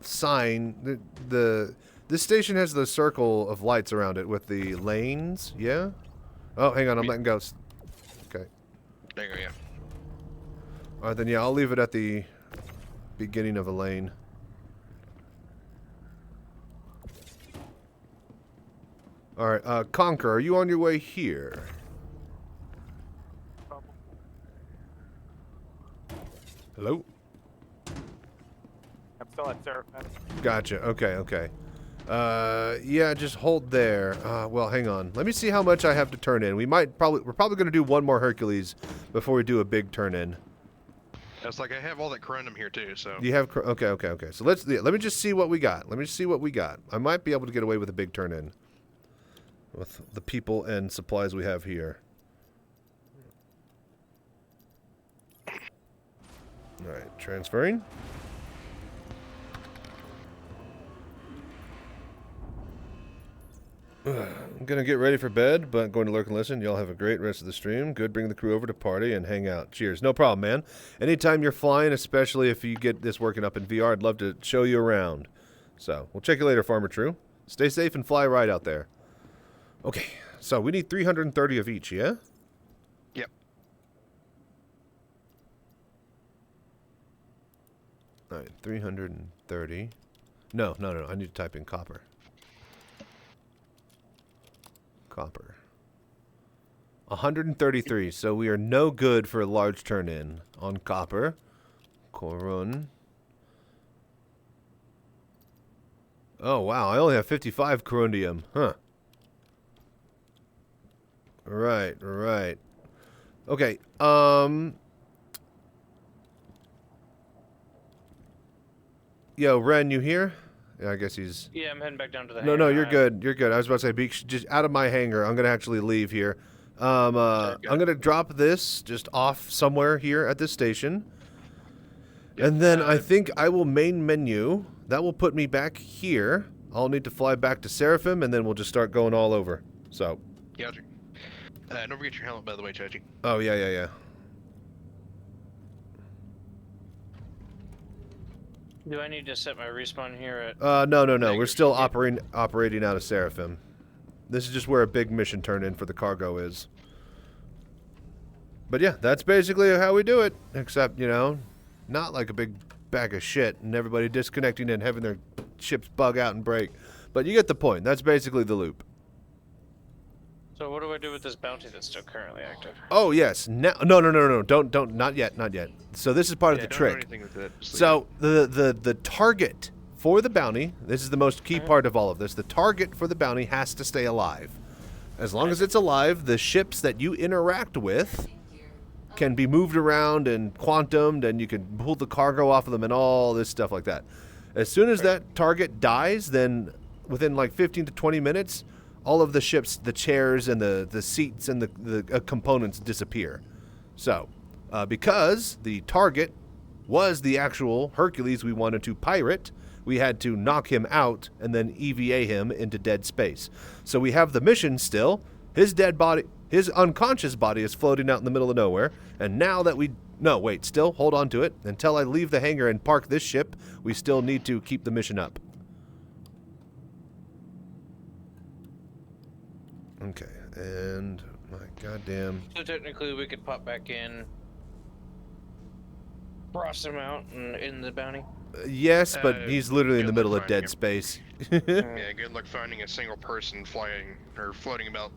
[SPEAKER 2] sign. This station has the circle of lights around it with the lanes. Yeah. Oh, hang on, I'm letting go. Okay.
[SPEAKER 11] There you go. Yeah.
[SPEAKER 2] All right, then yeah, I'll leave it at the beginning of a lane. All right, Conquer, are you on your way here? Hello?
[SPEAKER 12] I'm still at Seraphim.
[SPEAKER 2] Gotcha. Okay, okay. Yeah, just hold there. Well, hang on. Let me see how much I have to turn in. We're probably going to do one more Hercules before we do a big turn in.
[SPEAKER 11] It's like I have all that corundum here too, so.
[SPEAKER 2] You have okay. So let me just see what we got. I might be able to get away with a big turn in with the people and supplies we have here. All right, transferring. I'm gonna get ready for bed, but going to lurk and listen. Y'all have a great rest of the stream. Good, bring the crew over to party and hang out. Cheers. No problem, man. Anytime you're flying, especially if you get this working up in VR, I'd love to show you around. So, we'll check you later, Farmer True. Stay safe and fly right out there. Okay, So we need 330 of each, yeah?
[SPEAKER 11] Yep.
[SPEAKER 2] All right, 330. No. I need to type in copper. Copper. 133. So we are no good for a large turn-in on copper. Korun. Oh, wow. I only have 55 corundium. Huh. Right. Okay. Yo, Ren, you here? Yeah, I guess he's...
[SPEAKER 5] Yeah, I'm heading back down to the
[SPEAKER 2] No,
[SPEAKER 5] hangar.
[SPEAKER 2] you're good. You're good. I was about to say, be just out of my hangar. I'm going to actually leave here. I'm going to drop this just off somewhere here at this station. And then I think I will main menu. That will put me back here. I'll need to fly back to Seraphim, and then we'll just start going all over. So.
[SPEAKER 11] Gotcha. Don't forget your helmet, by the way, Chachi.
[SPEAKER 2] Oh, yeah.
[SPEAKER 5] Do I need to set my respawn here at...
[SPEAKER 2] No. We're still operating out of Seraphim. This is just where a big mission turn-in for the cargo is. But yeah, that's basically how we do it. Except, you know, not like a big bag of shit and everybody disconnecting and having their ships bug out and break. But you get the point. That's basically the loop.
[SPEAKER 5] So what do I do with this bounty that's still currently active?
[SPEAKER 2] Oh, yes. No. Don't. Not yet. So this is part of the trick.
[SPEAKER 11] Don't do anything with it.
[SPEAKER 2] So the target for the bounty, this is the most key part of all of this, the target for the bounty has to stay alive. As long as it's alive, the ships that you interact with can be moved around and quantumed, and you can pull the cargo off of them and all this stuff like that. As soon as that target dies, then within like 15 to 20 minutes, all of the ships, the chairs and the seats and the components disappear. So, because the target was the actual Hercules we wanted to pirate, we had to knock him out and then EVA him into dead space. So we have the mission still. His dead body, his unconscious body is floating out in the middle of nowhere. And now that still hold on to it. Until I leave the hangar and park this ship, we still need to keep the mission up. Okay, and my goddamn...
[SPEAKER 5] So technically we could pop back in, cross him out in the bounty?
[SPEAKER 2] Yes, but he's literally in the middle of dead space.
[SPEAKER 11] Yeah, good luck finding a single person flying or floating about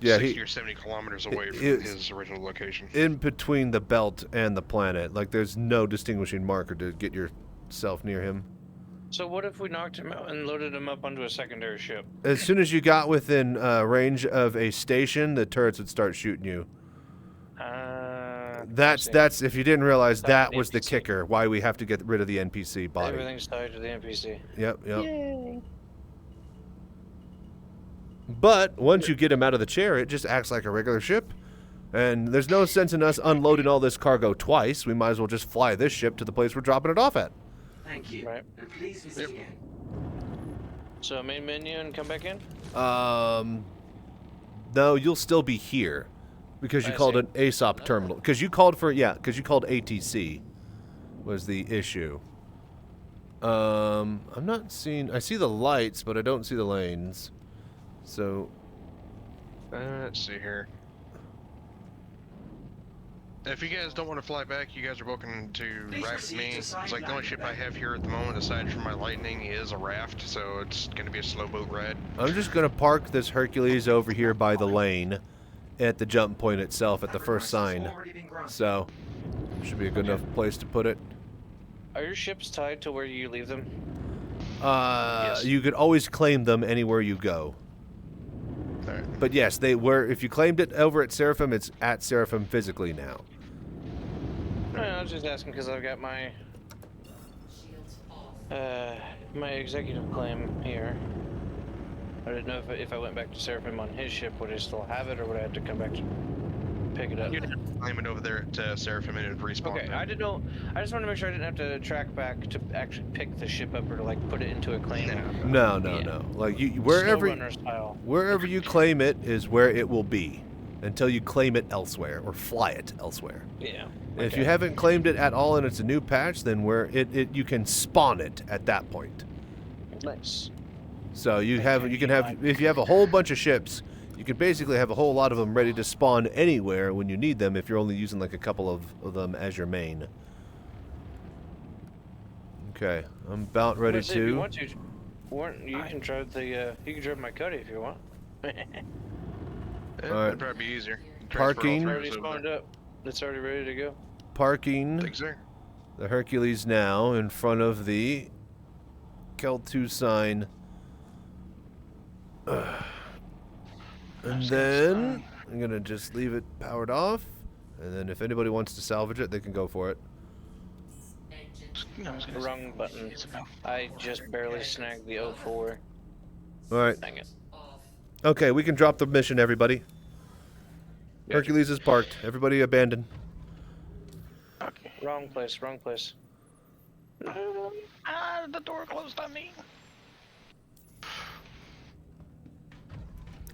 [SPEAKER 11] 60 or 70 kilometers away from his original location.
[SPEAKER 2] In between the belt and the planet. Like, there's no distinguishing marker to get yourself near him.
[SPEAKER 5] So what if we knocked him out and loaded him up onto a secondary ship?
[SPEAKER 2] As soon as you got within range of a station, the turrets would start shooting you. That's if you didn't realize, that was the kicker. Why we have to get rid of the NPC body.
[SPEAKER 5] Everything's tied to the NPC.
[SPEAKER 2] Yep.
[SPEAKER 5] Yay.
[SPEAKER 2] But once you get him out of the chair, it just acts like a regular ship. And there's no sense in us unloading all this cargo twice. We might as well just fly this ship to the place we're dropping it off at.
[SPEAKER 9] Thank you.
[SPEAKER 5] Right.
[SPEAKER 9] And please visit again.
[SPEAKER 5] So main menu and come back in?
[SPEAKER 2] No, you'll still be here. Because you called an ASOP terminal. Because you called ATC was the issue. I'm not seeing... I see the lights, but I don't see the lanes. So...
[SPEAKER 11] let's see here. If you guys don't want to fly back, you guys are welcome to raft me. It's like the only ship I have here at the moment, aside from my Lightning, is a raft, so it's going to be a slow boat ride.
[SPEAKER 2] I'm just going to park this Hercules over here by the lane at the jump point itself at the first sign. So, should be a good enough place to put it.
[SPEAKER 5] Are your ships tied to where you leave them?
[SPEAKER 2] Yes. You could always claim them anywhere you go.
[SPEAKER 11] Right.
[SPEAKER 2] But yes, they were. If you claimed it over at Seraphim, it's at Seraphim physically now.
[SPEAKER 5] I was just asking because I've got my my executive claim here. I didn't know if I went back to Seraphim on his ship, would I still have it, or would I have to come back to pick it up?
[SPEAKER 11] You'd have to claim it over there at Seraphim and it would respawn.
[SPEAKER 5] Okay, I didn't know. I just wanted to make sure I didn't have to track back to actually pick the ship up or to like put it into a claim.
[SPEAKER 2] No. Like wherever you claim it is where it will be, until you claim it elsewhere or fly it elsewhere.
[SPEAKER 5] Yeah.
[SPEAKER 2] And if you haven't claimed it at all and it's a new patch, then you can spawn it at that point.
[SPEAKER 5] Nice.
[SPEAKER 2] So if you have a whole bunch of ships, you can basically have a whole lot of them ready to spawn anywhere when you need them if you're only using like a couple of them as your main. Okay, I'm about ready
[SPEAKER 5] If you
[SPEAKER 2] to.
[SPEAKER 5] want to, you can drive the you can drive my Cuddy if you want.
[SPEAKER 2] Alright.
[SPEAKER 11] That'd probably be easier.
[SPEAKER 2] Parking.
[SPEAKER 5] It's already spawned up. It's already ready to go.
[SPEAKER 2] Parking
[SPEAKER 11] Thanks, sir.
[SPEAKER 2] the Hercules now in front of the Kel2 sign. And then I'm gonna just leave it powered off, and then if anybody wants to salvage it, they can go for it.
[SPEAKER 5] Wrong button. I just barely snagged the 04.
[SPEAKER 2] Alright.
[SPEAKER 5] Dang it.
[SPEAKER 2] Okay, we can drop the mission, everybody. Hercules is parked. Everybody abandon.
[SPEAKER 5] Okay. Wrong place, wrong place.
[SPEAKER 19] The door closed on me.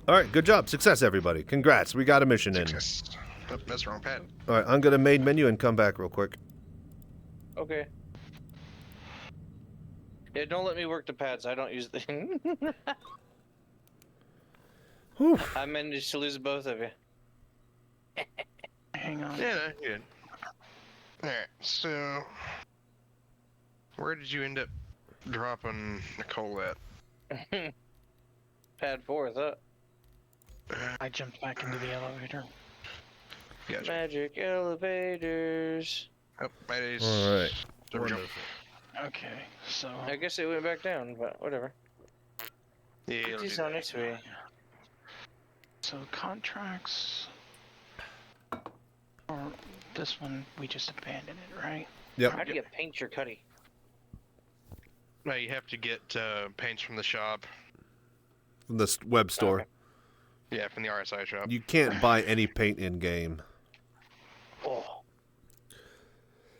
[SPEAKER 2] Alright, good job. Success, everybody. Congrats. We got a mission in.
[SPEAKER 11] Oh, that's the wrong pad.
[SPEAKER 2] Alright, I'm gonna main menu and come back real quick.
[SPEAKER 5] Okay. Yeah, don't let me work the pads. I don't use the. I managed to lose both of you.
[SPEAKER 19] Hang on.
[SPEAKER 11] Yeah, no, good. Alright, so where did you end up dropping Nicole at?
[SPEAKER 5] Pad 4, I thought.
[SPEAKER 19] I jumped back into the elevator.
[SPEAKER 11] Gotcha.
[SPEAKER 5] Magic elevators.
[SPEAKER 11] Oh, my days.
[SPEAKER 2] Alright.
[SPEAKER 11] There we go.
[SPEAKER 19] Okay, so
[SPEAKER 5] I guess it went back down, but whatever.
[SPEAKER 11] Yeah, it'll
[SPEAKER 5] It's
[SPEAKER 11] do
[SPEAKER 5] on
[SPEAKER 11] that.
[SPEAKER 5] its way.
[SPEAKER 19] So contracts. Or this one, we just abandoned it, right?
[SPEAKER 2] Yep.
[SPEAKER 5] How do you paint your Cuddy?
[SPEAKER 11] No, you have to get paints from the shop.
[SPEAKER 2] From the web store.
[SPEAKER 5] Okay.
[SPEAKER 11] Yeah, from the RSI shop.
[SPEAKER 2] You can't buy any paint in-game.
[SPEAKER 5] Oh.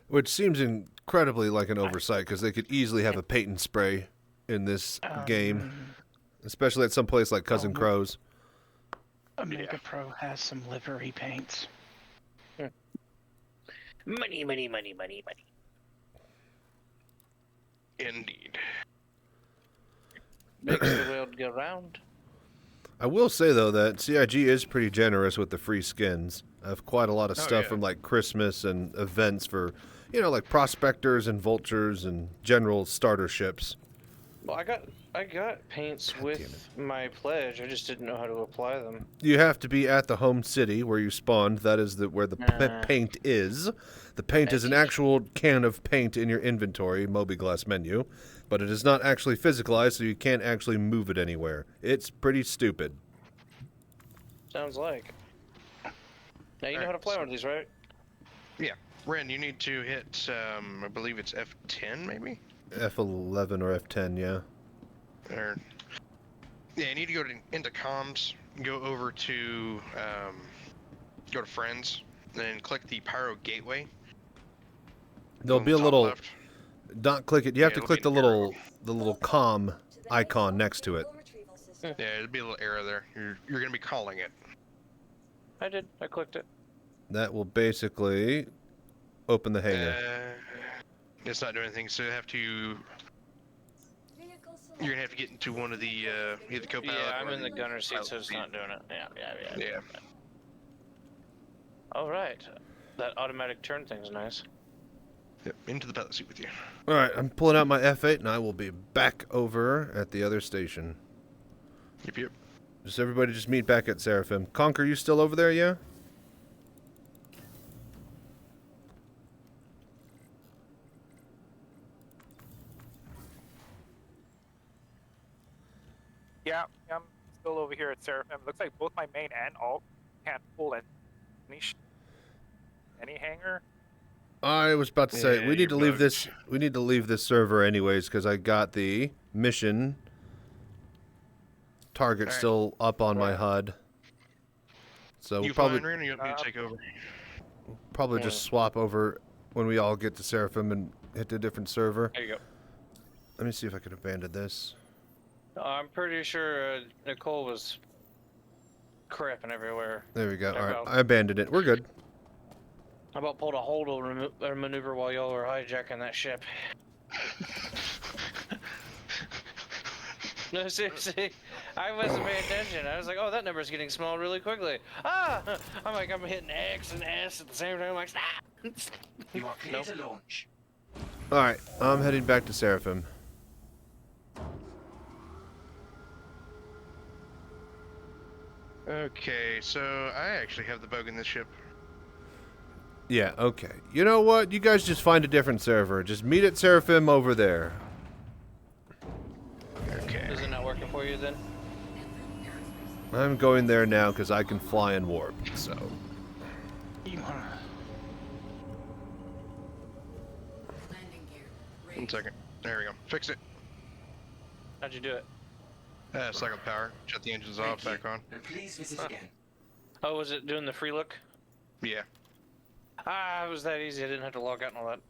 [SPEAKER 2] Which seems incredibly like an oversight, because they could easily have a paint and spray in this game. Especially at some place like Cousin Crow's.
[SPEAKER 19] Omega Pro has some livery paints.
[SPEAKER 5] Money, money, money, money, money.
[SPEAKER 11] Indeed.
[SPEAKER 5] Makes the world go round.
[SPEAKER 2] I will say, though, that CIG is pretty generous with the free skins. I have quite a lot of stuff from, like, Christmas and events for, you know, like prospectors and vultures and general starter ships.
[SPEAKER 5] Well, I got paints with my pledge. I just didn't know how to apply them.
[SPEAKER 2] You have to be at the home city where you spawned. That is where the paint is. The paint is an actual can of paint in your inventory, Moby-Glass menu, but it is not actually physicalized, so you can't actually move it anywhere. It's pretty stupid.
[SPEAKER 5] Sounds like. Now you know how to play one of these, right?
[SPEAKER 11] Yeah. Ren, you need to hit, I believe it's F10, maybe?
[SPEAKER 2] F11 or F10, yeah.
[SPEAKER 11] Or, yeah, you need to go into comms, go over to, go to friends, then click the Pyro Gateway.
[SPEAKER 2] There'll be a little...
[SPEAKER 11] Left.
[SPEAKER 2] Don't click it. You have to click the little comm icon next to it.
[SPEAKER 11] Yeah, there'll be a little arrow there. You're going to be calling it.
[SPEAKER 5] I did. I clicked it.
[SPEAKER 2] That will basically open the hangar.
[SPEAKER 11] It's not doing anything, so you have to... You're going to have to get into one of the, either co-pilot
[SPEAKER 5] Yeah, I'm
[SPEAKER 11] or
[SPEAKER 5] in the gunner seat, so it's not doing it. Yeah.
[SPEAKER 11] Yeah.
[SPEAKER 5] All right. That automatic turn thing's nice.
[SPEAKER 11] Yep, into the pilot seat with you.
[SPEAKER 2] Alright, I'm pulling out my F8 and I will be back over at the other station.
[SPEAKER 11] Yep.
[SPEAKER 2] Just everybody just meet back at Seraphim. Conquer, you still over there, yeah?
[SPEAKER 12] Yeah, I'm still over here at Seraphim. Looks like both my main and alt can't pull any hangar.
[SPEAKER 2] I was about to say we need to leave this. We need to leave this server anyways because I got the mission target still up on my HUD. So we'll probably
[SPEAKER 11] flying, Ren, or you want me to take over?
[SPEAKER 2] probably just swap over when we all get to Seraphim and hit a different server.
[SPEAKER 5] There you go.
[SPEAKER 2] Let me see if I can abandon this.
[SPEAKER 5] I'm pretty sure Nicole was crapping everywhere.
[SPEAKER 2] There we go. All right, I abandoned it. We're good.
[SPEAKER 5] How about pulled a hold maneuver while y'all were hijacking that ship? No, seriously. I wasn't paying attention. I was like, oh, that number's getting small really quickly. Ah! I'm like, I'm hitting X and S at the same time. I'm like, ah!
[SPEAKER 9] You are clear to launch.
[SPEAKER 2] Alright, I'm heading back to Seraphim.
[SPEAKER 11] Okay, so I actually have the bug in this ship.
[SPEAKER 2] Yeah, okay. You know what? You guys just find a different server. Just meet at Seraphim over there.
[SPEAKER 11] Okay.
[SPEAKER 5] Is it not working for you then?
[SPEAKER 2] I'm going there now because I can fly and warp, so...
[SPEAKER 19] You wanna...
[SPEAKER 11] 1 second. There we go. Fix it.
[SPEAKER 5] How'd you do it?
[SPEAKER 11] Cycle power. Shut the engines off, back on.
[SPEAKER 9] Please visit again.
[SPEAKER 5] Oh, was it doing the free look?
[SPEAKER 11] Yeah.
[SPEAKER 5] Ah, it was that easy. I didn't have to log out and all that.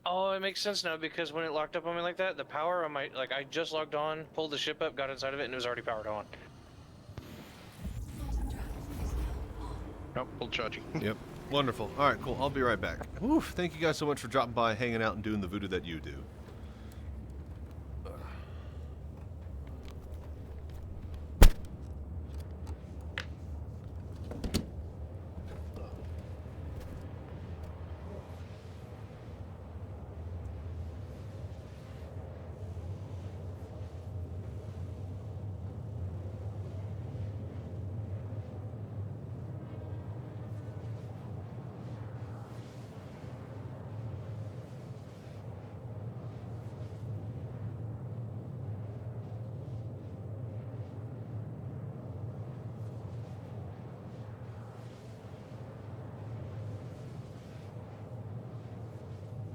[SPEAKER 5] Oh, it makes sense now because when it locked up on me like that, the power on my... Like, I just logged on, pulled the ship up, got inside of it, and it was already powered on.
[SPEAKER 11] Nope, pulled Chachi.
[SPEAKER 2] Yep. Wonderful. Alright, cool. I'll be right back. Oof, thank you guys so much for dropping by, hanging out, and doing the voodoo that you do.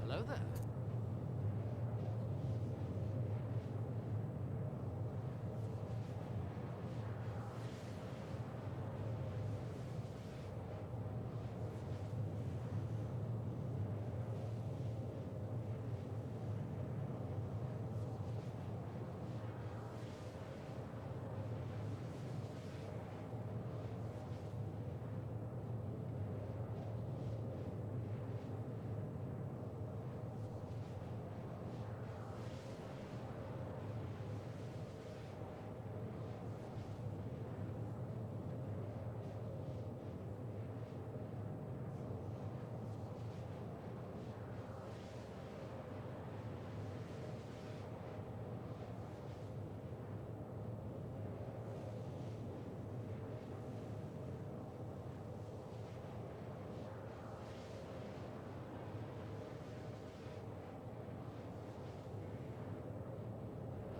[SPEAKER 15] Hello there.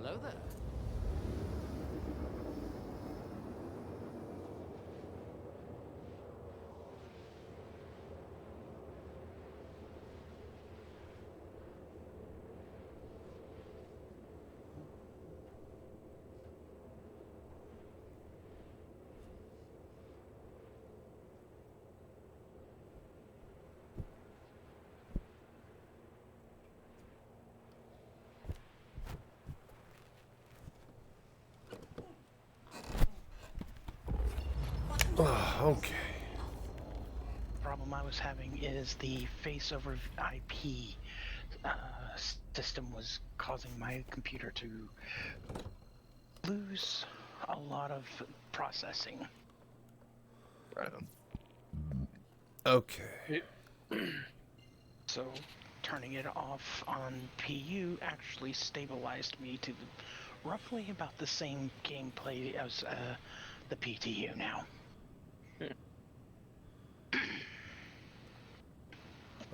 [SPEAKER 15] Hello there.
[SPEAKER 2] Okay.
[SPEAKER 19] Problem I was having is the face over IP system was causing my computer to lose a lot of processing.
[SPEAKER 11] Right on.
[SPEAKER 2] Okay.
[SPEAKER 19] So turning it off on PU actually stabilized me to roughly about the same gameplay as the PTU now.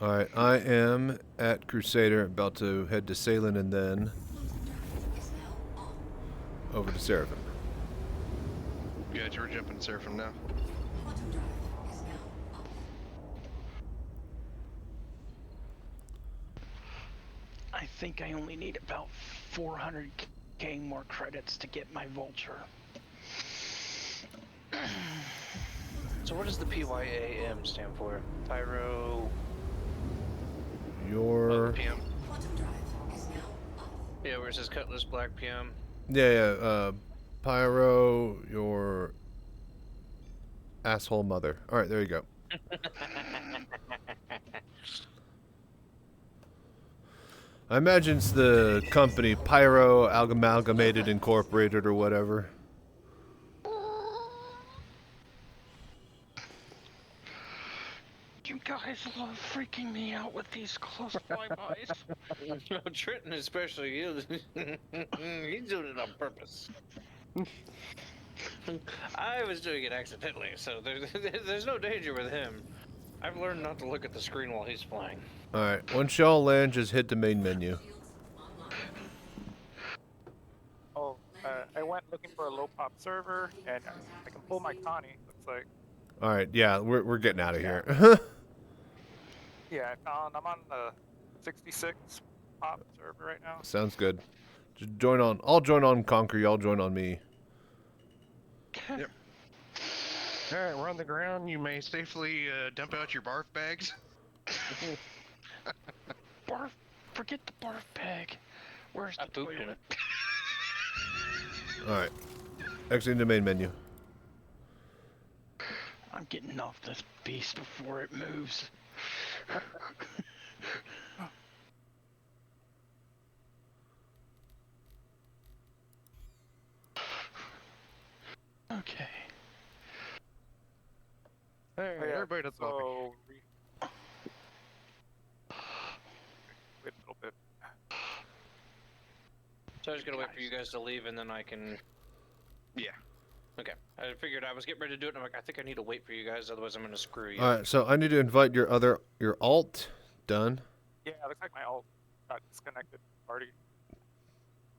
[SPEAKER 2] Alright, I am at Crusader, about to head to Salem and then over to Seraphim.
[SPEAKER 11] Yeah, we're jumping to Seraphim now.
[SPEAKER 19] I think I only need about 400k more credits to get my Vulture.
[SPEAKER 5] So what does the PYAM stand for? Pyro...
[SPEAKER 2] Your...
[SPEAKER 5] PM. Yeah, where it says Cutlass Black PM.
[SPEAKER 2] Yeah, Pyro, your asshole mother. Alright, there you go. I imagine it's the company Pyro Amalgamated Incorporated or whatever.
[SPEAKER 19] You guys love freaking me out with these close flybys.
[SPEAKER 5] No, Trenton especially, he's doing it on purpose. I was doing it accidentally, so there's no danger with him. I've learned not to look at the screen while he's flying.
[SPEAKER 2] Alright, once y'all land, just hit the main menu.
[SPEAKER 12] Oh, I went looking for a low pop server, and I can pull my Connie. Looks like.
[SPEAKER 2] Alright, yeah, we're getting out of here.
[SPEAKER 12] Yeah, I'm on the 66 pop server right now.
[SPEAKER 2] Sounds good. Just join on. I'll join on Conquer, y'all join on me.
[SPEAKER 11] Yep. Alright, we're on the ground. You may safely dump out your barf bags.
[SPEAKER 19] Barf, forget the barf bag. Where's the
[SPEAKER 5] poop in it?
[SPEAKER 2] Alright. Exiting the main menu.
[SPEAKER 19] I'm getting off this beast before it moves. Okay.
[SPEAKER 11] Hey, everybody does
[SPEAKER 12] so wait a little bit.
[SPEAKER 5] So I was gonna wait for you guys to leave and then I can...
[SPEAKER 11] Yeah.
[SPEAKER 5] Okay. I figured I was getting ready to do it and I'm like, I think I need to wait for you guys, otherwise I'm gonna screw you.
[SPEAKER 2] Alright, so I need to invite your alt. Done.
[SPEAKER 12] Yeah, looks like my alt got disconnected. Party.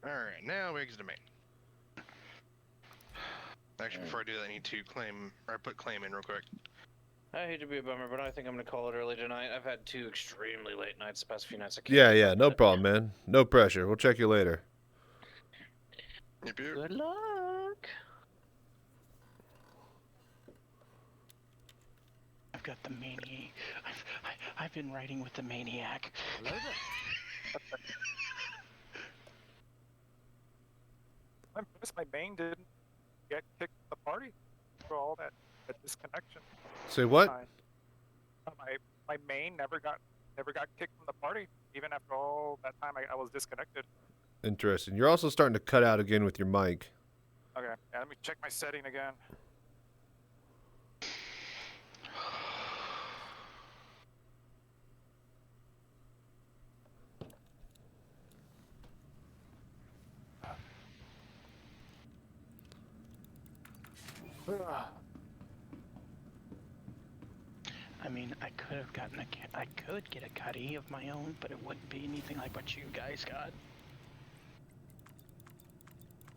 [SPEAKER 11] Alright, now we exit the main. Actually, before I do that, I need to put claim in real quick.
[SPEAKER 5] I hate to be a bummer, but I think I'm gonna call it early tonight. I've had 2 extremely late nights the past few nights.
[SPEAKER 2] Yeah, no problem, man. No pressure. We'll check you later.
[SPEAKER 5] Good luck.
[SPEAKER 19] I've got the maniac. I've been riding with the maniac.
[SPEAKER 12] I noticed my main didn't get kicked from the party for all that disconnection.
[SPEAKER 2] Say what?
[SPEAKER 12] My main never got kicked from the party, even after all that time I was disconnected.
[SPEAKER 2] Interesting. You're also starting to cut out again with your mic.
[SPEAKER 12] Okay, yeah, let me check my setting again.
[SPEAKER 19] I mean, I could have gotten I could get a cutty of my own, but it wouldn't be anything like what you guys got.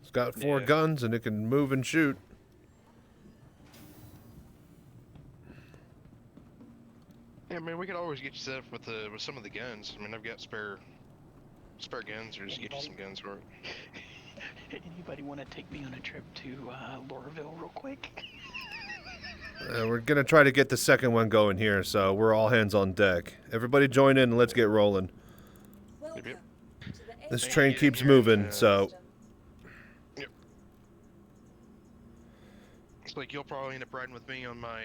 [SPEAKER 2] It's got 4 guns and it can move and shoot.
[SPEAKER 11] Yeah, I mean, we could always get you set up with some of the guns. I mean, I've got spare guns, or just get you some guns for it.
[SPEAKER 19] Anybody want to take me on a trip to Lorville real quick?
[SPEAKER 2] We're going to try to get the second one going here, so we're all hands on deck. Everybody join in and let's get rolling.
[SPEAKER 10] Welcome to the
[SPEAKER 2] This
[SPEAKER 10] Exec
[SPEAKER 2] train keeps moving, so...
[SPEAKER 11] Yep. It's like you'll probably end up riding with me on my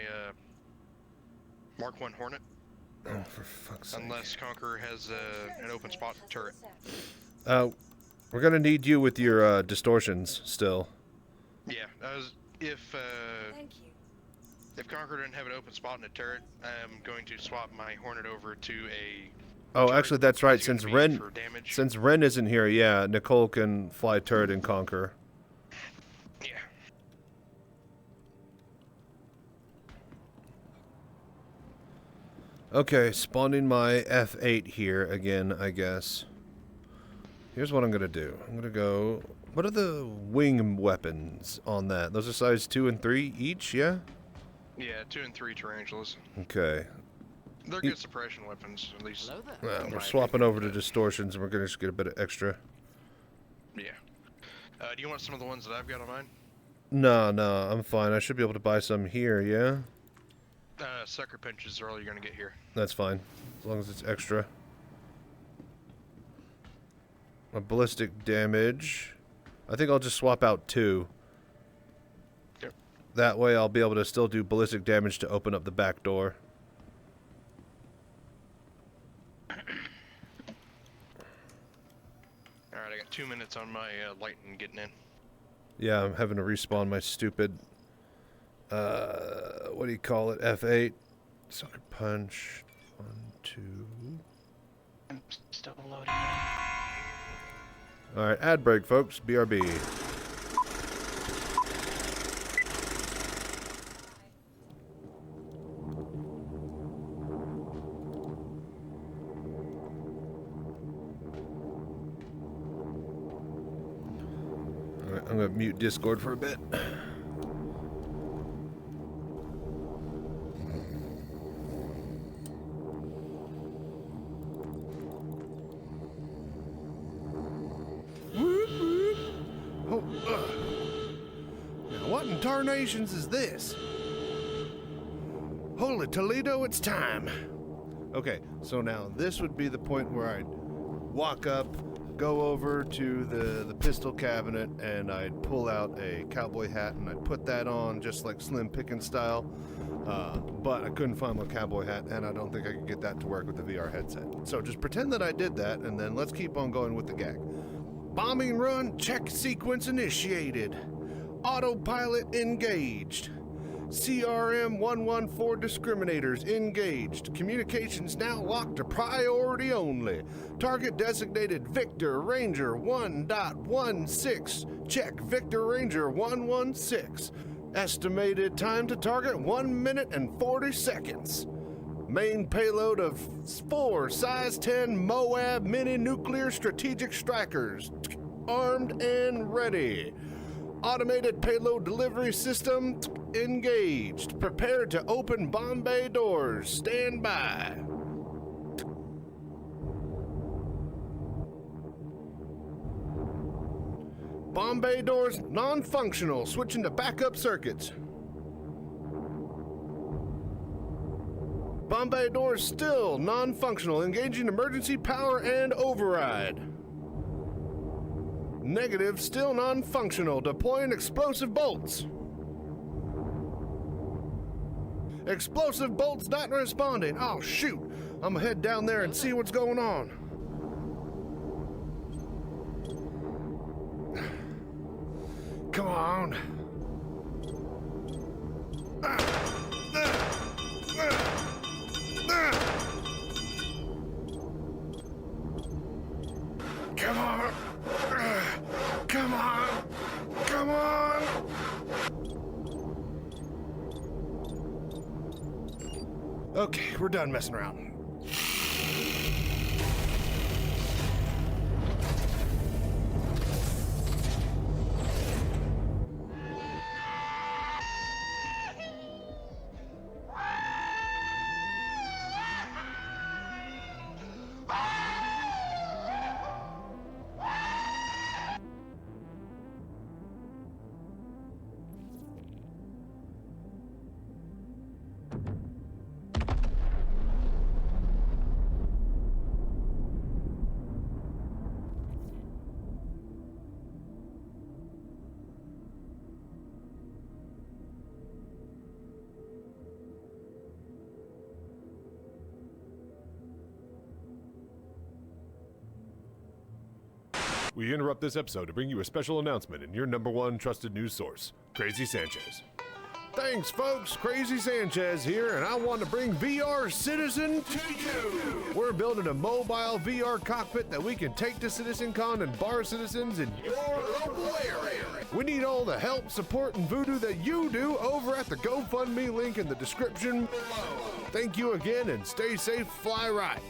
[SPEAKER 11] Mark 1 Hornet.
[SPEAKER 2] Oh, for fuck's sake.
[SPEAKER 11] Unless Conqueror has an open spot turret.
[SPEAKER 2] We're going to need you with your distortions still.
[SPEAKER 11] Yeah, if Conqueror doesn't have an open spot in a turret, I'm going to swap my Hornet over to a...
[SPEAKER 2] Oh, actually, that's right. Since Ren isn't here, yeah, Nicole can fly turret and Conquer.
[SPEAKER 11] Yeah.
[SPEAKER 2] Okay, spawning my F8 here again, I guess. Here's what I'm going to do. I'm going to go... What are the wing weapons on that? Those are size 2 and 3 each, yeah?
[SPEAKER 11] Yeah, 2 and 3 tarantulas.
[SPEAKER 2] Okay.
[SPEAKER 11] They're good suppression weapons, at least.
[SPEAKER 2] Well, we're swapping over to distortions, and we're going to just get a bit of extra.
[SPEAKER 11] Yeah. Do you want some of the ones that I've got on mine?
[SPEAKER 2] No, I'm fine. I should be able to buy some here, yeah?
[SPEAKER 11] Sucker pinches are all you're going to get here.
[SPEAKER 2] That's fine, as long as it's extra. A ballistic damage. I think I'll just swap out 2.
[SPEAKER 11] Yep.
[SPEAKER 2] That way I'll be able to still do ballistic damage to open up the back door.
[SPEAKER 11] 2 minutes on my lightning getting in.
[SPEAKER 2] Yeah, I'm having to respawn my stupid, what do you call it, F8. Sucker punch. 1, 2.
[SPEAKER 19] I'm still loading.
[SPEAKER 2] Alright, ad break, folks. BRB. Alright, I'm gonna mute Discord for a bit. What in tarnations is this? Holy Toledo, it's time. Okay, so now this would be the point where I'd walk up, go over to the pistol cabinet, and I'd pull out a cowboy hat and I'd put that on just like Slim Pickens style. But I couldn't find my cowboy hat, and I don't think I could get that to work with the VR headset. So just pretend that I did that, and then let's keep on going with the gag. Bombing run, check sequence initiated. Autopilot engaged. CRM-114 discriminators engaged. Communications now locked to priority only. Target designated Victor Ranger 1.16. Check Victor Ranger 116. Estimated time to target 1 minute and 40 seconds. Main payload of 4 size 10 Moab mini nuclear strategic strikers. Armed and ready. Automated payload delivery system engaged. Prepared to open bomb bay doors. Stand by. Bomb bay doors non-functional. Switching to backup circuits. Bomb bay doors still non-functional. Engaging emergency power and override. Negative, still non-functional. Deploying explosive bolts. Explosive bolts not responding. Oh, shoot. I'm gonna head down there and see what's going on. Come on. Come on. Come on. Come on. Okay, we're done messing around.
[SPEAKER 18] We interrupt this episode to bring you a special announcement in your #1 trusted news source, Crazy Sanchez.
[SPEAKER 2] Thanks, folks. Crazy Sanchez here, and I want to bring VR Citizen to you. We're building a mobile VR cockpit that we can take to CitizenCon and bar citizens in your local area. We need all the help, support, and voodoo that you do over at the GoFundMe link in the description below. Thank you again, and stay safe, fly right.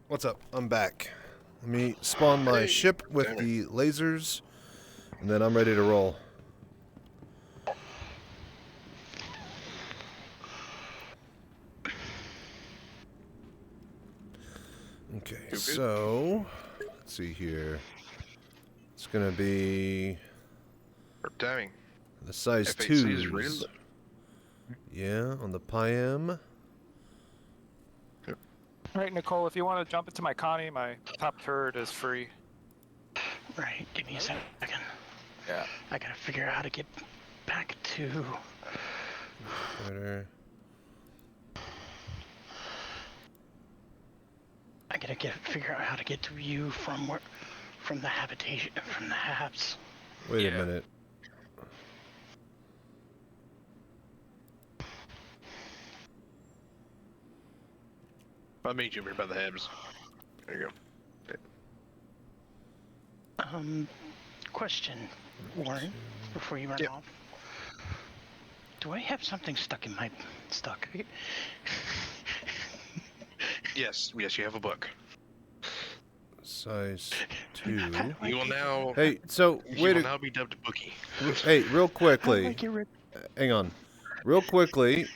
[SPEAKER 2] What's up? I'm back. Let me spawn my ship with the lasers, and then I'm ready to roll. Okay, so let's see here. It's gonna be
[SPEAKER 11] timing.
[SPEAKER 2] the size
[SPEAKER 11] F8C is
[SPEAKER 2] 2s.
[SPEAKER 11] real.
[SPEAKER 2] Yeah, on the PIM.
[SPEAKER 12] All right, Nicole, if you want to jump into my Connie, my top turret is free.
[SPEAKER 19] Right, give me a second.
[SPEAKER 12] Yeah.
[SPEAKER 19] I gotta figure out how to get back to...
[SPEAKER 2] Better.
[SPEAKER 19] I gotta figure out how to get to you from the habitation, from the habs.
[SPEAKER 2] Wait a minute.
[SPEAKER 11] I'll meet you here by the Habs. There you go.
[SPEAKER 19] Question, Warren, before you run off. Do I have something stuck in my...
[SPEAKER 11] Yes, you have a book.
[SPEAKER 2] Size 2.
[SPEAKER 11] You will now...
[SPEAKER 2] Hey, so,
[SPEAKER 11] you
[SPEAKER 2] wait
[SPEAKER 11] will
[SPEAKER 2] a...
[SPEAKER 11] now be dubbed Bookie.
[SPEAKER 2] Hey, real quickly. Hang on. Real quickly,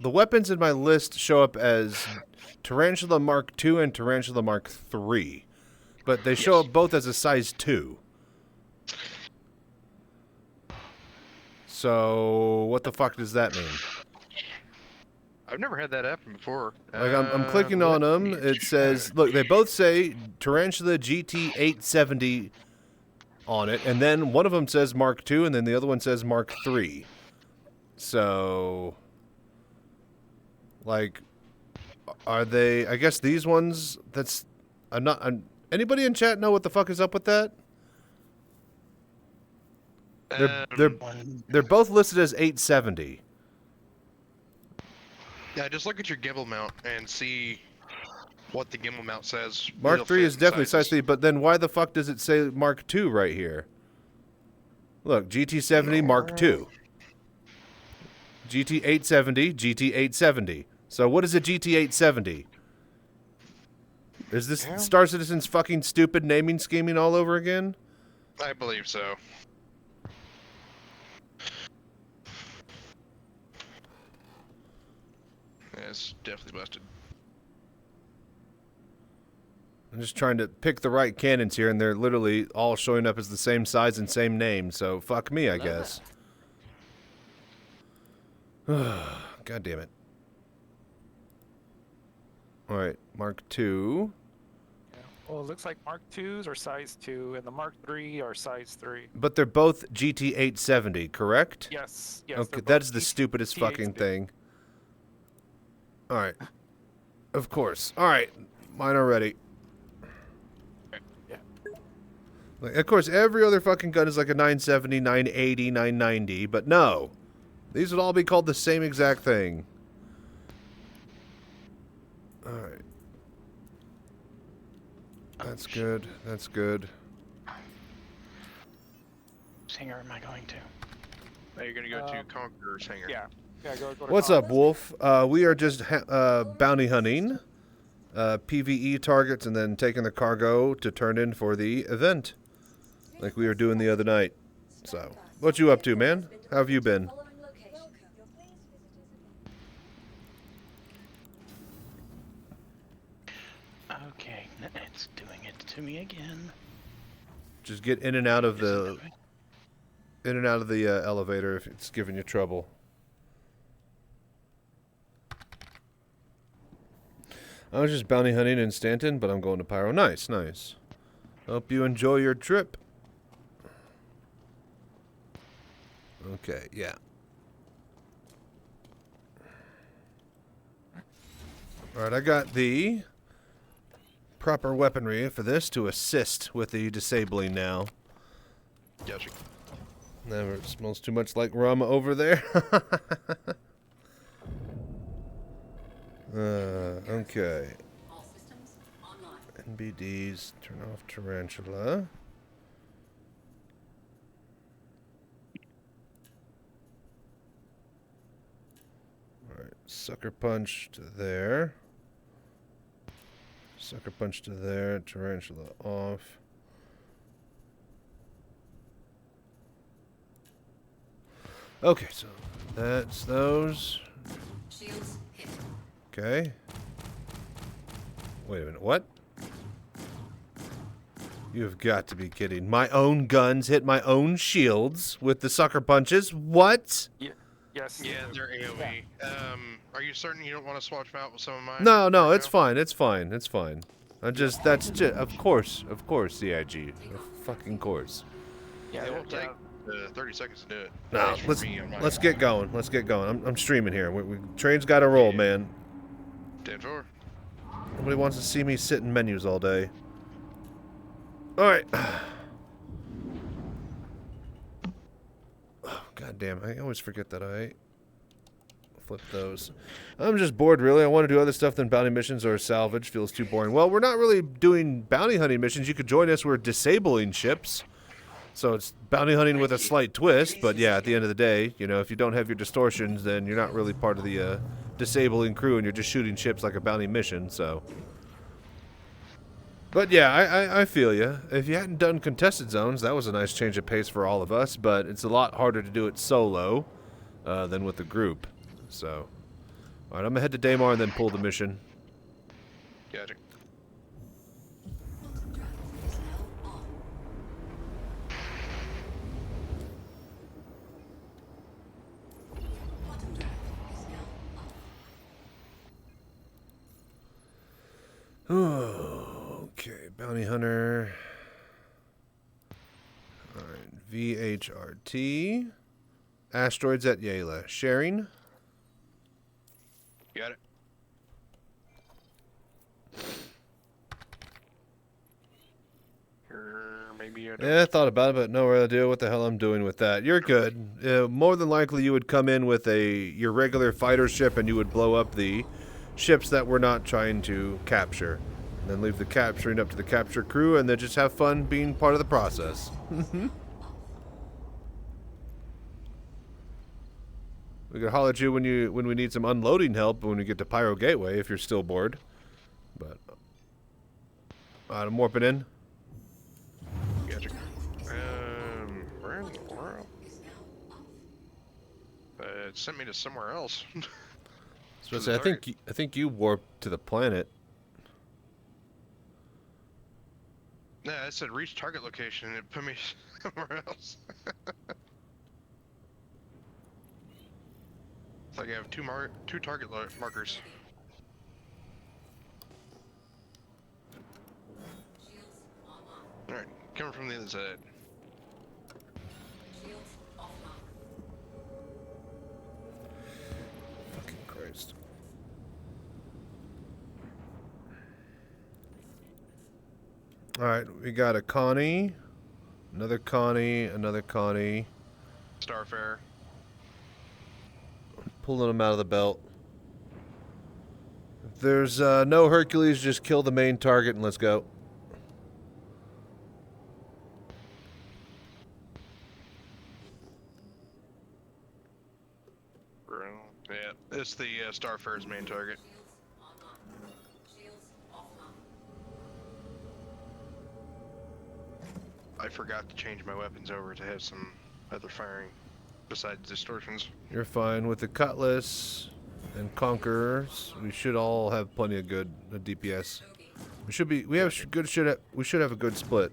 [SPEAKER 2] the weapons in my list show up as Tarantula Mark II and Tarantula Mark III. But they show up both as a size 2. So, what the fuck does that mean?
[SPEAKER 11] I've never had that happen before.
[SPEAKER 2] Like, I'm clicking on them. It says, look, they both say Tarantula GT 870 on it. And then one of them says Mark II, and then the other one says Mark III. So, like, are they, I guess these ones, that's, anybody in chat know what the fuck is up with that? They're both listed as 870.
[SPEAKER 11] Yeah, just look at your gimbal mount and see what the gimbal mount says.
[SPEAKER 2] Mark III is definitely size 3, but then why the fuck does it say Mark II right here? Look, GT70 Mark II. GT 870, GT 870. So what is a GT 870? Is this Star Citizen's fucking stupid naming scheming all over again?
[SPEAKER 11] I believe so. Yeah, it's definitely busted.
[SPEAKER 2] I'm just trying to pick the right cannons here, and they're literally all showing up as the same size and same name, so fuck me, I guess. God damn it. Alright, Mark II.
[SPEAKER 12] Well, it looks like Mark IIs are size 2, and the Mark III are size 3.
[SPEAKER 2] But they're both GT 870, correct?
[SPEAKER 12] Yes, yes.
[SPEAKER 2] Okay, that's the stupidest fucking thing. Alright. Of course. Alright, mine are ready.
[SPEAKER 12] Yeah.
[SPEAKER 2] Like, of course, every other fucking gun is like a 970, 980, 990, but no. These would all be called the same exact thing. Alright. That's good. That's good.
[SPEAKER 19] Whose hangar am I going to?
[SPEAKER 11] Now you're going to go to Conqueror's hangar.
[SPEAKER 12] Yeah. Yeah, go to
[SPEAKER 2] What's up, Wolf? We are just bounty hunting PvE targets and then taking the cargo to turn in for the event, like we were doing the other night. So, what you up to, man? How have you been?
[SPEAKER 19] Okay, it's doing it to me again.
[SPEAKER 2] Just get in and out of the elevator if it's giving you trouble. I was just bounty hunting in Stanton, but I'm going to Pyro. Nice, nice. Hope you enjoy your trip. Okay, yeah. Alright, I got the proper weaponry for this to assist with the disabling now.
[SPEAKER 11] Gotcha.
[SPEAKER 2] Never smells too much like rum over there. Okay. NBDs, turn off Tarantula. Alright, Sucker Punch to there. Sucker punch to there. Tarantula off. Okay, so that's those.
[SPEAKER 17] Shields hit.
[SPEAKER 2] Okay. Wait a minute, what? You've got to be kidding. My own guns hit my own shields with the sucker punches? What?
[SPEAKER 12] Yeah. Yes.
[SPEAKER 11] Yeah, they're AoE. Are you certain you don't want to swatch them out with some of mine?
[SPEAKER 2] No, it's fine. It's fine. It's fine. That's just, of course, CIG. Of fucking course.
[SPEAKER 11] Yeah, it won't take 30 seconds to do it.
[SPEAKER 2] No,
[SPEAKER 11] At least for me on
[SPEAKER 2] let's
[SPEAKER 11] mine.
[SPEAKER 2] get going. Let's get going. I'm streaming here. Train's got to roll, man.
[SPEAKER 11] 10-4.
[SPEAKER 2] Nobody wants to see me sit in menus all day. All right. Oh, God damn. I always forget that I flip those. I'm just bored, really. I want to do other stuff than bounty missions or salvage. Feels too boring. Well, we're not really doing bounty hunting missions. You could join us. We're disabling ships. So it's bounty hunting with a slight twist. But yeah, at the end of the day, you know, if you don't have your distortions, then you're not really part of the disabling crew and you're just shooting ships like a bounty mission, so... But yeah, I feel you. If you hadn't done contested zones, that was a nice change of pace for all of us, but it's a lot harder to do it solo than with the group. So, all right, I'm gonna head to Daymar and then pull the mission.
[SPEAKER 11] Gotcha.
[SPEAKER 2] Okay, bounty hunter. All right, VHRT. Asteroids at Yala. Sharing.
[SPEAKER 11] Got it. Maybe I don't.
[SPEAKER 2] Yeah, I thought about it, but no real idea what the hell I'm doing with that. You're good. More than likely, you would come in with your regular fighter ship, and you would blow up the ships that we're not trying to capture. And then leave the capturing up to the capture crew, and then just have fun being part of the process. We could holler at you when we need some unloading help when we get to Pyro Gateway if you're still bored. But I'm warping in.
[SPEAKER 11] Gotcha. Where in the world? It sent me to somewhere else.
[SPEAKER 2] So I think you warped to the planet.
[SPEAKER 11] Yeah, it said reach target location and it put me somewhere else. It's like I have two target markers. Alright, coming from the other side.
[SPEAKER 2] Fucking Christ. Alright, we got a Connie, another Connie, another Connie.
[SPEAKER 11] Starfare.
[SPEAKER 2] Pulling them out of the belt. If there's no Hercules, just kill the main target and let's go.
[SPEAKER 11] Yeah, it's the Starfare's main target. I forgot to change my weapons over to have some other firing besides distortions.
[SPEAKER 2] You're fine with the Cutlass and Conquerors. We should all have plenty of good DPS. We should have a good split.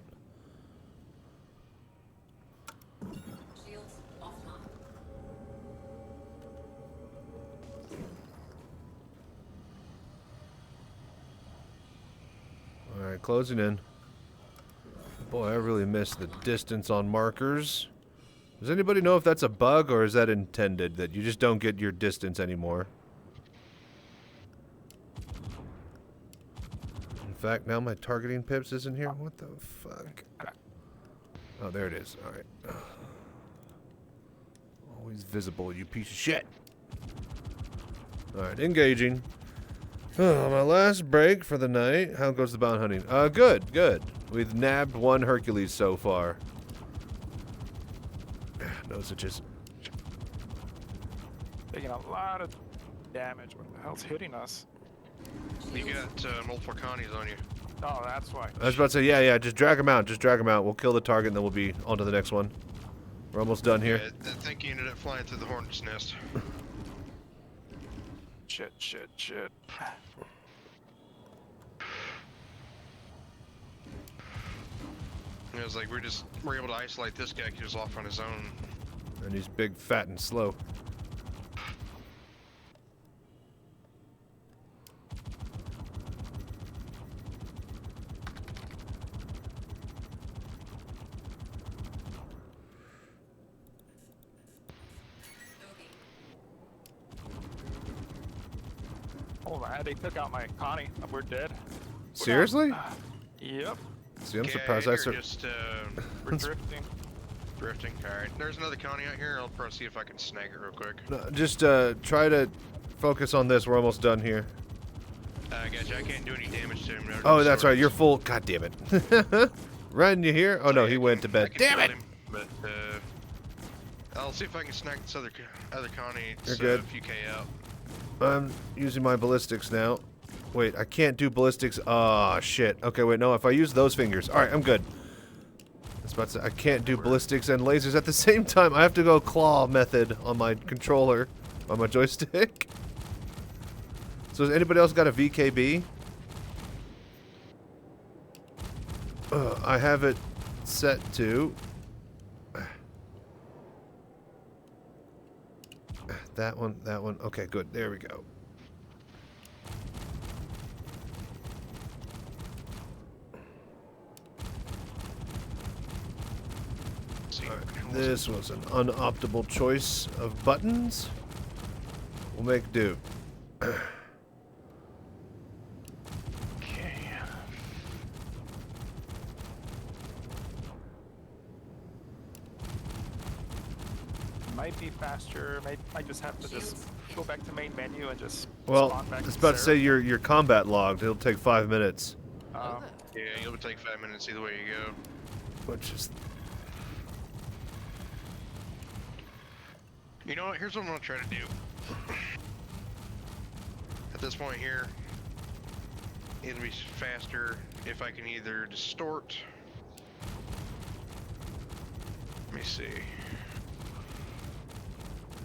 [SPEAKER 2] All right, closing in. Boy, I really missed the distance on markers. Does anybody know if that's a bug or is that intended, that you just don't get your distance anymore? In fact, now my targeting pips isn't here. What the fuck? Oh, there it is. All right. Always visible, you piece of shit. All right, engaging. Oh, my last break for the night. How goes the bounty hunting? Good. We've nabbed one Hercules so far. No switches.
[SPEAKER 12] Taking a lot of damage. What the hell's hitting us?
[SPEAKER 11] You got multiple Connies on you.
[SPEAKER 12] Oh, that's why.
[SPEAKER 2] I was about to say, yeah, just drag them out. Just drag them out. We'll kill the target, and then we'll be on to the next one. We're almost done here.
[SPEAKER 11] Yeah, I think you ended up flying through the hornet's nest.
[SPEAKER 12] Shit.
[SPEAKER 11] It was like we're able to isolate this guy 'cause he was off on his own.
[SPEAKER 2] And he's big, fat, and slow.
[SPEAKER 12] Oh man, they took out my Connie. We're dead.
[SPEAKER 2] Seriously?
[SPEAKER 12] Yep.
[SPEAKER 2] See, I'm surprised I
[SPEAKER 11] We're drifting. Drifting. Alright. There's another Connie out here. I'll probably see if I can snag it real quick.
[SPEAKER 2] No, just try to focus on this. We're almost done here.
[SPEAKER 11] Gotcha. I can't do any damage to him.
[SPEAKER 2] Oh, that's right. You're full. God damn it. Ren, you here? Oh, no, he went to bed. Damn it!
[SPEAKER 11] Him, but I'll see if I can snag this other Connie.
[SPEAKER 2] You're good.
[SPEAKER 11] A few K out.
[SPEAKER 2] I'm using my ballistics now. Wait, I can't do ballistics. Ah, shit. Okay, wait, no, if I use those fingers. Alright, I'm good. I was about to say, I can't do ballistics and lasers at the same time. I have to go claw method on my controller, on my joystick. So has anybody else got a VKB? I have it set to... That one. Okay, good. There we go. Right, this was an unoptimal choice of buttons. We'll make do.
[SPEAKER 12] Might be faster. I just have to go back to main menu and just
[SPEAKER 2] Well,
[SPEAKER 12] spawn back
[SPEAKER 2] I was
[SPEAKER 12] to
[SPEAKER 2] about to say
[SPEAKER 12] Sarah.
[SPEAKER 2] your combat logged. It'll take 5 minutes.
[SPEAKER 11] Yeah, it'll take 5 minutes either way you go.
[SPEAKER 2] Which is...
[SPEAKER 11] You know what? Here's what I'm gonna try to do. At this point here, it'll be faster if I can either distort. Let me see.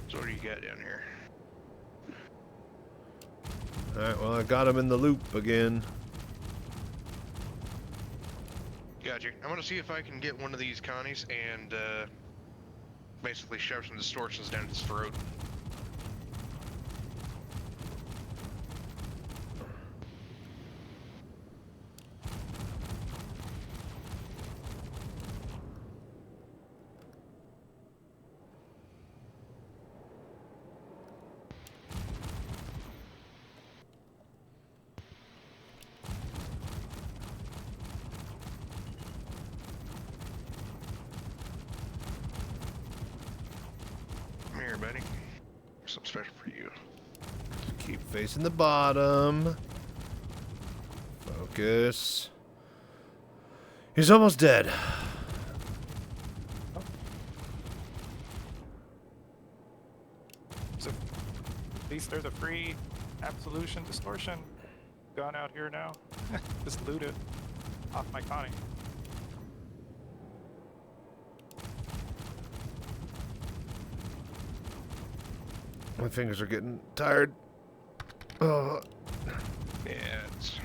[SPEAKER 11] So what do you got down here?
[SPEAKER 2] Alright, well, I got him in the loop again.
[SPEAKER 11] Gotcha. I'm gonna see if I can get one of these Connies and basically shove some distortions down its throat. Here, buddy. Something special for you.
[SPEAKER 2] Keep facing the bottom. Focus. He's almost dead.
[SPEAKER 12] So, at least there's a free absolution distortion gun out here now. Just loot it off my Connie.
[SPEAKER 2] My fingers are getting tired. Oh.
[SPEAKER 11] Yeah, it's...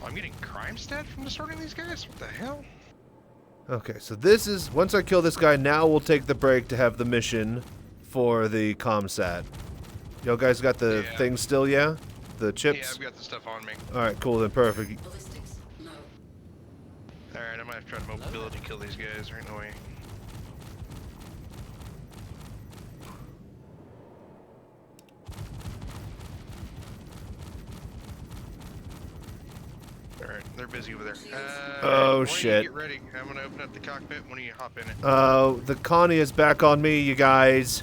[SPEAKER 11] I'm getting crime stat from distorting these guys? What the hell?
[SPEAKER 2] Okay, so this is... Once I kill this guy, now we'll take the break to have the mission for the ComSat. Y'all guys got the thing still, yeah? The chips?
[SPEAKER 11] Yeah, I've got the stuff on me.
[SPEAKER 2] Alright, cool, then perfect.
[SPEAKER 11] Alright, I might have to try to mobility kill these guys right away. Alright, they're busy over there.
[SPEAKER 2] Oh,
[SPEAKER 11] why
[SPEAKER 2] shit.
[SPEAKER 11] Don't you get ready. I'm gonna open up the cockpit when you hop in it.
[SPEAKER 2] The Connie is back on me, you guys.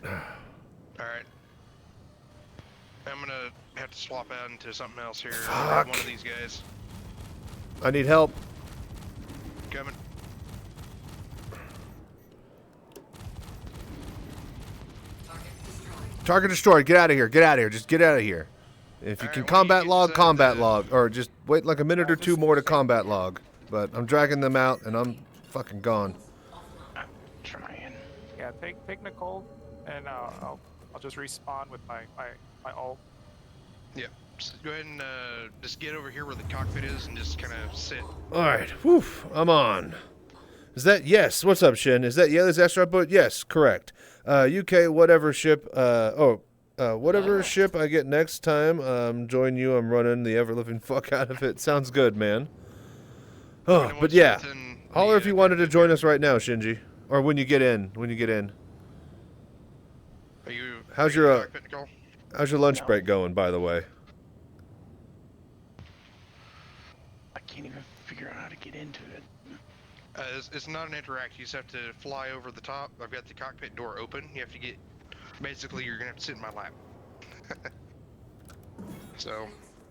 [SPEAKER 11] Alright. I'm gonna have to swap out into something else here.
[SPEAKER 2] Fuck.
[SPEAKER 11] One of these guys.
[SPEAKER 2] I need help.
[SPEAKER 11] Coming.
[SPEAKER 2] Target destroyed. Get out of here. Get out of here. Just get out of here. If you can combat log, combat log. Or just wait like a minute or two more to combat log. But I'm dragging them out, and I'm fucking gone.
[SPEAKER 12] I'm trying. Yeah, take Nicole, and I'll just respawn with my ult.
[SPEAKER 11] Yeah. Just go ahead and just get over here where the cockpit is and just kind of sit.
[SPEAKER 2] Alright, whew, I'm on. Is that, yes, what's up, Shin? Is that Yelly's astronaut boat? Yes, correct. UK, whatever ship, whatever ship I get next time, join you, I'm running the ever-living fuck out of it. Sounds good, man. Oh, but yeah, holler if you wanted to join us right now, Shinji. Or when you get in, How's your lunch break going, by the way?
[SPEAKER 19] I can't even figure out how to get into it.
[SPEAKER 11] It's not an interact. You just have to fly over the top. I've got the cockpit door open. You have to get... Basically, you're going to have to sit in my lap. So...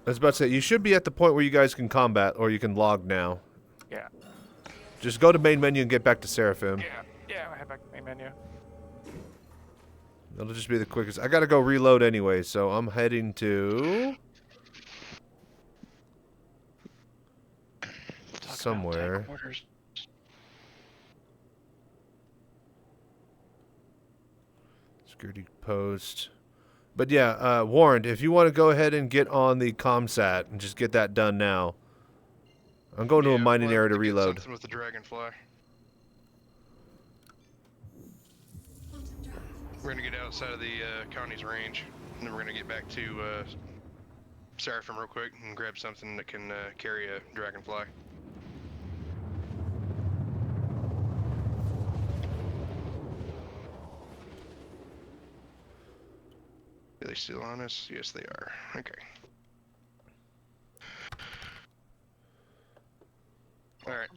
[SPEAKER 2] I was about to say, you should be at the point where you guys can combat, or you can log now.
[SPEAKER 12] Yeah.
[SPEAKER 2] Just go to main menu and get back to Seraphim.
[SPEAKER 12] Yeah, I head back to main menu.
[SPEAKER 2] That'll just be the quickest. I gotta go reload anyway, so I'm heading to... somewhere. Security post. But yeah, warned, if you want to go ahead and get on the ComSat and just get that done now. I'm going to a mining area to reload.
[SPEAKER 11] Something with the Dragonfly. We're going to get outside of the Connie's range, and then we're going to get back to Seraphim real quick and grab something that can carry a Dragonfly. Are they still on us? Yes, they are. Okay. Alright.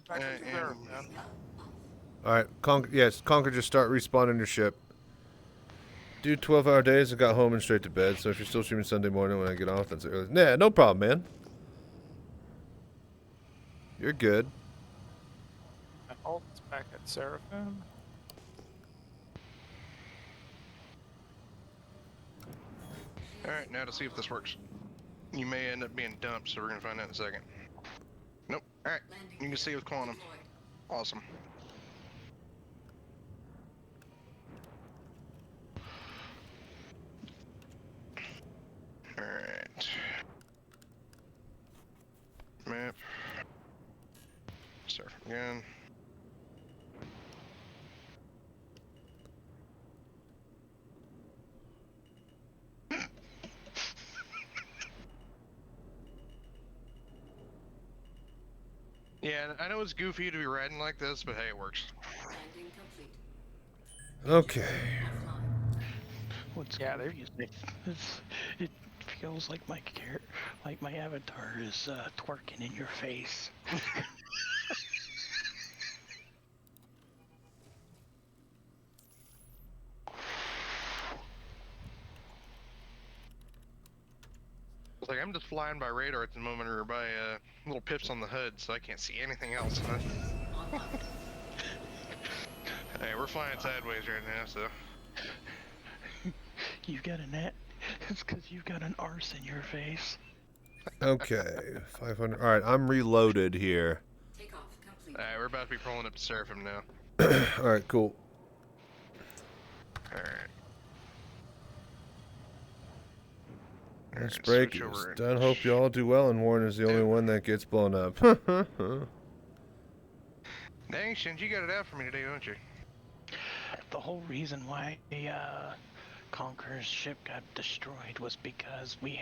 [SPEAKER 2] Alright, yes, Conquer, just start respawning your ship. Do 12-hour days. I got home and straight to bed, so if you're still streaming Sunday morning when I get off, that's early. Nah, no problem, man. You're good.
[SPEAKER 12] My ult's back at Seraphim.
[SPEAKER 11] Alright, now to see if this works. You may end up being dumped, so we're going to find out in a second. Nope. Alright, you can see with Quantum. Awesome. Alright. Map. Start from again. Yeah, I know it's goofy to be riding like this, but hey, it works.
[SPEAKER 2] Okay.
[SPEAKER 19] What's it feels like my avatar is twerking in your face.
[SPEAKER 11] It's like I'm just flying by radar at the moment, or by little pips on the HUD, so I can't see anything else. Hey, we're flying sideways right now, so.
[SPEAKER 19] You got a net? It's because you've got an arse in your face.
[SPEAKER 2] Okay, 500. Alright, I'm reloaded here.
[SPEAKER 11] Alright, we're about to be pulling up to Seraphim now.
[SPEAKER 2] Alright, cool.
[SPEAKER 11] Alright.
[SPEAKER 2] This break is done. Hope you all do well, and Warren is the only one that gets blown up.
[SPEAKER 11] Dang, Shinji, you got it out for me today, don't you?
[SPEAKER 19] The whole reason why Conqueror's ship got destroyed was because we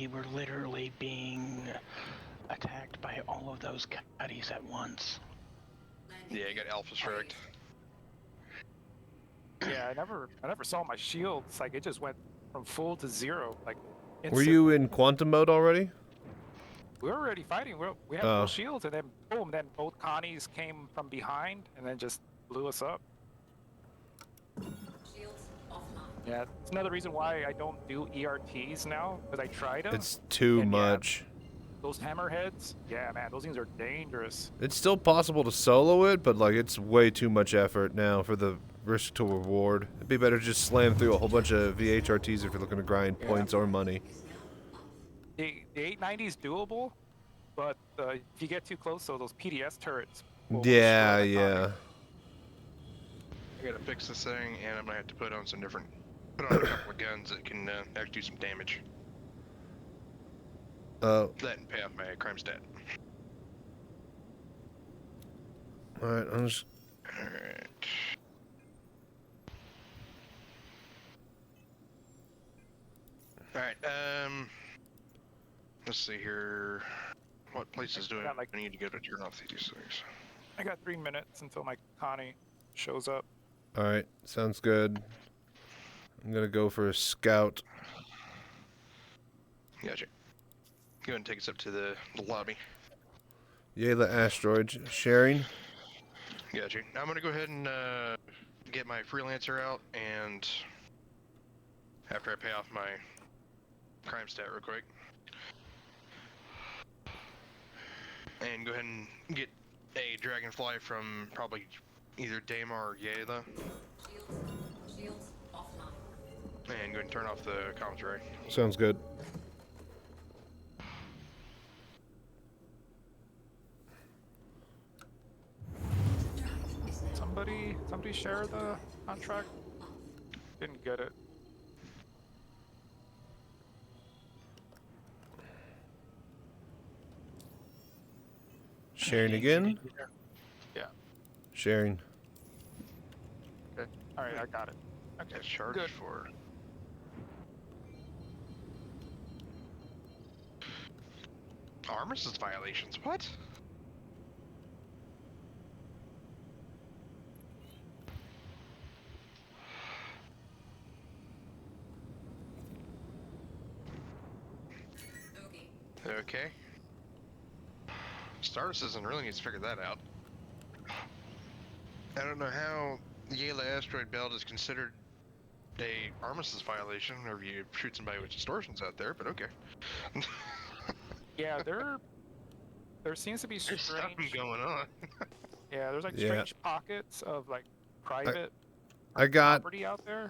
[SPEAKER 19] were literally being attacked by all of those cutties at once.
[SPEAKER 11] Yeah, you got alpha striked.
[SPEAKER 12] Yeah, I never saw my shields. Like, it just went from full to zero. Like,
[SPEAKER 2] Were you in quantum mode already?
[SPEAKER 12] We were already fighting. We had full shields, and then boom, then both Connies came from behind and then just blew us up. Yeah, it's another reason why I don't do ERTs now, because I tried them.
[SPEAKER 2] It's too much.
[SPEAKER 12] Yeah, those hammerheads, yeah, man, those things are dangerous.
[SPEAKER 2] It's still possible to solo it, but like it's way too much effort now for the risk to reward. It'd be better to just slam through a whole bunch of VHRTs if you're looking to grind
[SPEAKER 12] Yeah.
[SPEAKER 2] points or money.
[SPEAKER 12] The 890 is doable, but if you get too close, so those PDS turrets. will
[SPEAKER 2] Yeah,
[SPEAKER 12] destroy the
[SPEAKER 2] yeah.
[SPEAKER 12] Hangar.
[SPEAKER 11] I gotta fix this thing, and I'm gonna have to put on some different, put on a couple of guns that can actually do some damage. That and pay off my crime stat.
[SPEAKER 2] Alright, I'm just...
[SPEAKER 11] Alright. Alright, let's see here. What places do I need to go to turn off these things?
[SPEAKER 12] I got 3 minutes until my Connie shows up.
[SPEAKER 2] Alright, sounds good. I'm gonna go for a scout.
[SPEAKER 11] Gotcha. Go ahead and take us up to the lobby.
[SPEAKER 2] Yayla asteroid sharing.
[SPEAKER 11] Gotcha. I'm gonna go ahead and get my freelancer out, and after I pay off my crime stat real quick, and go ahead and get a dragonfly from probably either Dama or Yayla.
[SPEAKER 17] Shields offline.
[SPEAKER 11] And go ahead and turn off the commentary.
[SPEAKER 2] Sounds good.
[SPEAKER 12] Somebody share the contract? Didn't get it.
[SPEAKER 2] Sharing again?
[SPEAKER 12] Yeah.
[SPEAKER 2] Sharing.
[SPEAKER 12] Okay. Alright, I got it. Okay,
[SPEAKER 11] charged
[SPEAKER 12] good.
[SPEAKER 11] For armistice violations. What? Okay. Star Citizen really needs to figure that out. I don't know how the Yayla asteroid belt is considered a armistice violation whenever you shoot somebody with distortions out there, but okay.
[SPEAKER 12] Yeah, there seems to be
[SPEAKER 11] There's
[SPEAKER 12] strange
[SPEAKER 11] something going on.
[SPEAKER 12] Yeah, there's like
[SPEAKER 2] Yeah.
[SPEAKER 12] strange pockets of like private
[SPEAKER 2] I got
[SPEAKER 12] property out there.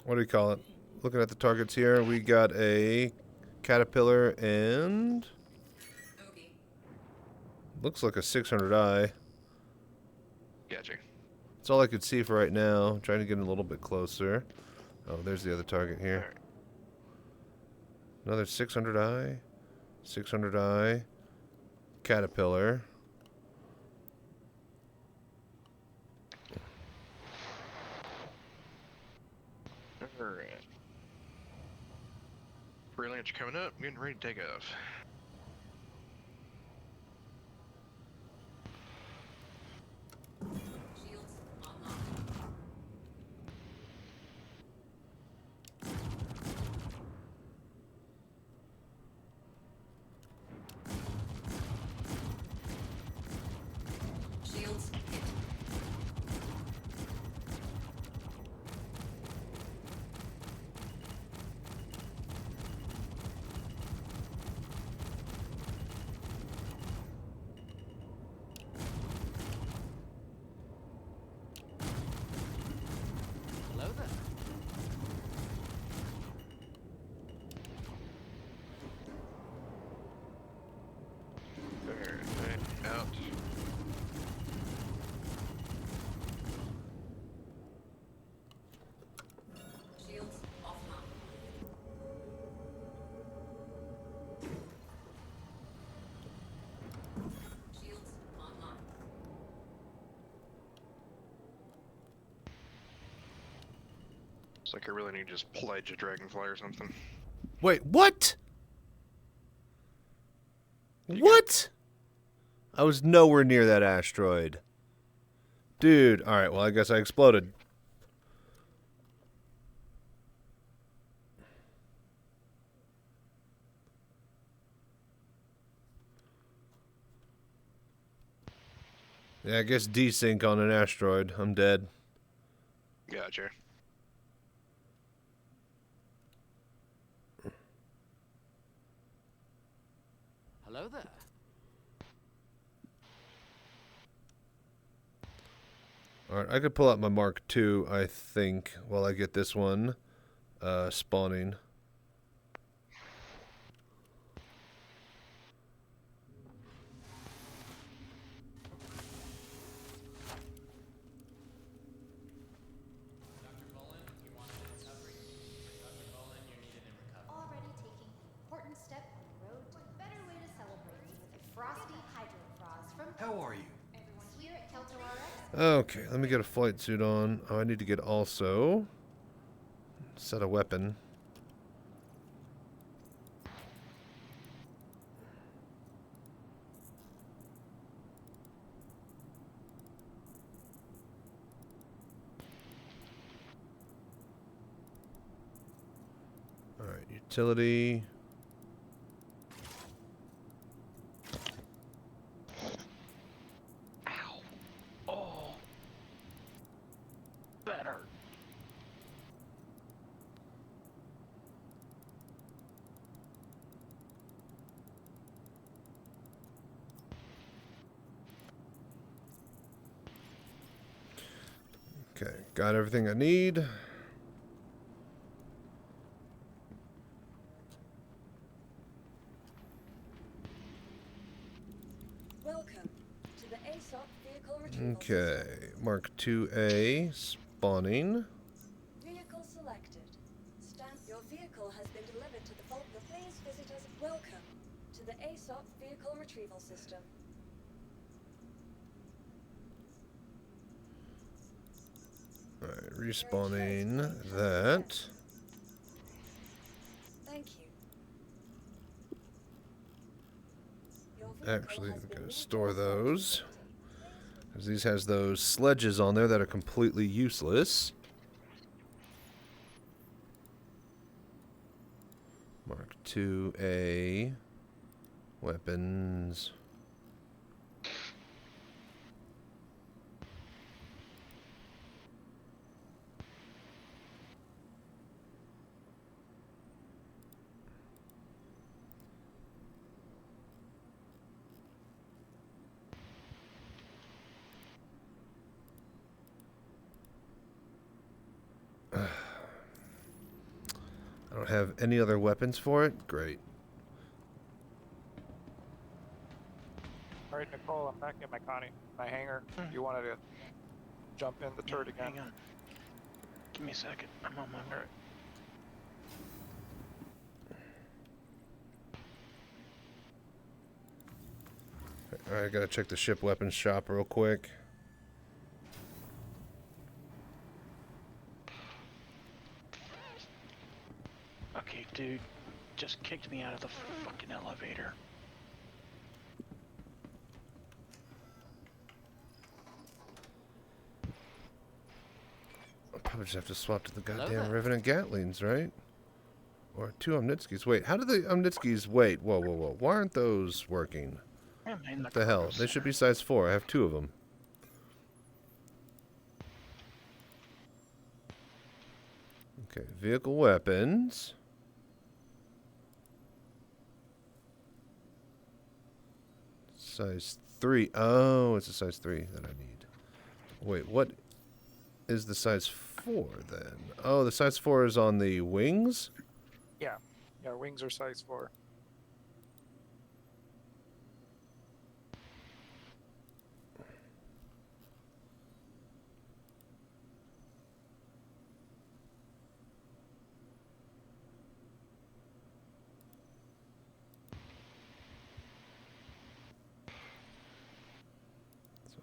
[SPEAKER 2] what do you call it? Looking at the targets here, we got a caterpillar and looks like a 600i.
[SPEAKER 11] Gotcha.
[SPEAKER 2] That's all I could see for right now. I'm trying to get a little bit closer. Oh, there's the other target here. Another 600i, 600i, caterpillar.
[SPEAKER 11] Alright. Freelancer coming up, getting ready to take off.
[SPEAKER 17] Shields hit.
[SPEAKER 15] Hello there.
[SPEAKER 11] Alright, out.
[SPEAKER 17] Shields offline. Shields online.
[SPEAKER 11] It's like I really need to just pledge a dragonfly or something.
[SPEAKER 2] Wait, what? What? I was nowhere near that asteroid. Dude, alright, well, I guess I exploded. Yeah, I guess desync on an asteroid. I'm dead.
[SPEAKER 11] Gotcha.
[SPEAKER 15] Hello there.
[SPEAKER 2] Alright, I could pull out my Mark II, I think, while I get this one spawning.
[SPEAKER 14] Already taking an important step on the road to a better way to celebrate with a frosty hydro frost from.
[SPEAKER 6] How are you?
[SPEAKER 14] Everyone here at Kelto RX.
[SPEAKER 2] Okay, let me get a flight suit on. Oh, I need to get also set a weapon. Alright, utility.
[SPEAKER 19] Oh. Better.
[SPEAKER 2] Okay, got everything I need.
[SPEAKER 10] Welcome to the ASOP vehicle retrieval
[SPEAKER 2] Okay, Mark IIA spawning.
[SPEAKER 10] Vehicle selected. Stamp. Your vehicle has been delivered to the vault. Please visit us. Welcome to the ASOP vehicle retrieval system.
[SPEAKER 2] Alright, respawning that.
[SPEAKER 10] Thank you.
[SPEAKER 2] Actually, I'm going to store those. Because these has those sledges on there that are completely useless. Mark IIA. Weapons. I don't have any other weapons for it? Great.
[SPEAKER 12] Alright, Nicole, I'm back in my hangar. You wanted to jump in the turret again?
[SPEAKER 19] Hang on. Give me a second. I'm on my way.
[SPEAKER 2] Alright, I gotta check the ship weapons shop real quick.
[SPEAKER 19] Okay, dude. Just kicked me out of the fucking elevator.
[SPEAKER 2] I'll probably just have to swap to the
[SPEAKER 15] Hello
[SPEAKER 2] goddamn
[SPEAKER 15] there.
[SPEAKER 2] Revenant Gatlings, right? Or 2 Omnitskis. Wait, how do the Omnitskis... Wait, whoa, whoa, whoa. Why aren't those working? What the hell? They should be size 4. I have 2 of them. Okay, vehicle weapons. Size 3. Oh, it's a size 3 that I need. Wait, what is the size 4 then? Oh, the size 4 is on the wings?
[SPEAKER 12] Yeah. Yeah, wings are size 4.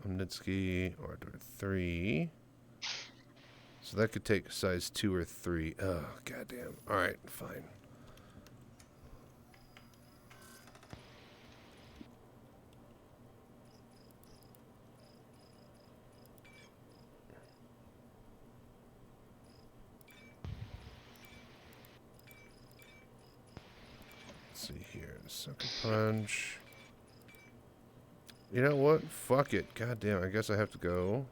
[SPEAKER 2] Omnitsky Order 3. So that could take size 2 or 3. Oh, goddamn. Alright, fine. Let's see here. Sucker Punch. You know what? Fuck it. God damn, I guess I have to go.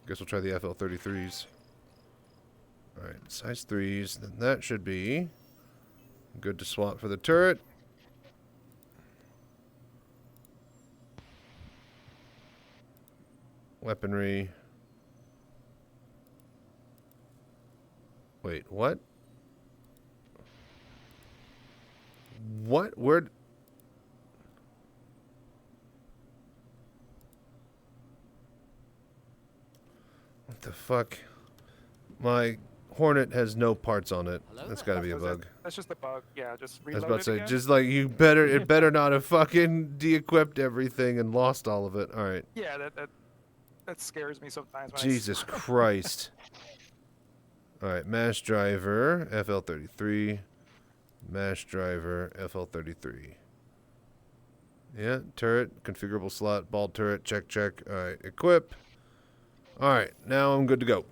[SPEAKER 2] Guess we'll try the FL33s. Alright, size 3s. Then that should be good to swap for the turret. Weaponry. Wait, what? What? Where? What the fuck? My Hornet has no parts on it. That's gotta be a bug.
[SPEAKER 12] That's just a bug. Yeah, just
[SPEAKER 2] I was
[SPEAKER 12] reload
[SPEAKER 2] about
[SPEAKER 12] it
[SPEAKER 2] to say,
[SPEAKER 12] again.
[SPEAKER 2] just like you better, it better not have fucking de-equipped everything and lost all of it. All right.
[SPEAKER 12] Yeah, that scares me sometimes. When
[SPEAKER 2] Jesus Christ. All right, mash driver, FL33. Mash driver, FL33. Yeah, turret, configurable slot, ball turret, check, check. All right, equip. All right, now I'm good to go.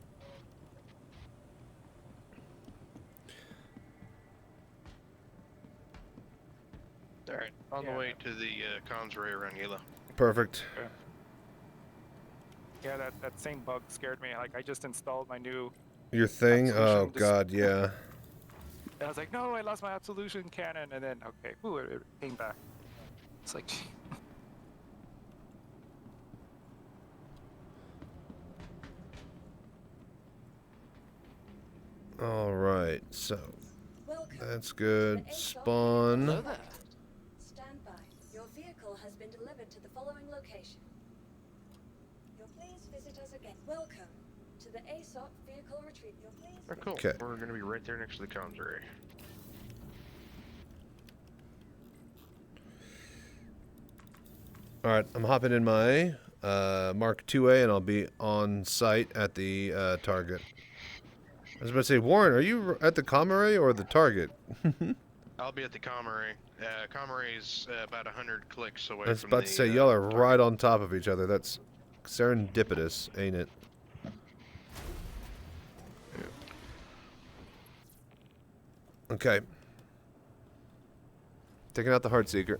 [SPEAKER 11] All right, on the way to the comms array around Yela.
[SPEAKER 2] Perfect.
[SPEAKER 12] Okay. Yeah, that same bug scared me. Like, I just installed my new
[SPEAKER 2] Your thing?
[SPEAKER 12] Absolution
[SPEAKER 2] Oh, God, yeah.
[SPEAKER 12] I was like, no, I lost my Absolution cannon, and then, okay, ooh, it came back. It's like,
[SPEAKER 2] All right, so that's good. Spawn.
[SPEAKER 10] Stand by. Your vehicle has been delivered to the following location. You'll please visit us again. Welcome to the ASOP vehicle retrieve. You'll please.
[SPEAKER 11] Oh, cool.
[SPEAKER 2] Okay.
[SPEAKER 11] We're going to be right there next to the comms array.
[SPEAKER 2] All right, I'm hopping in my Mark IIA, and I'll be on site at the target. I was about to say, Warren, are you at the comm array or the target?
[SPEAKER 11] I'll be at the comm array. Comm array is about 100 clicks away
[SPEAKER 2] I was
[SPEAKER 11] from
[SPEAKER 2] about to say, y'all are right on top of each other. That's serendipitous, ain't it? Okay. Taking out the Heartseeker.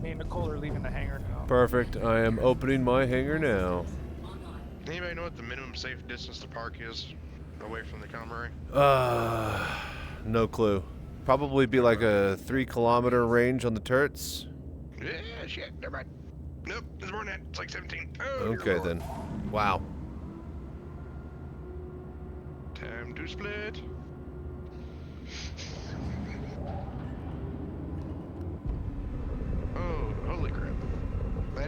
[SPEAKER 12] me and Nicole are leaving the hangar now.
[SPEAKER 2] Perfect. I am opening my hangar now.
[SPEAKER 11] Anybody know what the minimum safe distance to park is away from the comm array?
[SPEAKER 2] No clue. Probably be like a 3-kilometer range on the turrets.
[SPEAKER 11] Yeah, shit, never mind. Nope, it's more than that. It's like 17. Oh,
[SPEAKER 2] Okay then. Wow.
[SPEAKER 11] Time to split. Oh, holy crap. I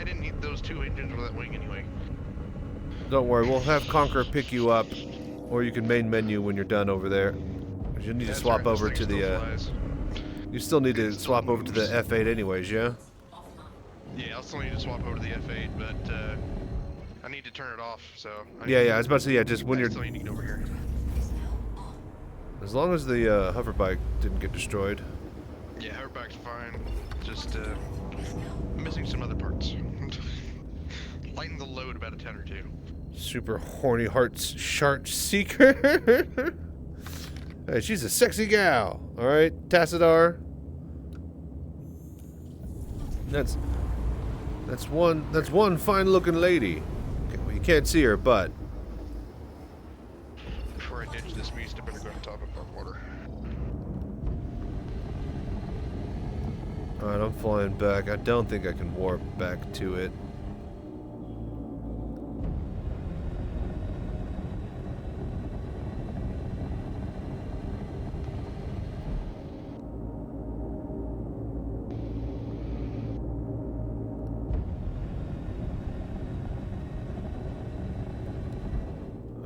[SPEAKER 11] didn't need those 2 engines for that wing anyway.
[SPEAKER 2] Don't worry, we'll have Conqueror pick you up, or you can main menu when you're done over there. You need to swap over to the. You still need to swap over to the F8 anyways, yeah?
[SPEAKER 11] Yeah, I'll still need to swap over to the F8, but I need to turn it off, so.
[SPEAKER 2] Yeah, I was about to say, yeah, just when you're.
[SPEAKER 11] still need to get over here.
[SPEAKER 2] As long as the hoverbike didn't get destroyed.
[SPEAKER 11] Yeah, hoverbike's fine. Just missing some other parts. Lighten the load about a 10 or 2.
[SPEAKER 2] Super horny hearts shark seeker. Hey, she's a sexy gal. All right, Tassadar. That's one fine-looking lady. Okay, well, you can't see her, but.
[SPEAKER 11] Before I ditch this beast, I better go to top of our water.
[SPEAKER 2] All right, I'm flying back. I don't think I can warp back to it.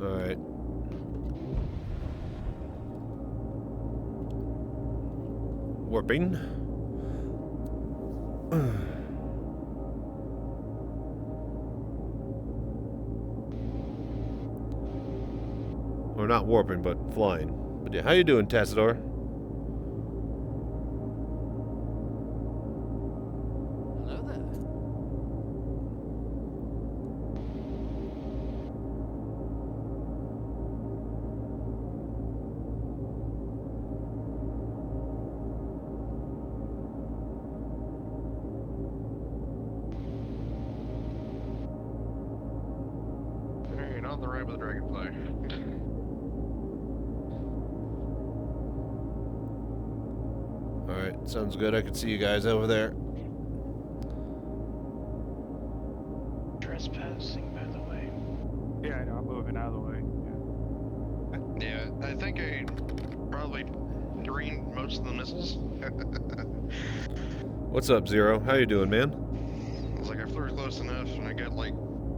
[SPEAKER 2] Alright. Warping. Or not warping, but flying. But yeah, how you doing, Tassador?
[SPEAKER 15] Hello there.
[SPEAKER 11] Alright, on the right with the dragonfly.
[SPEAKER 2] Alright, sounds good. I can see you guys over there.
[SPEAKER 12] it out of the way.
[SPEAKER 11] Yeah, I think I probably greened most of the missiles.
[SPEAKER 2] What's up, Zero? How you doing, man?
[SPEAKER 11] I was like, I flew close enough, and I got like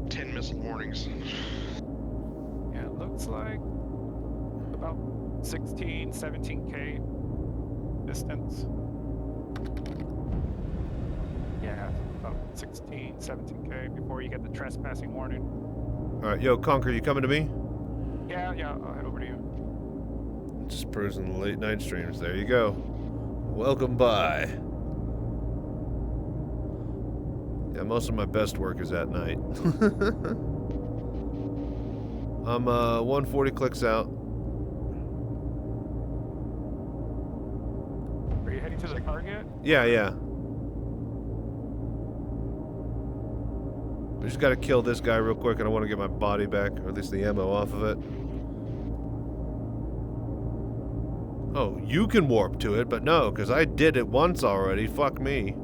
[SPEAKER 11] 10 missile warnings.
[SPEAKER 12] Yeah, it looks like about 16, 17K distance. Yeah, about 16, 17K before you get the trespassing warning.
[SPEAKER 2] All right, yo, Conquer, you coming to me?
[SPEAKER 12] Yeah, I'll head over to you.
[SPEAKER 2] Just perusing the late night streams. There you go. Welcome by. Yeah, most of my best work is at night. I'm 140 clicks out.
[SPEAKER 12] Are you heading to the target?
[SPEAKER 2] Yeah. We just gotta kill this guy real quick, and I want to get my body back, or at least the ammo off of it. Oh, you can warp to it, but no, because I did it once already. Fuck me.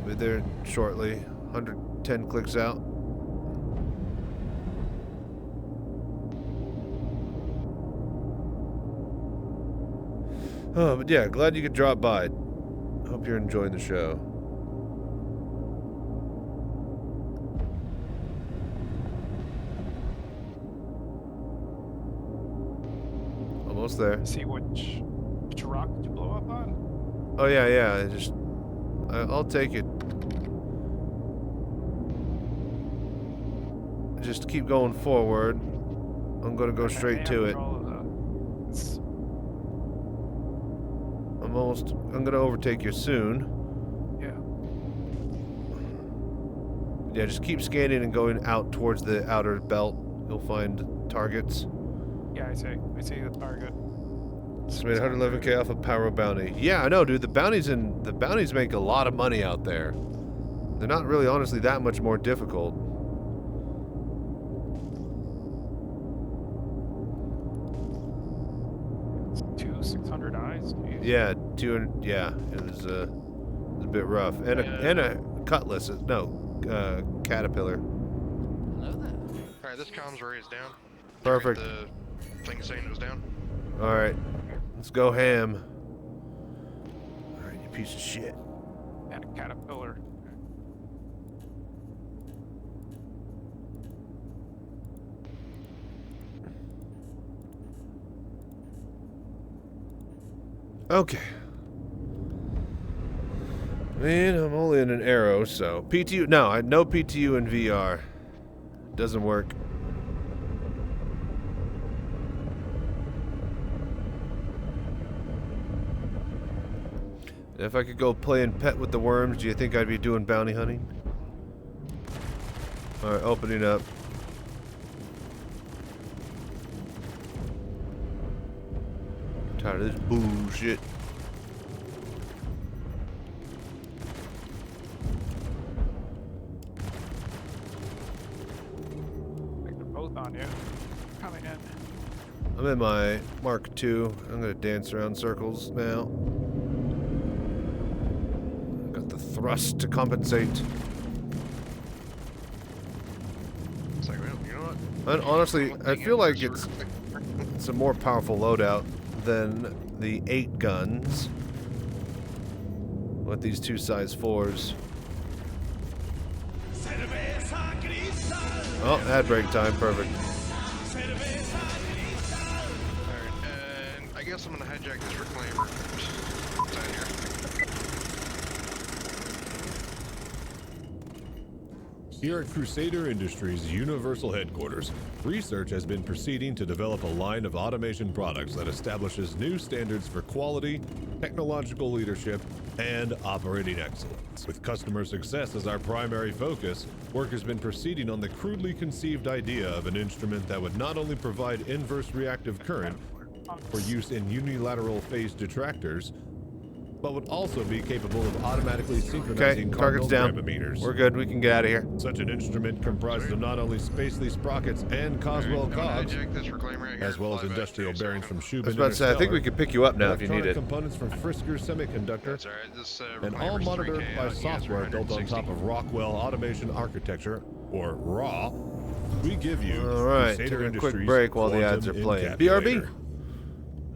[SPEAKER 2] Be there shortly. 110 clicks out. Oh, but yeah, glad you could drop by. Hope you're enjoying the show. Almost there.
[SPEAKER 12] See which rock to blow up on?
[SPEAKER 2] Oh yeah. I'll take it. Just keep going forward. I'm gonna go straight to it. I'm gonna overtake you soon.
[SPEAKER 12] Yeah.
[SPEAKER 2] Yeah, just keep scanning and going out towards the outer belt. You'll find targets.
[SPEAKER 12] Yeah, I see the target.
[SPEAKER 2] Just made 111K off a pyro bounty. Yeah, I know, dude. The bounties make a lot of money out there. They're not really, honestly, that much more difficult.
[SPEAKER 12] It's 600 eyes. Geez.
[SPEAKER 2] Yeah, 200. Yeah, it was a bit rough. And a cutlass. No, caterpillar.
[SPEAKER 15] Hello there.
[SPEAKER 11] Alright, this comms array is down.
[SPEAKER 2] Perfect.
[SPEAKER 11] The thing saying it was down.
[SPEAKER 2] All right, let's go ham. All right, you piece of shit.
[SPEAKER 12] And a caterpillar.
[SPEAKER 2] Okay. Man, I'm only in an arrow, so PTU. No, no PTU in VR. Doesn't work. If I could go play and pet with the worms, do you think I'd be doing bounty hunting? Alright, opening up. I'm tired of this bullshit.
[SPEAKER 12] I think they're both on you. Coming in.
[SPEAKER 2] I'm in my Mark II. I'm gonna dance around circles now. Got the thrust to compensate.
[SPEAKER 11] It's like, well, you know what?
[SPEAKER 2] And honestly, I feel like it's a more powerful loadout than the 8 guns with these 2 size 4s. Oh, ad break time, perfect.
[SPEAKER 11] Alright, and I guess I'm gonna hijack this reclaimer. It's out here.
[SPEAKER 18] Here at Crusader Industries' Universal Headquarters, research has been proceeding to develop a line of automation products that establishes new standards for quality, technological leadership, and operating excellence. With customer success as our primary focus, work has been proceeding on the crudely conceived idea of an instrument that would not only provide inverse reactive current for use in unilateral phase detractors, but would also be capable of automatically synchronizing
[SPEAKER 2] Okay, target's
[SPEAKER 18] cardinal
[SPEAKER 2] down.
[SPEAKER 18] grammometers.
[SPEAKER 2] We're good. We can get out of here.
[SPEAKER 18] Such an instrument comprises of not only Spacely sprockets and Coswell cogs,
[SPEAKER 11] Hijack this reclaimer right here.
[SPEAKER 18] as well as
[SPEAKER 11] Fly back.
[SPEAKER 18] industrial bearings from
[SPEAKER 2] I
[SPEAKER 18] Shubin
[SPEAKER 2] was about to say, I think we could pick you up now if you need it.
[SPEAKER 18] components from Frisker Semiconductor,
[SPEAKER 11] That's alright. This
[SPEAKER 18] and all
[SPEAKER 11] reclaimer's
[SPEAKER 18] monitored
[SPEAKER 11] 3K.
[SPEAKER 18] by
[SPEAKER 11] I'll use
[SPEAKER 18] software built on
[SPEAKER 11] 160.
[SPEAKER 18] top of Rockwell Automation Architecture, or RAW. We give you
[SPEAKER 2] All right,
[SPEAKER 18] Crusader
[SPEAKER 2] taking a quick
[SPEAKER 18] Industries
[SPEAKER 2] break while the
[SPEAKER 18] Quantum
[SPEAKER 2] ads are playing.
[SPEAKER 18] Encapsulator.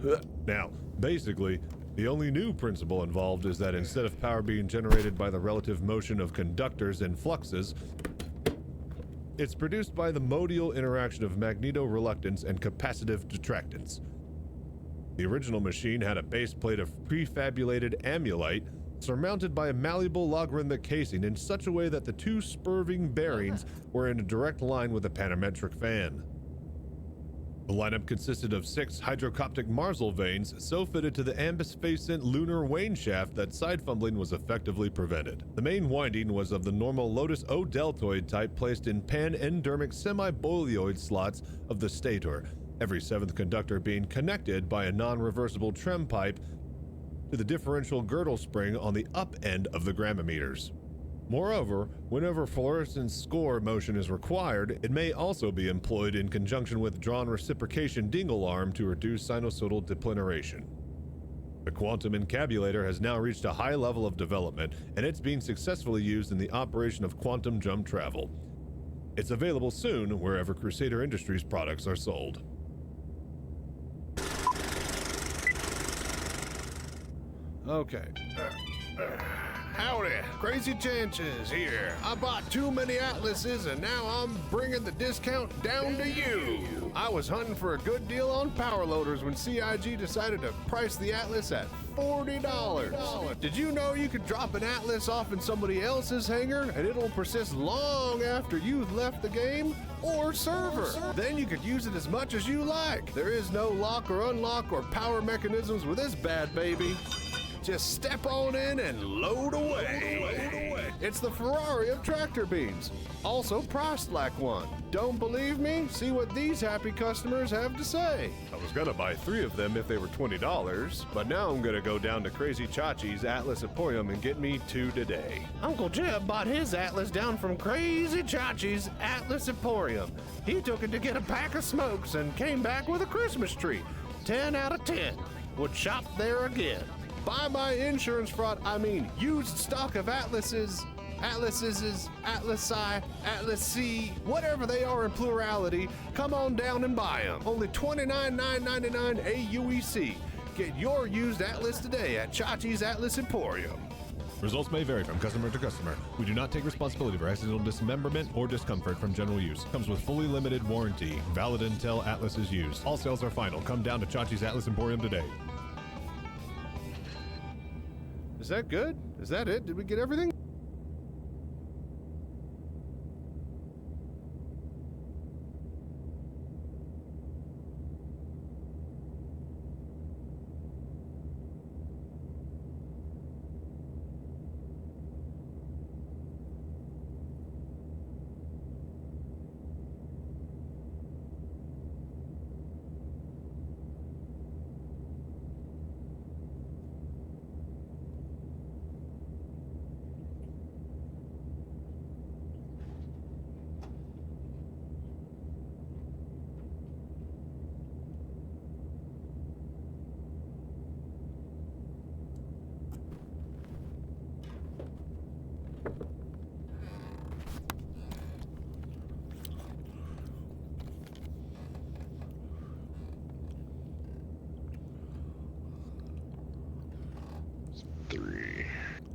[SPEAKER 2] BRB?
[SPEAKER 18] Now, basically, the only new principle involved is that instead of power being generated by the relative motion of conductors and fluxes, it's produced by the modial interaction of magnetoreluctance and capacitive detractance. The original machine had a base plate of prefabulated amulite surmounted by a malleable logarithmic casing in such a way that the two spurving bearings were in a direct line with a panometric fan. The lineup consisted of 6 hydrocoptic Marsal vanes so fitted to the ambisfacent lunar wane shaft that side fumbling was effectively prevented. The main winding was of the normal Lotus O deltoid type placed in pan-endermic semi-boleoid slots of the stator, every 7th conductor being connected by a non-reversible trem pipe to the differential girdle spring on the up end of the grammometers. Moreover, whenever fluorescence score motion is required, it may also be employed in conjunction with drawn reciprocation dingle arm to reduce sinusoidal depleneration. The quantum encabulator has now reached a high level of development, and it's being successfully used in the operation of quantum jump travel. It's available soon wherever Crusader Industries products are sold.
[SPEAKER 2] Okay. Howdy, Crazy Chances here. I bought too many atlases and now I'm bringing the discount down to you. I was hunting for a good deal on power loaders when CIG decided to price the atlas at $40. Did you know you could drop an atlas off in somebody else's hangar and it'll persist long after you've left the game or server? Then you could use it as much as you like. There is no lock or unlock or power mechanisms with this bad baby. Just step on in and load away. It's the Ferrari of tractor beams. Also priced like one. Don't believe me? See what these happy customers have to say.
[SPEAKER 18] I was gonna buy 3 of them if they were $20, but now I'm gonna go down to Crazy Chachi's Atlas Emporium and get me 2 today.
[SPEAKER 2] Uncle Jeb bought his atlas down from Crazy Chachi's Atlas Emporium. He took it to get a pack of smokes and came back with a Christmas tree. 10 out of 10. Would shop there again. Buy my insurance fraud, I mean used stock of atlases, Atlases, Atlasi, Atlasi, whatever they are in plurality, come on down and buy them. Only $29,999 AUEC. Get your used atlas today at Chachi's Atlas Emporium.
[SPEAKER 18] Results may vary from customer to customer. We do not take responsibility for accidental dismemberment or discomfort from general use. Comes with fully limited warranty. Valid until Atlas is used. All sales are final. Come down to Chachi's Atlas Emporium today.
[SPEAKER 2] Is that good? Is that it? Did we get everything?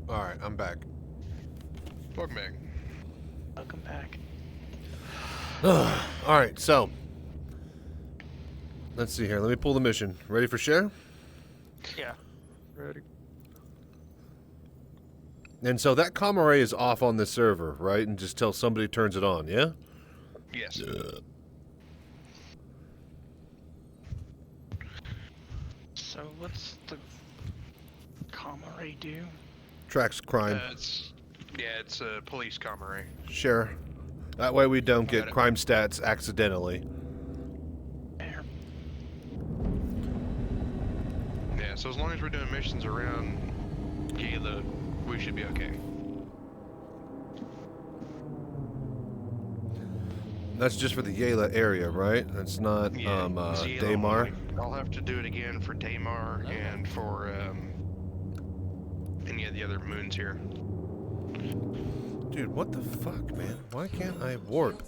[SPEAKER 2] All right, I'm back.
[SPEAKER 11] Welcome back.
[SPEAKER 19] Welcome back.
[SPEAKER 2] All right, so let's see here. Let me pull the mission. Ready for share?
[SPEAKER 12] Yeah. Ready.
[SPEAKER 2] And so that comm array is off on this server, right? And just till somebody turns it on, yeah?
[SPEAKER 11] Yes.
[SPEAKER 19] So what's the comm array do?
[SPEAKER 2] Tracks crime.
[SPEAKER 11] It's a police comm array.
[SPEAKER 2] Sure. That way we don't get crime stats accidentally.
[SPEAKER 11] Yeah, so as long as we're doing missions around Gala, we should be okay.
[SPEAKER 2] That's just for the Gala area, right? That's not
[SPEAKER 11] Gala
[SPEAKER 2] Daymar.
[SPEAKER 11] only. I'll have to do it again for Daymar and for any of the other moons here.
[SPEAKER 2] Dude, what the fuck, man? Why can't I warp?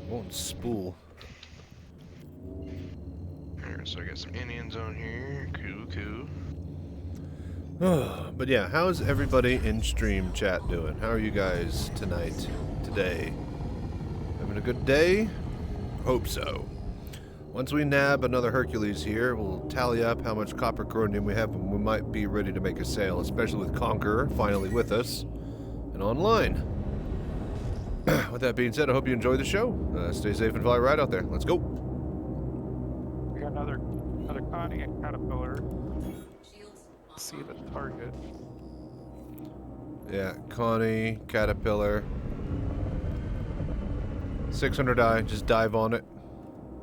[SPEAKER 2] Won't spool.
[SPEAKER 11] Alright, so I got some Indians on here. Cool.
[SPEAKER 2] But yeah, how's everybody in stream chat doing? How are you guys today? Having a good day? Hope so. Once we nab another Hercules here, we'll tally up how much copper chromium we have, and we might be ready to make a sale, especially with Conqueror finally with us and online. With that being said, I hope you enjoy the show. Stay safe and fly right out there. Let's go.
[SPEAKER 12] We got another Connie and Caterpillar. See the target.
[SPEAKER 2] Yeah, Connie, Caterpillar. 600 eye, just dive on it.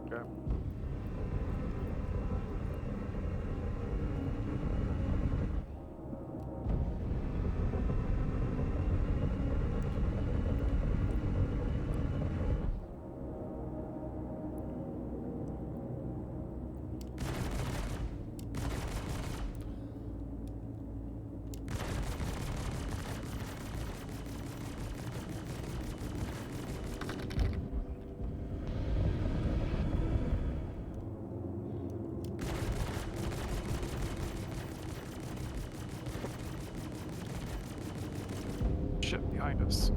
[SPEAKER 12] Okay. Shit behind us.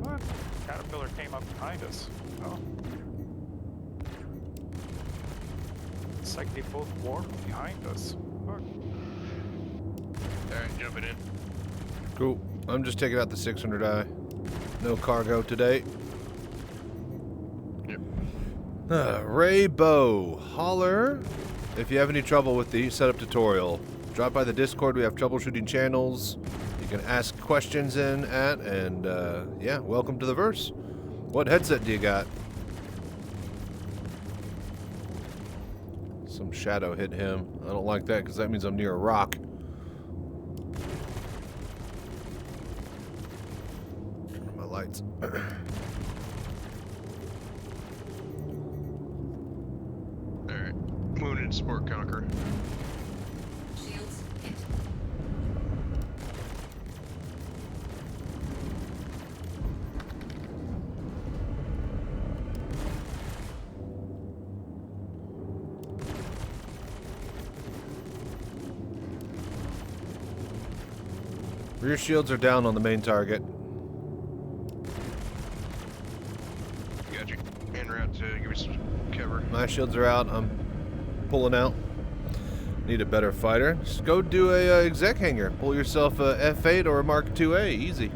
[SPEAKER 12] What? Caterpillar came up behind us. Oh. It's like they both warped behind us. Fuck.
[SPEAKER 11] Alright, jumping in.
[SPEAKER 2] Cool. I'm just taking out the 600 eye. No cargo today.
[SPEAKER 11] Yep.
[SPEAKER 2] Raybo, holler if you have any trouble with the setup tutorial. Drop by the Discord. We have troubleshooting channels. You can ask questions in at, and yeah, welcome to the verse. What headset do you got? Some shadow hit him. I don't like that because that means I'm near a rock. Turn on my lights.
[SPEAKER 11] Alright. Wounded Sport Conqueror.
[SPEAKER 17] Shields hit.
[SPEAKER 2] Rear shields are down on the main target.
[SPEAKER 11] Got you. En route to give me some cover.
[SPEAKER 2] My shields are out. I'm pulling out. Need a better fighter. Just go do a exec hangar. Pull yourself a F8 or a Mark IIA. Easy.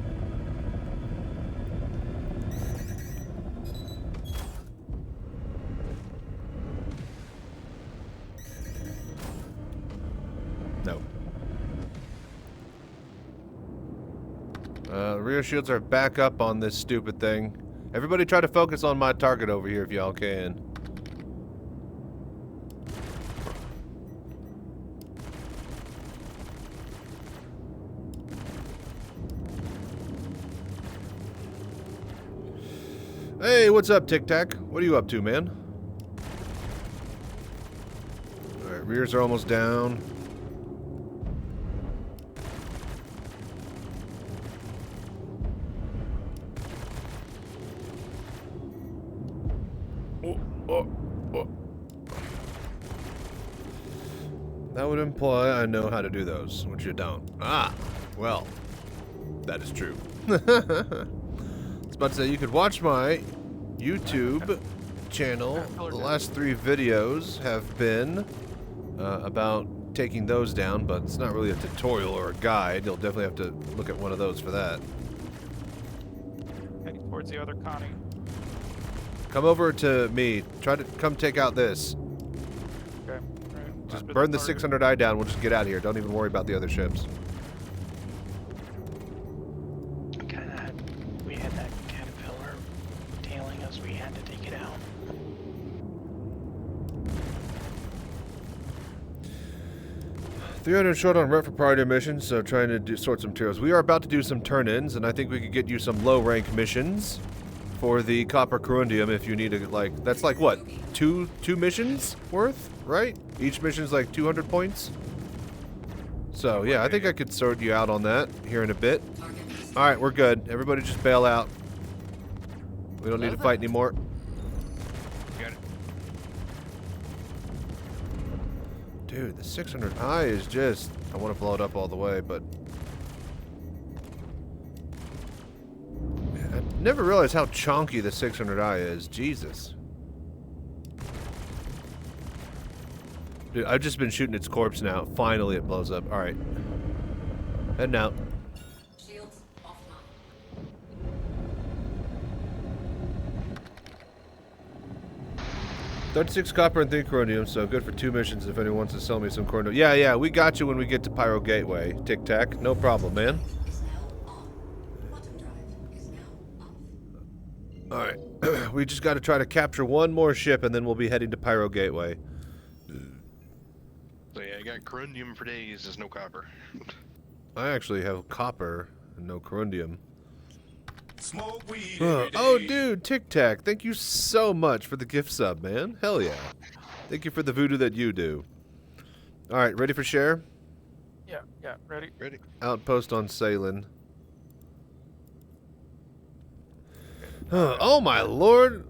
[SPEAKER 2] No. Rear shields are back up on this stupid thing. Everybody try to focus on my target over here if y'all can. Hey, what's up, Tic Tac? What are you up to, man? Alright, rears are almost down. That would imply I know how to do those, which you don't. Ah, well, that is true. I was about to say, you could watch my YouTube channel. The last 3 videos have been about taking those down, but it's not really a tutorial or a guide. You'll definitely have to look at one of those for that.
[SPEAKER 12] Heading towards the other Connie.
[SPEAKER 2] Come over to me. Try to come take out this.
[SPEAKER 12] Okay.
[SPEAKER 2] Just burn the 600 eye down. We'll just get out of here. Don't even worry about the other ships.
[SPEAKER 19] We had that Caterpillar tailing us. We had to take it out.
[SPEAKER 2] 300 short on rep for priority missions, so trying to sort some materials. We are about to do some turn-ins, and I think we could get you some low-rank missions for the copper corundium if you need to, like, that's like what? Two missions worth, right? Each mission's like 200 points. So yeah, I think I could sort you out on that here in a bit. All right, we're good. Everybody just bail out. We don't need to fight anymore.
[SPEAKER 11] Got it.
[SPEAKER 2] Dude, the 600i is just... I want to blow it up all the way, but... I never realized how chonky the 600i is. Jesus. Dude, I've just been shooting its corpse now. Finally, it blows up. Alright. Heading out.
[SPEAKER 17] Shields offline.
[SPEAKER 2] 36 copper and 3 coronium, so good for 2 missions if anyone wants to sell me some coronium. Yeah, we got you when we get to Pyro Gateway. Tic Tac. No problem, man. Alright. We just got to try to capture one more ship and then we'll be heading to Pyro Gateway.
[SPEAKER 11] So yeah, I got corundium for days, there's no copper.
[SPEAKER 2] I actually have copper and no corundium.
[SPEAKER 9] Smoke weed
[SPEAKER 2] Oh, dude, Tic Tac, thank you so much for the gift sub, man. Hell yeah. Thank you for the voodoo that you do. Alright, ready for share?
[SPEAKER 12] Yeah, ready.
[SPEAKER 11] Ready.
[SPEAKER 2] Outpost on Salin. Oh my lord!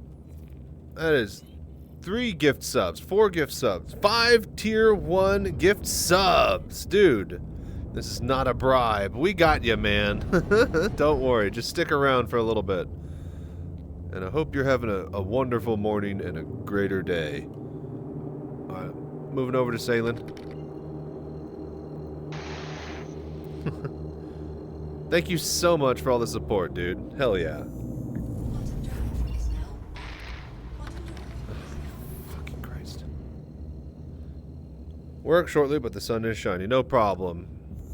[SPEAKER 2] That is 3 gift subs, 4 gift subs, 5 tier 1 gift subs. Dude, this is not a bribe. We got you, man. Don't worry, just stick around for a little bit. And I hope you're having a wonderful morning and a greater day. Alright, moving over to Salin. Thank you so much for all the support, dude. Hell yeah. Fucking Christ. Work shortly, but the sun is shining. No problem.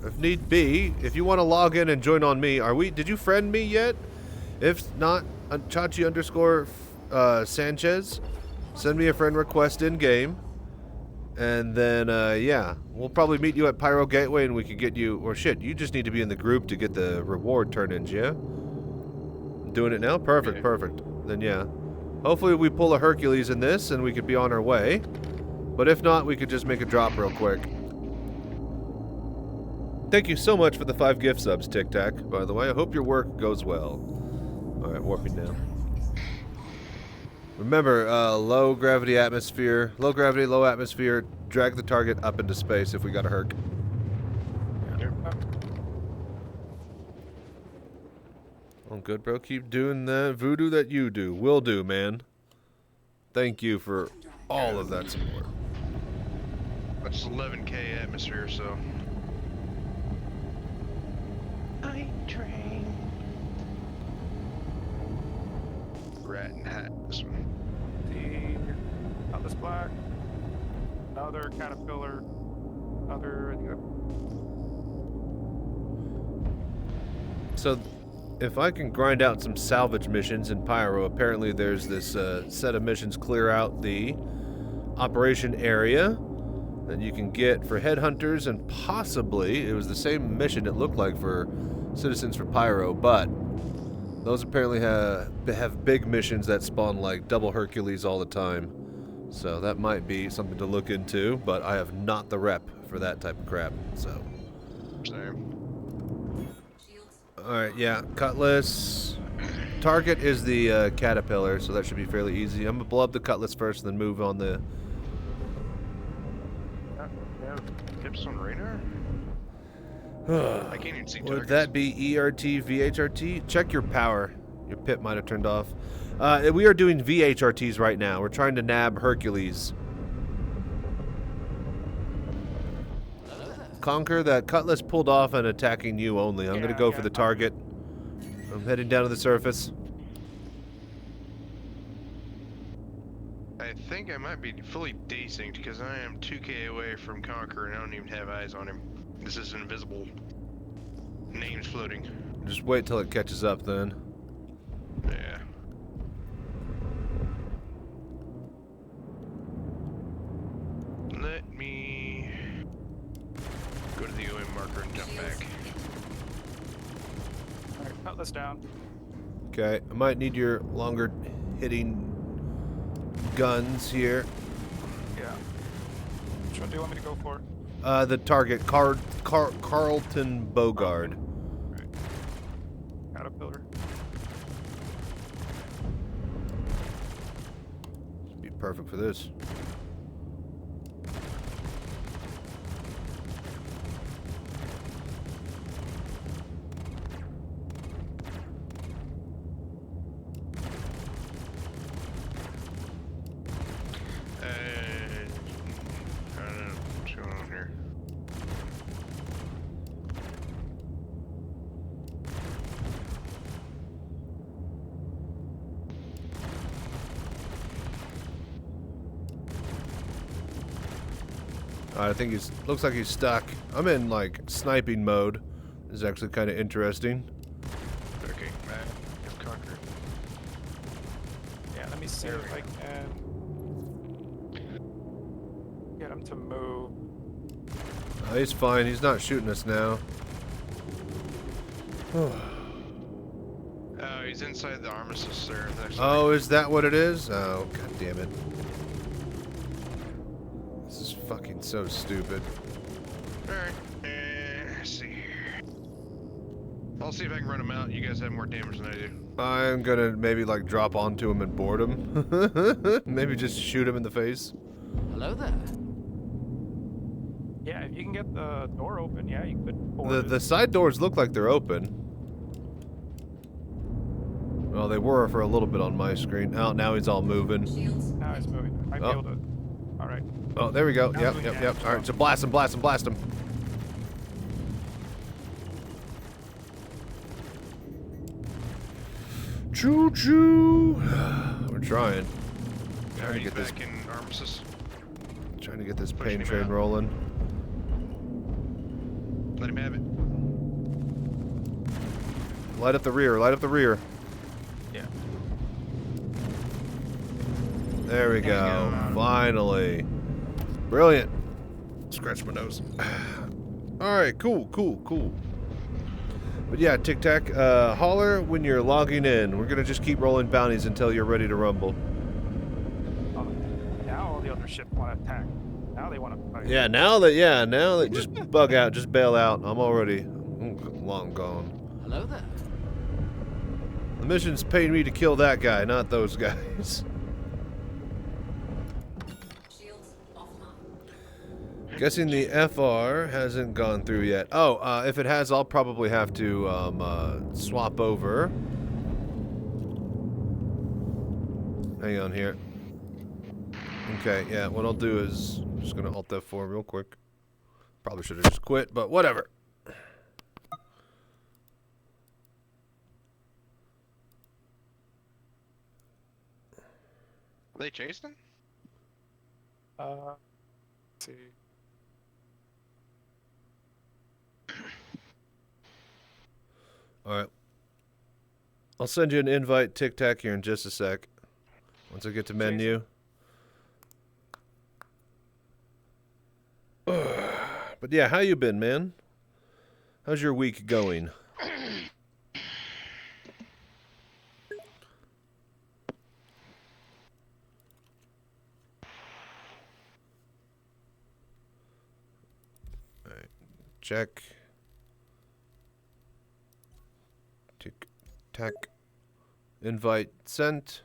[SPEAKER 2] If need be, if you want to log in and join on me, did you friend me yet? If not, Chachi _ Sanchez, send me a friend request in game. And then, yeah, we'll probably meet you at Pyro Gateway and we can get you, or shit, you just need to be in the group to get the reward turn-ins, yeah? Doing it now? Perfect, perfect. Then, yeah. Hopefully we pull a Hercules in this and we could be on our way. But if not, we could just make a drop real quick. Thank you so much for the 5 gift subs, Tic Tac, by the way. I hope your work goes well. Alright, warping now. Remember, low gravity, low atmosphere, drag the target up into space if we got a Herc. Oh, good, bro. Keep doing the voodoo that you do. Will do, man. Thank you for all of that support.
[SPEAKER 11] That's 11k atmosphere, so.
[SPEAKER 19] I train.
[SPEAKER 11] Rat and hat, this one.
[SPEAKER 12] Atlas Black. Another Caterpillar. Another.
[SPEAKER 2] So, if I can grind out some salvage missions in Pyro, apparently there's this set of missions clear out the operation area that you can get for headhunters, and possibly it was the same mission it looked like for Citizens for Pyro, but those apparently have big missions that spawn like double Hercules all the time. So that might be something to look into, but I have not the rep for that type of crap, so.
[SPEAKER 11] Same.
[SPEAKER 2] Alright, yeah, Cutlass. Target is the Caterpillar, so that should be fairly easy. I'm gonna blow up the Cutlass first, and then move on the...
[SPEAKER 11] Tips on radar? I can't even see targets.
[SPEAKER 2] Would that be ERT, VHRT? Check your power. Your pip might have turned off. We are doing VHRTs right now. We're trying to nab Hercules. Conquer, that Cutlass pulled off and attacking you only. I'm gonna go for the target. I'm heading down to the surface.
[SPEAKER 11] I think I might be fully desynced because I am 2k away from Conquer and I don't even have eyes on him. This is invisible. Names floating.
[SPEAKER 2] Just wait till it catches up then.
[SPEAKER 11] Yeah. Let me
[SPEAKER 12] back. Alright, cut this down.
[SPEAKER 2] Okay, I might need your longer hitting guns here.
[SPEAKER 12] Yeah. Which one do you want me to go for?
[SPEAKER 2] The target, Carlton Bogard.
[SPEAKER 12] Right. Caterpillar.
[SPEAKER 2] Be perfect for this.
[SPEAKER 11] I don't know what's going on here.
[SPEAKER 2] I think he's looks like he's stuck. I'm in like sniping mode. This is actually kind of interesting.
[SPEAKER 11] Okay, I've conquered.
[SPEAKER 12] Yeah, let me see if I can get him to move.
[SPEAKER 2] He's fine. He's not shooting us now.
[SPEAKER 11] Oh, he's inside the armistice there.
[SPEAKER 2] Oh, is that what it is? Oh, god damn it. This is fucking so stupid.
[SPEAKER 11] Alright, let's see here. I'll see if I can run him out. You guys have more damage than I do.
[SPEAKER 2] I'm gonna maybe like drop onto him and board him. Maybe just shoot him in the face.
[SPEAKER 15] Hello there.
[SPEAKER 12] Yeah, if you can get the door open, yeah, you could board
[SPEAKER 2] The side doors look like they're open. Well, they were for a little bit on my screen. Oh, now he's all moving.
[SPEAKER 12] Now he's moving. I might be able to. Alright.
[SPEAKER 2] Oh, there we go.
[SPEAKER 12] Now
[SPEAKER 2] Yep,
[SPEAKER 12] doing
[SPEAKER 2] yep,
[SPEAKER 12] damage.
[SPEAKER 2] yep. All right, so blast him, blast him, blast him. Choo choo. We're trying. Trying to
[SPEAKER 11] He's
[SPEAKER 2] get this.
[SPEAKER 11] back in armistice.
[SPEAKER 2] Trying to get this
[SPEAKER 11] Pushing
[SPEAKER 2] pain
[SPEAKER 11] him
[SPEAKER 2] train
[SPEAKER 11] out.
[SPEAKER 2] rolling.
[SPEAKER 11] Let him have it.
[SPEAKER 2] Light up the rear. Light up the rear.
[SPEAKER 12] Yeah.
[SPEAKER 2] There we go. Finally. Brilliant. Scratch my nose. All right. Cool. Cool. Cool. But yeah, Tic Tac. Holler when you're logging in. We're gonna just keep rolling bounties until you're ready to rumble.
[SPEAKER 12] Now all the other ships want to attack. Now they want to fight.
[SPEAKER 2] Yeah. Now that just bug out, just bail out. I'm already long gone.
[SPEAKER 15] Hello there.
[SPEAKER 2] The mission's paying me to kill that guy, not those guys. Guessing the FR hasn't gone through yet. Oh, if it has, I'll probably have to swap over. Hang on here. Okay, yeah, what I'll do is I'm just gonna Alt F4 real quick. Probably should have just quit, but whatever.
[SPEAKER 11] Are they chasing?
[SPEAKER 12] Let's see.
[SPEAKER 2] All right. I'll send you an invite, Tic Tac, here in just a sec. Once I get to menu. But yeah, how you been, man? How's your week going? All right. Check. Tic Tac. Invite sent.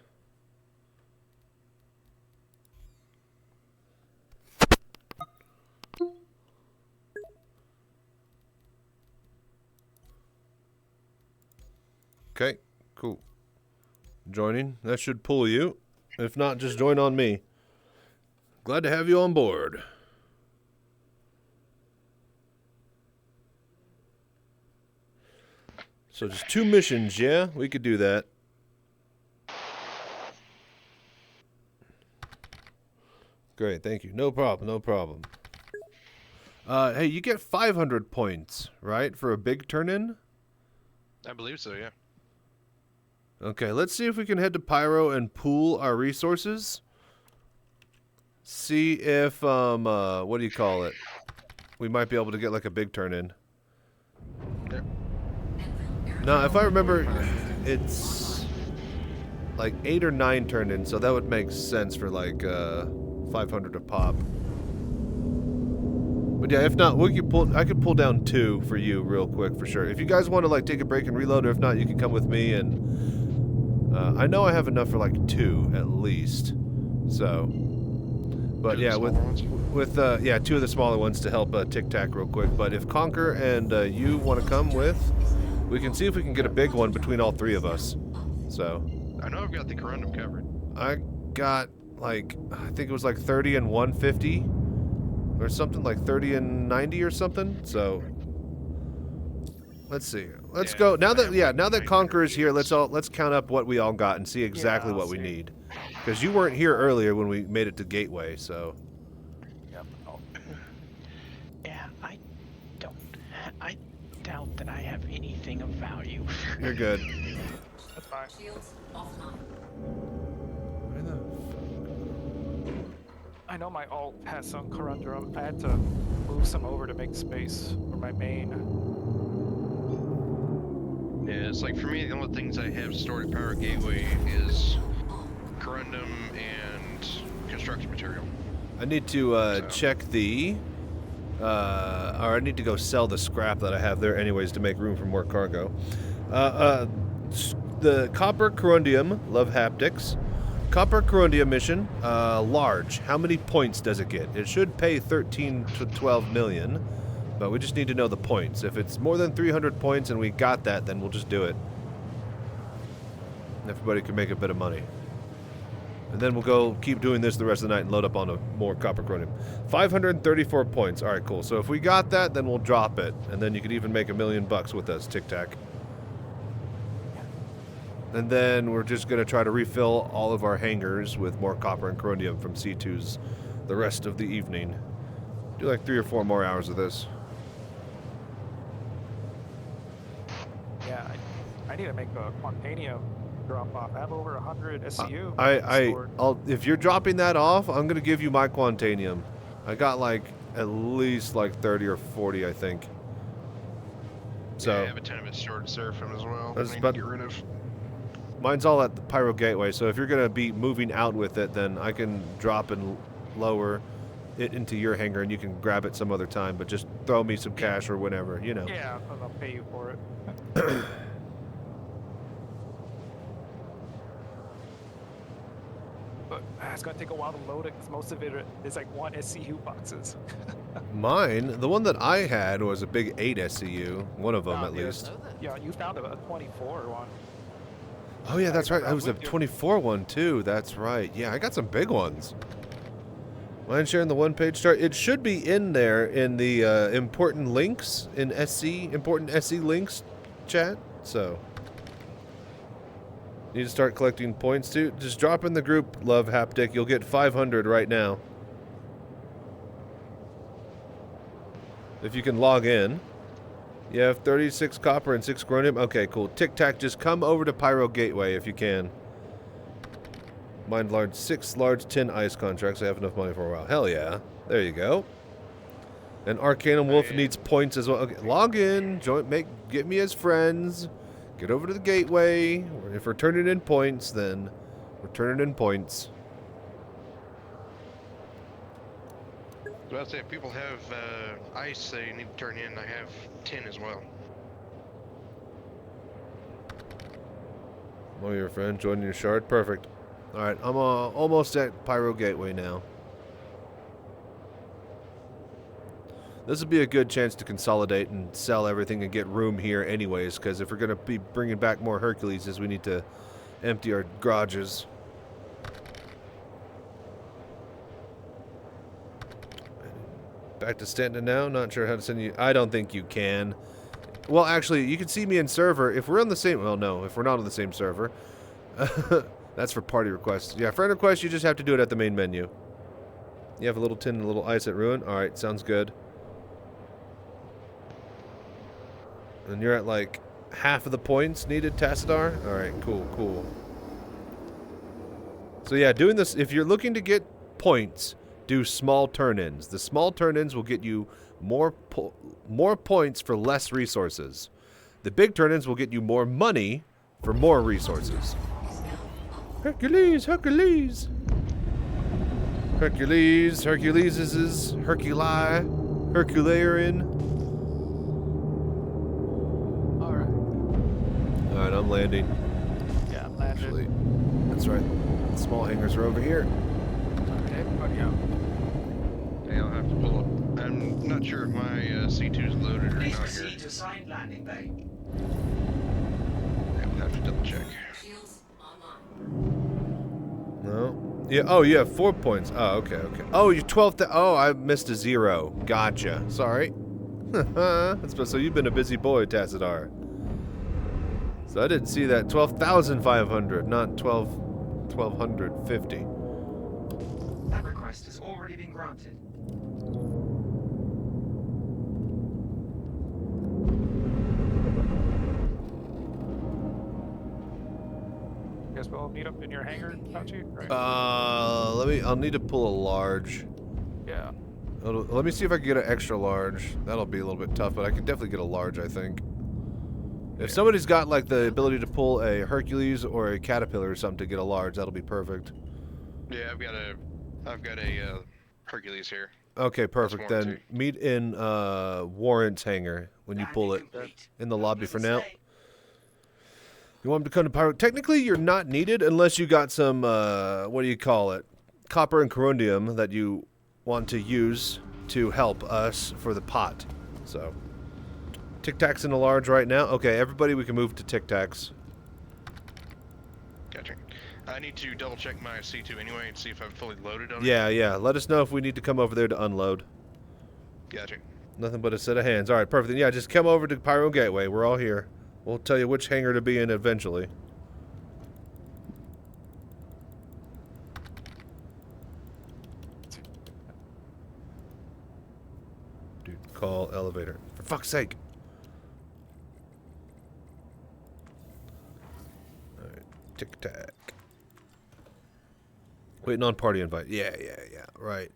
[SPEAKER 2] Okay, cool. Joining. That should pull you. If not, just join on me. Glad to have you on board. So just 2 missions, yeah? We could do that. Great, thank you. No problem, no problem. Hey, you get 500 points, right, for a big turn-in?
[SPEAKER 11] I believe so, yeah.
[SPEAKER 2] Okay, let's see if we can head to Pyro and pool our resources. See if, what do you call it? We might be able to get like a big turn-in. No, if I remember, it's like 8 or 9 turned in, so that would make sense for like 500 a pop. But yeah, if not, I could pull down 2 for you real quick for sure. If you guys want to like take a break and reload, or if not, you can come with me. And I know I have enough for like 2 at least. So, but yeah, with 2 of the smaller ones to help Tic Tac real quick. But if Conquer and you want to come with, we can see if we can get a big one between all 3 of us. So.
[SPEAKER 11] I know I've got the corundum covered.
[SPEAKER 2] I got like, I think it was like 30 and 150 or something, like 30 and 90 or something. So let's see. Let's go now that Conquer is here. Let's count up what we all got and see exactly what we need. Because you weren't here earlier when we made it to Gateway, so.
[SPEAKER 19] Yeah, I doubt that I have anything of value.
[SPEAKER 2] You're good.
[SPEAKER 12] That's fine.
[SPEAKER 17] Shields offline.
[SPEAKER 2] Where the
[SPEAKER 12] I know my alt has some corundum. I had to move some over to make space for my main.
[SPEAKER 11] Yeah, it's like for me, the only things I have stored at Power Gateway is corundum and construction material.
[SPEAKER 2] I need to check the, or I need to go sell the scrap that I have there anyways to make room for more cargo. The Copper Corundium, love haptics. Copper Corundium mission, large. How many points does it get? It should pay 13 to 12 million, but we just need to know the points. If it's more than 300 points and we got that, then we'll just do it. Everybody can make a bit of money. And then we'll go keep doing this the rest of the night and load up on more Copper Corundium. 534 points. All right, cool. So if we got that, then we'll drop it. And then you could even make $1 million with us, Tic Tac. And then we're just going to try to refill all of our hangars with more copper and corundium from C2s the rest of the evening. Do like 3 or 4 more hours of this.
[SPEAKER 12] Yeah, I need to make a Quantanium drop off. I have over 100 SCU.
[SPEAKER 2] I'll if you're dropping that off, I'm going to give you my Quantanium. I got like at least like 30 or 40, I think. So
[SPEAKER 11] yeah, I have a ton of it stored at Seraphim as well. I need to get rid of.
[SPEAKER 2] Mine's all at the Pyro Gateway, so if you're going to be moving out with it, then I can drop and lower it into your hangar, and you can grab it some other time, but just throw me some cash or whatever, you know.
[SPEAKER 12] Yeah, I'll pay you for it. But it's going to take a while to load it, because most of it is like 1 SCU boxes.
[SPEAKER 2] Mine, the one that I had was a big 8 SCU, one of them at least.
[SPEAKER 12] Yeah, you found a 24 one.
[SPEAKER 2] Oh yeah, that's right. I was a 24 one too. That's right. Yeah, I got some big ones. Mind sharing the 1-page chart? It should be in there in the important links in important SC links chat. So need to start collecting points too. Just drop in the group, Love Haptic. You'll get 500 right now if you can log in. You have 36 copper and 6 corundum. Okay, cool. Tic Tac, just come over to Pyro Gateway if you can. Mine large 6 large tin ice contracts. I have enough money for a while. Hell yeah. There you go. And Arcanum Wolf needs points as well. Okay, log in, get me as friends. Get over to the gateway. If we're turning in points, then we're turning in points.
[SPEAKER 11] So I'd say if people have ice they need to turn in, I have tin as well.
[SPEAKER 2] Oh, your friend joining your shard? Perfect. Alright, I'm almost at Pyro Gateway now. This would be a good chance to consolidate and sell everything and get room here anyways, because if we're going to be bringing back more Herculeses, we need to empty our garages. Back to Stanton now. Not sure how to send you. I don't think you can. Well, actually, you can see me in server. If we're on the same... Well, no. If we're not on the same server. That's for party requests. Yeah, friend requests, you just have to do it at the main menu. You have a little tin and a little ice at Ruin? Alright, sounds good. And you're at like half of the points needed, Tassadar? Alright, cool, cool. So yeah, doing this... If you're looking to get points... Do small turn-ins. The small turn-ins will get you more points for less resources. The big turn-ins will get you more money for more resources. Hercules, Hercules. Hercules, Hercules is Herculi, Herculean.
[SPEAKER 12] Alright.
[SPEAKER 2] Alright, I'm landing.
[SPEAKER 12] Yeah, I'm landed.
[SPEAKER 2] Actually, that's right. The small hangars are over here.
[SPEAKER 12] Alright, everybody out.
[SPEAKER 11] Yeah, I'll have to pull up. I'm not sure if my C2 is loaded or
[SPEAKER 9] Please
[SPEAKER 11] not here.
[SPEAKER 9] proceed to assigned landing bay.
[SPEAKER 11] Yeah, we'll have to double check.
[SPEAKER 17] Shields online.
[SPEAKER 2] No. Yeah. Oh, you have 4 points. Oh, okay, okay. Oh, you're 12th. Oh, I missed a 0. Gotcha. Sorry. So you've been a busy boy, Tassadar. So I didn't see that. 12,500, not 1,250.
[SPEAKER 9] That request has already been granted.
[SPEAKER 12] Guess we'll meet up in your hangar, Chachi, right?
[SPEAKER 2] I'll need to pull a large.
[SPEAKER 12] Yeah.
[SPEAKER 2] Let me see if I can get an extra large. That'll be a little bit tough, but I can definitely get a large, I think. If somebody's got like the ability to pull a Hercules or a Caterpillar or something to get a large, that'll be perfect.
[SPEAKER 11] Yeah, I've got a Hercules here.
[SPEAKER 2] Okay, perfect. Then meet in Warrant's hangar when you pull it in the lobby for now. You want him to come to Pyro? Technically, you're not needed unless you got some, what do you call it? Copper and corundium that you want to use to help us for the pot. So, Tic Tacs in a large right now. Okay, everybody, we can move to Tic Tacs.
[SPEAKER 11] Gotcha. I need to double check my C2 anyway and see if I'm fully loaded on it.
[SPEAKER 2] Yeah, yeah. Let us know if we need to come over there to unload.
[SPEAKER 11] Gotcha.
[SPEAKER 2] Nothing but a set of hands. All right, perfect. Then, yeah, just come over to Pyro Gateway. We're all here. We'll tell you which hangar to be in eventually. Dude, call elevator. For fuck's sake. Alright, tic-tac. Waiting on party invite. Yeah. Right.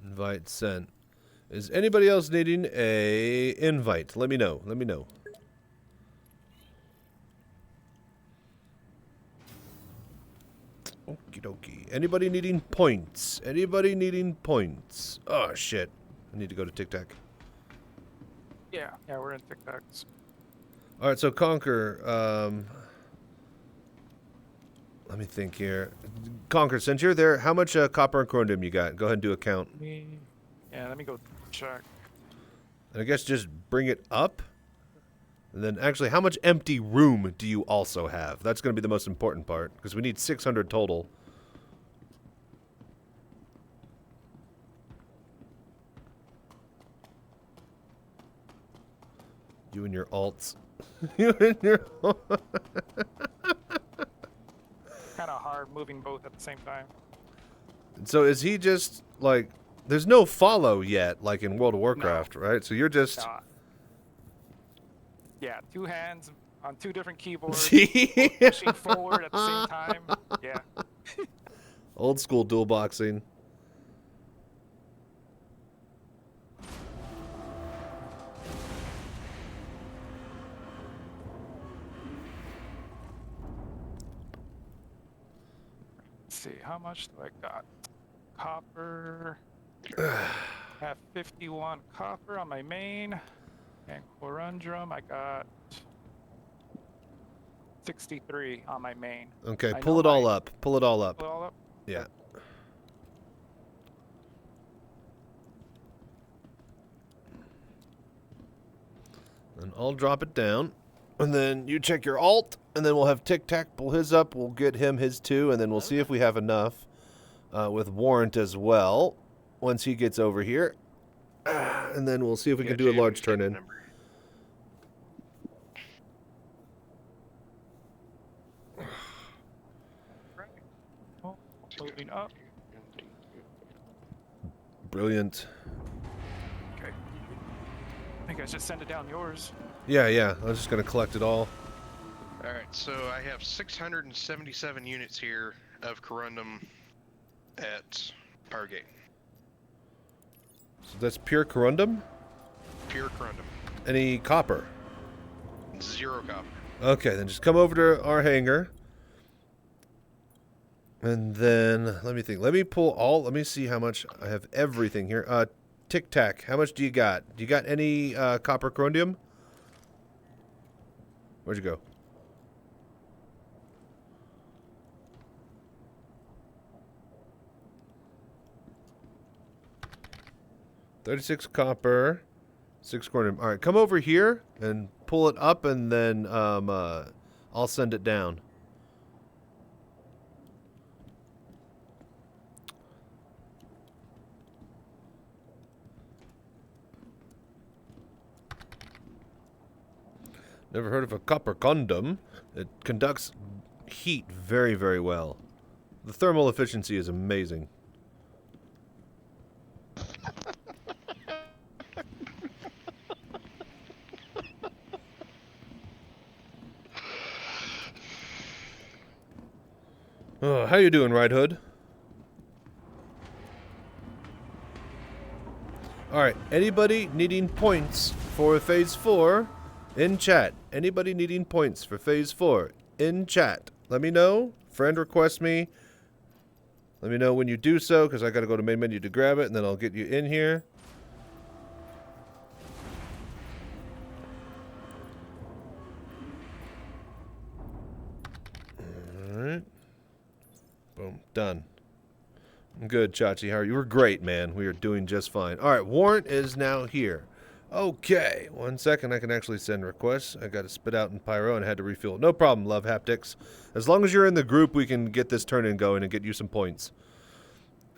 [SPEAKER 2] Invite sent. Is anybody else needing a invite? Let me know. Let me know. Okie dokie. Anybody needing points? Anybody needing points? Oh, shit. I need to go to Tic Tac.
[SPEAKER 12] Yeah, we're in Tic Tacs.
[SPEAKER 2] Alright, so Conquer, let me think here. Conquer, since you're there, how much copper and corundum you got? Go ahead and do a count.
[SPEAKER 12] Yeah, let me go check.
[SPEAKER 2] And I guess just bring it up. And then actually, how much empty room do you also have? That's going to be the most important part, because we need 600 total. You and your alts. You and your
[SPEAKER 12] Kind of hard moving both at the same time.
[SPEAKER 2] So is he just, like, there's no follow yet, like in World of Warcraft, right? So you're just...
[SPEAKER 12] Yeah, 2 hands on 2 different keyboards, pushing forward at the same time. Yeah.
[SPEAKER 2] Old school dual boxing.
[SPEAKER 12] Let's see, how much do I got? Copper. Have 51 copper on my main. And corundum, I got 63 on my main.
[SPEAKER 2] Okay, pull it all up. Pull it all up.
[SPEAKER 12] Pull it all up?
[SPEAKER 2] Yeah. And I'll drop it down. And then you check your alt, and then we'll have Tic Tac pull his up. We'll get him his 2, and then we'll see if we have enough with Warrant as well once he gets over here. And then we'll see if we can do a large turn-in.
[SPEAKER 12] Moving up.
[SPEAKER 2] Brilliant.
[SPEAKER 12] Okay. I think I should send it down yours.
[SPEAKER 2] Yeah. I was just going to collect it all.
[SPEAKER 11] Alright, so I have 677 units here of corundum at Power Gate.
[SPEAKER 2] So that's pure corundum?
[SPEAKER 11] Pure corundum.
[SPEAKER 2] Any copper?
[SPEAKER 11] 0 copper.
[SPEAKER 2] Okay, then just come over to our hangar. And then, let me think. Let me see how much. I have everything here. Tic Tac, how much do you got? Do you got any copper corundum? Where'd you go? $36 copper, 6 corundum. All right, come over here and pull it up, and then I'll send it down. Never heard of a copper condom. It conducts heat very, very well. The thermal efficiency is amazing. Oh, how you doing, Ride Hood? Alright, anybody needing points for Phase 4 in chat? Anybody needing points for Phase 4 in chat? Let me know. Friend request me. Let me know when you do so, because I got to go to main menu to grab it, and then I'll get you in here. Alright. Boom. Done. I'm good, Chachi. How are you? You were great, man. We are doing just fine. Alright, warrant is now here. Okay. 1 second. I can actually send requests. I got to spit out in Pyro and had to refuel. No problem, Love Haptics. As long as you're in the group, we can get this turn-in going and get you some points.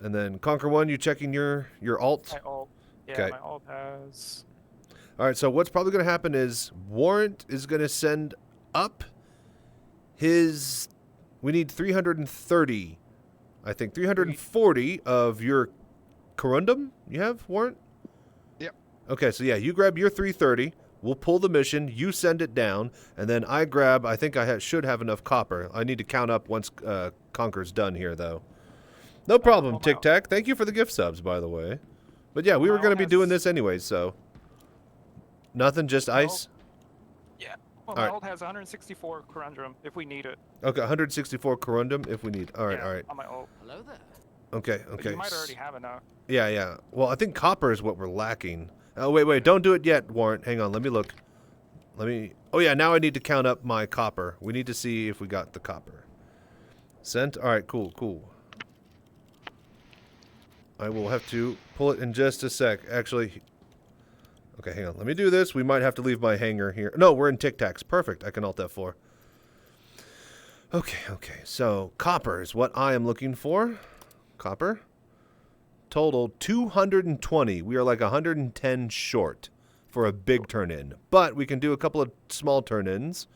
[SPEAKER 2] And then, Conquer 1, you checking your alt?
[SPEAKER 12] My alt. Yeah,
[SPEAKER 2] okay.
[SPEAKER 12] my alt has...
[SPEAKER 2] Alright, so what's probably going to happen is Warrant is going to send up his... We need 330, I think, 340 of your corundum you have, Warrant?
[SPEAKER 11] Yep.
[SPEAKER 2] Okay, so yeah, you grab your 330, we'll pull the mission, you send it down, and then I grab, I think I should have enough copper. I need to count up once Conquer's done here, though. No problem, Tic Tac. Thank you for the gift subs, by the way. But yeah, we were going to be doing this anyways, so... Nothing, just ice?
[SPEAKER 12] Yeah. Well, my alt has 164 corundum if we need it.
[SPEAKER 2] Okay, 164 corundum if we need. All right,
[SPEAKER 12] yeah,
[SPEAKER 2] all right.
[SPEAKER 12] On my alt.
[SPEAKER 15] Hello there.
[SPEAKER 2] Okay,
[SPEAKER 12] But
[SPEAKER 2] okay.
[SPEAKER 12] you might already have enough.
[SPEAKER 2] Yeah, yeah. Well, I think copper is what we're lacking. Oh, wait. Don't do it yet, Warrant. Hang on. Let me look. Oh, yeah. Now I need to count up my copper. We need to see if we got the copper. Sent? All right, cool. I will have to pull it in just a sec. Actually, okay, hang on. Let me do this. We might have to leave my hangar here. No, we're in Tic Tacs. Perfect. I can alt F4. Okay. So, copper is what I am looking for. Copper. Total 220. We are like 110 short for a big turn-in. But we can do a couple of small turn-ins.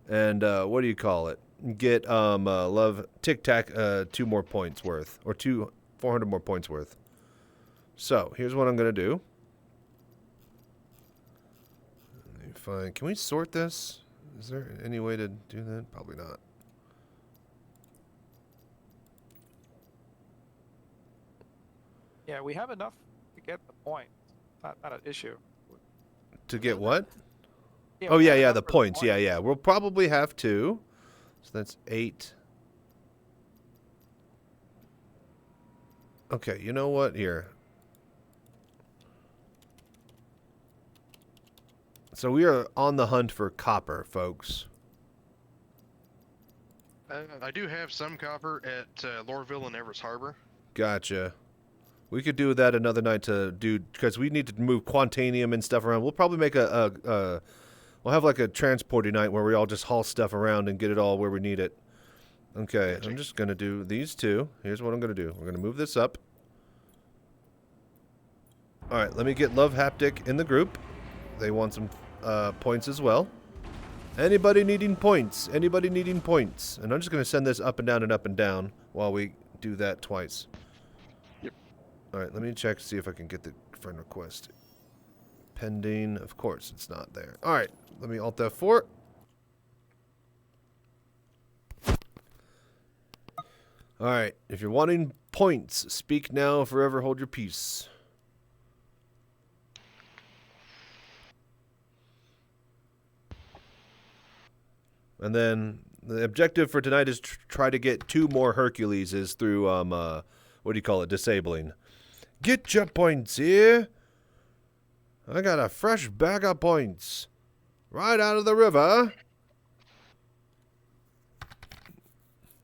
[SPEAKER 2] And, what do you call it? Get, Love Tic Tac 2 more points worth. Or 400 more points worth. So, here's what I'm going to do. Let me find... Can we sort this? Is there any way to do that? Probably not.
[SPEAKER 12] Yeah, we have enough to get the points. Not an issue.
[SPEAKER 2] To get what?
[SPEAKER 12] Yeah,
[SPEAKER 2] oh, yeah, the points. Yeah. We'll probably have 2. So that's 8. Okay, you know what? Here. So we are on the hunt for copper, folks.
[SPEAKER 11] I do have some copper at Loreville and Everest Harbor.
[SPEAKER 2] Gotcha. We could do that another night to do, because we need to move Quantanium and stuff around. We'll probably make we'll have like a transporting night where we all just haul stuff around and get it all where we need it. Okay, gotcha. I'm just going to do these 2. Here's what I'm going to do. We're going to move this up. All right, let me get Love Haptic in the group. They want some points as well. Anybody needing points? Anybody needing points? And I'm just going to send this up and down and up and down while we do that twice.
[SPEAKER 11] Yep.
[SPEAKER 2] All right, let me check to see if I can get the friend request. Pending. Of course, it's not there. All right, let me alt F4. All right, if you're wanting points, speak now, forever hold your peace. And then the objective for tonight is try to get 2 more Herculeses through, what do you call it, disabling. Get your points here. I got a fresh bag of points. Right out of the river.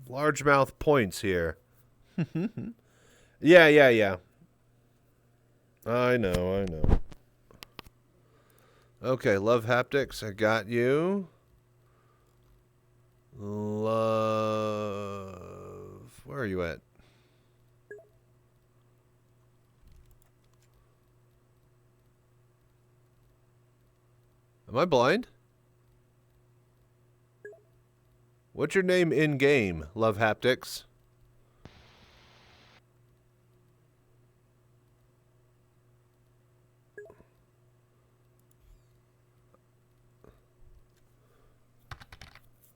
[SPEAKER 2] Largemouth points here. Yeah. I know. Okay, love haptics. I got you. Love. Where are you at? Am I blind? What's your name in game, Love Haptics?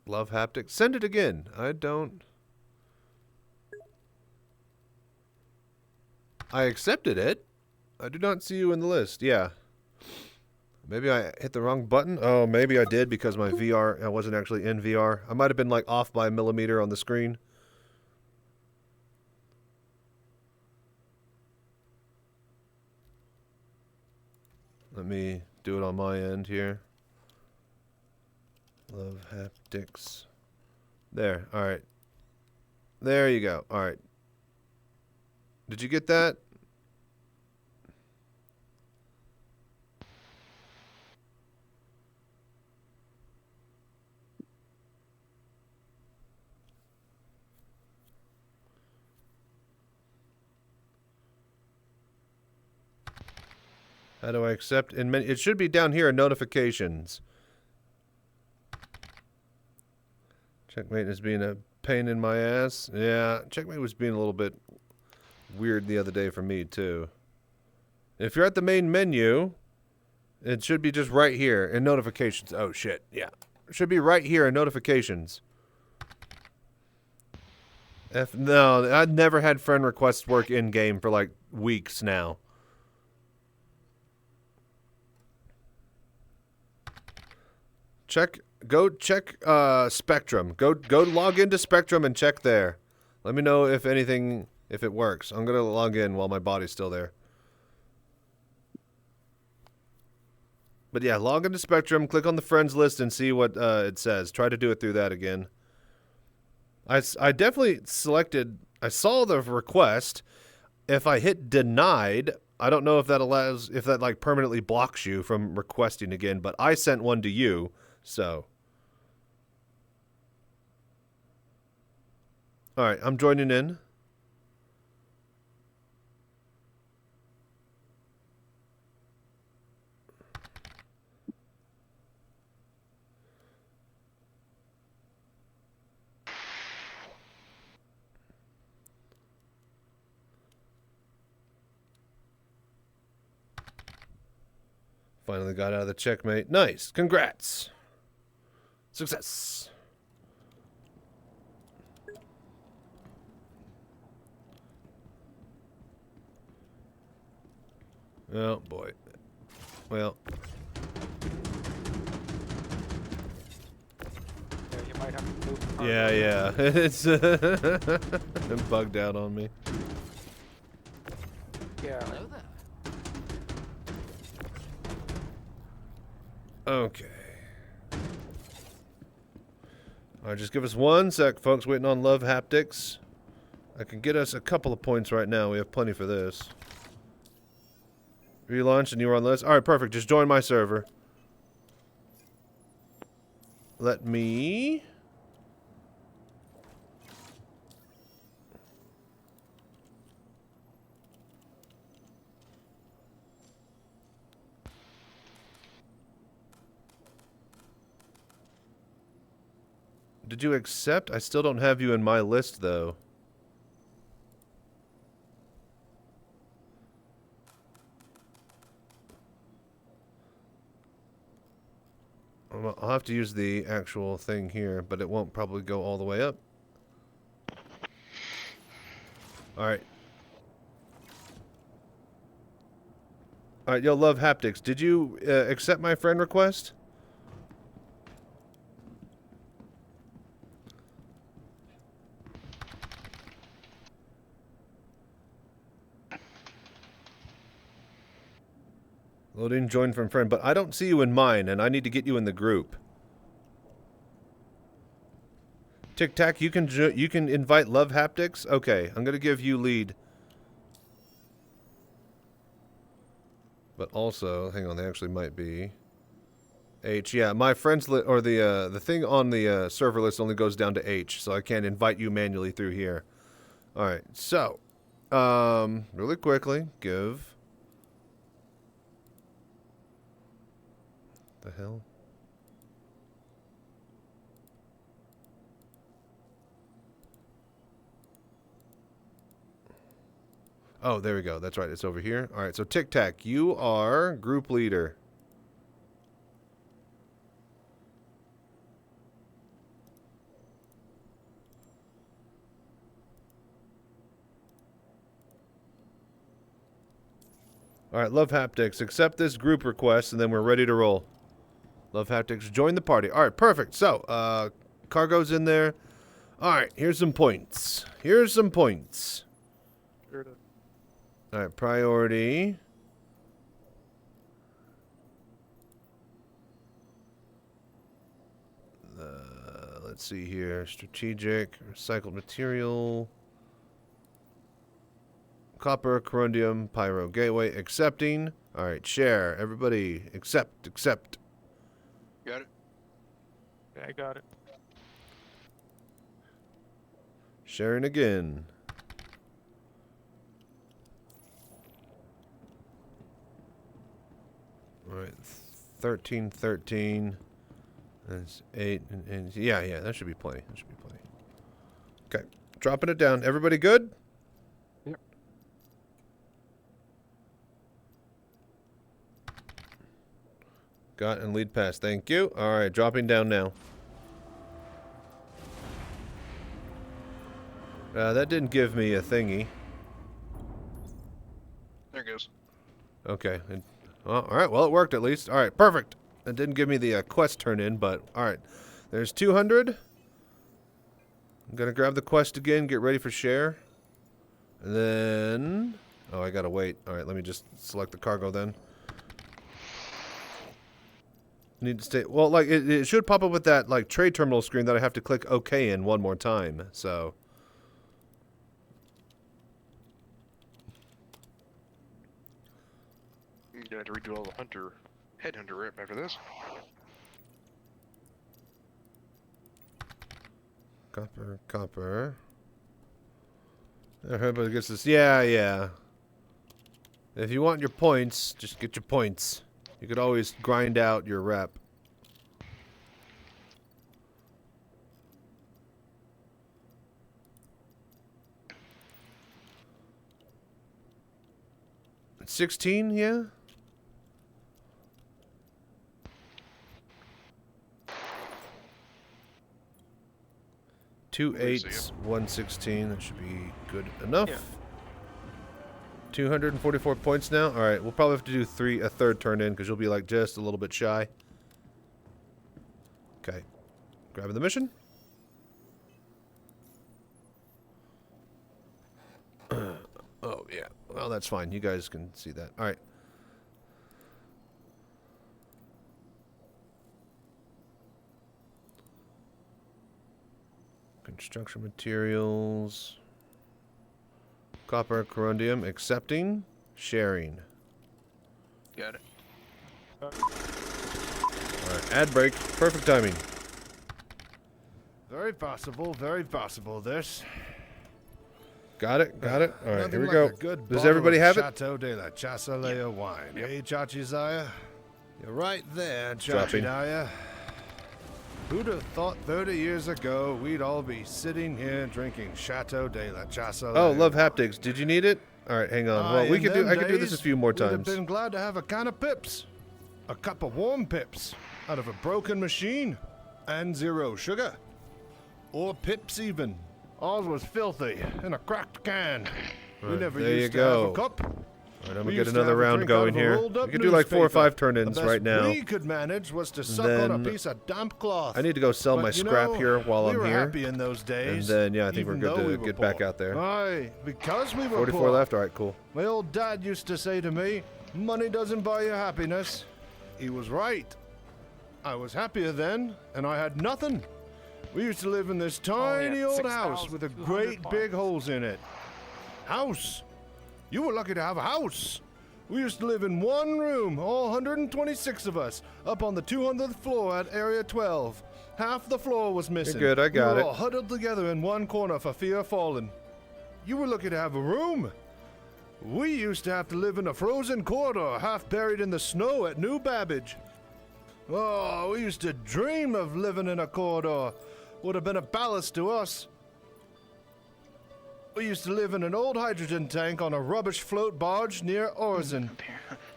[SPEAKER 2] Love Haptics. Send it again. I don't. I accepted it. I do not see you in the list. Yeah. Maybe I hit the wrong button. Oh, maybe I did because my VR, I wasn't actually in VR. I might have been like off by a millimeter on the screen. Let me do it on my end here. Love haptics. There. All right. There you go. All right. Did you get that? How do I accept? It should be down here in notifications. Checkmate is being a pain in my ass. Yeah, Checkmate was being a little bit weird the other day for me, too. If you're at the main menu, it should be just right here in notifications. Oh, shit. Yeah. It should be right here in notifications. No, I've never had friend requests work in-game for, like, weeks now. Go check Spectrum. Go log into Spectrum and check there. Let me know if it works. I'm gonna log in while my body's still there. But yeah, log into Spectrum, click on the friends list and see what it says. Try to do it through that again. I definitely selected, I saw the request. If I hit denied, I don't know if that like permanently blocks you from requesting again, but I sent one to you. So, all right, I'm joining in. Finally got out of the checkmate. Nice. Congrats. Success. Oh, boy. Well.
[SPEAKER 12] Yeah, you might have to move.
[SPEAKER 2] Yeah. It's it bugged out on me.
[SPEAKER 12] Yeah.
[SPEAKER 15] Hello there.
[SPEAKER 2] Okay. All right, just give us 1 sec, folks. Waiting on Love Haptics. I can get us a couple of points right now. We have plenty for this. Relaunch and you were on the list. All right, perfect. Just join my server. Let me... Did you accept? I still don't have you in my list, though. I'll have to use the actual thing here, but it won't probably go all the way up. Alright. Alright, yo, Love Haptics. Did you accept my friend request? Loading join from friend, but I don't see you in mine, and I need to get you in the group. Tic Tac, you can invite Love Haptics. Okay, I'm gonna give you lead. But also, hang on, they actually might be H. Yeah, my friends or the thing on the server list only goes down to H, so I can't invite you manually through here. All right, so really quickly, give. The hell. Oh, there we go. That's right. It's over here. All right. So Tic Tac, you are group leader. All right. Love Haptics, accept this group request, and then we're ready to roll. Love Haptics, join the party. All right. Perfect. So, cargo's in there. All right. Here's some points. Here's some points. All right, priority. Let's see here. Strategic, recycled material. Copper, corundium, pyro, gateway, accepting. All right, share. Everybody, accept.
[SPEAKER 11] Got it.
[SPEAKER 12] Yeah, I got it.
[SPEAKER 2] Sharing again. All right, 13. That's 8, and yeah, that should be plenty. Okay, dropping it down. Everybody good?
[SPEAKER 12] Yep.
[SPEAKER 2] Got and lead pass. Thank you. All right, dropping down now. That didn't give me a thingy.
[SPEAKER 11] There it goes.
[SPEAKER 2] Okay. All right. Well, it worked at least. All right. Perfect. It didn't give me the quest turn in, but all right. There's 200. I'm going to grab the quest again, get ready for share. And then... Oh, I got to wait. All right. Let me just select the cargo then. Need to stay... Well, like, it should pop up with that, like, trade terminal screen that I have to click OK in one more time. So...
[SPEAKER 11] You got to redo all the headhunter rep after this.
[SPEAKER 2] Copper. Everybody gets this. Yeah. If you want your points, just get your points. You could always grind out your rep. It's 16, yeah? 2 8s, 116. That should be good enough. Yeah. 244 points now. All right, we'll probably have to do a third turn in because you'll be like just a little bit shy. Okay, grabbing the mission. Oh yeah. Well, that's fine. You guys can see that. All right. Construction materials. Copper, corundium, accepting, sharing.
[SPEAKER 11] Got it.
[SPEAKER 2] Alright, ad break. Perfect timing.
[SPEAKER 1] Very possible, this.
[SPEAKER 2] Got it. Alright, here we
[SPEAKER 1] like
[SPEAKER 2] go.
[SPEAKER 1] A good
[SPEAKER 2] Does everybody have it?
[SPEAKER 1] Chateau de la Chassalea wine. Yep. Hey, Chachi Zaya? You're right there,
[SPEAKER 2] Dropping.
[SPEAKER 1] Chachi. Who'd have thought 30 years ago we'd all be sitting here drinking Chateau de la Chassalea?
[SPEAKER 2] Oh, Love Haptics. Did you need it? All right, hang on. Well, we could do. I could do this a few more
[SPEAKER 1] We'd have
[SPEAKER 2] times.
[SPEAKER 1] been glad to have a can of pips, a cup of warm pips, out of a broken machine, and 0 sugar, or pips even. Ours was filthy in a cracked can. We
[SPEAKER 2] Right,
[SPEAKER 1] never
[SPEAKER 2] there
[SPEAKER 1] used
[SPEAKER 2] you
[SPEAKER 1] to have
[SPEAKER 2] go.
[SPEAKER 1] a cup.
[SPEAKER 2] All right, I'm
[SPEAKER 1] We
[SPEAKER 2] gonna get
[SPEAKER 1] used to
[SPEAKER 2] another
[SPEAKER 1] have a
[SPEAKER 2] round
[SPEAKER 1] drink
[SPEAKER 2] going
[SPEAKER 1] out of a
[SPEAKER 2] here.
[SPEAKER 1] rolled-up
[SPEAKER 2] We could do like 4 or 5
[SPEAKER 1] newspaper.
[SPEAKER 2] turn-ins
[SPEAKER 1] The best
[SPEAKER 2] right now.
[SPEAKER 1] we could manage was to
[SPEAKER 2] And
[SPEAKER 1] suck on a
[SPEAKER 2] then
[SPEAKER 1] piece of damp cloth.
[SPEAKER 2] I need to go sell
[SPEAKER 1] But
[SPEAKER 2] my
[SPEAKER 1] you
[SPEAKER 2] scrap
[SPEAKER 1] know,
[SPEAKER 2] here while
[SPEAKER 1] we
[SPEAKER 2] I'm
[SPEAKER 1] were
[SPEAKER 2] here.
[SPEAKER 1] happy in those days.
[SPEAKER 2] And then yeah, I think we're
[SPEAKER 1] even
[SPEAKER 2] good
[SPEAKER 1] though
[SPEAKER 2] to
[SPEAKER 1] we were
[SPEAKER 2] get back
[SPEAKER 1] poor.
[SPEAKER 2] out there.
[SPEAKER 1] Aye, because we were
[SPEAKER 2] 44
[SPEAKER 1] poor.
[SPEAKER 2] left. All right, cool.
[SPEAKER 1] My old dad used to say to me,
[SPEAKER 2] Money doesn't buy you happiness. He was right. I was happier then, and I had nothing. We used to live in this tiny old house with a great big holes in it. House? You were lucky to have a house. We used to live in one room, all 126 of us, up on the 200th floor at Area 12. Half the floor was missing.
[SPEAKER 18] You're good, I got
[SPEAKER 2] we
[SPEAKER 18] it.
[SPEAKER 2] were all huddled together in one corner for fear of falling. You were lucky to have a room. We used to have to live in a frozen corridor, half buried in the snow at New Babbage. Oh, we used to dream of living in a corridor. Would have been a ballast to us. We used to live in an old hydrogen tank on a rubbish float barge near Orzen.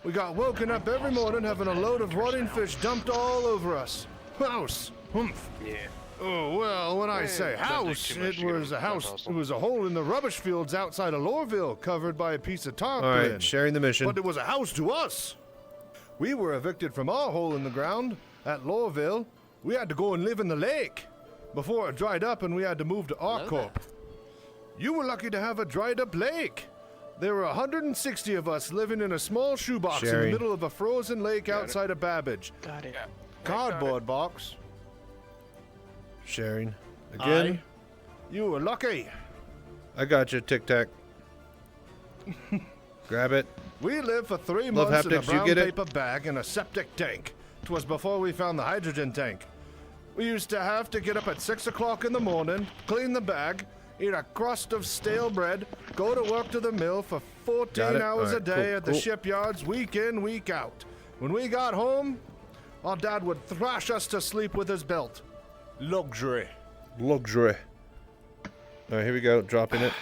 [SPEAKER 2] We got woken up every morning having a load of rotting fish dumped all over us. House. Humph.
[SPEAKER 5] Yeah.
[SPEAKER 2] Oh, well, when I say house, it was a house. It was a hole in the rubbish fields outside of Loreville, covered by a piece of tarpaulin.
[SPEAKER 18] All right, sharing the mission.
[SPEAKER 2] But it was a house to us. We were evicted from our hole in the ground at Loreville. We had to go and live in the lake before it dried up, and we had to move to Arcorp. You were lucky to have a dried up lake. There were 160 of us living in a small shoebox in the middle of a frozen lake outside of Babbage.
[SPEAKER 19] Got it.
[SPEAKER 2] Cardboard box.
[SPEAKER 18] Sharing. Again.
[SPEAKER 2] You were lucky.
[SPEAKER 18] I got you, Tic Tac. Grab it.
[SPEAKER 2] We lived for 3
[SPEAKER 18] Love
[SPEAKER 2] months in a
[SPEAKER 18] haptics, you
[SPEAKER 2] brown
[SPEAKER 18] get it?
[SPEAKER 2] paper bag in a septic tank. 'Twas before we found the hydrogen tank. We used to have to get up at 6 o'clock in the morning, clean the bag, eat a crust of stale bread, go to work to the mill for 14 hours
[SPEAKER 18] All
[SPEAKER 2] a
[SPEAKER 18] right,
[SPEAKER 2] day
[SPEAKER 18] cool,
[SPEAKER 2] at the
[SPEAKER 18] cool.
[SPEAKER 2] shipyards, week in, week out. When we got home, our dad would thrash us to sleep with his belt. Luxury.
[SPEAKER 18] Luxury. All right, here we go. Dropping it.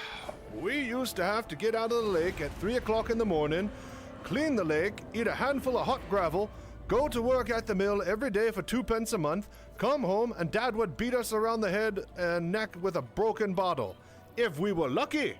[SPEAKER 2] We used to have to get out of the lake at 3 o'clock in the morning, clean the lake, eat a handful of hot gravel, go to work at the mill every day for 2 pence a month, come home, and Dad would beat us around the head and neck with a broken bottle. If we were lucky.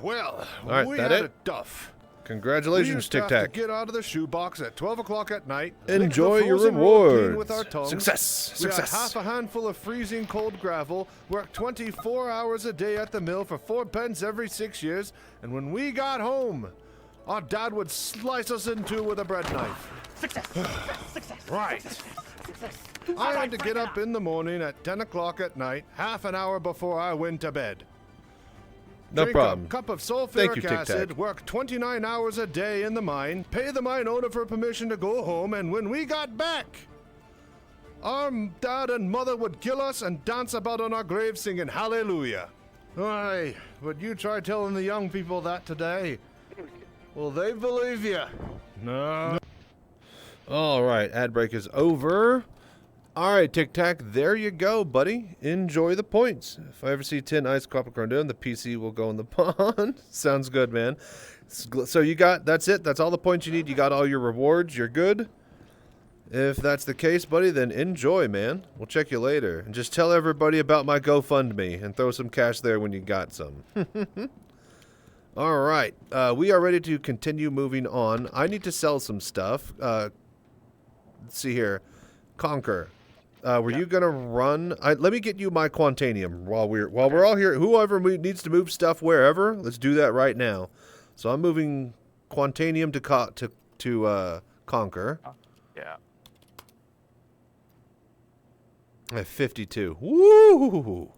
[SPEAKER 2] Well,
[SPEAKER 18] All right,
[SPEAKER 2] we
[SPEAKER 18] that
[SPEAKER 2] had
[SPEAKER 18] it?
[SPEAKER 2] it tough.
[SPEAKER 18] Congratulations,
[SPEAKER 2] we used to
[SPEAKER 18] Tic
[SPEAKER 2] have to
[SPEAKER 18] Tac.
[SPEAKER 2] get out of the shoebox at 12 o'clock at night. lick the
[SPEAKER 18] Enjoy your
[SPEAKER 2] frozen road clean
[SPEAKER 18] rewards.
[SPEAKER 2] with our tongues.
[SPEAKER 18] Success,
[SPEAKER 2] We had
[SPEAKER 18] success.
[SPEAKER 2] half a handful of freezing cold gravel, worked 24 hours a day at the mill for 4 pence every 6 years, and when we got home, our dad would slice us in two with a bread knife.
[SPEAKER 17] Success! Success!
[SPEAKER 2] Right.
[SPEAKER 17] Success!
[SPEAKER 2] I had to get up in the morning at 10 o'clock at night, half an hour before I went to bed.
[SPEAKER 18] No
[SPEAKER 2] Drink
[SPEAKER 18] problem.
[SPEAKER 2] a cup of
[SPEAKER 18] Thank you,
[SPEAKER 2] sulfuric
[SPEAKER 18] Tic
[SPEAKER 2] acid,
[SPEAKER 18] Tac.
[SPEAKER 2] work 29 hours a day in the mine, pay the mine owner for permission to go home, and when we got back, our dad and mother would kill us and dance about on our grave singing hallelujah. Aye, but you try telling the young people that today. Will they believe you? No.
[SPEAKER 18] All right, ad break is over. All right, Tic Tac, there you go, buddy. Enjoy the points. If I ever see 10 ice copper corn, the PC will go in the pond. Sounds good, man. So you got, that's it. That's all the points you need. You got all your rewards. You're good. If that's the case, buddy, then enjoy, man. We'll check you later. And just tell everybody about my GoFundMe and throw some cash there when you got some. All right. We are ready to continue moving on. I need to sell some stuff. Let's see here. Conquer. Were you gonna run? Let me get you my Quantanium while we're all here. Whoever needs to move stuff wherever, let's do that right now. So I'm moving Quantanium to Conquer.
[SPEAKER 12] Yeah.
[SPEAKER 18] I have 52. Woo!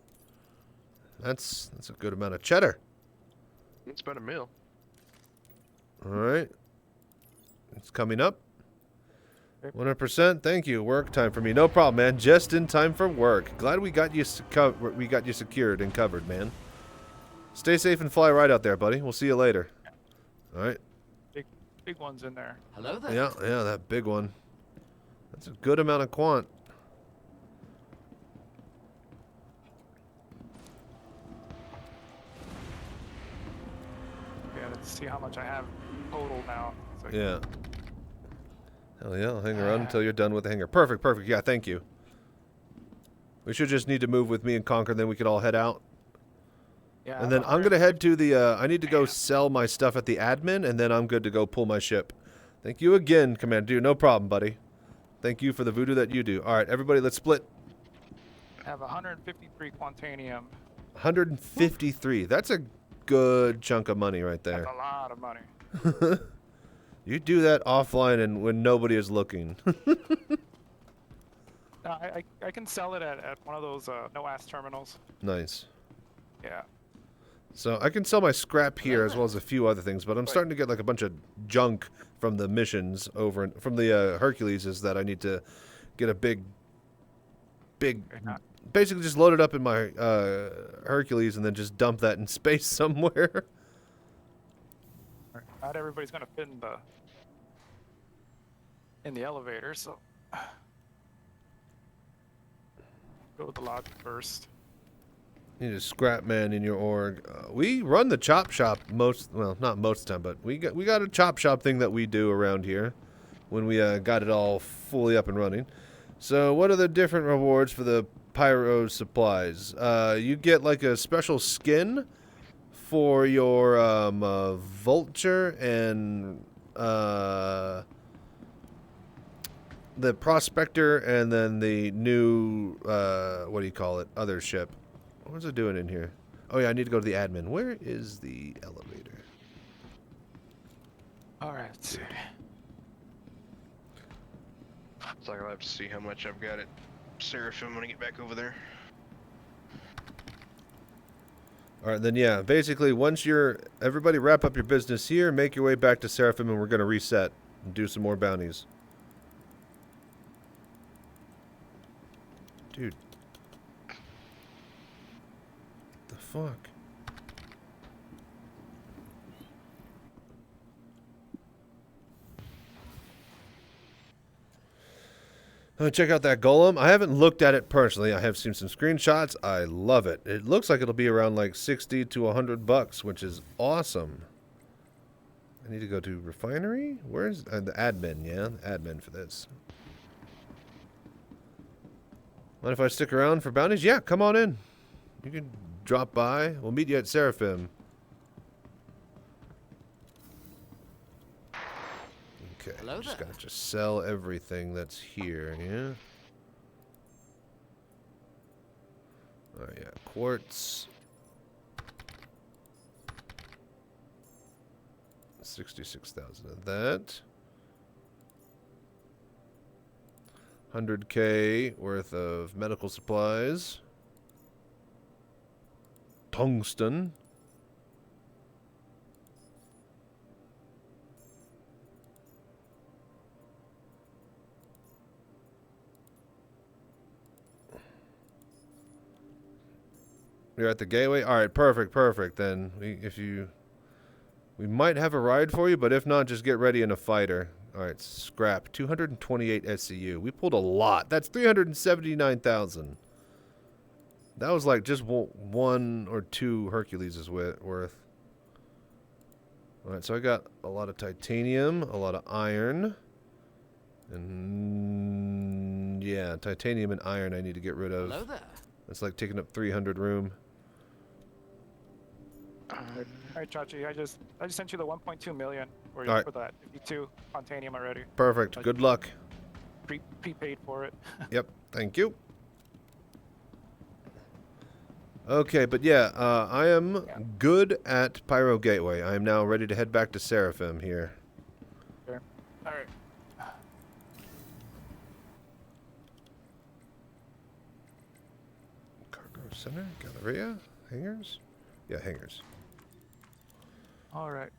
[SPEAKER 18] That's a good amount of cheddar.
[SPEAKER 11] It's about a meal.
[SPEAKER 18] All right. It's coming up. 100%. Thank you. Work time for me. No problem, man. Just in time for work. Glad we got you secured and covered, man. Stay safe and fly right out there, buddy. We'll see you later. All right.
[SPEAKER 12] Big one's in there.
[SPEAKER 15] Hello there.
[SPEAKER 18] Yeah, that big one. That's a good amount of quant.
[SPEAKER 12] Yeah, let's see how much I have total now. So
[SPEAKER 18] Yeah. Hell yeah, I'll hang around until you're done with the hangar. Perfect. Yeah, thank you. We should just need to move with me and Conquer, then we could all head out.
[SPEAKER 12] Yeah,
[SPEAKER 18] And then I'm going to head to the, I need to go sell my stuff at the admin, and then I'm good to go pull my ship. Thank you again, Commander Dude. No problem, buddy. Thank you for the voodoo that you do. All right, everybody, let's split.
[SPEAKER 12] I have 153 Quantanium.
[SPEAKER 18] 153. That's a good chunk of money right there.
[SPEAKER 12] That's a lot of money.
[SPEAKER 2] You do that offline and when nobody is looking.
[SPEAKER 12] No, I can sell it at one of those no-ass terminals.
[SPEAKER 2] Nice.
[SPEAKER 12] Yeah.
[SPEAKER 2] So I can sell my scrap here as well as a few other things, but I'm starting to get like a bunch of junk from the missions over from the Hercules that I need to get a big, basically just load it up in my Hercules and then just dump that in space somewhere.
[SPEAKER 12] Not everybody's gonna fit in the elevator, so go with the lobby first.
[SPEAKER 2] You need a scrap man in your org. We run the chop shop not most of the time, but we got a chop shop thing that we do around here when we got it all fully up and running. So what are the different rewards for the pyro supplies? You get like a special skin for your vulture and the prospector, and then the new what do you call it? Other ship. What's it doing in here? Oh yeah, I need to go to the admin. Where is the elevator?
[SPEAKER 12] Alright, let's see.
[SPEAKER 11] So I'll have to see how much I've got at Seraphim when I get back over there.
[SPEAKER 2] Alright, then yeah, basically once everybody wrap up your business here, make your way back to Seraphim and we're gonna reset and do some more bounties. Dude. The fuck? Check out that golem. I haven't looked at it personally. I have seen some screenshots. I love it. It looks like it'll be around like 60 to $100, which is awesome. I need to go to refinery. Where's the admin? Yeah, the admin for this. Mind if I stick around for bounties? Yeah, come on in. You can drop by. We'll meet you at Seraphim. Okay, just gotta sell everything that's here, yeah? Oh yeah, quartz. 66,000 of that. 100K worth of medical supplies. Tungsten. You're at the gateway? Alright, perfect. Then we might have a ride for you, but if not, just get ready in a fighter. Alright, scrap. 228 SCU. We pulled a lot. That's 379,000. That was like just one or two Hercules' worth. Alright, so I got a lot of titanium, a lot of iron. And yeah, titanium and iron I need to get rid of.
[SPEAKER 15] Hello there.
[SPEAKER 2] It's like taking up 300 room.
[SPEAKER 12] Alright, Chachi, I just sent you the 1.2 million for
[SPEAKER 2] All right.
[SPEAKER 12] for that 52 titanium already.
[SPEAKER 2] Perfect. Good luck.
[SPEAKER 12] Prepaid for it.
[SPEAKER 2] Yep. Thank you. Okay, but yeah, I am good at Pyro Gateway. I am now ready to head back to Seraphim here.
[SPEAKER 12] Sure. Alright.
[SPEAKER 2] Cargo Center, Galleria, Hangars? Yeah, Hangars.
[SPEAKER 12] Alright.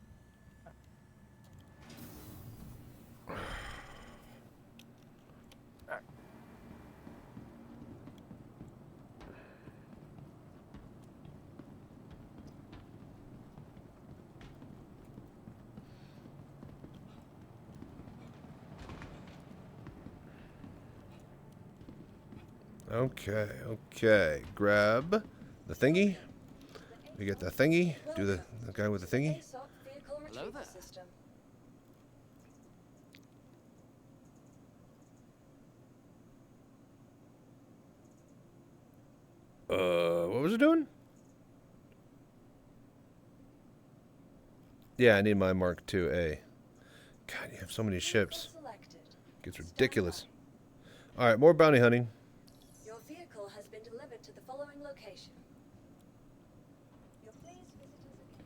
[SPEAKER 2] Okay. Grab the thingy. We get the thingy. Do the guy with the thingy.
[SPEAKER 10] Hello there.
[SPEAKER 2] What was it doing? Yeah, I need my Mark II-A. God, you have so many ships. Gets ridiculous. Alright, more bounty hunting.
[SPEAKER 10] Your vehicle has been delivered to the following location. Please visit us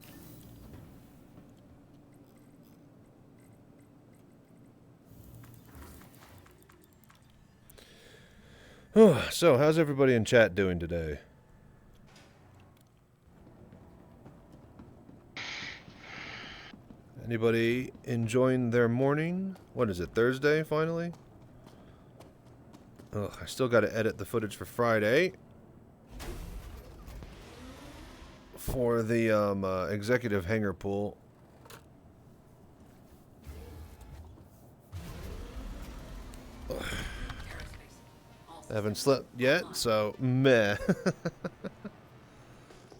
[SPEAKER 10] again.
[SPEAKER 2] So, how's everybody in chat doing today? Anybody enjoying their morning? What is it, Thursday, finally? Ugh, I still got to edit the footage for Friday. For the executive hangar pool. Ugh. I haven't slept yet, so meh.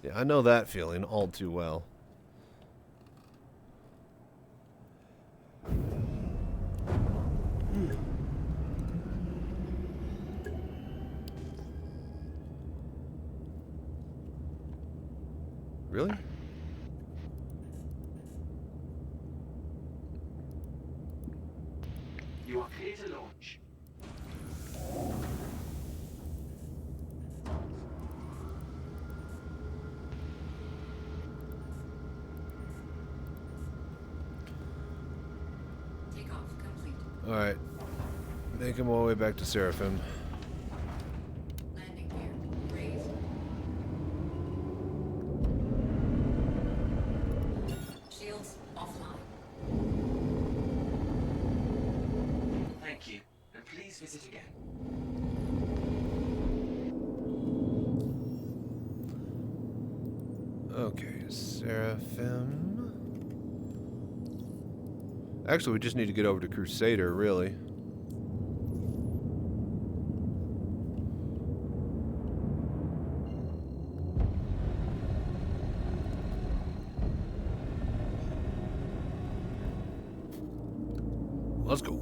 [SPEAKER 2] Yeah, I know that feeling all too well. Really?
[SPEAKER 9] You are clear to launch.
[SPEAKER 17] Takeoff complete.
[SPEAKER 2] Alright. Making my way back to Seraphim.
[SPEAKER 17] Landing gear raised. Shields offline.
[SPEAKER 9] Thank you, and please visit again.
[SPEAKER 2] Okay, Seraphim. Actually, we just need to get over to Crusader, really. Let's go.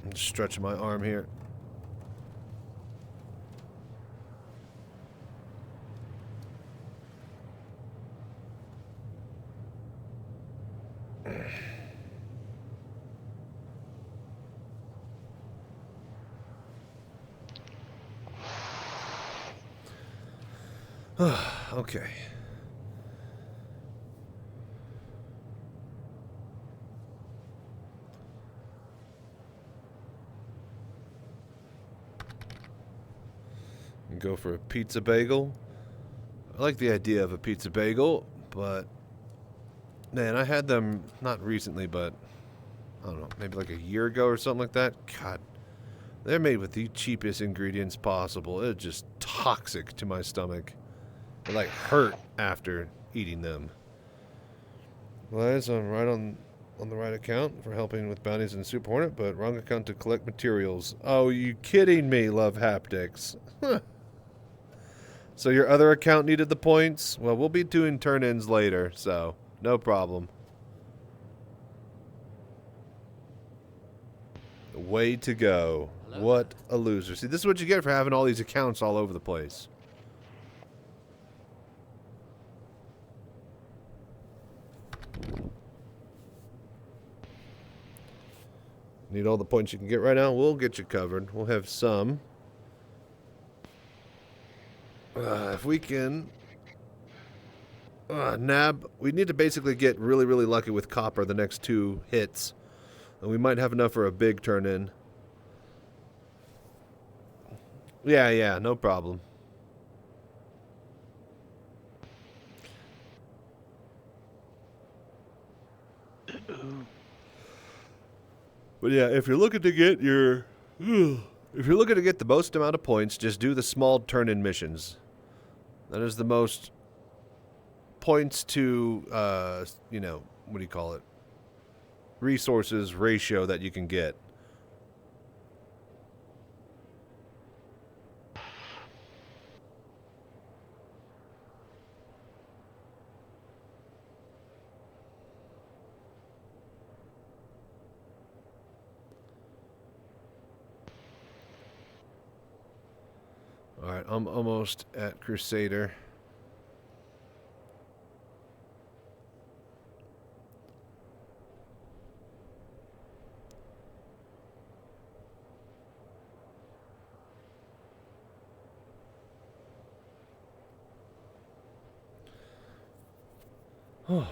[SPEAKER 2] I'm stretching my arm here. Okay. Go for a pizza bagel. I like the idea of a pizza bagel, but man, I had them not recently, but I don't know, maybe like a year ago or something like that. God, they're made with the cheapest ingredients possible. It's just toxic to my stomach. It like hurt after eating them. Lies on the right account for helping with bounties in Super Hornet, but wrong account to collect materials. Oh, you kidding me, Love Haptics? So your other account needed the points? Well, we'll be doing turn-ins later, so no problem. Way to go.
[SPEAKER 15] Hello?
[SPEAKER 2] What a loser. See, this is what you get for having all these accounts all over the place. Need all the points you can get right now? We'll get you covered. We'll have some. If we can... nab... We need to basically get really, really lucky with copper the next 2 hits. And we might have enough for a big turn-in. Yeah, no problem. But yeah, if you're looking to get your... If you're looking to get the most amount of points, just do the small turn-in missions. That is the most points to, you know, what do you call it? Resources ratio that you can get. Alright, I'm almost at Crusader. I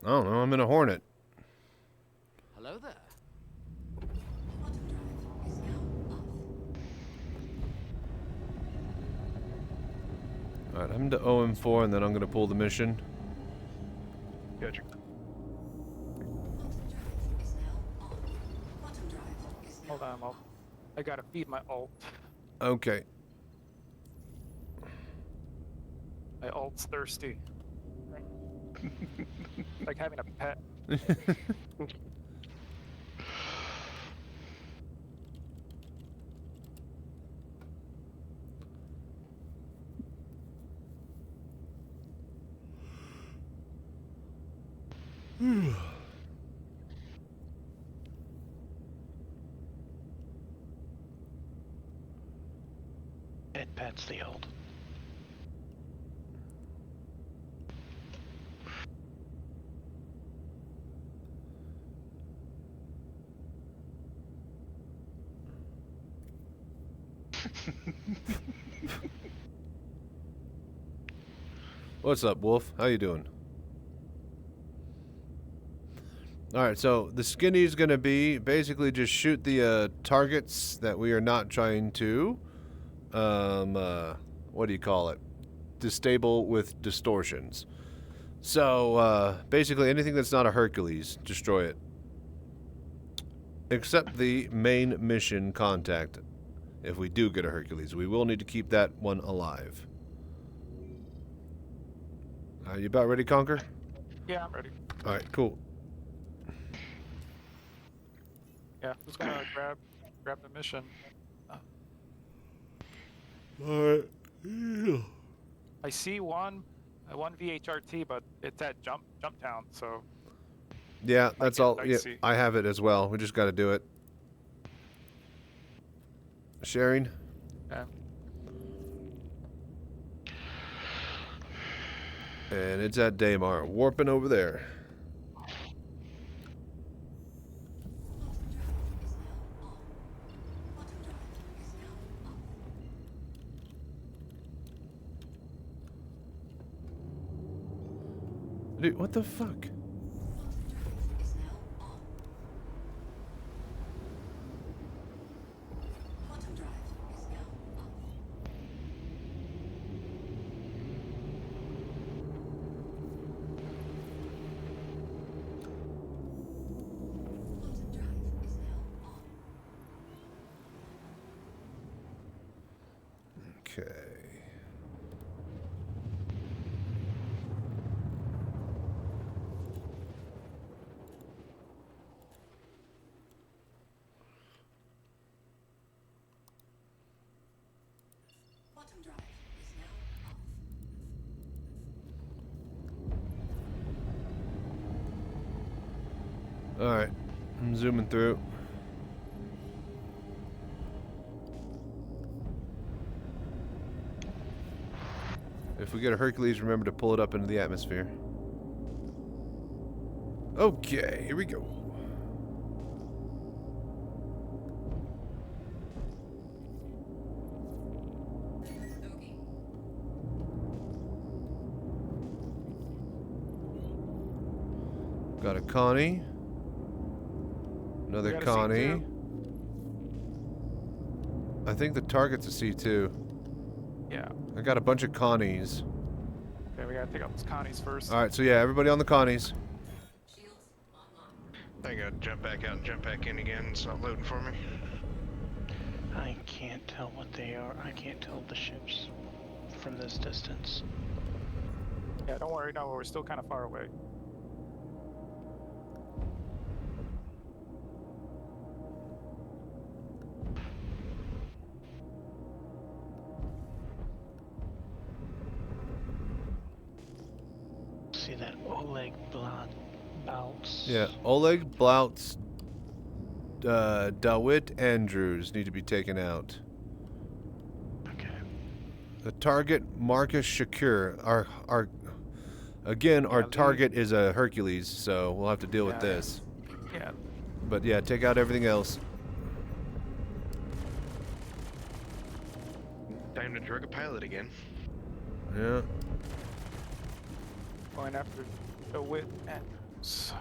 [SPEAKER 2] don't know. I'm in a Hornet.
[SPEAKER 15] Hello there.
[SPEAKER 2] Alright, I'm into OM4 and then I'm going to pull the mission.
[SPEAKER 12] Gotcha. Hold on, I gotta feed my alt.
[SPEAKER 2] Okay.
[SPEAKER 12] My alt's thirsty. Like having a pet.
[SPEAKER 19] It pets the old.
[SPEAKER 2] What's up, Wolf? How you doing? Alright, so the skinny is going to be basically just shoot the targets that we are not trying to, what do you call it? Distable with distortions. So, basically anything that's not a Hercules, destroy it. Except the main mission contact. If we do get a Hercules, we will need to keep that one alive. You about ready, Conquer?
[SPEAKER 12] Yeah, I'm ready.
[SPEAKER 2] Alright, cool.
[SPEAKER 12] Yeah, just gonna grab the mission.
[SPEAKER 2] Alright.
[SPEAKER 12] I see one VHRT, but it's at jump town, so
[SPEAKER 2] Yeah, that's all. Yeah,
[SPEAKER 12] dicey.
[SPEAKER 2] I have it as well. We just got to do it. Sharing.
[SPEAKER 12] Yeah.
[SPEAKER 2] And it's at Daymar, warping over there. Dude, what the fuck? Okay. Alright, I'm zooming through. If we get a Hercules, remember to pull it up into the atmosphere. Okay, here we go. Got a Connie. Another
[SPEAKER 12] got a
[SPEAKER 2] Connie.
[SPEAKER 12] C2.
[SPEAKER 2] I think the target's a C2.
[SPEAKER 12] Yeah.
[SPEAKER 2] I got a bunch of Connies.
[SPEAKER 12] Okay, we gotta take out those Connies first.
[SPEAKER 2] Alright, so yeah, everybody on the Connies.
[SPEAKER 11] I gotta jump back out and jump back in again. It's not loading for me.
[SPEAKER 19] I can't tell what they are. I can't tell the ships from this distance.
[SPEAKER 12] Yeah, don't worry. No, we're still kind of far away.
[SPEAKER 19] see that Oleg Blouts.
[SPEAKER 2] Yeah, Oleg Blouts, Dawit Andrews need to be taken out.
[SPEAKER 19] Okay.
[SPEAKER 2] The target, Marcus Shakur. Our target is a Hercules, so we'll have to deal with this.
[SPEAKER 12] Yeah.
[SPEAKER 2] But yeah, take out everything else.
[SPEAKER 20] Time to drug a pilot again.
[SPEAKER 2] Yeah.
[SPEAKER 12] Going after the wit Andrews.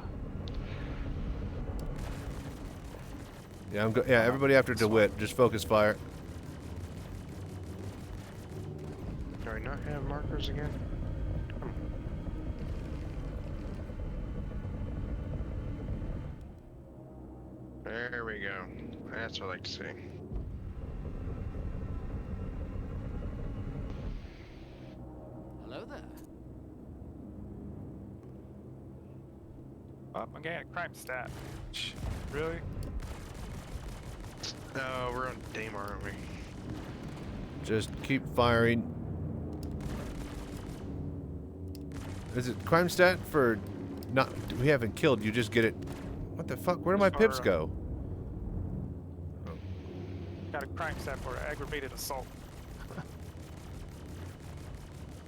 [SPEAKER 2] Yeah, everybody after DeWitt. Just focus fire.
[SPEAKER 20] Do I not have markers again? There we go. That's what I like to see.
[SPEAKER 15] Hello there.
[SPEAKER 12] Oh, I'm getting a crime stat. Really?
[SPEAKER 20] No, we're on Daymar, aren't we?
[SPEAKER 2] Just keep firing. Is it crime stat for not? We haven't killed. You just get it. What the fuck? Where do my pips go?
[SPEAKER 12] Got a crime stat for aggravated assault.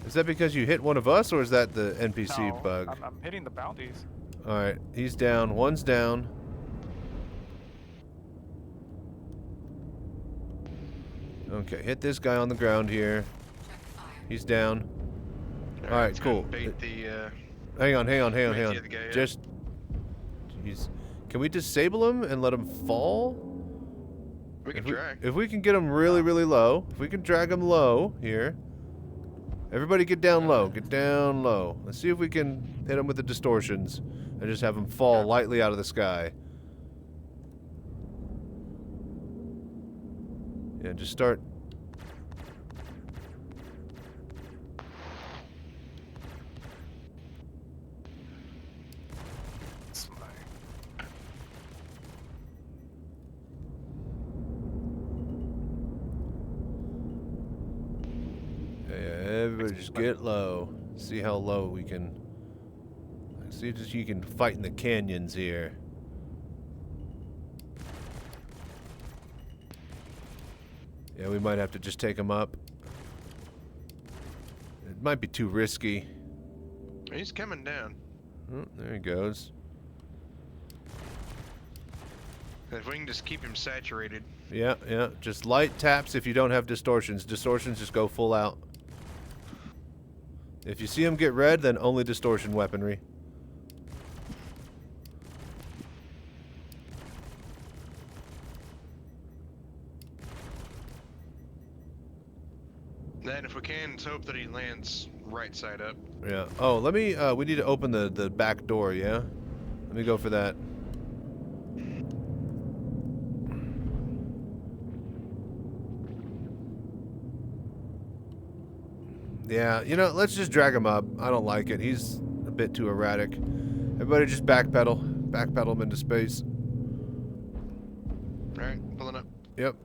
[SPEAKER 2] Is that because you hit one of us, or is that the NPC
[SPEAKER 12] No,
[SPEAKER 2] bug?
[SPEAKER 12] I'm hitting the bounties.
[SPEAKER 2] All right, he's down. One's down. Okay, hit this guy on the ground here. He's down. All right, cool.
[SPEAKER 20] Bait the,
[SPEAKER 2] Hang on.
[SPEAKER 20] bait the other guy, yeah.
[SPEAKER 2] Just, jeez. Can we disable him and let him fall?
[SPEAKER 20] We can try.
[SPEAKER 2] If we can get him really, really low, if we can drag him low here. Everybody get down low. Get down low. Let's see if we can hit him with the distortions and just have him fall lightly out of the sky. Yeah, just start. Everybody just get low. See how low we can. See if you can fight in the canyons here. Yeah, we might have to just take him up. It might be too risky.
[SPEAKER 20] He's coming down.
[SPEAKER 2] Oh, there he goes.
[SPEAKER 20] If we can just keep him saturated.
[SPEAKER 2] Yeah. Just light taps if you don't have distortions. Distortions just go full out. If you see him get red, then only distortion weaponry.
[SPEAKER 20] Then if we can, let's hope that he lands right side up.
[SPEAKER 2] Yeah. Oh, let me, we need to open the back door, yeah? Let me go for that. Yeah, you know, let's just drag him up. I don't like it. He's a bit too erratic. Everybody just backpedal. Backpedal him into space.
[SPEAKER 20] Alright, pulling up.
[SPEAKER 2] Yep.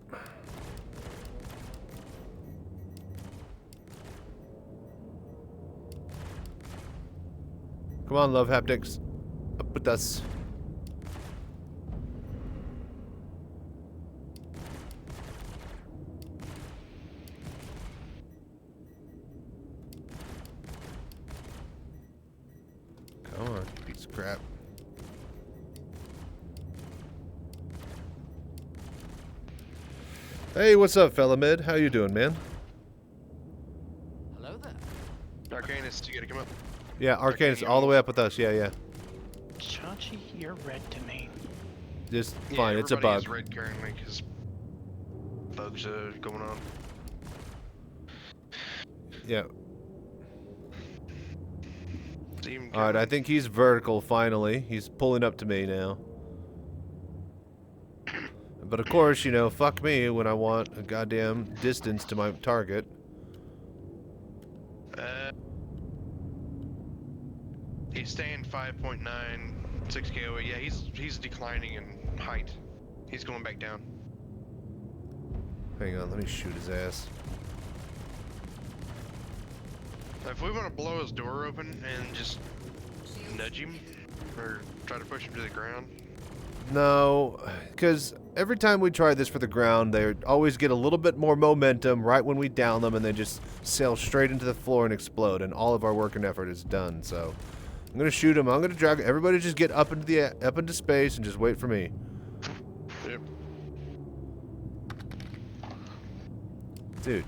[SPEAKER 2] Come on, love haptics. Up with us. Come on, piece of crap. Hey, what's up, fella mid? How you doing, man?
[SPEAKER 15] Hello there.
[SPEAKER 20] Arcanist, you gotta come up.
[SPEAKER 2] Yeah, Arcanist all the way up with us. Yeah.
[SPEAKER 19] Chachi, you're red to me.
[SPEAKER 2] Just
[SPEAKER 20] Yeah,
[SPEAKER 2] fine. It's a
[SPEAKER 20] everybody
[SPEAKER 2] bug.
[SPEAKER 20] is red currently because bugs going on.
[SPEAKER 2] Yeah.
[SPEAKER 20] Team
[SPEAKER 2] All right, I think he's vertical finally. He's pulling up to me now. But of course, you know, fuck me when I want a goddamn distance to my target.
[SPEAKER 20] He's staying 5.9, 6k away. Yeah, he's declining in height. He's going back down.
[SPEAKER 2] Hang on, let me shoot his ass.
[SPEAKER 20] If we want to blow his door open and just nudge him or try to push him to the ground?
[SPEAKER 2] No, because every time we try this for the ground, they always get a little bit more momentum right when we down them, and they just sail straight into the floor and explode, and all of our work and effort is done. So I'm gonna shoot them. I'm gonna drag everybody. Just get up into space and just wait for me.
[SPEAKER 20] Yep.
[SPEAKER 2] Dude.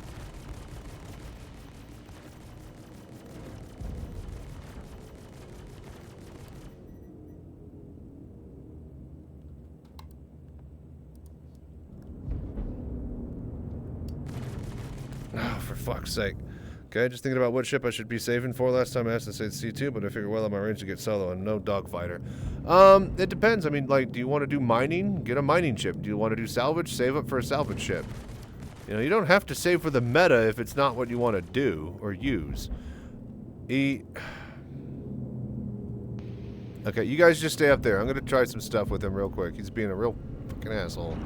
[SPEAKER 2] Oh, for fuck's sake. Okay, just thinking about what ship I should be saving for. Last time I asked to say C2, but I figured well on my range to get solo and no dogfighter. It depends. I mean, like, do you want to do mining? Get a mining ship. Do you want to do salvage? Save up for a salvage ship. You know, you don't have to save for the meta if it's not what you want to do or use. Okay, you guys just stay up there. I'm going to try some stuff with him real quick. He's being a real fucking asshole.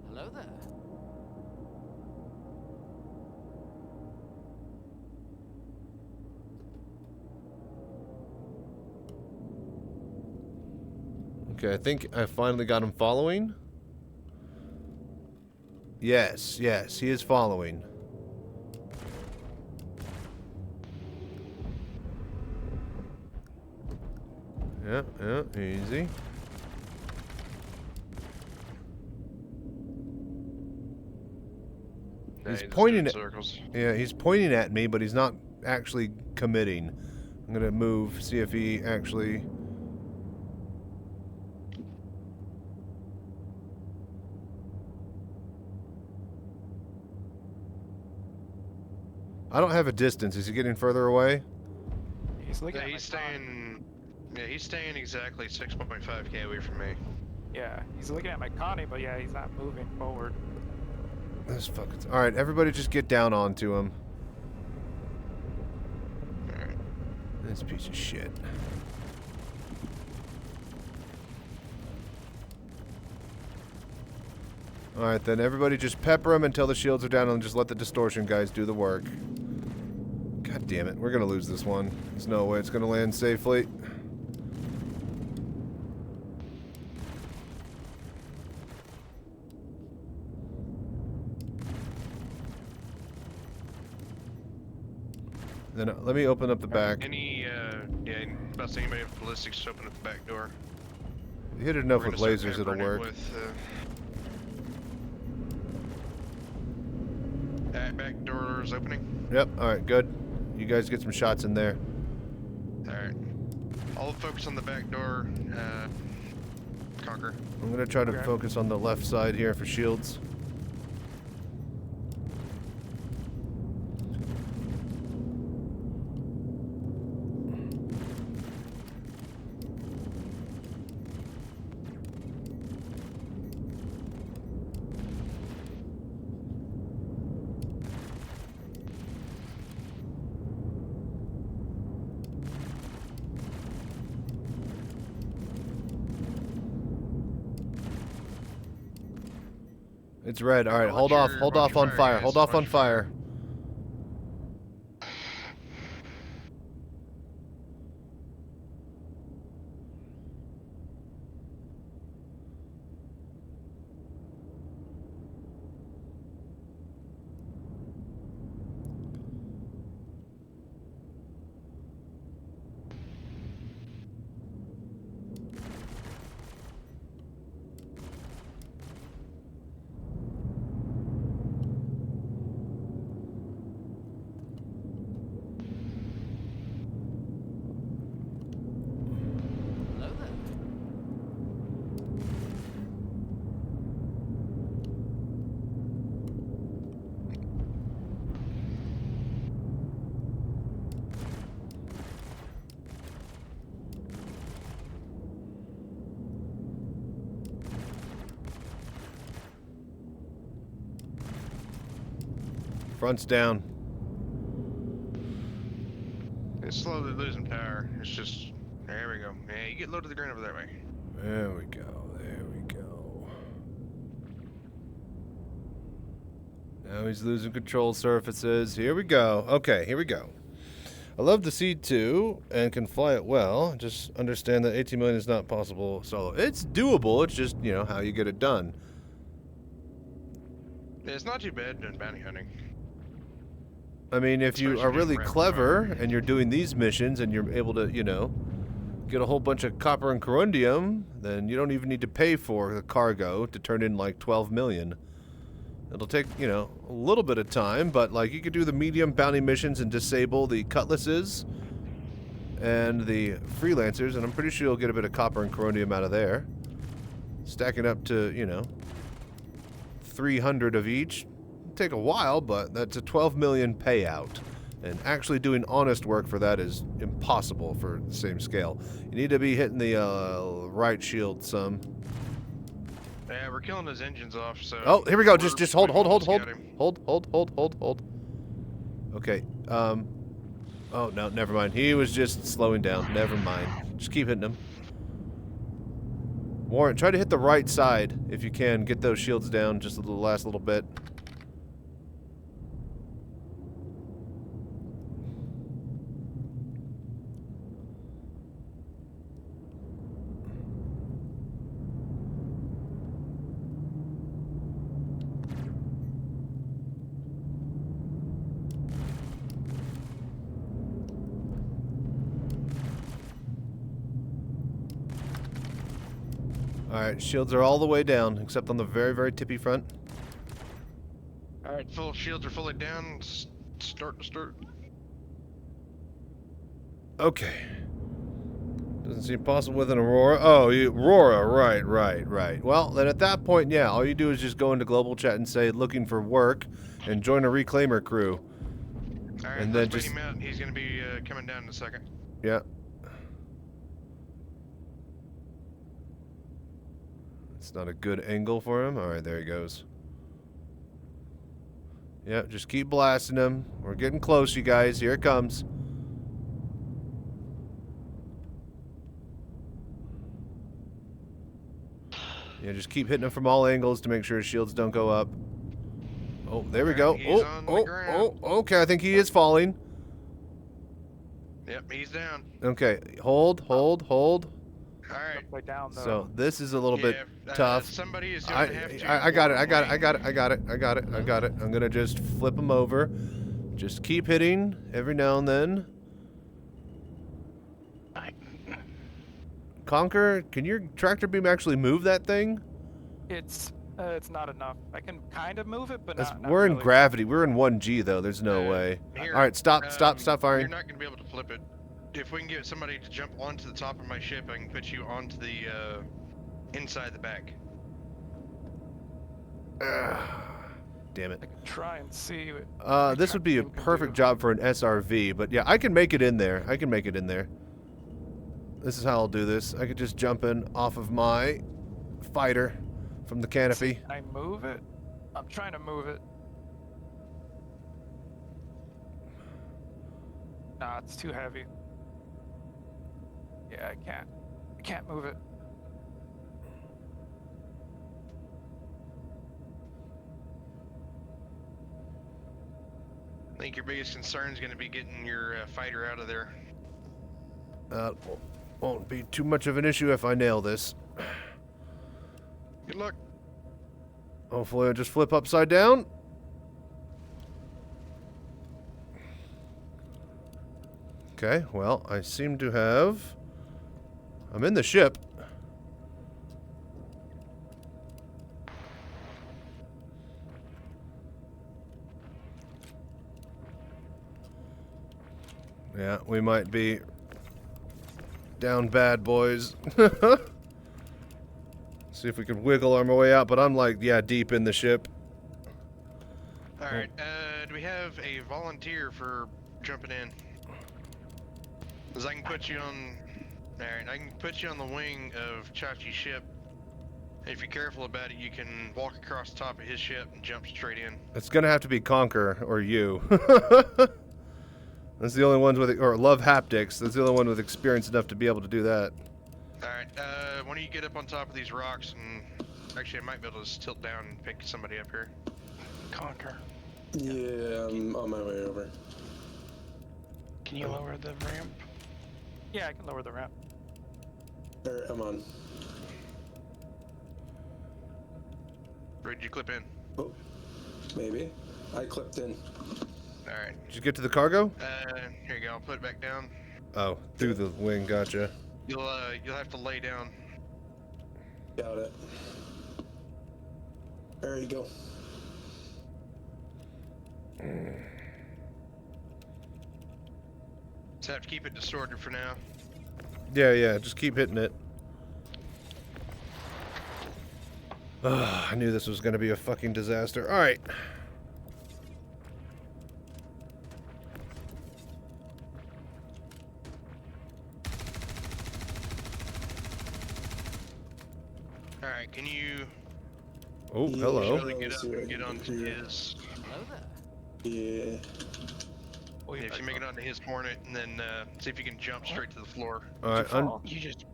[SPEAKER 15] Hello there.
[SPEAKER 2] Okay, I think I finally got him following. Yes, yes, he is following. Yeah, easy. He's pointing at circles. Yeah, he's pointing at me, but he's not actually committing. I'm gonna move, see if he actually. I don't have a distance. Is he getting further away?
[SPEAKER 12] He's looking
[SPEAKER 20] Yeah,
[SPEAKER 12] at
[SPEAKER 20] he's staying. Yeah, he's staying exactly 6.5k away from me.
[SPEAKER 12] Yeah, he's looking at my Connie, but yeah, he's not moving forward.
[SPEAKER 2] This fucking. All right, everybody, just get down onto him.
[SPEAKER 20] All right.
[SPEAKER 2] This piece of shit. All right, then everybody just pepper him until the shields are down, and just let the distortion guys do the work. God damn it, we're gonna lose this one. There's no way it's gonna land safely. Then let me open up the back.
[SPEAKER 20] Yeah, best anybody with ballistics to open up the back door.
[SPEAKER 2] You hit it enough with lasers, it'll work.
[SPEAKER 20] Back door is opening.
[SPEAKER 2] Yep, alright, good. You guys get some shots in there.
[SPEAKER 20] Alright. I'll focus on the back door, Conquer.
[SPEAKER 2] I'm gonna try to focus on the left side here for shields. It's red. All right, hold off on fire. Hold off on fire. Front's down.
[SPEAKER 20] It's slowly losing power. It's just, there we go. Yeah, you get low to the ground over that way.
[SPEAKER 2] There we go. There we go. Now he's losing control surfaces. Here we go. Okay, here we go. I love the C2 and can fly it well. Just understand that 18 million is not possible solo. It's doable. It's just, you know, how you get it done.
[SPEAKER 20] Yeah, it's not too bad doing bounty hunting.
[SPEAKER 2] I mean, if you
[SPEAKER 20] Especially
[SPEAKER 2] are really
[SPEAKER 20] doing
[SPEAKER 2] clever and you're doing these missions and you're able to, you know, get a whole bunch of copper and corundium, then you don't even need to pay for the cargo to turn in like 12 million. It'll take, you know, a little bit of time, but like you could do the medium bounty missions and disable the cutlasses and the freelancers, and I'm pretty sure you'll get a bit of copper and corundium out of there. Stacking up to, you know, 300 of each. It'll take a while, but that's a 12 million payout. And actually doing honest work for that is impossible for the same scale. You need to be hitting the right shield some.
[SPEAKER 20] Yeah, we're killing his engines off, so...
[SPEAKER 2] Oh, here we go. Just hold.
[SPEAKER 20] Hold.
[SPEAKER 2] Okay. Oh, no, never mind. He was just slowing down. Never mind. Just keep hitting him. Warren, try to hit the right side if you can. Get those shields down just the last little bit. Alright, shields are all the way down, except on the very, very tippy front.
[SPEAKER 20] Alright, full shields are fully down. Start.
[SPEAKER 2] Okay. Doesn't seem possible with an Aurora. Oh, Aurora, right. Well, then at that point, yeah, all you do is just go into global chat and say, looking for work, and join a reclaimer crew.
[SPEAKER 20] Alright,
[SPEAKER 2] and then
[SPEAKER 20] just... him out. He's going to be coming down in a second.
[SPEAKER 2] Yeah. It's not a good angle for him. Alright, there he goes. Yeah, just keep blasting him. We're getting close, you guys. Here it comes. Yeah, just keep hitting him from all angles to make sure his shields don't go up. Oh, there we go. Oh, okay, I think he is falling.
[SPEAKER 20] Yep, he's down.
[SPEAKER 2] Okay, hold.
[SPEAKER 20] Alright.
[SPEAKER 12] Down,
[SPEAKER 2] So this is a little bit tough.
[SPEAKER 20] Somebody is going to have to...
[SPEAKER 2] I got it. I'm going to just flip him over. Just keep hitting every now and then. Conquer, can your tractor beam actually move that thing?
[SPEAKER 12] It's not enough. I can kind of move it, but not
[SPEAKER 2] we're in
[SPEAKER 12] really.
[SPEAKER 2] gravity. We're in 1G though. There's no way.
[SPEAKER 20] Here,
[SPEAKER 2] all right, stop firing.
[SPEAKER 20] You're not going to be able to flip it. If we can get somebody to jump onto the top of my ship, I can put you onto the inside the back.
[SPEAKER 2] Damn it.
[SPEAKER 12] I can try and see.
[SPEAKER 2] This would be a perfect job for an SRV, but yeah, I can make it in there. This is how I'll do this. I could just jump in off of my fighter from the canopy.
[SPEAKER 12] Can I move it? I'm trying to move it. Nah, it's too heavy. Yeah, I can't move it.
[SPEAKER 20] I think your biggest concern is going to be getting your fighter out of there.
[SPEAKER 2] Won't be too much of an issue if I nail this.
[SPEAKER 20] Good luck.
[SPEAKER 2] Hopefully I'll just flip upside down. Okay, well, I seem to have... I'm in the ship. Yeah, we might be down bad, boys. See if we can wiggle our way out, but I'm like, yeah, deep in the ship.
[SPEAKER 20] Alright, do we have a volunteer for jumping in? Because I can put you on... Alright, I can put you on the wing of Chachi's ship. If you're careful about it, you can walk across the top of his ship and jump straight in.
[SPEAKER 2] It's gonna have to be Conquer or you. That's the only ones with, or Love Haptics. That's the only one with experience enough to be able to do that.
[SPEAKER 20] Alright, why don't you get up on top of these rocks and... Actually, I might be able to just tilt down and pick somebody up here.
[SPEAKER 19] Conquer.
[SPEAKER 21] Yeah, I'm on my way over.
[SPEAKER 19] Can you lower the ramp?
[SPEAKER 12] Yeah, I can lower the ramp.
[SPEAKER 21] Alright, I'm on.
[SPEAKER 20] Where did you clip in?
[SPEAKER 21] Oh, maybe. I clipped in.
[SPEAKER 20] Alright.
[SPEAKER 2] Did you get to the cargo?
[SPEAKER 20] Here you go, I'll put it back down.
[SPEAKER 2] Oh, through the wing, gotcha.
[SPEAKER 20] You'll have to lay down.
[SPEAKER 21] Got it. There you go.
[SPEAKER 20] Just have to keep it distorted for now.
[SPEAKER 2] Yeah, just keep hitting it. Ugh, I knew this was gonna be a fucking disaster. Alright.
[SPEAKER 20] Alright, can you...
[SPEAKER 2] Oh, hello.
[SPEAKER 20] Get up and get onto his...
[SPEAKER 15] Hello there.
[SPEAKER 21] Yeah.
[SPEAKER 20] Yeah, if you make it onto his Hornet, and then see if you can jump straight to the floor.
[SPEAKER 2] Alright,
[SPEAKER 19] You just...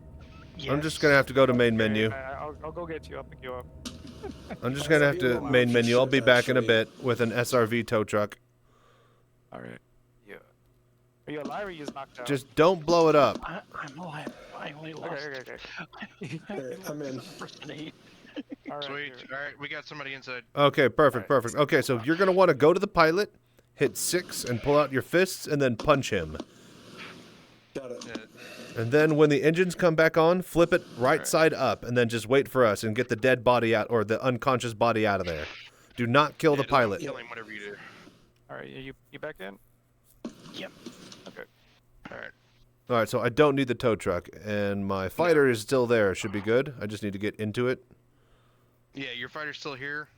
[SPEAKER 2] I'm just gonna have to go to main menu.
[SPEAKER 12] I'll go get you. I'll pick you up.
[SPEAKER 2] I'm just gonna have to main menu. I'll be back in a bit with an SRV tow truck.
[SPEAKER 12] Alright. Yeah. Are you alive or you just knocked out?
[SPEAKER 2] Just don't blow it up.
[SPEAKER 19] I'm alive. I only lost.
[SPEAKER 12] Okay.
[SPEAKER 21] I'm in.
[SPEAKER 20] Sweet. Alright, we got somebody inside.
[SPEAKER 2] Okay, perfect. Okay, so you're gonna want to go to the pilot, hit 6, and pull out your fists, and then punch him.
[SPEAKER 21] Got it.
[SPEAKER 2] And then when the engines come back on, flip it right side up, and then just wait for us and get the dead body out, or the unconscious body out of there. Do not kill the pilot.
[SPEAKER 20] Kill him, whatever you do.
[SPEAKER 12] Alright, you back in?
[SPEAKER 19] Yep.
[SPEAKER 12] Okay.
[SPEAKER 2] Alright, so I don't need the tow truck, and my fighter is still there. Should be good. I just need to get into it.
[SPEAKER 20] Yeah, your fighter's still here.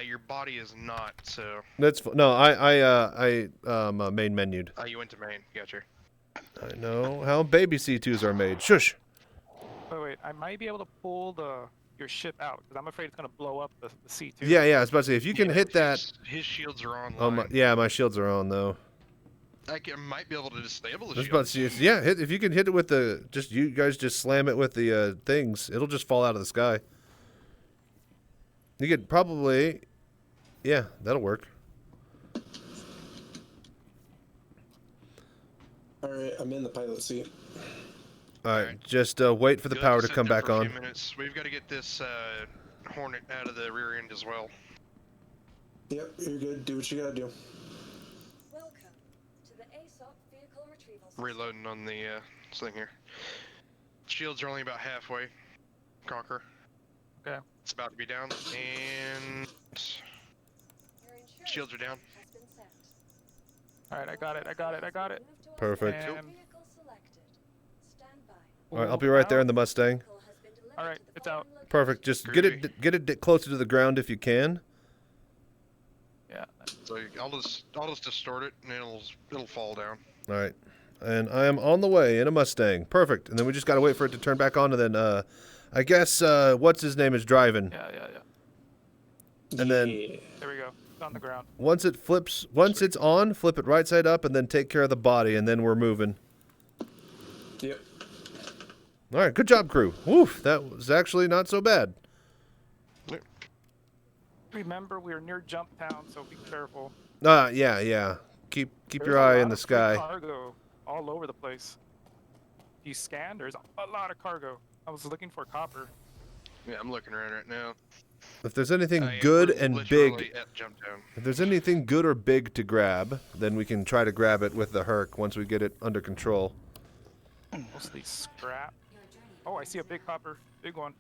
[SPEAKER 20] Your body is not, so...
[SPEAKER 2] That's no, I main menued.
[SPEAKER 20] Oh, you went to main. Gotcha.
[SPEAKER 2] I know how baby C2s are made. Shush.
[SPEAKER 12] Wait. I might be able to pull your ship out because I'm afraid it's gonna blow up the C2.
[SPEAKER 2] Yeah, I was about to say if you can hit that.
[SPEAKER 20] His shields are on.
[SPEAKER 2] Oh my, my shields are on though.
[SPEAKER 20] I might be able to disable the
[SPEAKER 2] I was about to say, yeah, if you can hit it with the you guys just slam it with the things, it'll just fall out of the sky. You could probably, yeah, that'll work.
[SPEAKER 21] Alright, I'm in the pilot seat.
[SPEAKER 2] Alright, just wait for the power to come back on.
[SPEAKER 20] Minutes. We've got to get this Hornet out of the rear end as well.
[SPEAKER 21] Yep, you're good. Do what you gotta do.
[SPEAKER 10] Welcome to the ASOP vehicle retrieval.
[SPEAKER 20] Reloading on the thing here. Shields are only about halfway. Conquer.
[SPEAKER 12] Okay.
[SPEAKER 20] It's about to be down, and shields are down.
[SPEAKER 12] Alright, I got it.
[SPEAKER 2] Perfect.
[SPEAKER 12] And...
[SPEAKER 2] Alright, I'll be right there in the Mustang.
[SPEAKER 12] Alright, it's out.
[SPEAKER 2] Perfect. Just get it closer to the ground if you can.
[SPEAKER 20] Yeah. So I'll just distort it, and it'll fall down.
[SPEAKER 2] Alright. And I am on the way in a Mustang. Perfect. And then we just gotta wait for it to turn back on, and then I guess what's his name is driving.
[SPEAKER 12] Yeah.
[SPEAKER 2] And then
[SPEAKER 12] there we go. It's on the ground.
[SPEAKER 2] Once it's on, flip it right side up, and then take care of the body, and then we're moving.
[SPEAKER 21] Yep.
[SPEAKER 2] All right, good job, crew. Woof, that was actually not so bad.
[SPEAKER 12] Remember, we're near Jump Town, so be careful.
[SPEAKER 2] Yeah. Keep your eye in the sky.
[SPEAKER 12] Cargo all over the place. You scan? There's a lot of cargo. I was looking for copper.
[SPEAKER 20] Yeah, I'm looking around right now.
[SPEAKER 2] If there's anything good and big,
[SPEAKER 20] at Jump Town.
[SPEAKER 2] if there's anything good or big to grab, then we can try to grab it with the Herc once we get it under control.
[SPEAKER 12] Mostly scrap. Oh, I see a big copper. Big one.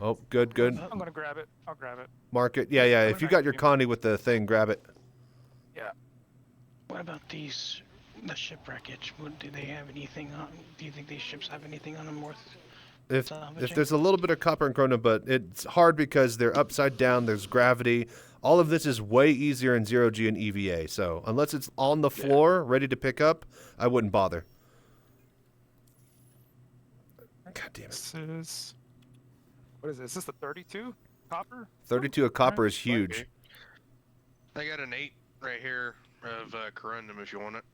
[SPEAKER 2] Oh, good.
[SPEAKER 12] I'm gonna grab it. I'll grab it.
[SPEAKER 2] Mark it. Yeah. If you got your Connie with the thing, grab it.
[SPEAKER 12] Yeah.
[SPEAKER 19] What about the ship wreckage? Do they have anything on? Do you think these ships have anything on them worth?
[SPEAKER 2] If there's a little bit of copper and chromium, but it's hard because they're upside down. There's gravity. All of this is way easier in 0G and EVA. So unless it's on the floor, ready to pick up, I wouldn't bother. God damn it.
[SPEAKER 12] What is this? Is this the 32 copper?
[SPEAKER 2] 32 of copper is huge.
[SPEAKER 20] I got an 8 right here of corundum if you want it.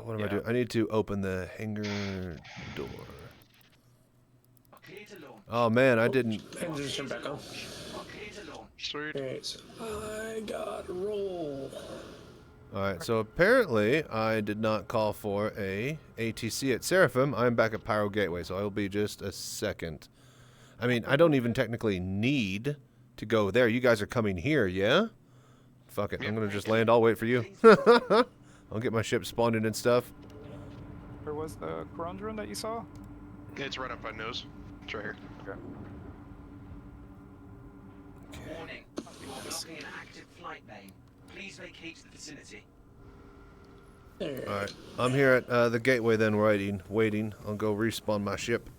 [SPEAKER 2] What am I doing? I need to open the hangar door. Oh man, I didn't.
[SPEAKER 21] Engines turn back on.
[SPEAKER 20] Sweet.
[SPEAKER 21] Alright, so I got roll.
[SPEAKER 2] Alright, so apparently I did not call for a ATC at Seraphim. I'm back at Pyro Gateway, so I'll be just a second. I mean, I don't even technically need to go there. You guys are coming here, yeah? Fuck it, I'm gonna just land. I'll wait for you. I'll get my ship spawned in and stuff.
[SPEAKER 12] Where was the conundrum that you saw?
[SPEAKER 20] It's right up my nose. It's right here.
[SPEAKER 12] Okay.
[SPEAKER 9] Warning. Unlocking an active flight bay. Please vacate the vicinity.
[SPEAKER 2] Alright, I'm here at the gateway then, waiting. I'll go respawn my ship.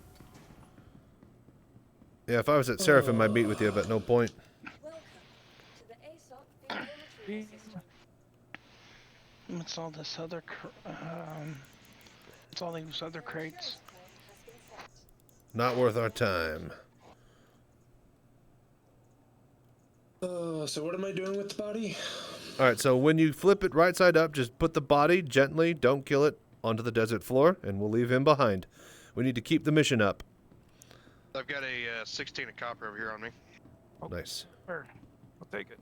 [SPEAKER 2] Yeah, if I was at Seraphim, I'd meet with you, but no point.
[SPEAKER 19] What's all this other? What's all these other crates?
[SPEAKER 2] Not worth our time.
[SPEAKER 21] So what am I doing with the body?
[SPEAKER 2] Alright, so when you flip it right side up, just put the body gently, don't kill it, onto the desert floor, and we'll leave him behind. We need to keep the mission up.
[SPEAKER 20] I've got a 16 of copper over here on me.
[SPEAKER 12] Oh,
[SPEAKER 2] nice.
[SPEAKER 12] Where? I'll take it.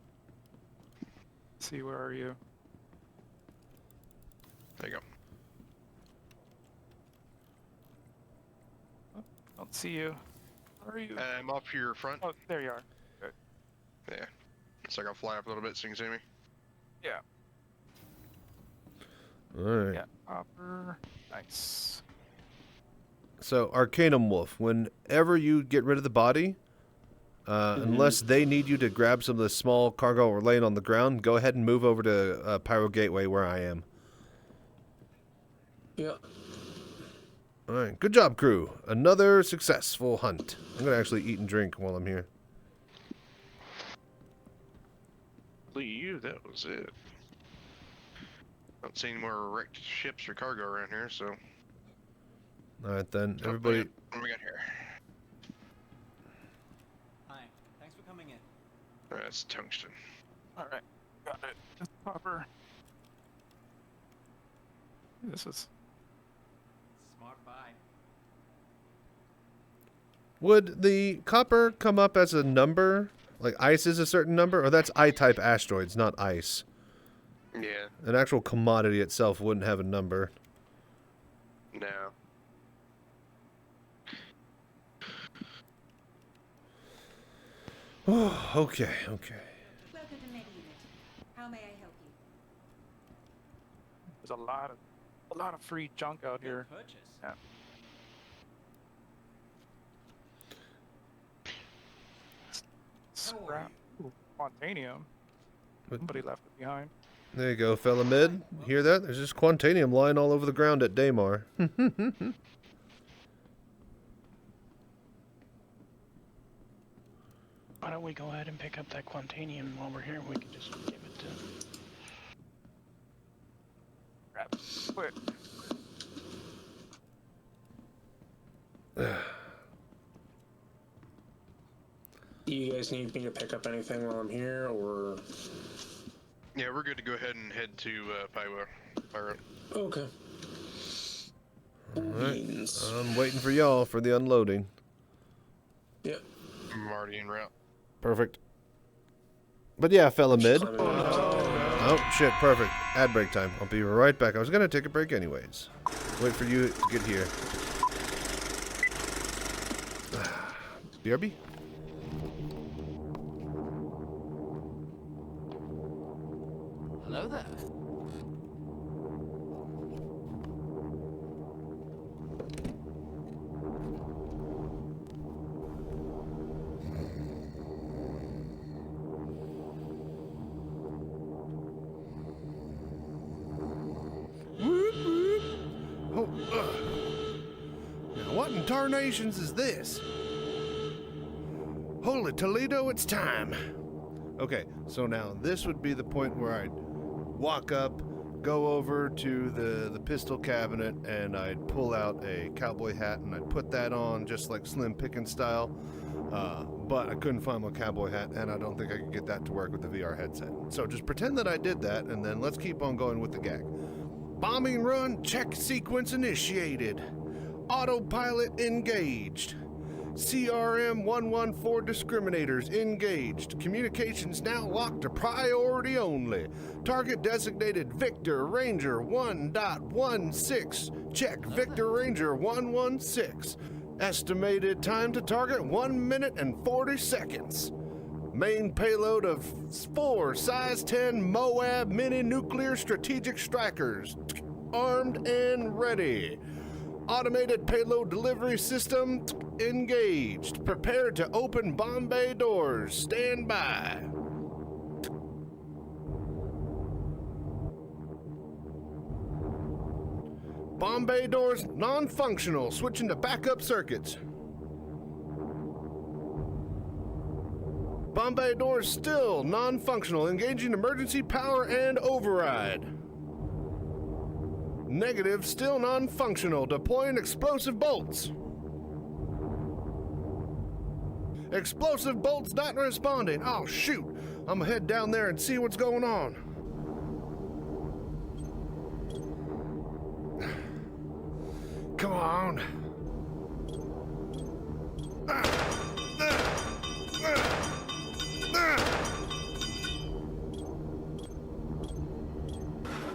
[SPEAKER 12] Let's see, where are you?
[SPEAKER 20] There you go.
[SPEAKER 12] Oh, don't see you. Where are you?
[SPEAKER 20] I'm up your front.
[SPEAKER 12] Oh, there you are. Good.
[SPEAKER 20] Yeah. So I gotta fly up a little bit so you can see me.
[SPEAKER 12] Yeah.
[SPEAKER 2] Alright.
[SPEAKER 12] Yeah, copper. Nice.
[SPEAKER 2] So, Arcanum Wolf, whenever you get rid of the body, unless they need you to grab some of the small cargo or laying on the ground, go ahead and move over to Pyro Gateway where I am.
[SPEAKER 21] Yeah.
[SPEAKER 2] Alright, good job, crew. Another successful hunt. I'm going to actually eat and drink while I'm here.
[SPEAKER 20] I believe that was it. Don't see any more wrecked ships or cargo around here, so...
[SPEAKER 2] Alright then, everybody...
[SPEAKER 20] What do we got here?
[SPEAKER 3] Hi, thanks for coming in.
[SPEAKER 20] That's tungsten.
[SPEAKER 12] Alright, got it. Just copper. This is...
[SPEAKER 3] Smart buy.
[SPEAKER 2] Would the copper come up as a number? Like ice is a certain number? Or that's I-type asteroids, not ice.
[SPEAKER 20] Yeah.
[SPEAKER 2] An actual commodity itself wouldn't have a number.
[SPEAKER 20] No.
[SPEAKER 2] Oh, okay.
[SPEAKER 14] Welcome to Med Unit. How may I help you?
[SPEAKER 12] There's a lot of free junk out here.
[SPEAKER 3] Purchase.
[SPEAKER 12] Yeah. Scrap. Ooh, Quantanium. Somebody left it behind.
[SPEAKER 2] There you go, fella mid. Hear that? There's just Quantanium lying all over the ground at Daymar.
[SPEAKER 19] Why don't we go ahead and pick up that Quantanium while we're here? We can just give it to...
[SPEAKER 12] Grab it. Quick.
[SPEAKER 21] Do you guys need me to pick up anything while I'm here, or...?
[SPEAKER 20] Yeah, we're good to go ahead and head to Pyro.
[SPEAKER 21] Okay.
[SPEAKER 2] Alright, I'm waiting for y'all for the unloading.
[SPEAKER 21] Yep.
[SPEAKER 20] I'm already en route.
[SPEAKER 2] Perfect. But yeah, fella mid. Oh, shit, perfect. Ad break time. I'll be right back. I was going to take a break anyways. Wait for you to get here. BRB?
[SPEAKER 15] Hello there.
[SPEAKER 2] Oh, now what in tarnations is this? Holy Toledo, it's time. Okay, so now this would be the point where I'd walk up, go over to the pistol cabinet, and I'd pull out a cowboy hat and I'd put that on just like Slim Pickens style. But I couldn't find my cowboy hat, and I don't think I could get that to work with the VR headset. So just pretend that I did that, and then let's keep on going with the gag. Bombing run check sequence initiated. Autopilot engaged. CRM 114 discriminators engaged. Communications now locked to priority only. Target designated Victor Ranger 1.16. Check Victor Ranger 116. Estimated time to target 1 minute and 40 seconds. Main payload of 4 size 10 Moab mini nuclear strategic strikers. Armed and ready. Automated payload delivery system engaged. Prepared to open bomb bay doors. Stand by. Bomb bay doors non-functional. Switching to backup circuits. Bomb bay doors still non-functional. Engaging emergency power and override. Negative, still non-functional. Deploying explosive bolts. Explosive bolts not responding. Oh, shoot. I'm gonna head down there and see what's going on. Come on.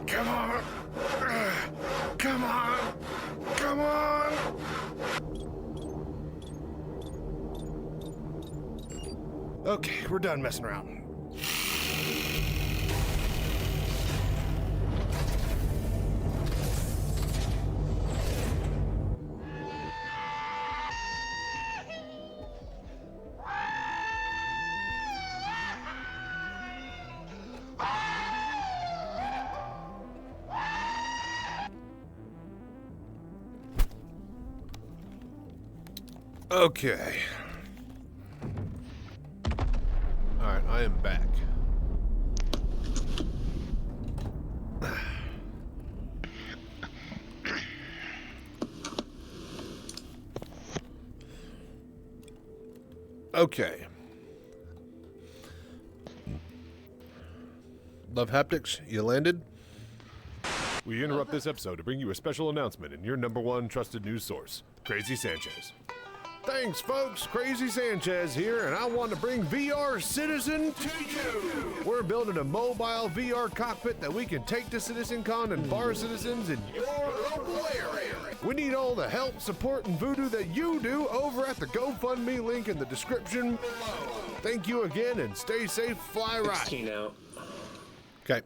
[SPEAKER 2] Come on. Come on. Come on. Okay, we're done messing around. Okay. Alright, I am back. Okay. Love Haptics, you landed?
[SPEAKER 18] We interrupt this episode to bring you a special announcement in your #1 trusted news source, Crazy Sanchez.
[SPEAKER 2] Thanks, folks. Crazy Sanchez here, and I want to bring VR Citizen to you. We're building a mobile VR cockpit that we can take to CitizenCon and bar citizens in your local area. We need all the help, support, and voodoo that you do over at the GoFundMe link in the description below. Thank you again, and stay safe, fly right.
[SPEAKER 21] 16 out.
[SPEAKER 2] Okay.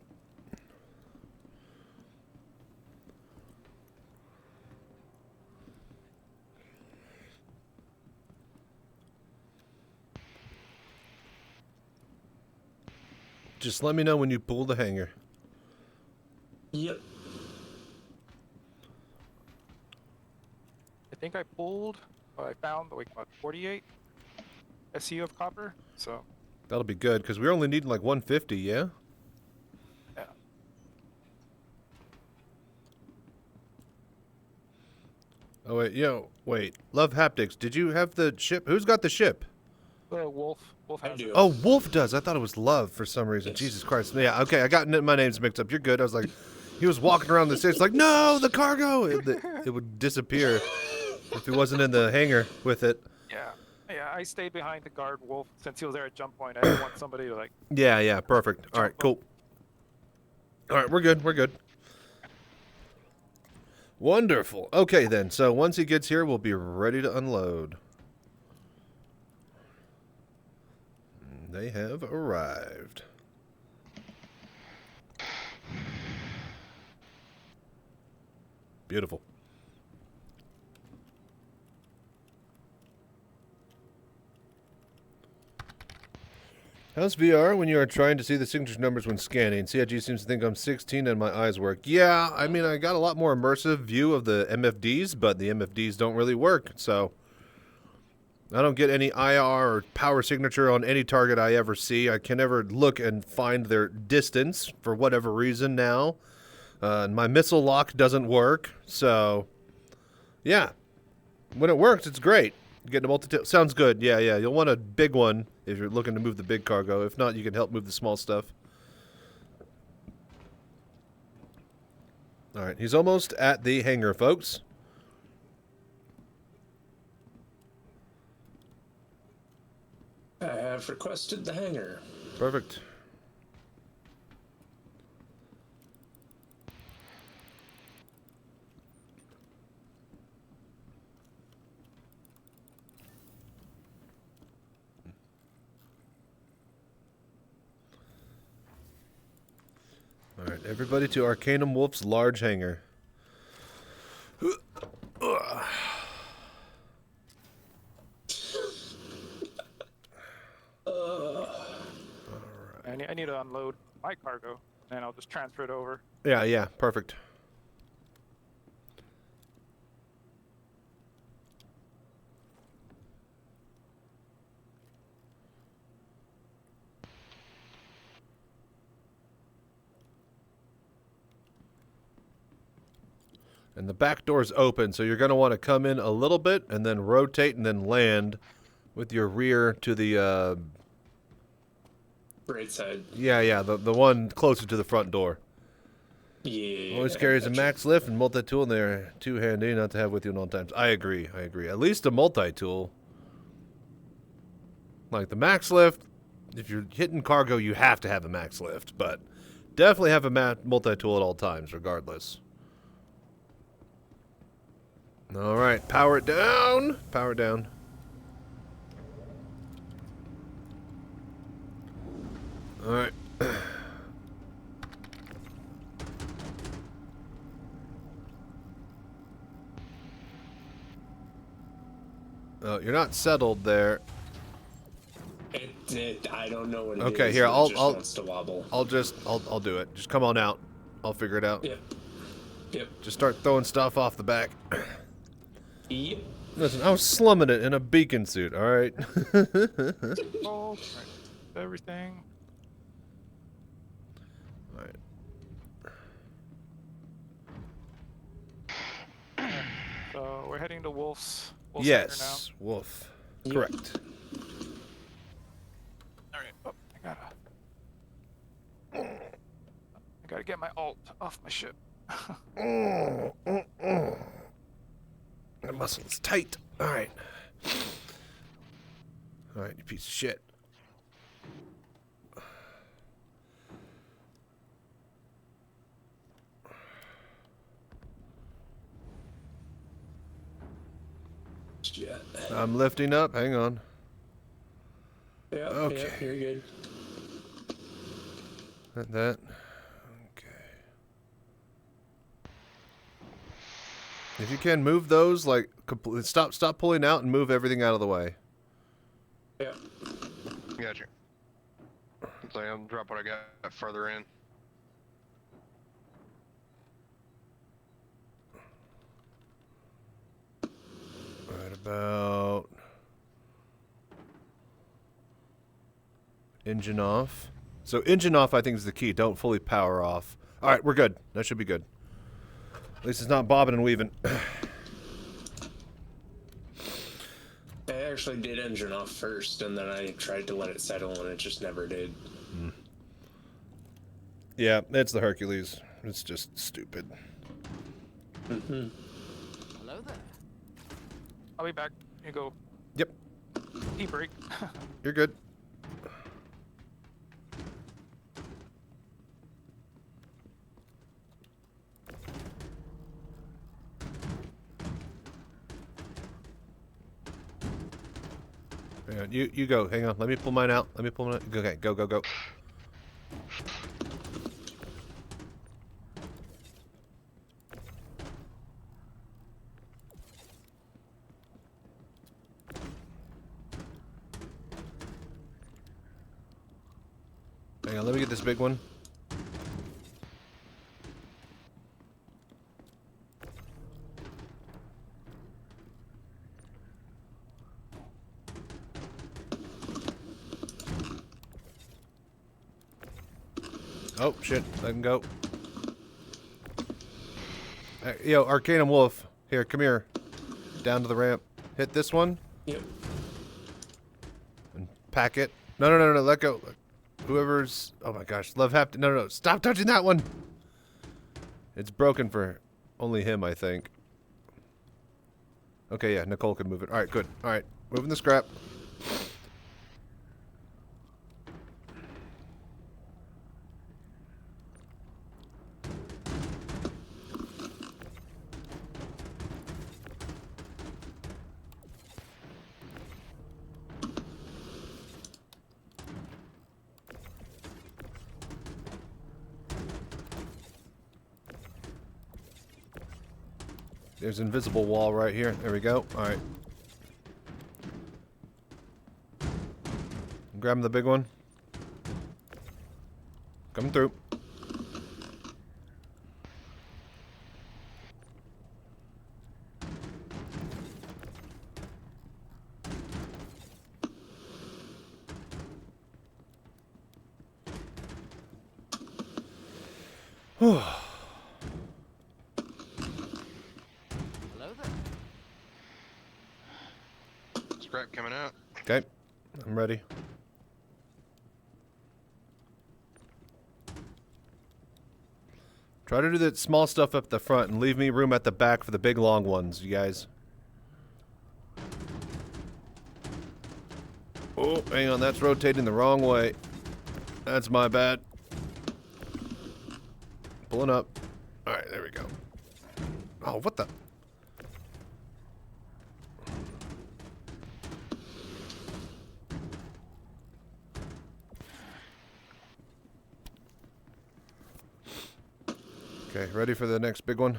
[SPEAKER 2] Just let me know when you pull the hanger.
[SPEAKER 21] Yep.
[SPEAKER 12] I think I pulled, I found like about 48 SU of copper, so.
[SPEAKER 2] That'll be good, because we're only needing like 150, yeah?
[SPEAKER 12] Yeah.
[SPEAKER 2] Oh, wait. Love Haptics, did you have the ship? Who's got the ship?
[SPEAKER 12] Wolf has it.
[SPEAKER 2] Oh, Wolf does. I thought it was Love for some reason. Yes. Jesus Christ. Yeah, okay, I got my names mixed up. You're good. I was like, he was walking around the stage like, no, the cargo! It would disappear if he wasn't in the hangar with it.
[SPEAKER 12] Yeah, I stayed behind the guard Wolf since he was there at jump point. I didn't want somebody to like...
[SPEAKER 2] Yeah, perfect. All right, cool. All right, we're good. Wonderful. Okay, then. So once he gets here, we'll be ready to unload. They have arrived. Beautiful. How's VR when you are trying to see the signature numbers when scanning? CIG seems to think I'm 16 and my eyes work. Yeah, I mean, I got a lot more immersive view of the MFDs, but the MFDs don't really work, so... I don't get any IR or power signature on any target I ever see. I can never look and find their distance for whatever reason now. My missile lock doesn't work, so... Yeah. When it works, it's great. Getting a multi-tail sounds good. Yeah. You'll want a big one if you're looking to move the big cargo. If not, you can help move the small stuff. All right, he's almost at the hangar, folks.
[SPEAKER 21] I have requested the hangar.
[SPEAKER 2] Perfect. Alright, everybody to Arcanum Wolf's large hangar.
[SPEAKER 12] I need to unload my cargo, and I'll just transfer it over.
[SPEAKER 2] Yeah, perfect. And the back door's open, so you're going to want to come in a little bit and then rotate and then land with your rear to the
[SPEAKER 21] right side.
[SPEAKER 2] Yeah, the one closer to the front door.
[SPEAKER 21] Yeah.
[SPEAKER 2] Always carries a max lift and multi-tool, and they're too handy not to have with you at all times. I agree. At least a multi-tool. Like the max lift, if you're hitting cargo, you have to have a max lift, but definitely have a multi-tool at all times, regardless. All right, power it down. Power it down. All right. Oh, you're not settled there.
[SPEAKER 21] I don't know what it is.
[SPEAKER 2] Okay, here,
[SPEAKER 21] it
[SPEAKER 2] I'll
[SPEAKER 21] just wants to wobble.
[SPEAKER 2] I'll do it. Just come on out. I'll figure it out.
[SPEAKER 21] Yep.
[SPEAKER 2] Just start throwing stuff off the back.
[SPEAKER 21] Yep.
[SPEAKER 2] Listen, I was slumming it in a beacon suit, all right?
[SPEAKER 12] Oh, everything.
[SPEAKER 2] All right.
[SPEAKER 12] So we're heading to Wolf's
[SPEAKER 2] Yes,
[SPEAKER 12] now.
[SPEAKER 2] Wolf. Correct.
[SPEAKER 12] Alright. Oh, I gotta get my alt off my ship.
[SPEAKER 2] The muscle is tight. All right. All right, you piece of shit. I'm lifting up. Hang on.
[SPEAKER 21] Yeah.
[SPEAKER 2] Okay.
[SPEAKER 21] Yeah, you're good.
[SPEAKER 2] That. Okay. If you can move those, like, stop pulling out and move everything out of the way.
[SPEAKER 21] Yeah.
[SPEAKER 20] Gotcha. So I'll drop what I got further in.
[SPEAKER 2] Right about engine off. So engine off, I think, is the key. Don't fully power off. All right, we're good. That should be good. At least it's not bobbing and weaving.
[SPEAKER 21] I actually did engine off first, and then I tried to let it settle, and it just never did.
[SPEAKER 2] Yeah, it's the Hercules. It's just stupid.
[SPEAKER 15] Hello there.
[SPEAKER 12] I'll be back. You go.
[SPEAKER 2] Yep.
[SPEAKER 12] E-break.
[SPEAKER 2] You're good. Hang on, you go. Hang on. Let me pull mine out. Okay, go. Hang on, let me get this big one. Oh, shit. Let him go. Yo, Arcanum Wolf. Here, come here. Down to the ramp. Hit this one.
[SPEAKER 21] Yep.
[SPEAKER 2] And pack it. No, let go. Whoever's... Oh, my gosh. No. Stop touching that one. It's broken for only him, I think. Okay, yeah. Nicole can move it. All right, good. All right. Moving the scrap. There's an invisible wall right here. There we go. All right. Grabbing the big one. Coming through.
[SPEAKER 15] Hello there.
[SPEAKER 20] Scrap coming out.
[SPEAKER 2] Okay, I'm ready. Try to do the small stuff up the front and leave me room at the back for the big long ones, you guys. Oh, hang on, that's rotating the wrong way. That's my bad. Pulling up. Alright, there we go. Oh, what the? Okay, ready for the next big one?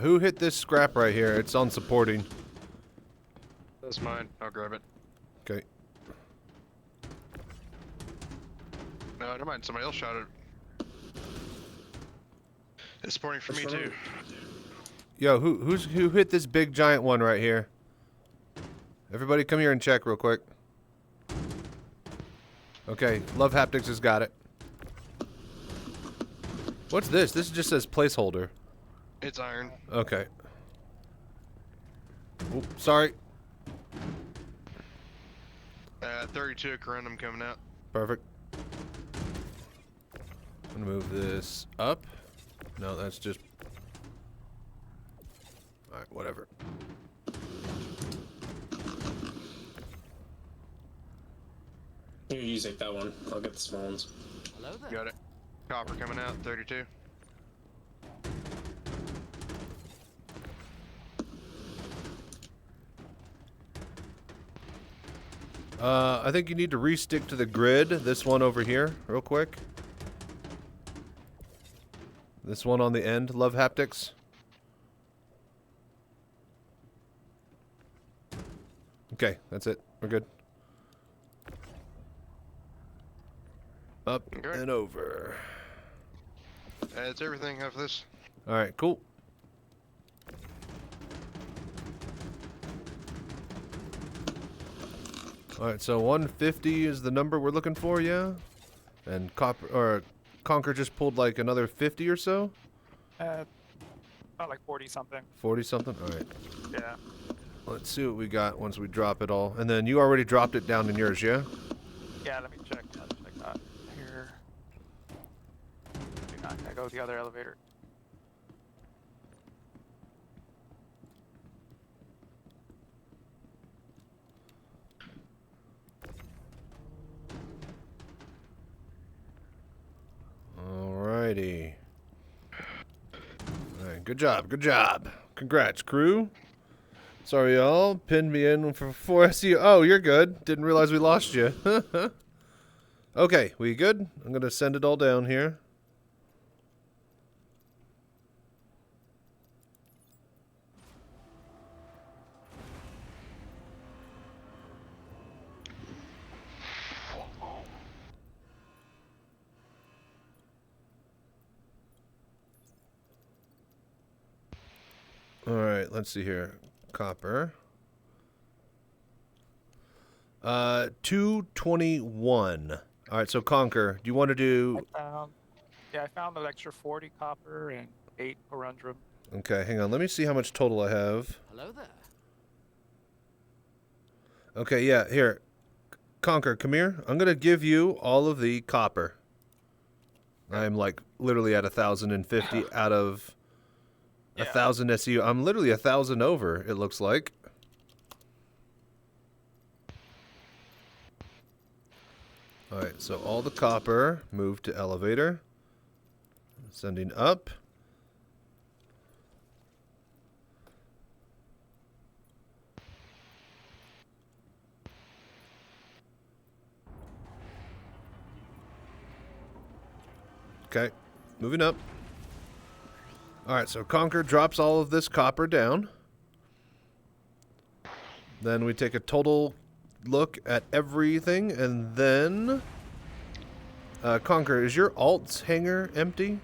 [SPEAKER 2] Who hit this scrap right here? It's on supporting.
[SPEAKER 20] That's mine. I'll grab it.
[SPEAKER 2] Okay.
[SPEAKER 20] No, never mind. Somebody else shot it. It's supporting for me too.
[SPEAKER 2] Yo, who hit this big giant one right here? Everybody come here and check real quick. Okay, Love Haptics has got it. What's this? This just says placeholder.
[SPEAKER 20] It's iron.
[SPEAKER 2] Okay. Oop, sorry.
[SPEAKER 20] 32 at Corundum coming out.
[SPEAKER 2] Perfect. I'm gonna move this up. No, that's just... Alright, whatever.
[SPEAKER 21] Here, you take that one. I'll get the small ones.
[SPEAKER 15] Hello there.
[SPEAKER 20] Got it. Copper coming out, 32.
[SPEAKER 2] I think you need to re-stick to the grid. This one over here, real quick. This one on the end. Love Haptics. Okay, that's it. We're good. Up and over.
[SPEAKER 20] That's everything of this.
[SPEAKER 2] Alright, cool. Alright, so 150 is the number we're looking for, yeah? And Conquer just pulled like another 50 or so?
[SPEAKER 12] About like 40 something.
[SPEAKER 2] 40 something? Alright.
[SPEAKER 12] Yeah.
[SPEAKER 2] Let's see what we got once we drop it all. And then you already dropped it down in yours, yeah?
[SPEAKER 12] Yeah, let me check. Check that. Here. Hang on, I go with the other elevator.
[SPEAKER 2] Alrighty. Alright, good job, good job. Congrats, crew. Sorry, y'all. Pinned me in for 4 SEO. Oh, you're good. Didn't realize we lost you. Okay, we good? I'm going to send it all down here. Alright, let's see here. Copper. 221. Alright, so Conquer, do you want to do...
[SPEAKER 12] I found an extra 40 copper and 8 corundum.
[SPEAKER 2] Okay, hang on. Let me see how much total I have.
[SPEAKER 15] Hello there.
[SPEAKER 2] Okay, yeah, here. Conquer, come here. I'm going to give you all of the copper. I'm like literally at 1,050 out of 1,000 SU. I'm literally 1,000 over, it looks like. Alright, so all the copper moved to elevator. Sending up. Okay, moving up. Alright, so Conquer drops all of this copper down. Then we take a total look at everything, and then... Conquer, is your alt's hangar empty?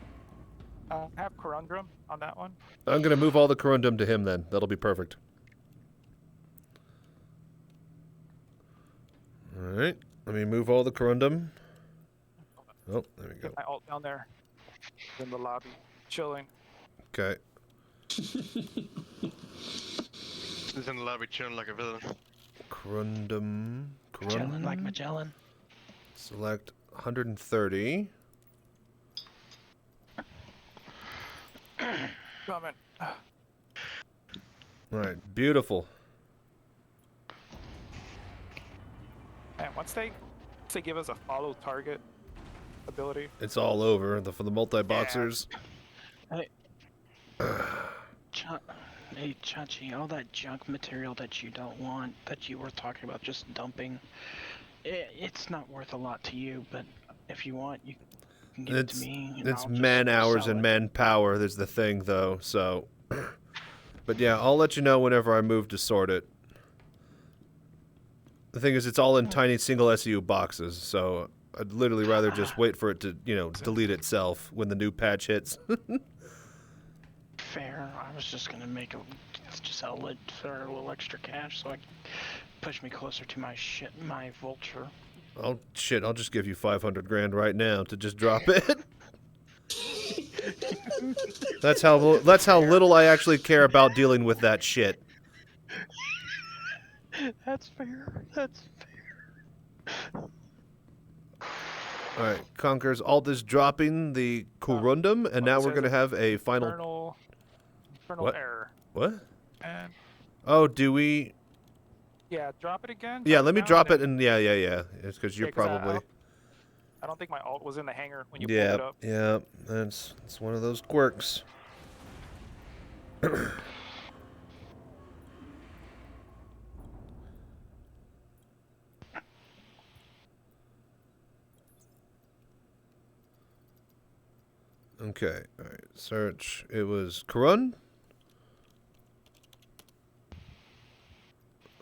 [SPEAKER 12] Have Corundrum on that one.
[SPEAKER 2] I'm going to move all the Corundum to him then. That'll be perfect. Alright, let me move all the Corundum. Oh, there we go.
[SPEAKER 12] My alt down there in the lobby, chilling.
[SPEAKER 2] Okay.
[SPEAKER 20] He's in the lobby chilling like a villain.
[SPEAKER 2] Corundum.
[SPEAKER 19] Magellan like Magellan.
[SPEAKER 2] Select 130.
[SPEAKER 12] Coming.
[SPEAKER 2] Alright, beautiful.
[SPEAKER 12] And once they give us a follow target ability.
[SPEAKER 2] It's all over for the multi-boxers.
[SPEAKER 19] Hey, hey, Chachi, all that junk material that you don't want, that you were talking about just dumping, it's not worth a lot to you, but if you want, you can give it to me. And
[SPEAKER 2] It's
[SPEAKER 19] I'll just
[SPEAKER 2] man hours
[SPEAKER 19] sell
[SPEAKER 2] and
[SPEAKER 19] it.
[SPEAKER 2] manpower. There's the thing, though. So, but yeah, I'll let you know whenever I move to sort it. The thing is, it's all in tiny single SU boxes, so I'd literally rather just wait for it to, delete itself when the new patch hits.
[SPEAKER 19] Fair. I was just gonna make just sell it for a little extra cash, so I can push me closer to my vulture.
[SPEAKER 2] Oh shit! I'll just give you 500 grand right now to just drop it. That's how little I actually care about dealing with that shit.
[SPEAKER 19] That's fair. That's fair.
[SPEAKER 2] All right, Conquer's alt is dropping the Corundum, and now we're gonna have a final.
[SPEAKER 12] Infernal
[SPEAKER 2] What?
[SPEAKER 12] error.
[SPEAKER 2] What?
[SPEAKER 12] And
[SPEAKER 2] Oh, do we?
[SPEAKER 12] yeah, drop it again.
[SPEAKER 2] Yeah, let me
[SPEAKER 12] down,
[SPEAKER 2] drop
[SPEAKER 12] and
[SPEAKER 2] it, and yeah. It's because you're
[SPEAKER 12] 'cause
[SPEAKER 2] probably.
[SPEAKER 12] I don't think my alt was in the hangar when you pulled
[SPEAKER 2] Yeah,
[SPEAKER 12] it up.
[SPEAKER 2] yeah. It's one of those quirks. Okay, alright, search. It was Karun.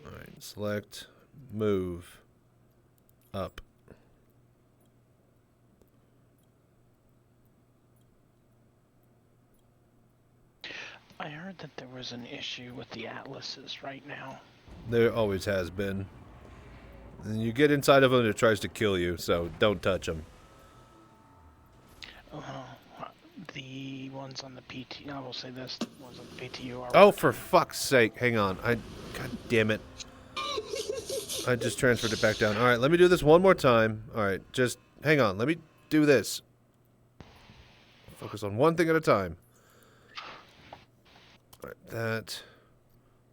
[SPEAKER 2] Alright, select, move, up.
[SPEAKER 19] I heard that there was an issue with the atlases right now.
[SPEAKER 2] There always has been. And you get inside of them, it tries to kill you, so don't touch them.
[SPEAKER 19] The ones on the PT, I will say this, the ones on the PTU are...
[SPEAKER 2] Oh, for fuck's sake. Hang on. God damn it. I just transferred it back down. Alright, let me do this one more time. Alright, just hang on. Let me do this. Focus on one thing at a time. Alright, that.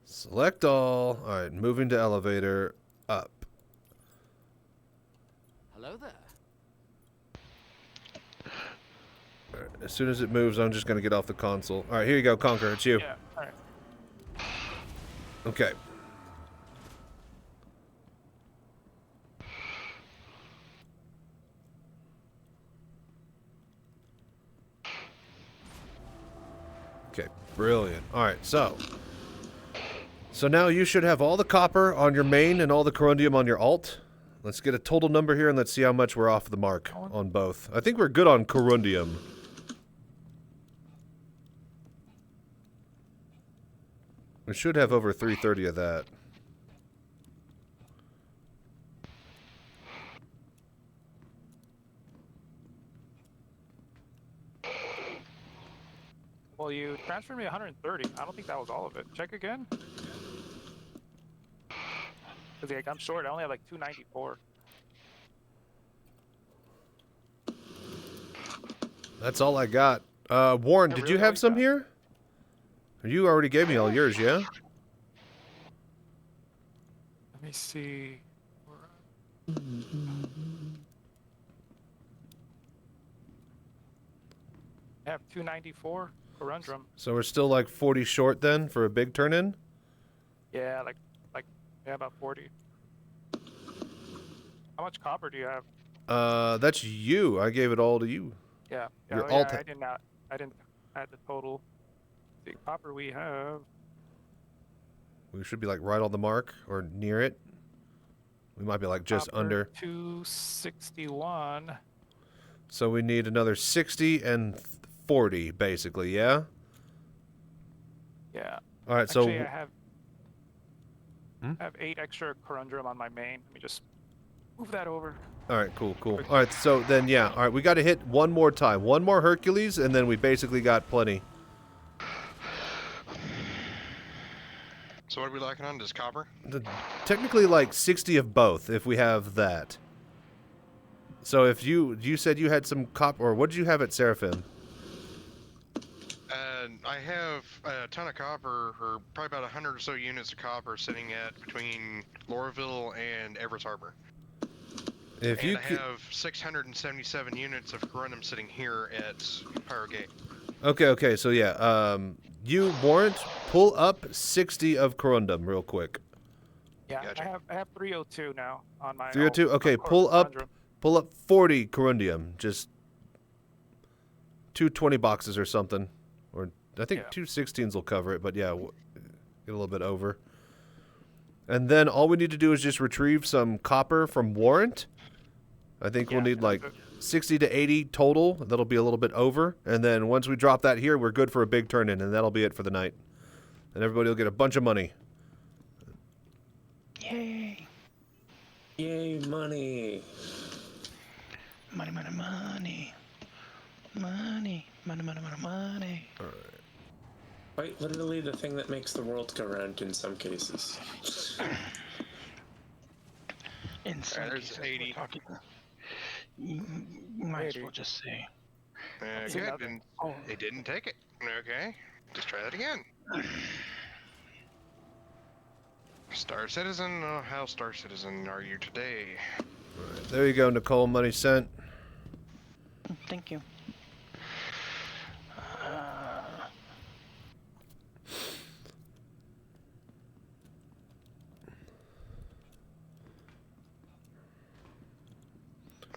[SPEAKER 2] Select all. Alright, moving to elevator. Up.
[SPEAKER 15] Hello there.
[SPEAKER 2] Alright, as soon as it moves, I'm just going to get off the console. Alright, here you go, Conquer. It's you.
[SPEAKER 12] Yeah, alright.
[SPEAKER 2] Okay. Okay, brilliant. Alright, so now you should have all the copper on your main and all the corundium on your alt. Let's get a total number here and let's see how much we're off the mark on both. I think we're good on corundium. We should have over 330 of that.
[SPEAKER 12] Well, you transferred me 130. I don't think that was all of it. Check again. Because like, I'm short. I only have like 294.
[SPEAKER 2] That's all I got. Warren, did you have some here? You already gave me all yours, yeah?
[SPEAKER 12] Let me see. I have 294 corundrum.
[SPEAKER 2] So we're still like 40 short then for a big turn-in?
[SPEAKER 12] Yeah, like yeah, about 40. How much copper do you have?
[SPEAKER 2] That's you. I gave it all to you.
[SPEAKER 12] Yeah.
[SPEAKER 2] Your
[SPEAKER 12] Oh,
[SPEAKER 2] alt.
[SPEAKER 12] yeah, I didn't add the total. The copper we have.
[SPEAKER 2] We should be like right on the mark or near it. We might be like just
[SPEAKER 12] Copper
[SPEAKER 2] under.
[SPEAKER 12] 261.
[SPEAKER 2] So we need another 60 and 40, basically, yeah?
[SPEAKER 12] Yeah.
[SPEAKER 2] All right,
[SPEAKER 12] Actually,
[SPEAKER 2] so...
[SPEAKER 12] I have 8 extra corundrum on my main. Let me just move that over.
[SPEAKER 2] All right, cool. All right, so then, yeah. All right, we got to hit one more time. One more Hercules, and then we basically got plenty.
[SPEAKER 20] So what are we lacking on? Just copper?
[SPEAKER 2] Technically, like 60 of both, if we have that. So if you said you had some copper, or what did you have at Seraphim?
[SPEAKER 20] I have a ton of copper, or probably about 100 or so units of copper sitting at between Lorville and Everest Harbor.
[SPEAKER 2] If
[SPEAKER 20] and
[SPEAKER 2] you
[SPEAKER 20] I have 677 units of corundum sitting here at Pyro Gate.
[SPEAKER 2] Okay, so yeah, you, Warrant, pull up 60 of corundum real quick.
[SPEAKER 12] Yeah,
[SPEAKER 20] Gotcha.
[SPEAKER 12] I have 302 now on my.
[SPEAKER 2] 302. Okay, pull up 40 corundium. Just 220 boxes or something, or I think 216s will cover it. But yeah, get a little bit over. And then all we need to do is just retrieve some copper from Warrant. I think we'll need like 60 to 80 total. That'll be a little bit over. And then once we drop that here, we're good for a big turn-in, and that'll be it for the night. And everybody will get a bunch of money.
[SPEAKER 19] Yay!
[SPEAKER 21] Yay, money!
[SPEAKER 19] Money, money, money. Money, money, money, money, money.
[SPEAKER 2] All right.
[SPEAKER 21] Quite literally the thing that makes the world go round in some cases.
[SPEAKER 19] In some
[SPEAKER 20] There's
[SPEAKER 19] cases,
[SPEAKER 20] 80.
[SPEAKER 19] we're talking. You might as well just say.
[SPEAKER 20] Good. It didn't take it. Okay. Just try that again. Star Citizen, how Star Citizen are you today?
[SPEAKER 2] All right, there you go, Nicole. Money sent.
[SPEAKER 19] Thank you.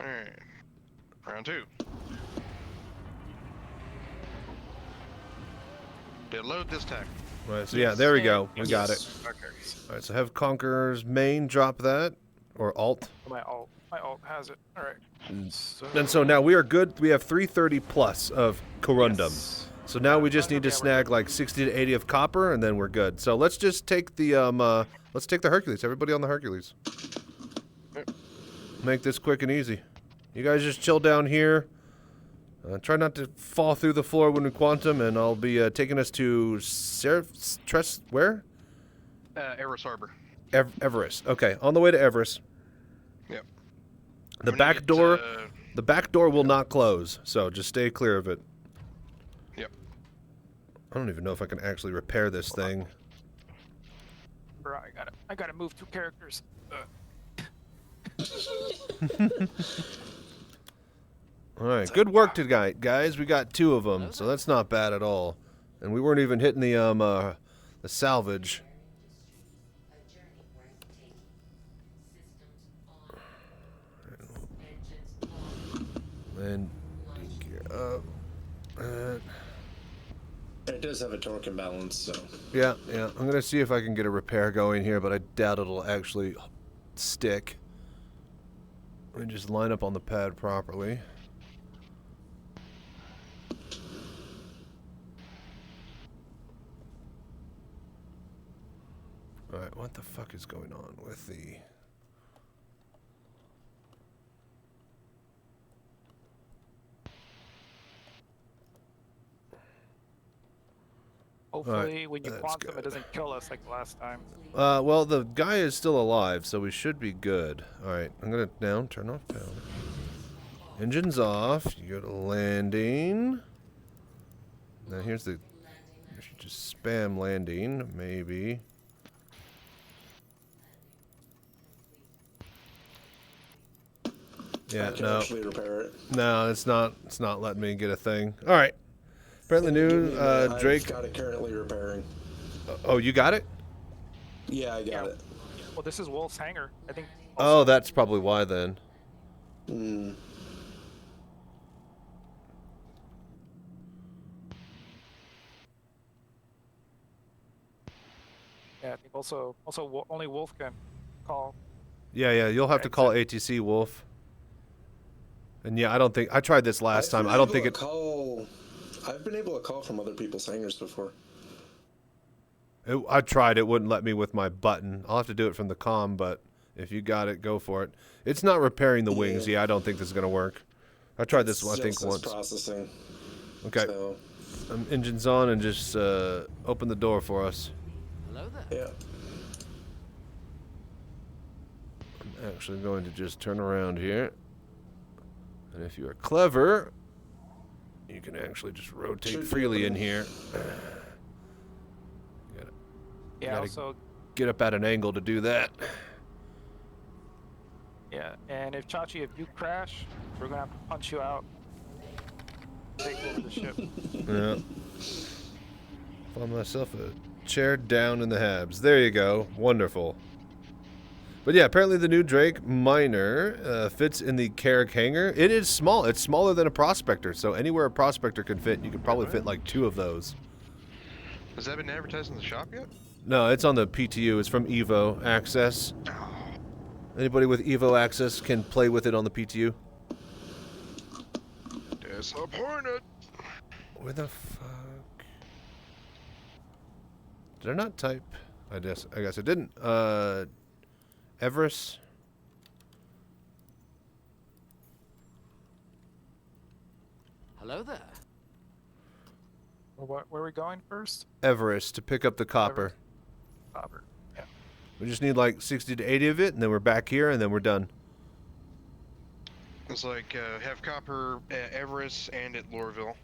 [SPEAKER 20] Alright. Round 2. Did load this tech.
[SPEAKER 2] Right, so yeah, there we go. We got it.
[SPEAKER 20] Okay.
[SPEAKER 2] All right, so have Conqueror's main drop that, or alt.
[SPEAKER 12] My alt has it. All right.
[SPEAKER 2] And so now we are good. We have 330 plus of corundum.
[SPEAKER 12] Yes.
[SPEAKER 2] So now we just need to snag like 60 to 80 of copper, and then we're good. So let's just take the let's take the Hercules. Everybody on the Hercules. Make this quick and easy. You guys just chill down here. Try not to fall through the floor when we quantum, and I'll be taking us to where?
[SPEAKER 20] Everest Harbor.
[SPEAKER 2] Everest. Okay, on the way to Everest.
[SPEAKER 20] Yep.
[SPEAKER 2] The back door. The back door will not close, so just stay clear of it.
[SPEAKER 20] Yep.
[SPEAKER 2] I don't even know if I can actually repair this thing.
[SPEAKER 12] Bro, I gotta move 2 characters.
[SPEAKER 2] All right, good work tonight, guys. We got 2 of them, so that's not bad at all. And we weren't even hitting the salvage. And gear up.
[SPEAKER 21] It does have a torque imbalance, so.
[SPEAKER 2] Yeah. I'm gonna see if I can get a repair going here, but I doubt it'll actually stick. Let me just line up on the pad properly. Alright, what the fuck is going on with the...
[SPEAKER 12] Hopefully, when you quantum, it doesn't kill us like last time.
[SPEAKER 2] Well, the guy is still alive, so we should be good. Alright, I'm gonna turn off down. Engines off, you go to landing. Now here's your Just spam landing, maybe. Yeah,
[SPEAKER 21] I can actually repair it.
[SPEAKER 2] No, it's not letting me get a thing. All right. Apparently new Drake.
[SPEAKER 21] I've got it currently repairing.
[SPEAKER 2] Oh, you got it?
[SPEAKER 21] Yeah, I got it.
[SPEAKER 12] Well, this is Wolf's Hangar. I think.
[SPEAKER 2] Oh, that's probably why then.
[SPEAKER 21] Hmm.
[SPEAKER 12] Yeah, I think also only Wolf can call.
[SPEAKER 2] Yeah, you'll have to call ATC Wolf. And yeah, I don't think I tried this last time. I don't think it.
[SPEAKER 21] I've been able to call from other people's hangars before.
[SPEAKER 2] I tried. It wouldn't let me with my button. I'll have to do it from the comm, but if you got it, go for it. It's not repairing the wings. Yeah, I don't think this is gonna work. I tried this one, I think, once.
[SPEAKER 21] Processing.
[SPEAKER 2] Okay.
[SPEAKER 21] So.
[SPEAKER 2] Engine's on, and just open the door for us.
[SPEAKER 15] Hello there.
[SPEAKER 21] Yeah.
[SPEAKER 2] I'm actually going to just turn around here. And if you are clever, you can actually just rotate freely in here. You gotta
[SPEAKER 12] Also.
[SPEAKER 2] Get up at an angle to do that.
[SPEAKER 12] Yeah, and if Chachi, if you crash, we're gonna have to punch you out. Take over the ship.
[SPEAKER 2] Yeah. Found myself a chair down in the habs. There you go. Wonderful. But yeah, apparently the new Drake miner fits in the Carrick hangar. It is small. It's smaller than a Prospector, so anywhere a Prospector can fit, you could probably fit like 2 of those.
[SPEAKER 20] Has that been advertised in the shop yet?
[SPEAKER 2] No, it's on the PTU. It's from Evo Access. Anybody with Evo Access can play with it on the PTU.
[SPEAKER 20] Disappointed.
[SPEAKER 2] Where the fuck? Did I not type? I guess I didn't. Everest.
[SPEAKER 15] Hello there.
[SPEAKER 12] Where are we going first?
[SPEAKER 2] Everest to pick up the copper.
[SPEAKER 12] Copper. Yeah.
[SPEAKER 2] We just need like 60 to 80 of it, and then we're back here, and then we're done.
[SPEAKER 20] It's like have copper at Everest and at Lorville.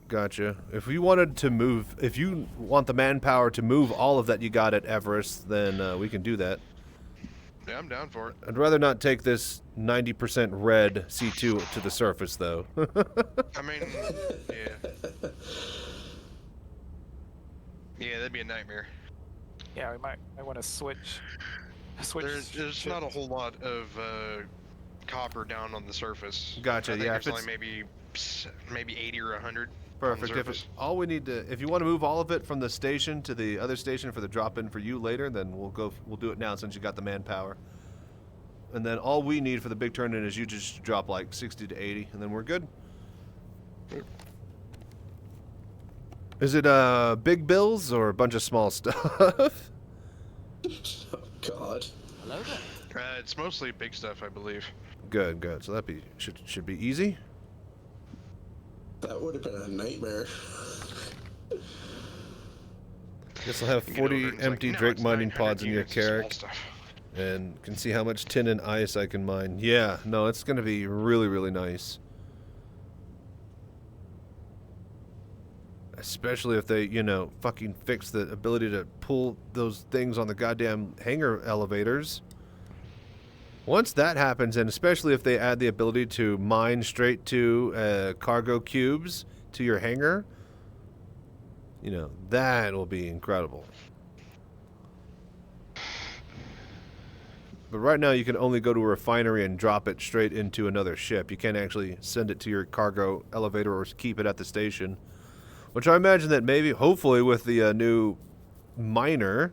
[SPEAKER 2] Gotcha. If you wanted to move, if you want the manpower to move all of that you got at Everest, then we can do that.
[SPEAKER 20] Yeah, I'm down for it.
[SPEAKER 2] I'd rather not take this 90% red C2 to the surface, though.
[SPEAKER 20] I mean, yeah. Yeah, that'd be a nightmare.
[SPEAKER 12] Yeah, we might want to switch.
[SPEAKER 20] There's not a whole lot of copper down on the surface.
[SPEAKER 2] Gotcha.
[SPEAKER 20] I think
[SPEAKER 2] Yeah,
[SPEAKER 20] there's only maybe 80 or 100.
[SPEAKER 2] Perfect. If all we need to, if you want to move all of it from the station to the other station for the drop-in for you later, then we'll do it now since you got the manpower. And then all we need for the big turn-in is you just drop like 60 to 80, and then we're good. Is it big bills or a bunch of small stuff?
[SPEAKER 21] Oh God.
[SPEAKER 15] Hello there.
[SPEAKER 20] It's mostly big stuff, I believe.
[SPEAKER 2] Good. So that should be easy.
[SPEAKER 21] That would have been a nightmare.
[SPEAKER 2] Guess I'll have 40 empty Drake mining pods in your Carrick, and can see how much tin and ice I can mine. Yeah, no, it's gonna be really, really nice. Especially if they, fucking fix the ability to pull those things on the goddamn hangar elevators. Once that happens, and especially if they add the ability to mine straight to cargo cubes to your hangar, that will be incredible. But right now you can only go to a refinery and drop it straight into another ship. You can't actually send it to your cargo elevator or keep it at the station. Which I imagine that maybe, hopefully with the new miner,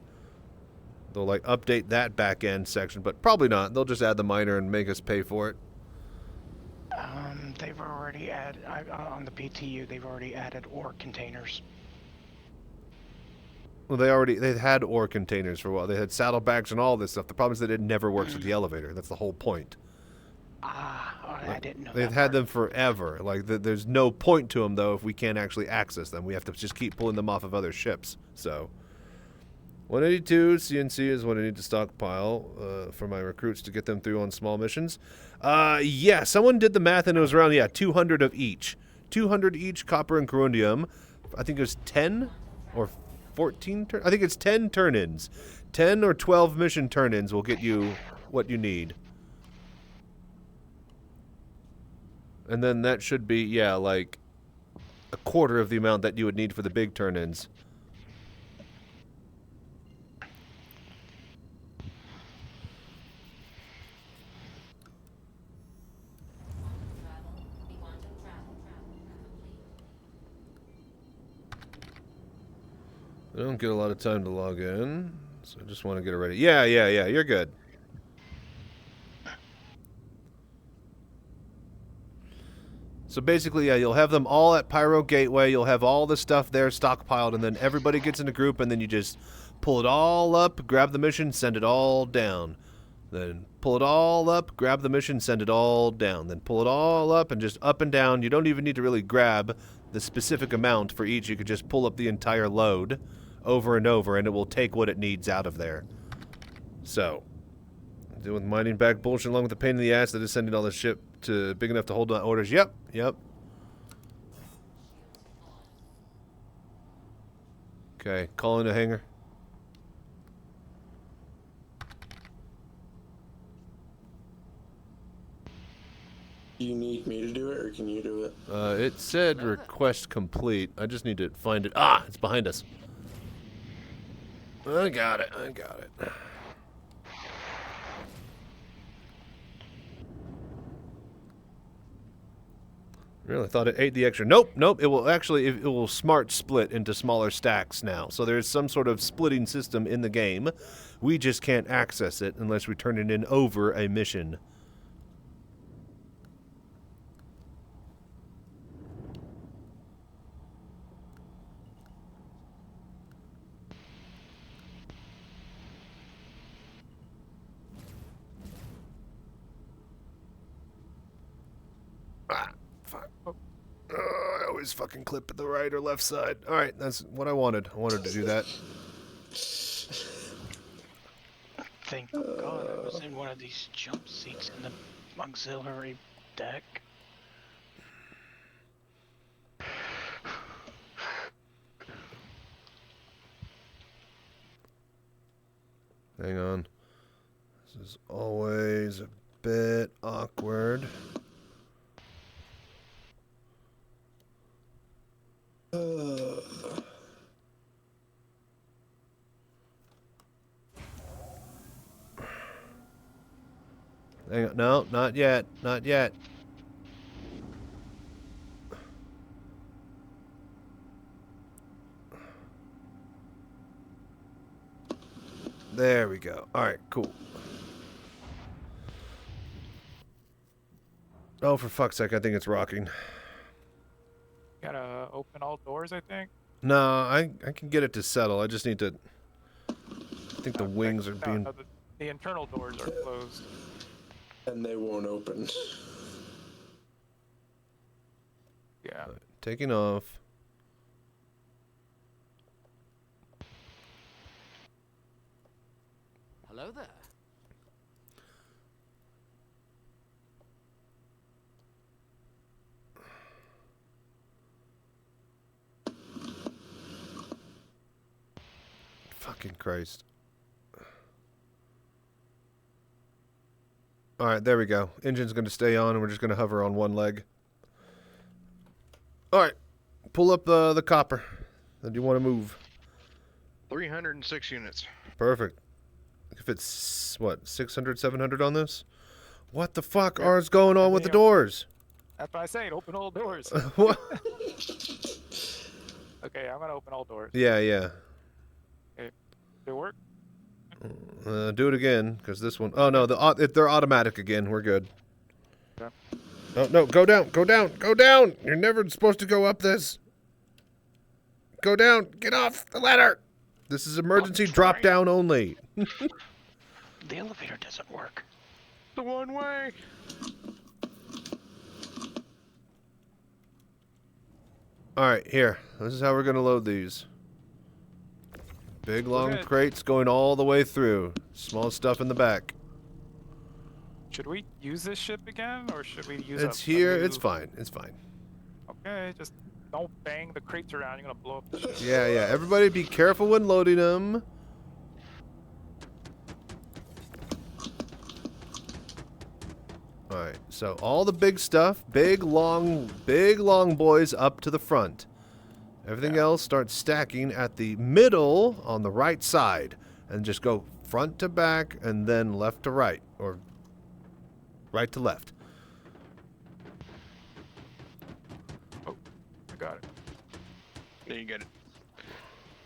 [SPEAKER 2] they'll update that back end section, but probably not. They'll just add the miner and make us pay for it.
[SPEAKER 19] They've already added on the PTU. They've already added ore containers.
[SPEAKER 2] Well, they had ore containers for a while. They had saddlebags and all this stuff. The problem is that it never works with the elevator. That's the whole point.
[SPEAKER 19] I didn't know.
[SPEAKER 2] They've had them forever. There's no point to them though if we can't actually access them. We have to just keep pulling them off of other ships. So. 182 CNC is what I need to stockpile for my recruits to get them through on small missions. Yeah, someone did the math and it was around 200 of each. 200 each copper and corundium. I think it was 10 or 14 turn. I think it's 10 turn-ins. 10 or 12 mission turn-ins will get you what you need. And then that should be, yeah, like a quarter of the amount that you would need for the big turn-ins. I don't get a lot of time to log in, so I just want to get it ready. Yeah, you're good. So basically, yeah, you'll have them all at Pyro Gateway, you'll have all the stuff there stockpiled, and then everybody gets in a group, and then you just pull it all up, grab the mission, send it all down. Then pull it all up, grab the mission, send it all down. Then pull it all up and just up and down. You don't even need to really grab the specific amount for each. You could just pull up the entire load over and over, and it will take what it needs out of there. So, deal with mining back bullshit along with the pain in the ass that is sending all this ship to big enough to hold on orders. Yep. Okay, call in a hangar.
[SPEAKER 21] Do you need me to do it, or can you do it?
[SPEAKER 2] It said request complete. I just need to find it. Ah, it's behind us. I got it. Really thought it ate the extra. Nope. It will actually, it will smart split into smaller stacks now. So there's some sort of splitting system in the game. We just can't access it unless we turn it in over a mission. I always fucking clip at the right or left side. Alright, that's what I wanted. I wanted to do that.
[SPEAKER 19] Thank God I was in one of these jump seats in the auxiliary deck.
[SPEAKER 2] Hang on. This is always a bit awkward. Hang on. No, not yet. Not yet. There we go. Alright, cool. Oh, for fuck's sake, I think it's rocking.
[SPEAKER 12] Gotta open all doors, I think.
[SPEAKER 2] No, I can get it to settle. I just need to... I think the wings are being...
[SPEAKER 12] No, the internal doors are closed.
[SPEAKER 21] And they won't open.
[SPEAKER 12] Yeah.
[SPEAKER 2] Taking off.
[SPEAKER 15] Hello there.
[SPEAKER 2] Fucking Christ. Alright, there we go. Engine's going to stay on, and we're just going to hover on one leg. Alright. Pull up the copper. Then you want to move.
[SPEAKER 11] 306 units.
[SPEAKER 2] Perfect. If it's, what, 600, 700 on this? What the fuck is going on with the doors?
[SPEAKER 12] That's what I say. Open all doors.
[SPEAKER 2] What?
[SPEAKER 12] Okay, I'm going to open all doors.
[SPEAKER 2] Yeah.
[SPEAKER 12] Okay. Did it work?
[SPEAKER 2] Do it again, because this one... Oh, no, they're automatic again. We're good.
[SPEAKER 12] Okay.
[SPEAKER 2] Oh, no, go down, go down, go down! You're never supposed to go up this. Go down, get off the ladder! This is emergency drop down only.
[SPEAKER 19] The elevator doesn't work.
[SPEAKER 11] The one way.
[SPEAKER 2] Alright, here. This is how we're going to load these. Big, long crates going all the way through. Small stuff in the back.
[SPEAKER 12] Should we use this ship again, or should we use
[SPEAKER 2] It's here. It's fine. It's fine.
[SPEAKER 12] Okay, just Don't bang the crates around. You're gonna blow up the ship.
[SPEAKER 2] Yeah, yeah. Everybody be careful when loading them. Alright, so all the big stuff, big long boys up to the front. Everything else starts stacking at the middle on the right side. And just go front to back and then left to right. Or right to left.
[SPEAKER 12] Oh, I got it.
[SPEAKER 20] Yeah, you get it.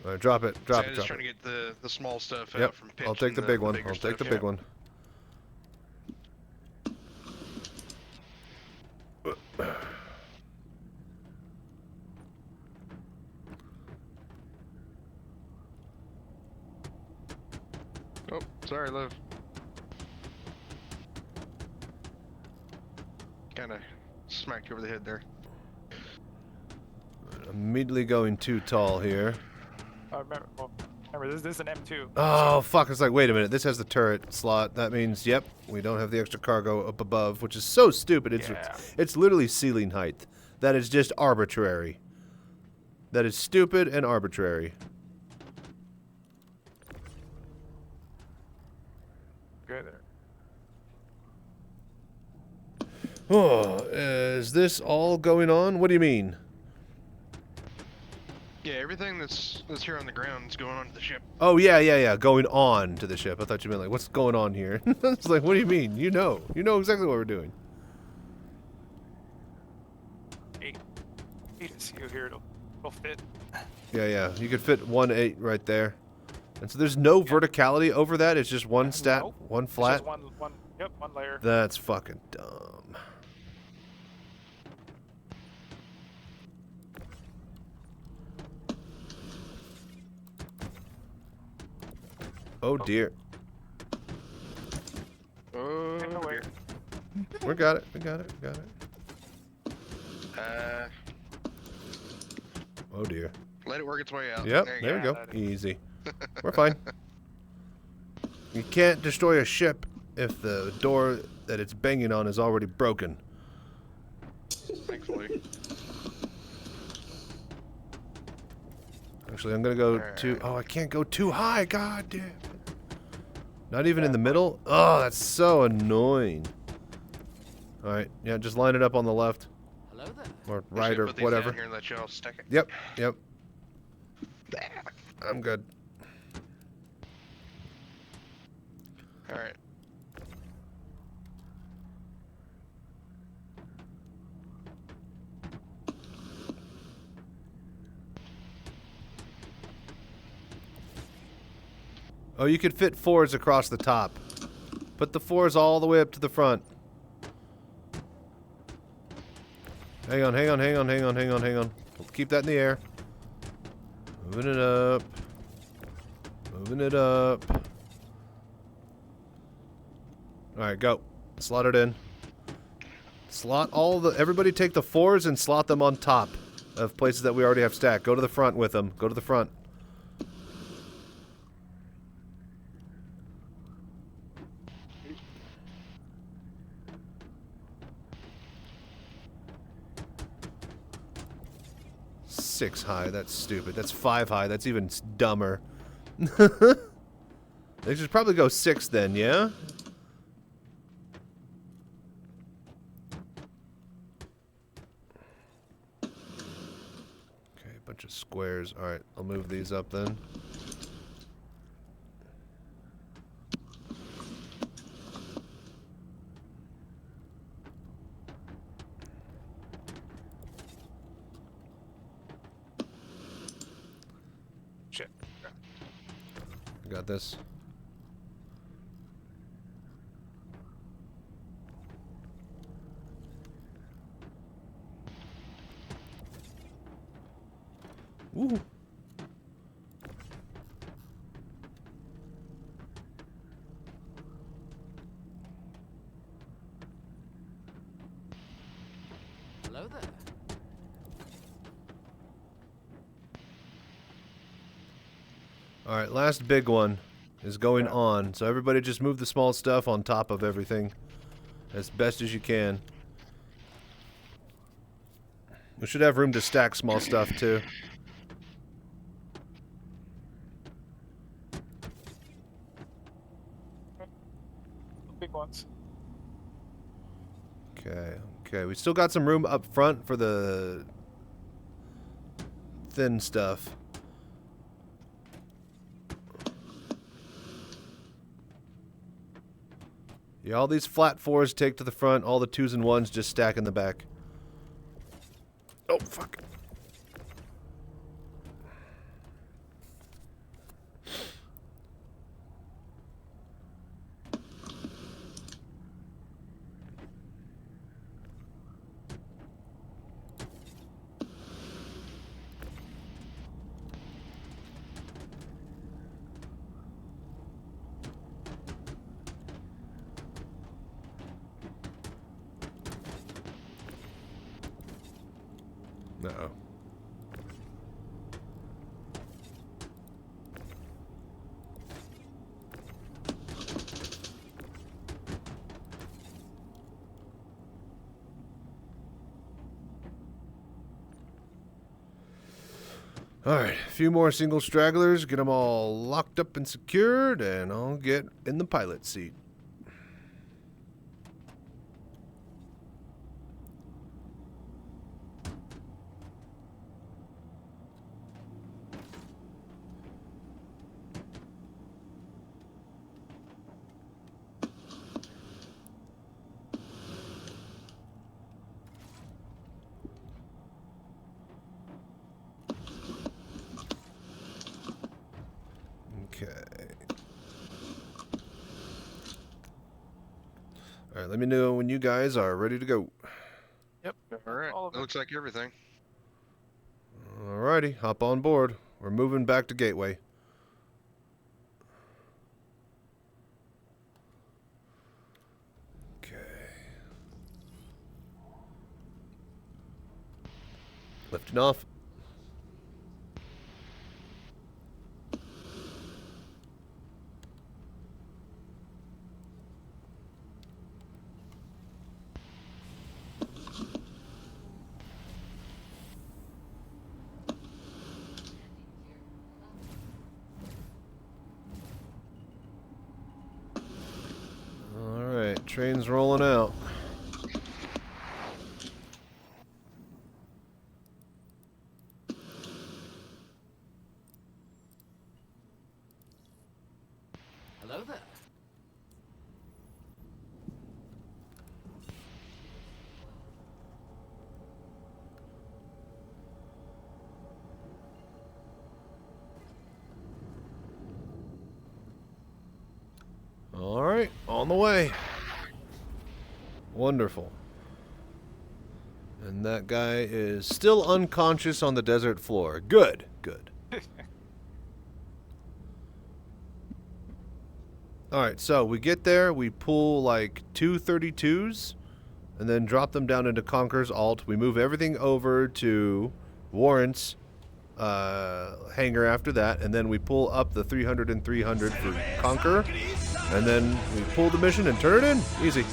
[SPEAKER 2] Alright, drop it, drop
[SPEAKER 20] So
[SPEAKER 2] it,
[SPEAKER 20] just
[SPEAKER 2] drop
[SPEAKER 20] trying
[SPEAKER 2] it.
[SPEAKER 20] to get the small stuff
[SPEAKER 2] Yep,
[SPEAKER 20] out from pitch.
[SPEAKER 2] I'll take the big one. I'll take the big one.
[SPEAKER 20] Oh, sorry, love. Kind of smacked you over the head there.
[SPEAKER 2] Immediately going too tall here.
[SPEAKER 12] Remember, this is an M2.
[SPEAKER 2] Oh, fuck. It's like, wait a minute. This has the turret slot. That means, yep, we don't have the extra cargo up above, which is so stupid. It's literally ceiling height. That is just arbitrary. That is stupid and arbitrary.
[SPEAKER 12] Good there.
[SPEAKER 2] Oh, is this all going on? What do you mean?
[SPEAKER 20] Yeah, everything that's here on the ground is going onto the ship.
[SPEAKER 2] Oh, yeah. Going on to the ship. I thought you meant, like, what's going on here? It's like, what do you mean? You know exactly what we're doing.
[SPEAKER 12] Eight CU here. It'll fit.
[SPEAKER 2] Yeah. You could fit 1-8 right there. And so there's no verticality over that. It's just one stat,
[SPEAKER 12] Nope.
[SPEAKER 2] one flat.
[SPEAKER 12] It's just one layer.
[SPEAKER 2] That's fucking dumb. Oh dear.
[SPEAKER 20] Oh, dear.
[SPEAKER 2] We got it. Oh dear.
[SPEAKER 20] Let it work its way out.
[SPEAKER 2] Yep, there we go. Easy. We're fine. You can't destroy a ship if the door that it's banging on is already broken.
[SPEAKER 20] Thankfully.
[SPEAKER 2] Actually, I'm gonna go too. Oh, I can't go too high. God damn. Not even in the middle. Oh, that's so annoying. All right, yeah, just line it up on the left.
[SPEAKER 15] Hello there.
[SPEAKER 2] Or right or
[SPEAKER 20] Put these
[SPEAKER 2] whatever.
[SPEAKER 20] down here and let y'all stack it.
[SPEAKER 2] Yep. I'm good.
[SPEAKER 20] All right.
[SPEAKER 2] Oh, you could fit 4s across the top. Put the 4s all the way up to the front. Hang on. Keep that in the air. Moving it up. Alright, go. Slot it in. Everybody take the 4s and slot them on top of places that we already have stacked. Go to the front with them. Go to the front. Six high, that's stupid. That's 5 high, that's even dumber. They should probably go 6 then, yeah? Okay, a bunch of squares. Alright, I'll move these up then.
[SPEAKER 12] Shit.
[SPEAKER 2] Got this. Ooh.
[SPEAKER 15] Hello there.
[SPEAKER 2] All right, last big one is going on. So everybody just move the small stuff on top of everything as best as you can. We should have room to stack small stuff too.
[SPEAKER 12] Big ones.
[SPEAKER 2] Okay, okay. We still got some room up front for the thin stuff. Yeah, all these flat 4s take to the front, all the 2s and 1s just stack in the back. Oh, fuck. Uh-oh. Alright, a few more single stragglers, get them all locked up and secured, and I'll get in the pilot seat. Alright, let me know when you guys are ready to go.
[SPEAKER 20] Yep. All right. Looks like everything.
[SPEAKER 2] Alrighty, hop on board. We're moving back to Gateway. Okay. Lifting off. Train's rolling out.
[SPEAKER 15] Hello there.
[SPEAKER 2] All right, on the way. Wonderful. And that guy is still unconscious on the desert floor. Good, good. Alright, so we get there, we pull like 2 32s, and then drop them down into Conqueror's Alt. We move everything over to Warrant's hangar after that, and then we pull up the 300 and 300 for Conqueror, and then we pull the mission and turn it in. Easy.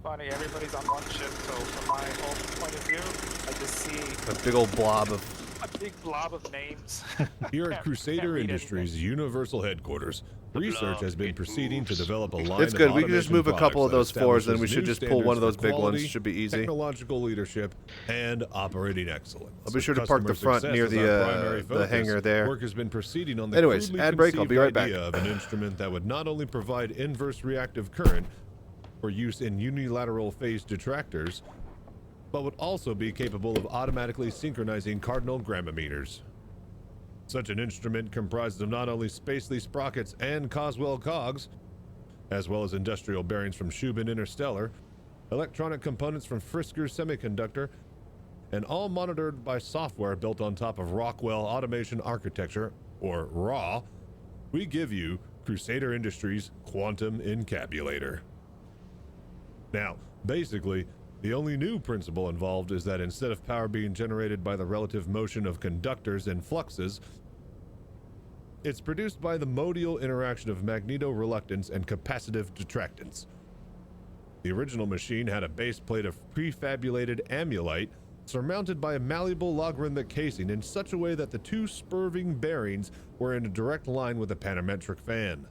[SPEAKER 12] Funny, everybody's on one ship, so from my own point of view, I just see
[SPEAKER 2] A big old blob of...
[SPEAKER 12] a big blob of names.
[SPEAKER 18] Here at Crusader Industries Universal Headquarters, research has been proceeding to develop a line
[SPEAKER 2] It's good.
[SPEAKER 18] of
[SPEAKER 2] We can just move a couple of those 4s, then we should just pull one of those big ones.
[SPEAKER 18] quality,
[SPEAKER 2] Should be easy.
[SPEAKER 18] Technological leadership and operating excellence.
[SPEAKER 2] I'll be sure to park the front near the hangar there.
[SPEAKER 18] Work has been proceeding on the
[SPEAKER 2] Anyways,
[SPEAKER 18] crudely
[SPEAKER 2] ad break. I'll be right back.
[SPEAKER 18] conceived idea of an instrument that would not only provide inverse reactive current for use in unilateral phase detractors, but would also be capable of automatically synchronizing cardinal grammometers. Such an instrument comprised of not only Spacely sprockets and Coswell cogs, as well as industrial bearings from Shubin Interstellar, electronic components from Frisker Semiconductor, and all monitored by software built on top of Rockwell Automation Architecture, or RAW, we give you Crusader Industries Quantum Encabulator. Now, basically, the only new principle involved is that instead of power being generated by the relative motion of conductors and fluxes, it's produced by the modial interaction of magneto-reluctance and capacitive detractance. The original machine had a base plate of prefabulated amulite surmounted by a malleable logarithmic casing in such a way that the two spurving bearings were in a direct line with a panometric fan.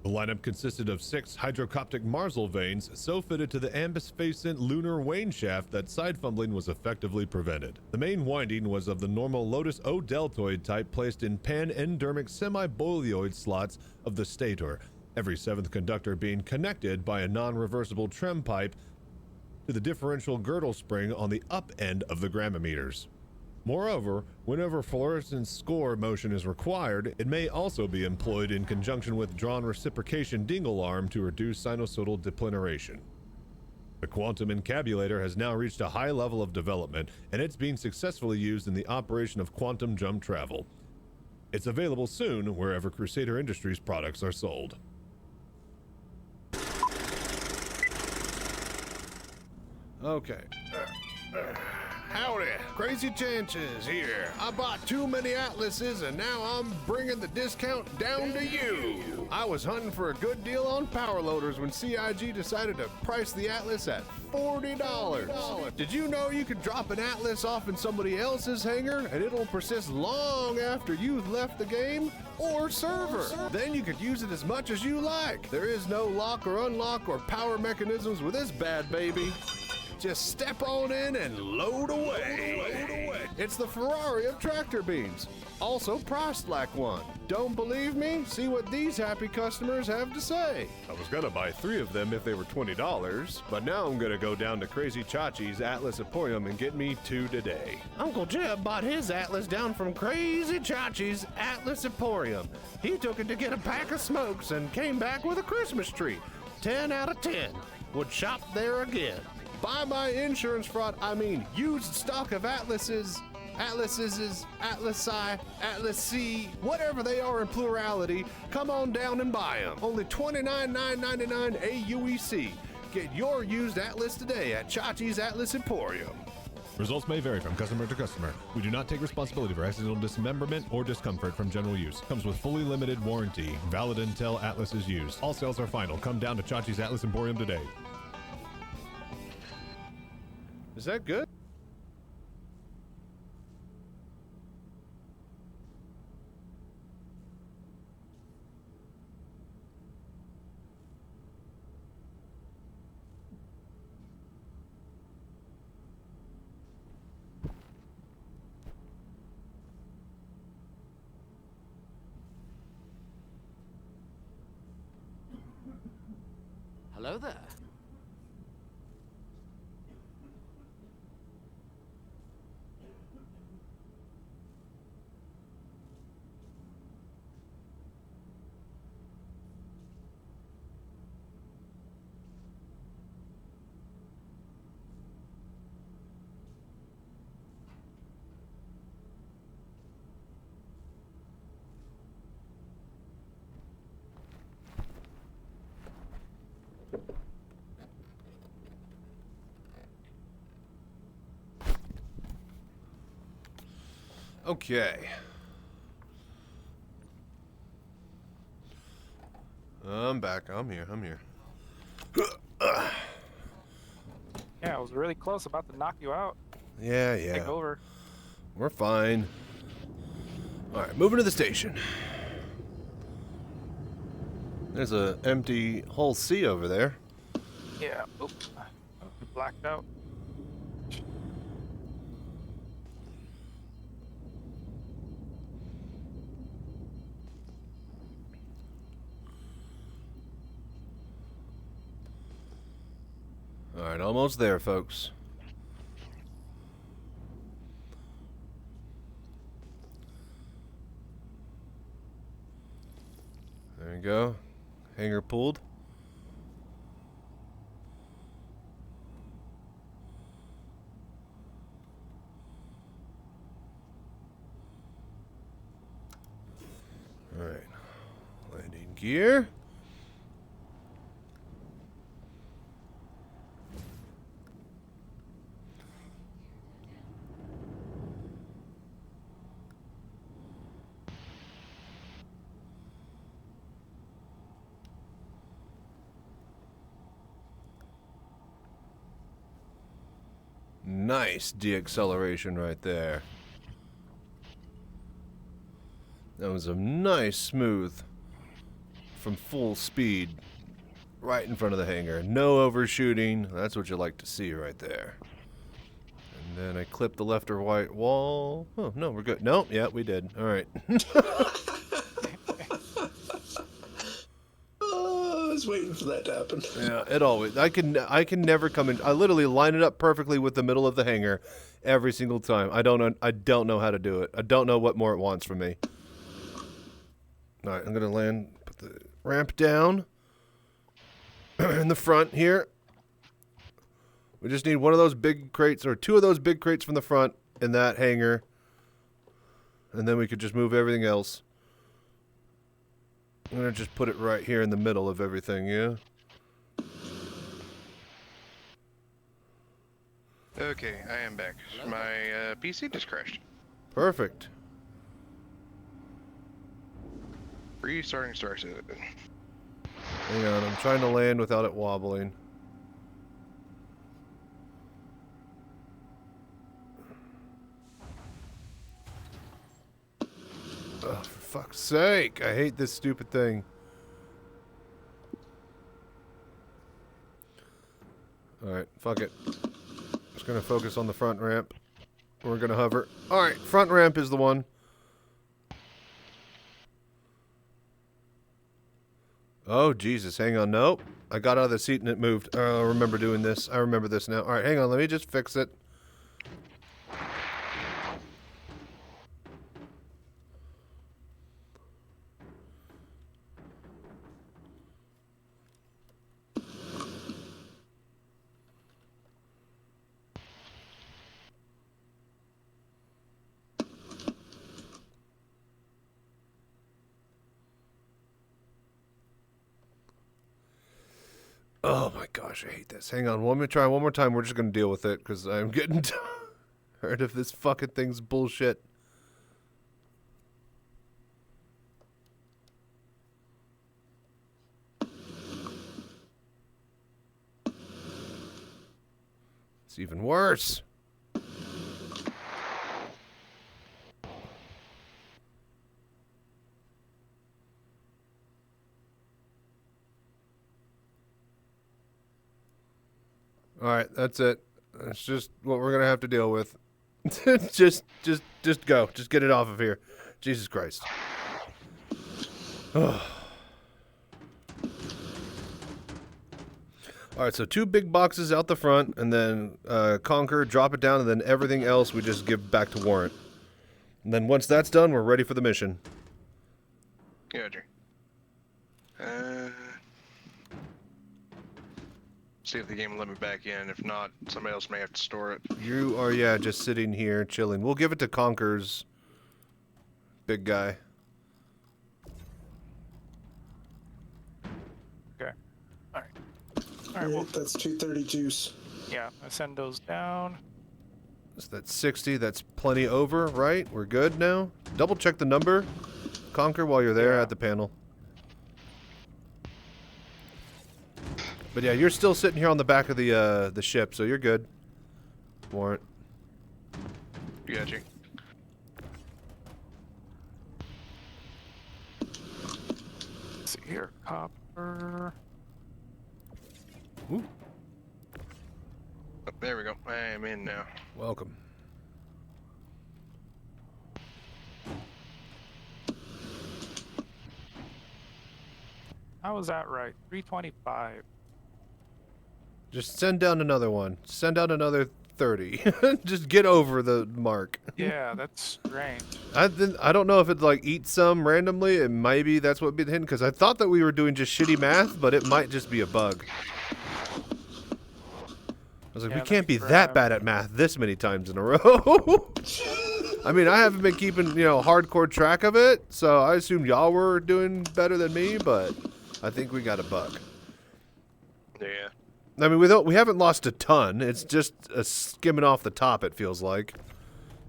[SPEAKER 18] The lineup consisted of 6 hydrocoptic Marsal vanes so fitted to the ambisfacent lunar wane shaft that side fumbling was effectively prevented. The main winding was of the normal Lotus O deltoid type placed in pan-endermic semi-boleoid slots of the stator, every 7th conductor being connected by a non-reversible trem pipe to the differential girdle spring on the up end of the grammometers. Moreover, whenever fluorescence score motion is required, it may also be employed in conjunction with drawn reciprocation dingle arm to reduce sinusoidal depleneration. The quantum encabulator has now reached a high level of development, and it's being successfully used in the operation of quantum jump travel. It's available soon wherever Crusader Industries products are sold.
[SPEAKER 2] Okay. Howdy, Crazy Chances here. I bought too many Atlases and now I'm bringing the discount down to you. I was hunting for a good deal on power loaders when CIG decided to price the Atlas at $40. Did you know you could drop an Atlas off in somebody else's hangar and it'll persist long after you've left the game or server? Then you could use it as much as you like. There is no lock or unlock or power mechanisms with this bad baby. Just step on in and load away. It's the Ferrari of tractor beams. Also priced like one. Don't believe me? See what these happy customers have to say.
[SPEAKER 18] I was gonna buy 3 of them if they were $20, but now I'm gonna go down to Crazy Chachi's Atlas Emporium and get me 2 today.
[SPEAKER 2] Uncle Jeb bought his Atlas down from Crazy Chachi's Atlas Emporium. He took it to get a pack of smokes and came back with a Christmas tree. 10 out of 10. Would shop there again. Buy my insurance fraud, used stock of Atlases, Atlasi, Atlas C, whatever they are in plurality, come on down and buy them. Only $29,999 AUEC. Get your used Atlas today at Chachi's Atlas Emporium.
[SPEAKER 18] Results may vary from customer to customer. We do not take responsibility for accidental dismemberment or discomfort from general use. Comes with fully limited warranty. Valid until Atlas is used. All sales are final. Come down to Chachi's Atlas Emporium today.
[SPEAKER 2] Is that good?
[SPEAKER 15] Hello there.
[SPEAKER 2] Okay. I'm back. I'm here.
[SPEAKER 12] Yeah, I was really close, about to knock you out.
[SPEAKER 2] Yeah.
[SPEAKER 12] Take over.
[SPEAKER 2] We're fine. All right, moving to the station. There's a empty hull C over there.
[SPEAKER 12] Yeah. Oops. Blacked out.
[SPEAKER 2] All right, almost there, folks. There you go. Hangar pulled. All right. Landing gear. Nice deacceleration right there. That was a nice smooth from full speed right in front of the hangar. No overshooting. That's what you like to see right there. And then I clipped the left or right wall. Oh, no, we're good. Nope, yeah, we did. All right.
[SPEAKER 21] I was waiting for that to happen.
[SPEAKER 2] Yeah, it always. I can never come in. I literally line it up perfectly with the middle of the hangar every single time. I don't know how to do it. I don't know what more it wants from me. All right, I'm gonna land. Put the ramp down in the front here. We just need one of those big crates or two of those big crates from the front in that hangar, and then we could just move everything else. I'm gonna just put it right here in the middle of everything, yeah?
[SPEAKER 20] Okay, I am back. My PC just crashed.
[SPEAKER 2] Perfect.
[SPEAKER 20] Restarting starts it.
[SPEAKER 2] Hang on, I'm trying to land without it wobbling. Oh, for fuck's sake, I hate this stupid thing. Alright, fuck it. Just gonna focus on the front ramp. We're gonna hover. Alright, front ramp is the one. Oh, Jesus, hang on. Nope. I got out of the seat and it moved. I remember doing this. I remember this now. Alright, hang on. Let me just fix it. Oh my gosh, I hate this. Hang on, let me try one more time. We're just gonna deal with it because I'm getting tired of this fucking thing's bullshit. It's even worse. Alright, that's it. That's just what we're gonna have to deal with. just go. Just get it off of here. Jesus Christ. Alright, so 2 big boxes out the front, and then conquer, drop it down, and then everything else we just give back to Warrant. And then once that's done, we're ready for the mission.
[SPEAKER 20] Gotcha. See if the game will let me back in. If not, somebody else may have to store it.
[SPEAKER 2] You are, yeah, just sitting here chilling. We'll give it to Conker's big guy.
[SPEAKER 12] Okay. All right. All right.
[SPEAKER 21] Yeah,
[SPEAKER 12] Well,
[SPEAKER 21] that's 232s.
[SPEAKER 12] yeah, I send those down.
[SPEAKER 2] So that's 60. That's plenty over, right? We're good now? Double check the number, Conker, while you're there at the panel. But yeah, you're still sitting here on the back of the ship, so you're good. Warrant.
[SPEAKER 20] Gotcha.
[SPEAKER 12] Let's see here, copper.
[SPEAKER 2] Ooh.
[SPEAKER 20] Oh, there we go. I am in now.
[SPEAKER 2] Welcome.
[SPEAKER 12] How was that right? 325.
[SPEAKER 2] Just send down another one. Send out another 30. Just get over the mark.
[SPEAKER 12] Yeah, that's strange.
[SPEAKER 2] I don't know if it like eats some randomly, and maybe that's what been hidden, because I thought that we were doing just shitty math, but it might just be a bug. I was like, we can't be that bad at math this many times in a row. I mean, I haven't been keeping, hardcore track of it, so I assumed y'all were doing better than me, but I think we got a bug.
[SPEAKER 20] Yeah.
[SPEAKER 2] I mean, we haven't lost a ton. It's just a skimming off the top, it feels like.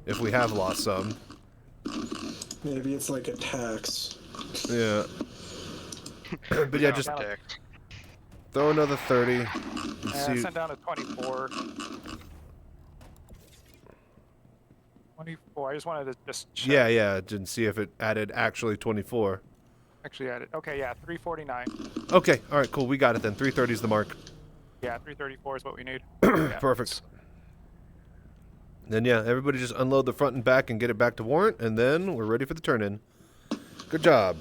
[SPEAKER 2] If we have lost some.
[SPEAKER 21] Maybe it's like a tax.
[SPEAKER 2] Yeah. But yeah, just throw another 30. And see.
[SPEAKER 12] Send down a 24. 24. I just wanted to just check.
[SPEAKER 2] Yeah. Didn't see if it added actually 24.
[SPEAKER 12] Actually added. Okay, yeah, 349.
[SPEAKER 2] Okay. All right. Cool. We got it then. 330 is the mark.
[SPEAKER 12] Yeah, 334 is what we need.
[SPEAKER 2] Perfect. Then yeah, everybody just unload the front and back and get it back to warrant, and then we're ready for the turn-in. Good job.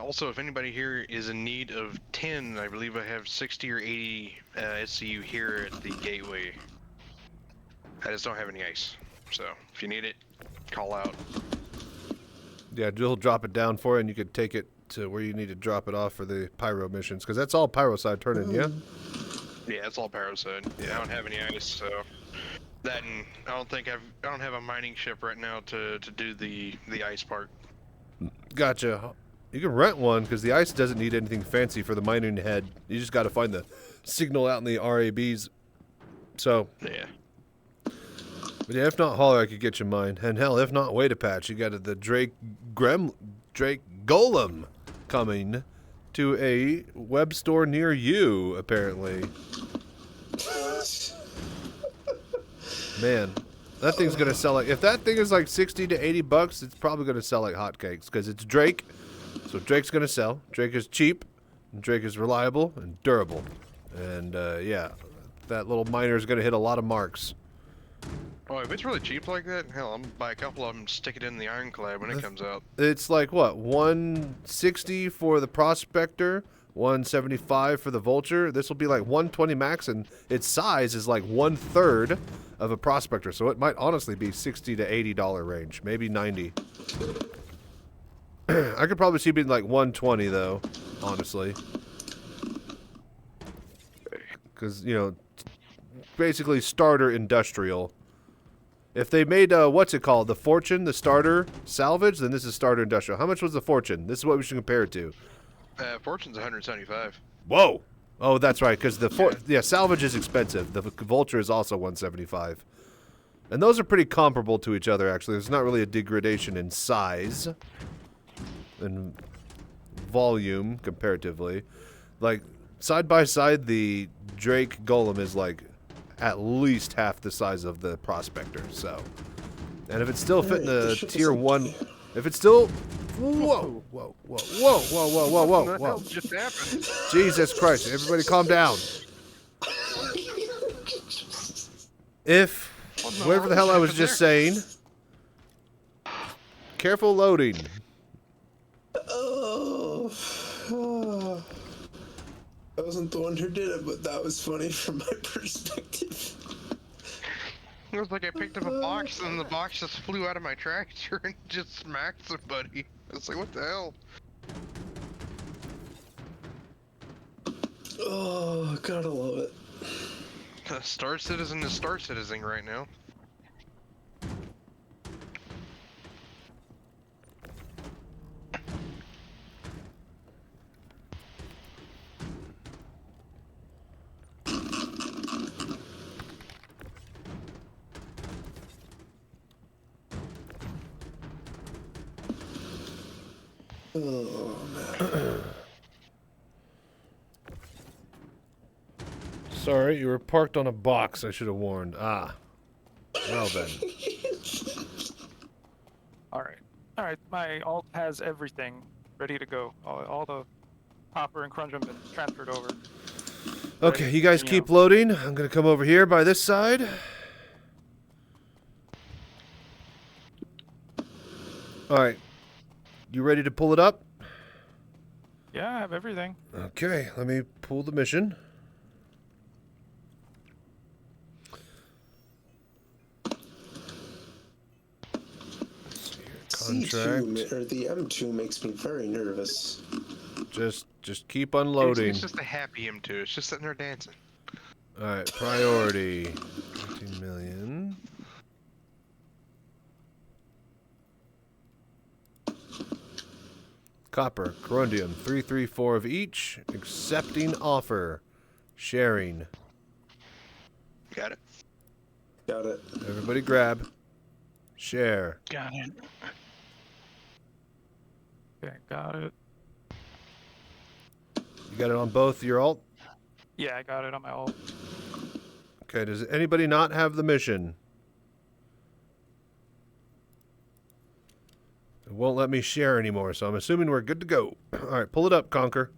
[SPEAKER 20] Also, if anybody here is in need of 10, I believe I have 60 or 80 SCU here at the gateway. I just don't have any ice. So, if you need it, call out.
[SPEAKER 2] Yeah, he'll drop it down for you, and you could take it to where you need to drop it off for the pyro missions, because that's all pyro side turn-in, yeah?
[SPEAKER 20] Yeah, it's all pyro side. Yeah. I don't have any ice, so that, and I don't have a mining ship right now to do the ice part.
[SPEAKER 2] Gotcha. You can rent one, because the ice doesn't need anything fancy for the mining head. You just got to find the signal out in the RABs. So,
[SPEAKER 20] yeah.
[SPEAKER 2] But yeah, if not Holler, I could get you mine. And hell, if not Wait a Patch, you got the Drake Golem coming to a web store near you, apparently. Man, that thing's gonna sell like, if that thing is like 60 to 80 bucks, it's probably gonna sell like hotcakes, because it's Drake. So Drake's gonna sell. Drake is cheap, and Drake is reliable and durable. And yeah, that little miner is gonna hit a lot of marks.
[SPEAKER 20] Oh, if it's really cheap like that, hell, I'm gonna buy a couple of them, stick it in the ironclad when it comes out.
[SPEAKER 2] It's like what, 160 for the Prospector, 175 for the Vulture. This will be like 120 max, and its size is like 1/3 of a Prospector. So it might honestly be $60 to $80 range, maybe 90. I could probably see it being like 120 though, honestly. Because, you know, basically starter industrial. If they made, what's it called? The Fortune, the starter salvage, then this is starter industrial. How much was the Fortune? This is what we should compare it to.
[SPEAKER 20] Fortune's 175.
[SPEAKER 2] Whoa! Oh, that's right, because the salvage is expensive. The Vulture is also 175. And those are pretty comparable to each other, actually. There's not really a degradation in size and volume, comparatively. Like, side by side, the Drake Golem is like at least half the size of the Prospector, so. And if it's still fitting the tier 1, if it's still, whoa, whoa, whoa, whoa, whoa, whoa, whoa, whoa,
[SPEAKER 20] What the hell
[SPEAKER 2] whoa.
[SPEAKER 20] just happened?
[SPEAKER 2] Jesus Christ, everybody calm down. If, whatever the hell I was just saying, careful loading.
[SPEAKER 21] Oh. I wasn't the one who did it, but that was funny from my perspective.
[SPEAKER 20] It was like I picked up a box and the box just flew out of my tractor and just smacked somebody. It's like, what the hell?
[SPEAKER 21] Oh, gotta love it.
[SPEAKER 20] Star Citizen is Star Citizen right now.
[SPEAKER 21] Oh, man.
[SPEAKER 2] Sorry, you were parked on a box. I should have warned. Ah. Well then.
[SPEAKER 12] Alright, my alt has everything ready to go. All the copper and crunch have been transferred over.
[SPEAKER 2] Okay, you guys keep loading. I'm gonna come over here by this side. Alright. You ready to pull it up?
[SPEAKER 12] Yeah, I have everything.
[SPEAKER 2] Okay, let me pull the mission. Contract.
[SPEAKER 21] C2, or the M2 makes me very nervous.
[SPEAKER 2] Just keep unloading.
[SPEAKER 20] It's just a happy M2. It's just sitting there dancing.
[SPEAKER 2] Alright, priority. 18 million. Copper, corundium, 334 of each. Accepting offer. Sharing.
[SPEAKER 20] Got it.
[SPEAKER 21] Got it.
[SPEAKER 2] Everybody grab. Share.
[SPEAKER 19] Got it.
[SPEAKER 12] Okay, got it.
[SPEAKER 2] You got it on both your alt?
[SPEAKER 12] Yeah, I got it on my alt.
[SPEAKER 2] Okay, does anybody not have the mission? It won't let me share anymore, so I'm assuming we're good to go. All right, pull it up, Conquer.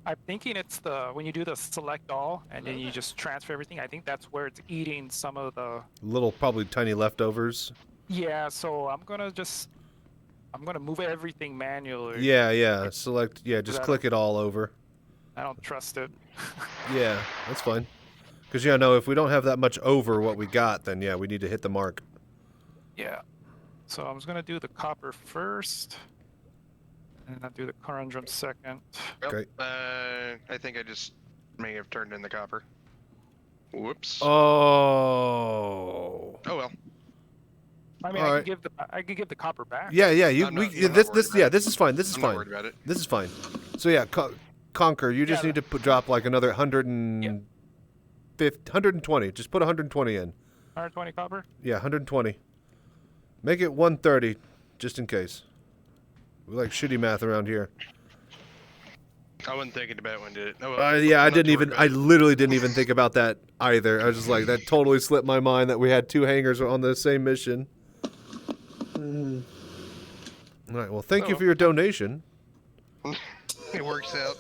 [SPEAKER 12] I'm thinking it's when you do the select all and then you just transfer everything. I think that's where it's eating some of the.
[SPEAKER 2] Little, probably tiny leftovers.
[SPEAKER 12] Yeah, so I'm gonna move everything manually.
[SPEAKER 2] Yeah. Select. Yeah, just click it all over.
[SPEAKER 12] I don't trust it.
[SPEAKER 2] Yeah, that's fine. Because, yeah, no, if we don't have that much over what we got, then, yeah, we need to hit the mark.
[SPEAKER 12] Yeah. So I'm just going to do the copper first. And I'll do the corundum second.
[SPEAKER 2] Okay.
[SPEAKER 20] I think I just may have turned in the copper. Whoops.
[SPEAKER 2] Oh.
[SPEAKER 20] Oh well.
[SPEAKER 12] I mean, I can give the copper back.
[SPEAKER 2] Yeah. This is fine. This is
[SPEAKER 20] I'm
[SPEAKER 2] fine.
[SPEAKER 20] not worried about it.
[SPEAKER 2] This is fine. So, yeah, Conquer, you just need to drop like another 120. Just put 120 in.
[SPEAKER 12] 120 copper?
[SPEAKER 2] Yeah, 120. Make it 130, just in case. We like shitty math around here.
[SPEAKER 20] I wasn't thinking about when did it. Oh,
[SPEAKER 2] Yeah, I literally didn't even think about that either. I was just like, that totally slipped my mind that we had 2 hangars on the same mission. All right, well, thank you for your donation.
[SPEAKER 20] It works out.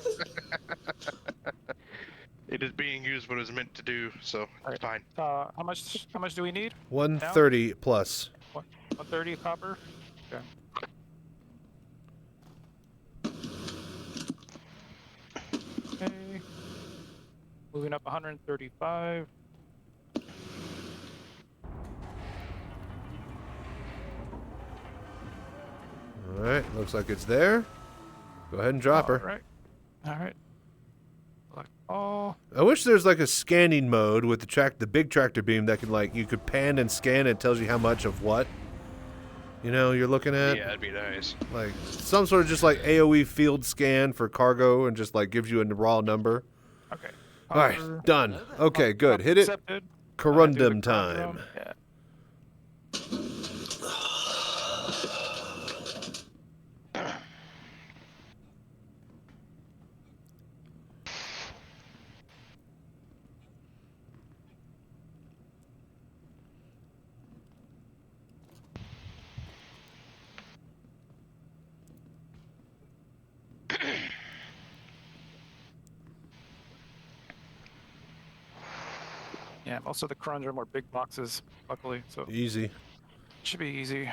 [SPEAKER 20] It is being used what it was meant to do, so it's fine.
[SPEAKER 12] How much do we need?
[SPEAKER 2] 130 plus.
[SPEAKER 12] 130 copper? Okay. Okay. Moving up 135.
[SPEAKER 2] All right, looks like it's there. Go ahead and drop her.
[SPEAKER 12] All right. Oh.
[SPEAKER 2] I wish there's like a scanning mode with the big tractor beam that can you could pan and scan and it tells you how much of what. You know, you're looking at.
[SPEAKER 20] Yeah, that'd be nice.
[SPEAKER 2] Like some sort of just like AOE field scan for cargo and just like gives you a raw number.
[SPEAKER 12] Okay.
[SPEAKER 2] All right, done. Okay, good. Hit it. Corundum time.
[SPEAKER 12] Yeah. Yeah, most of the corundum are big boxes, luckily, so
[SPEAKER 2] Easy.
[SPEAKER 12] should be easy.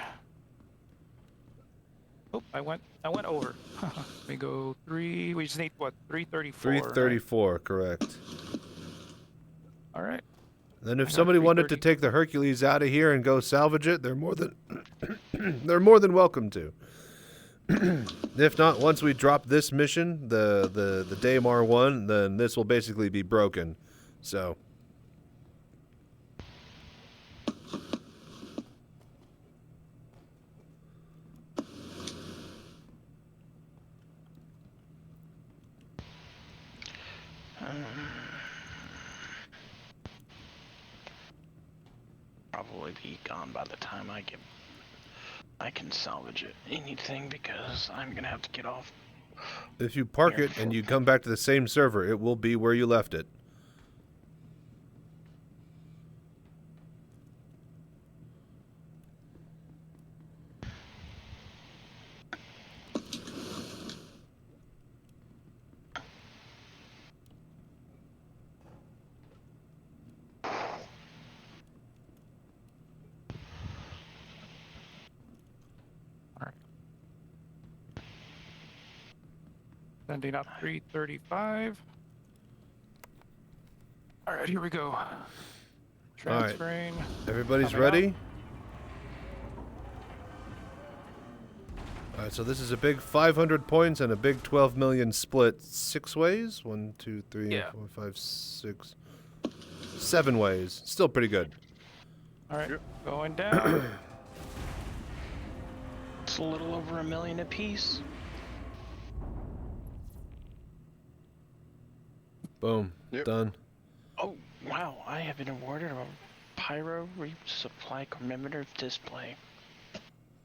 [SPEAKER 12] Oh, I went over. Let me go 3. We just need what? 334.
[SPEAKER 2] 334, correct.
[SPEAKER 12] All right.
[SPEAKER 2] Then if somebody wanted to take the Hercules out of here and go salvage it, they're more than they're more than welcome to. If not, once we drop this mission, the Daymar one, then this will basically be broken. So.
[SPEAKER 19] Probably be gone by the time I can salvage anything because I'm gonna have to get off.
[SPEAKER 2] If you park it and you come back to the same server, it will be where you left it.
[SPEAKER 12] Sending up 335. All right, here we go. Transferring.
[SPEAKER 2] Everybody's ready? All right, so this is a big 500 points and a big 12 million split 6 ways. 1, 2, 3, 4, 5, 6, 7 ways. Still pretty good.
[SPEAKER 12] All right, going down.
[SPEAKER 19] It's a little over $1 million apiece.
[SPEAKER 2] Boom.
[SPEAKER 13] Yep.
[SPEAKER 2] Done.
[SPEAKER 19] Oh, wow. I have been awarded a pyro resupply commemorative display.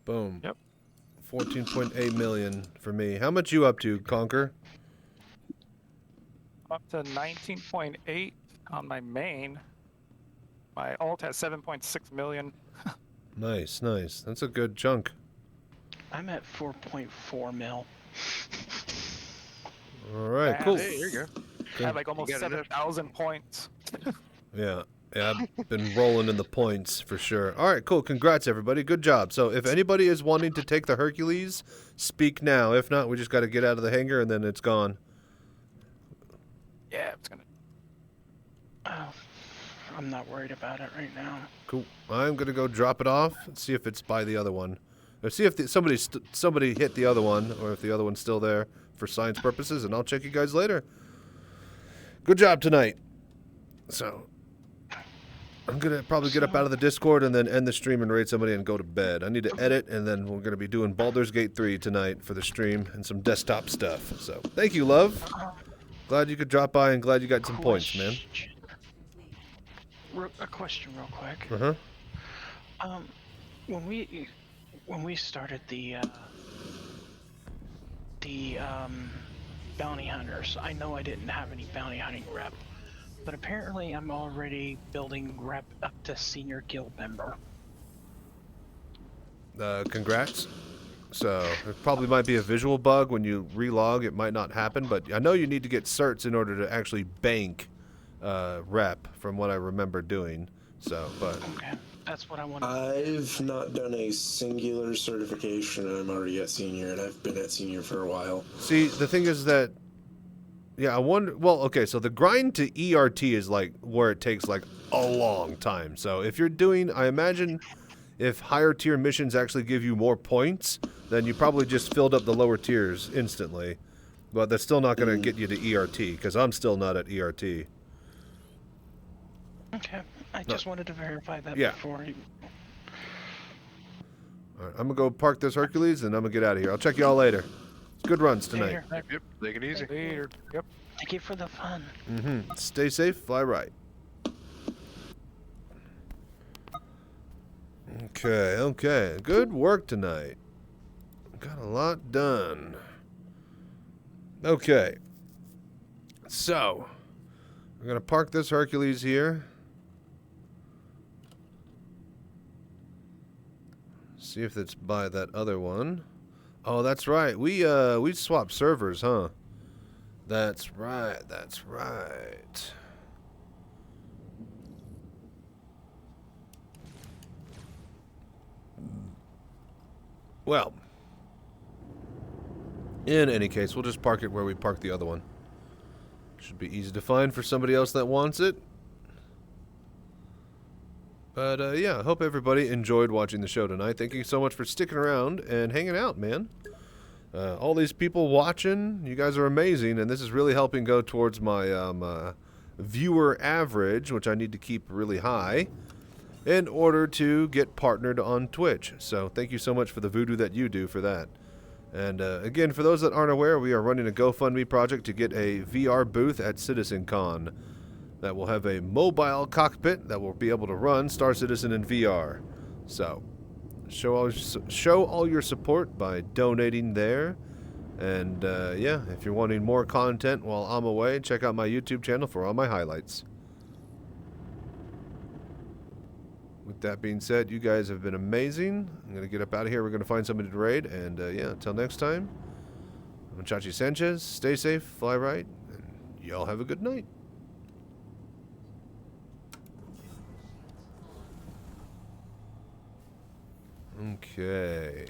[SPEAKER 2] Boom.
[SPEAKER 12] Yep.
[SPEAKER 2] 14.8 million for me. How much you up to, Conquer?
[SPEAKER 12] Up to 19.8 on my main. My alt has 7.6 million.
[SPEAKER 2] Nice, nice. That's a good chunk.
[SPEAKER 19] I'm at 4.4 mil.
[SPEAKER 2] All right, cool.
[SPEAKER 20] Hey, there you go.
[SPEAKER 12] I have like almost
[SPEAKER 20] You got enough.
[SPEAKER 12] 7,000 points.
[SPEAKER 2] Yeah, I've been rolling in the points for sure. All right, cool. Congrats, everybody. Good job. So if anybody is wanting to take the Hercules, speak now. If not, we just got to get out of the hangar and then it's gone.
[SPEAKER 12] Yeah, it's gonna.
[SPEAKER 19] Oh, I'm not worried about it right now.
[SPEAKER 2] Cool. I'm gonna go drop it off and see if it's by the other one, or see if somebody hit the other one, or if the other one's still there for science purposes. And I'll check you guys later. Good job tonight. So I'm gonna probably get up out of the Discord and then end the stream and raid somebody and go to bed. I need to edit, and then we're gonna be doing Baldur's Gate 3 tonight for the stream and some desktop stuff. So thank you, love. Glad you could drop by and glad you got some points, man.
[SPEAKER 19] A question real quick.
[SPEAKER 2] Uh-huh.
[SPEAKER 19] When we started the bounty hunters, I know I didn't have any bounty hunting rep, but apparently I'm already building rep up to senior guild member.
[SPEAKER 2] Congrats. So it probably might be a visual bug when you relog. It might not happen, but I know you need to get certs in order to actually bank rep, from what I remember doing. So, but
[SPEAKER 19] okay, that's what I want.
[SPEAKER 21] I've not done a singular certification, and I'm already at senior, and I've been at senior for a while.
[SPEAKER 2] see, the thing is that, yeah, I wonder. Well, okay, so the grind to ERT is like where it takes like a long time. So if you're doing, I imagine, if higher tier missions actually give you more points, then you probably just filled up the lower tiers instantly. But that's still not going to get you to ERT, because I'm still not at ERT.
[SPEAKER 19] Okay, I just wanted to verify that
[SPEAKER 2] Yeah.
[SPEAKER 19] before you.
[SPEAKER 2] All right, I'm going to go park this Hercules, and I'm going to get out of here. I'll check y'all later. Good runs tonight.
[SPEAKER 19] Later.
[SPEAKER 20] Yep, take it easy.
[SPEAKER 12] Later. Yep.
[SPEAKER 19] Thank you for the fun.
[SPEAKER 2] Mm-hmm. Stay safe, fly right. Okay. Good work tonight. Got a lot done. Okay. So, we're going to park this Hercules here. See if it's by that other one. Oh, that's right. We swapped servers, huh? That's right. Well, in any case, we'll just park it where we parked the other one. Should be easy to find for somebody else that wants it. But yeah, I hope everybody enjoyed watching the show tonight. Thank you so much for sticking around and hanging out, man. All these people watching, you guys are amazing, and this is really helping go towards my viewer average, which I need to keep really high, in order to get partnered on Twitch. So thank you so much for the voodoo that you do for that. And again, for those that aren't aware, we are running a GoFundMe project to get a VR booth at CitizenCon that will have a mobile cockpit that will be able to run Star Citizen in VR. So show all your support by donating there. And yeah, if you're wanting more content while I'm away, check out my YouTube channel for all my highlights. With that being said, you guys have been amazing. I'm going to get up out of here. We're going to find somebody to raid. And yeah, until next time, I'm Chachi Sanchez. Stay safe, fly right, and y'all have a good night. Okay.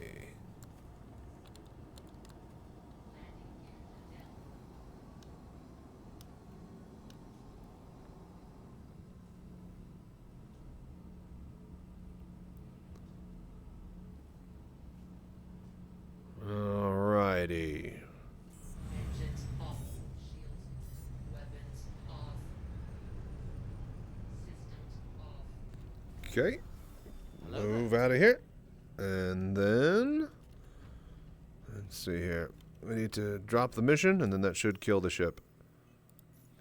[SPEAKER 2] Alrighty.
[SPEAKER 17] Engines off. Shields. Weapons off. Systems off.
[SPEAKER 2] Okay. Move out of here. And then, let's see here. We need to drop the mission, and then that should kill the ship.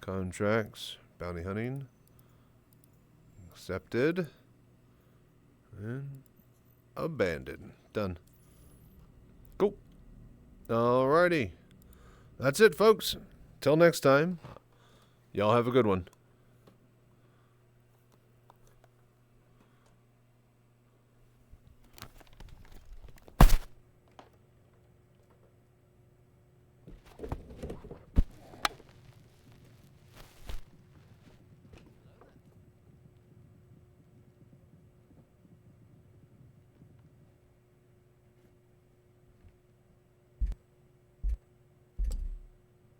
[SPEAKER 2] Contracts. Bounty hunting. Accepted. And abandoned. Done. Cool. Alrighty. That's it, folks. Till next time. Y'all have a good one.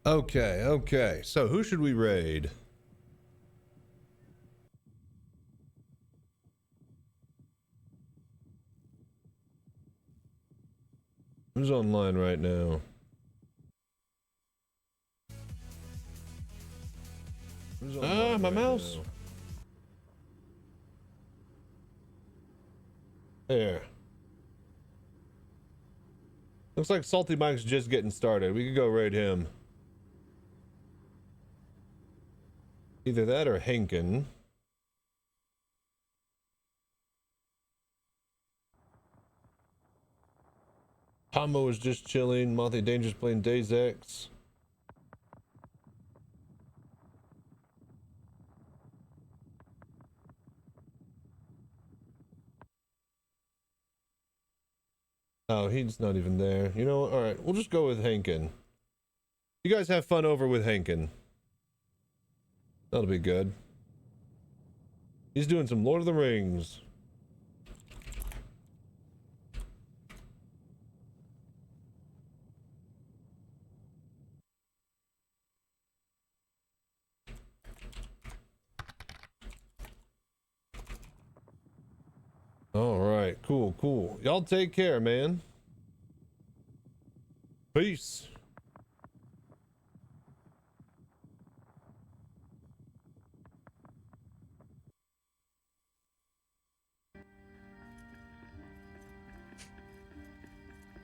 [SPEAKER 2] Okay. So who should we raid? Who's online right now? My mouse. Now? There. Looks like Salty Mike's just getting started. We could go raid him. Either that or Henkin. Tombo was just chilling. Monthy Danger's playing Days X. Oh, he's not even there. You know what? Alright, we'll just go with Henkin. You guys have fun over with Henkin. That'll be good. He's doing some Lord of the Rings. Alright, cool. Y'all take care, man. Peace.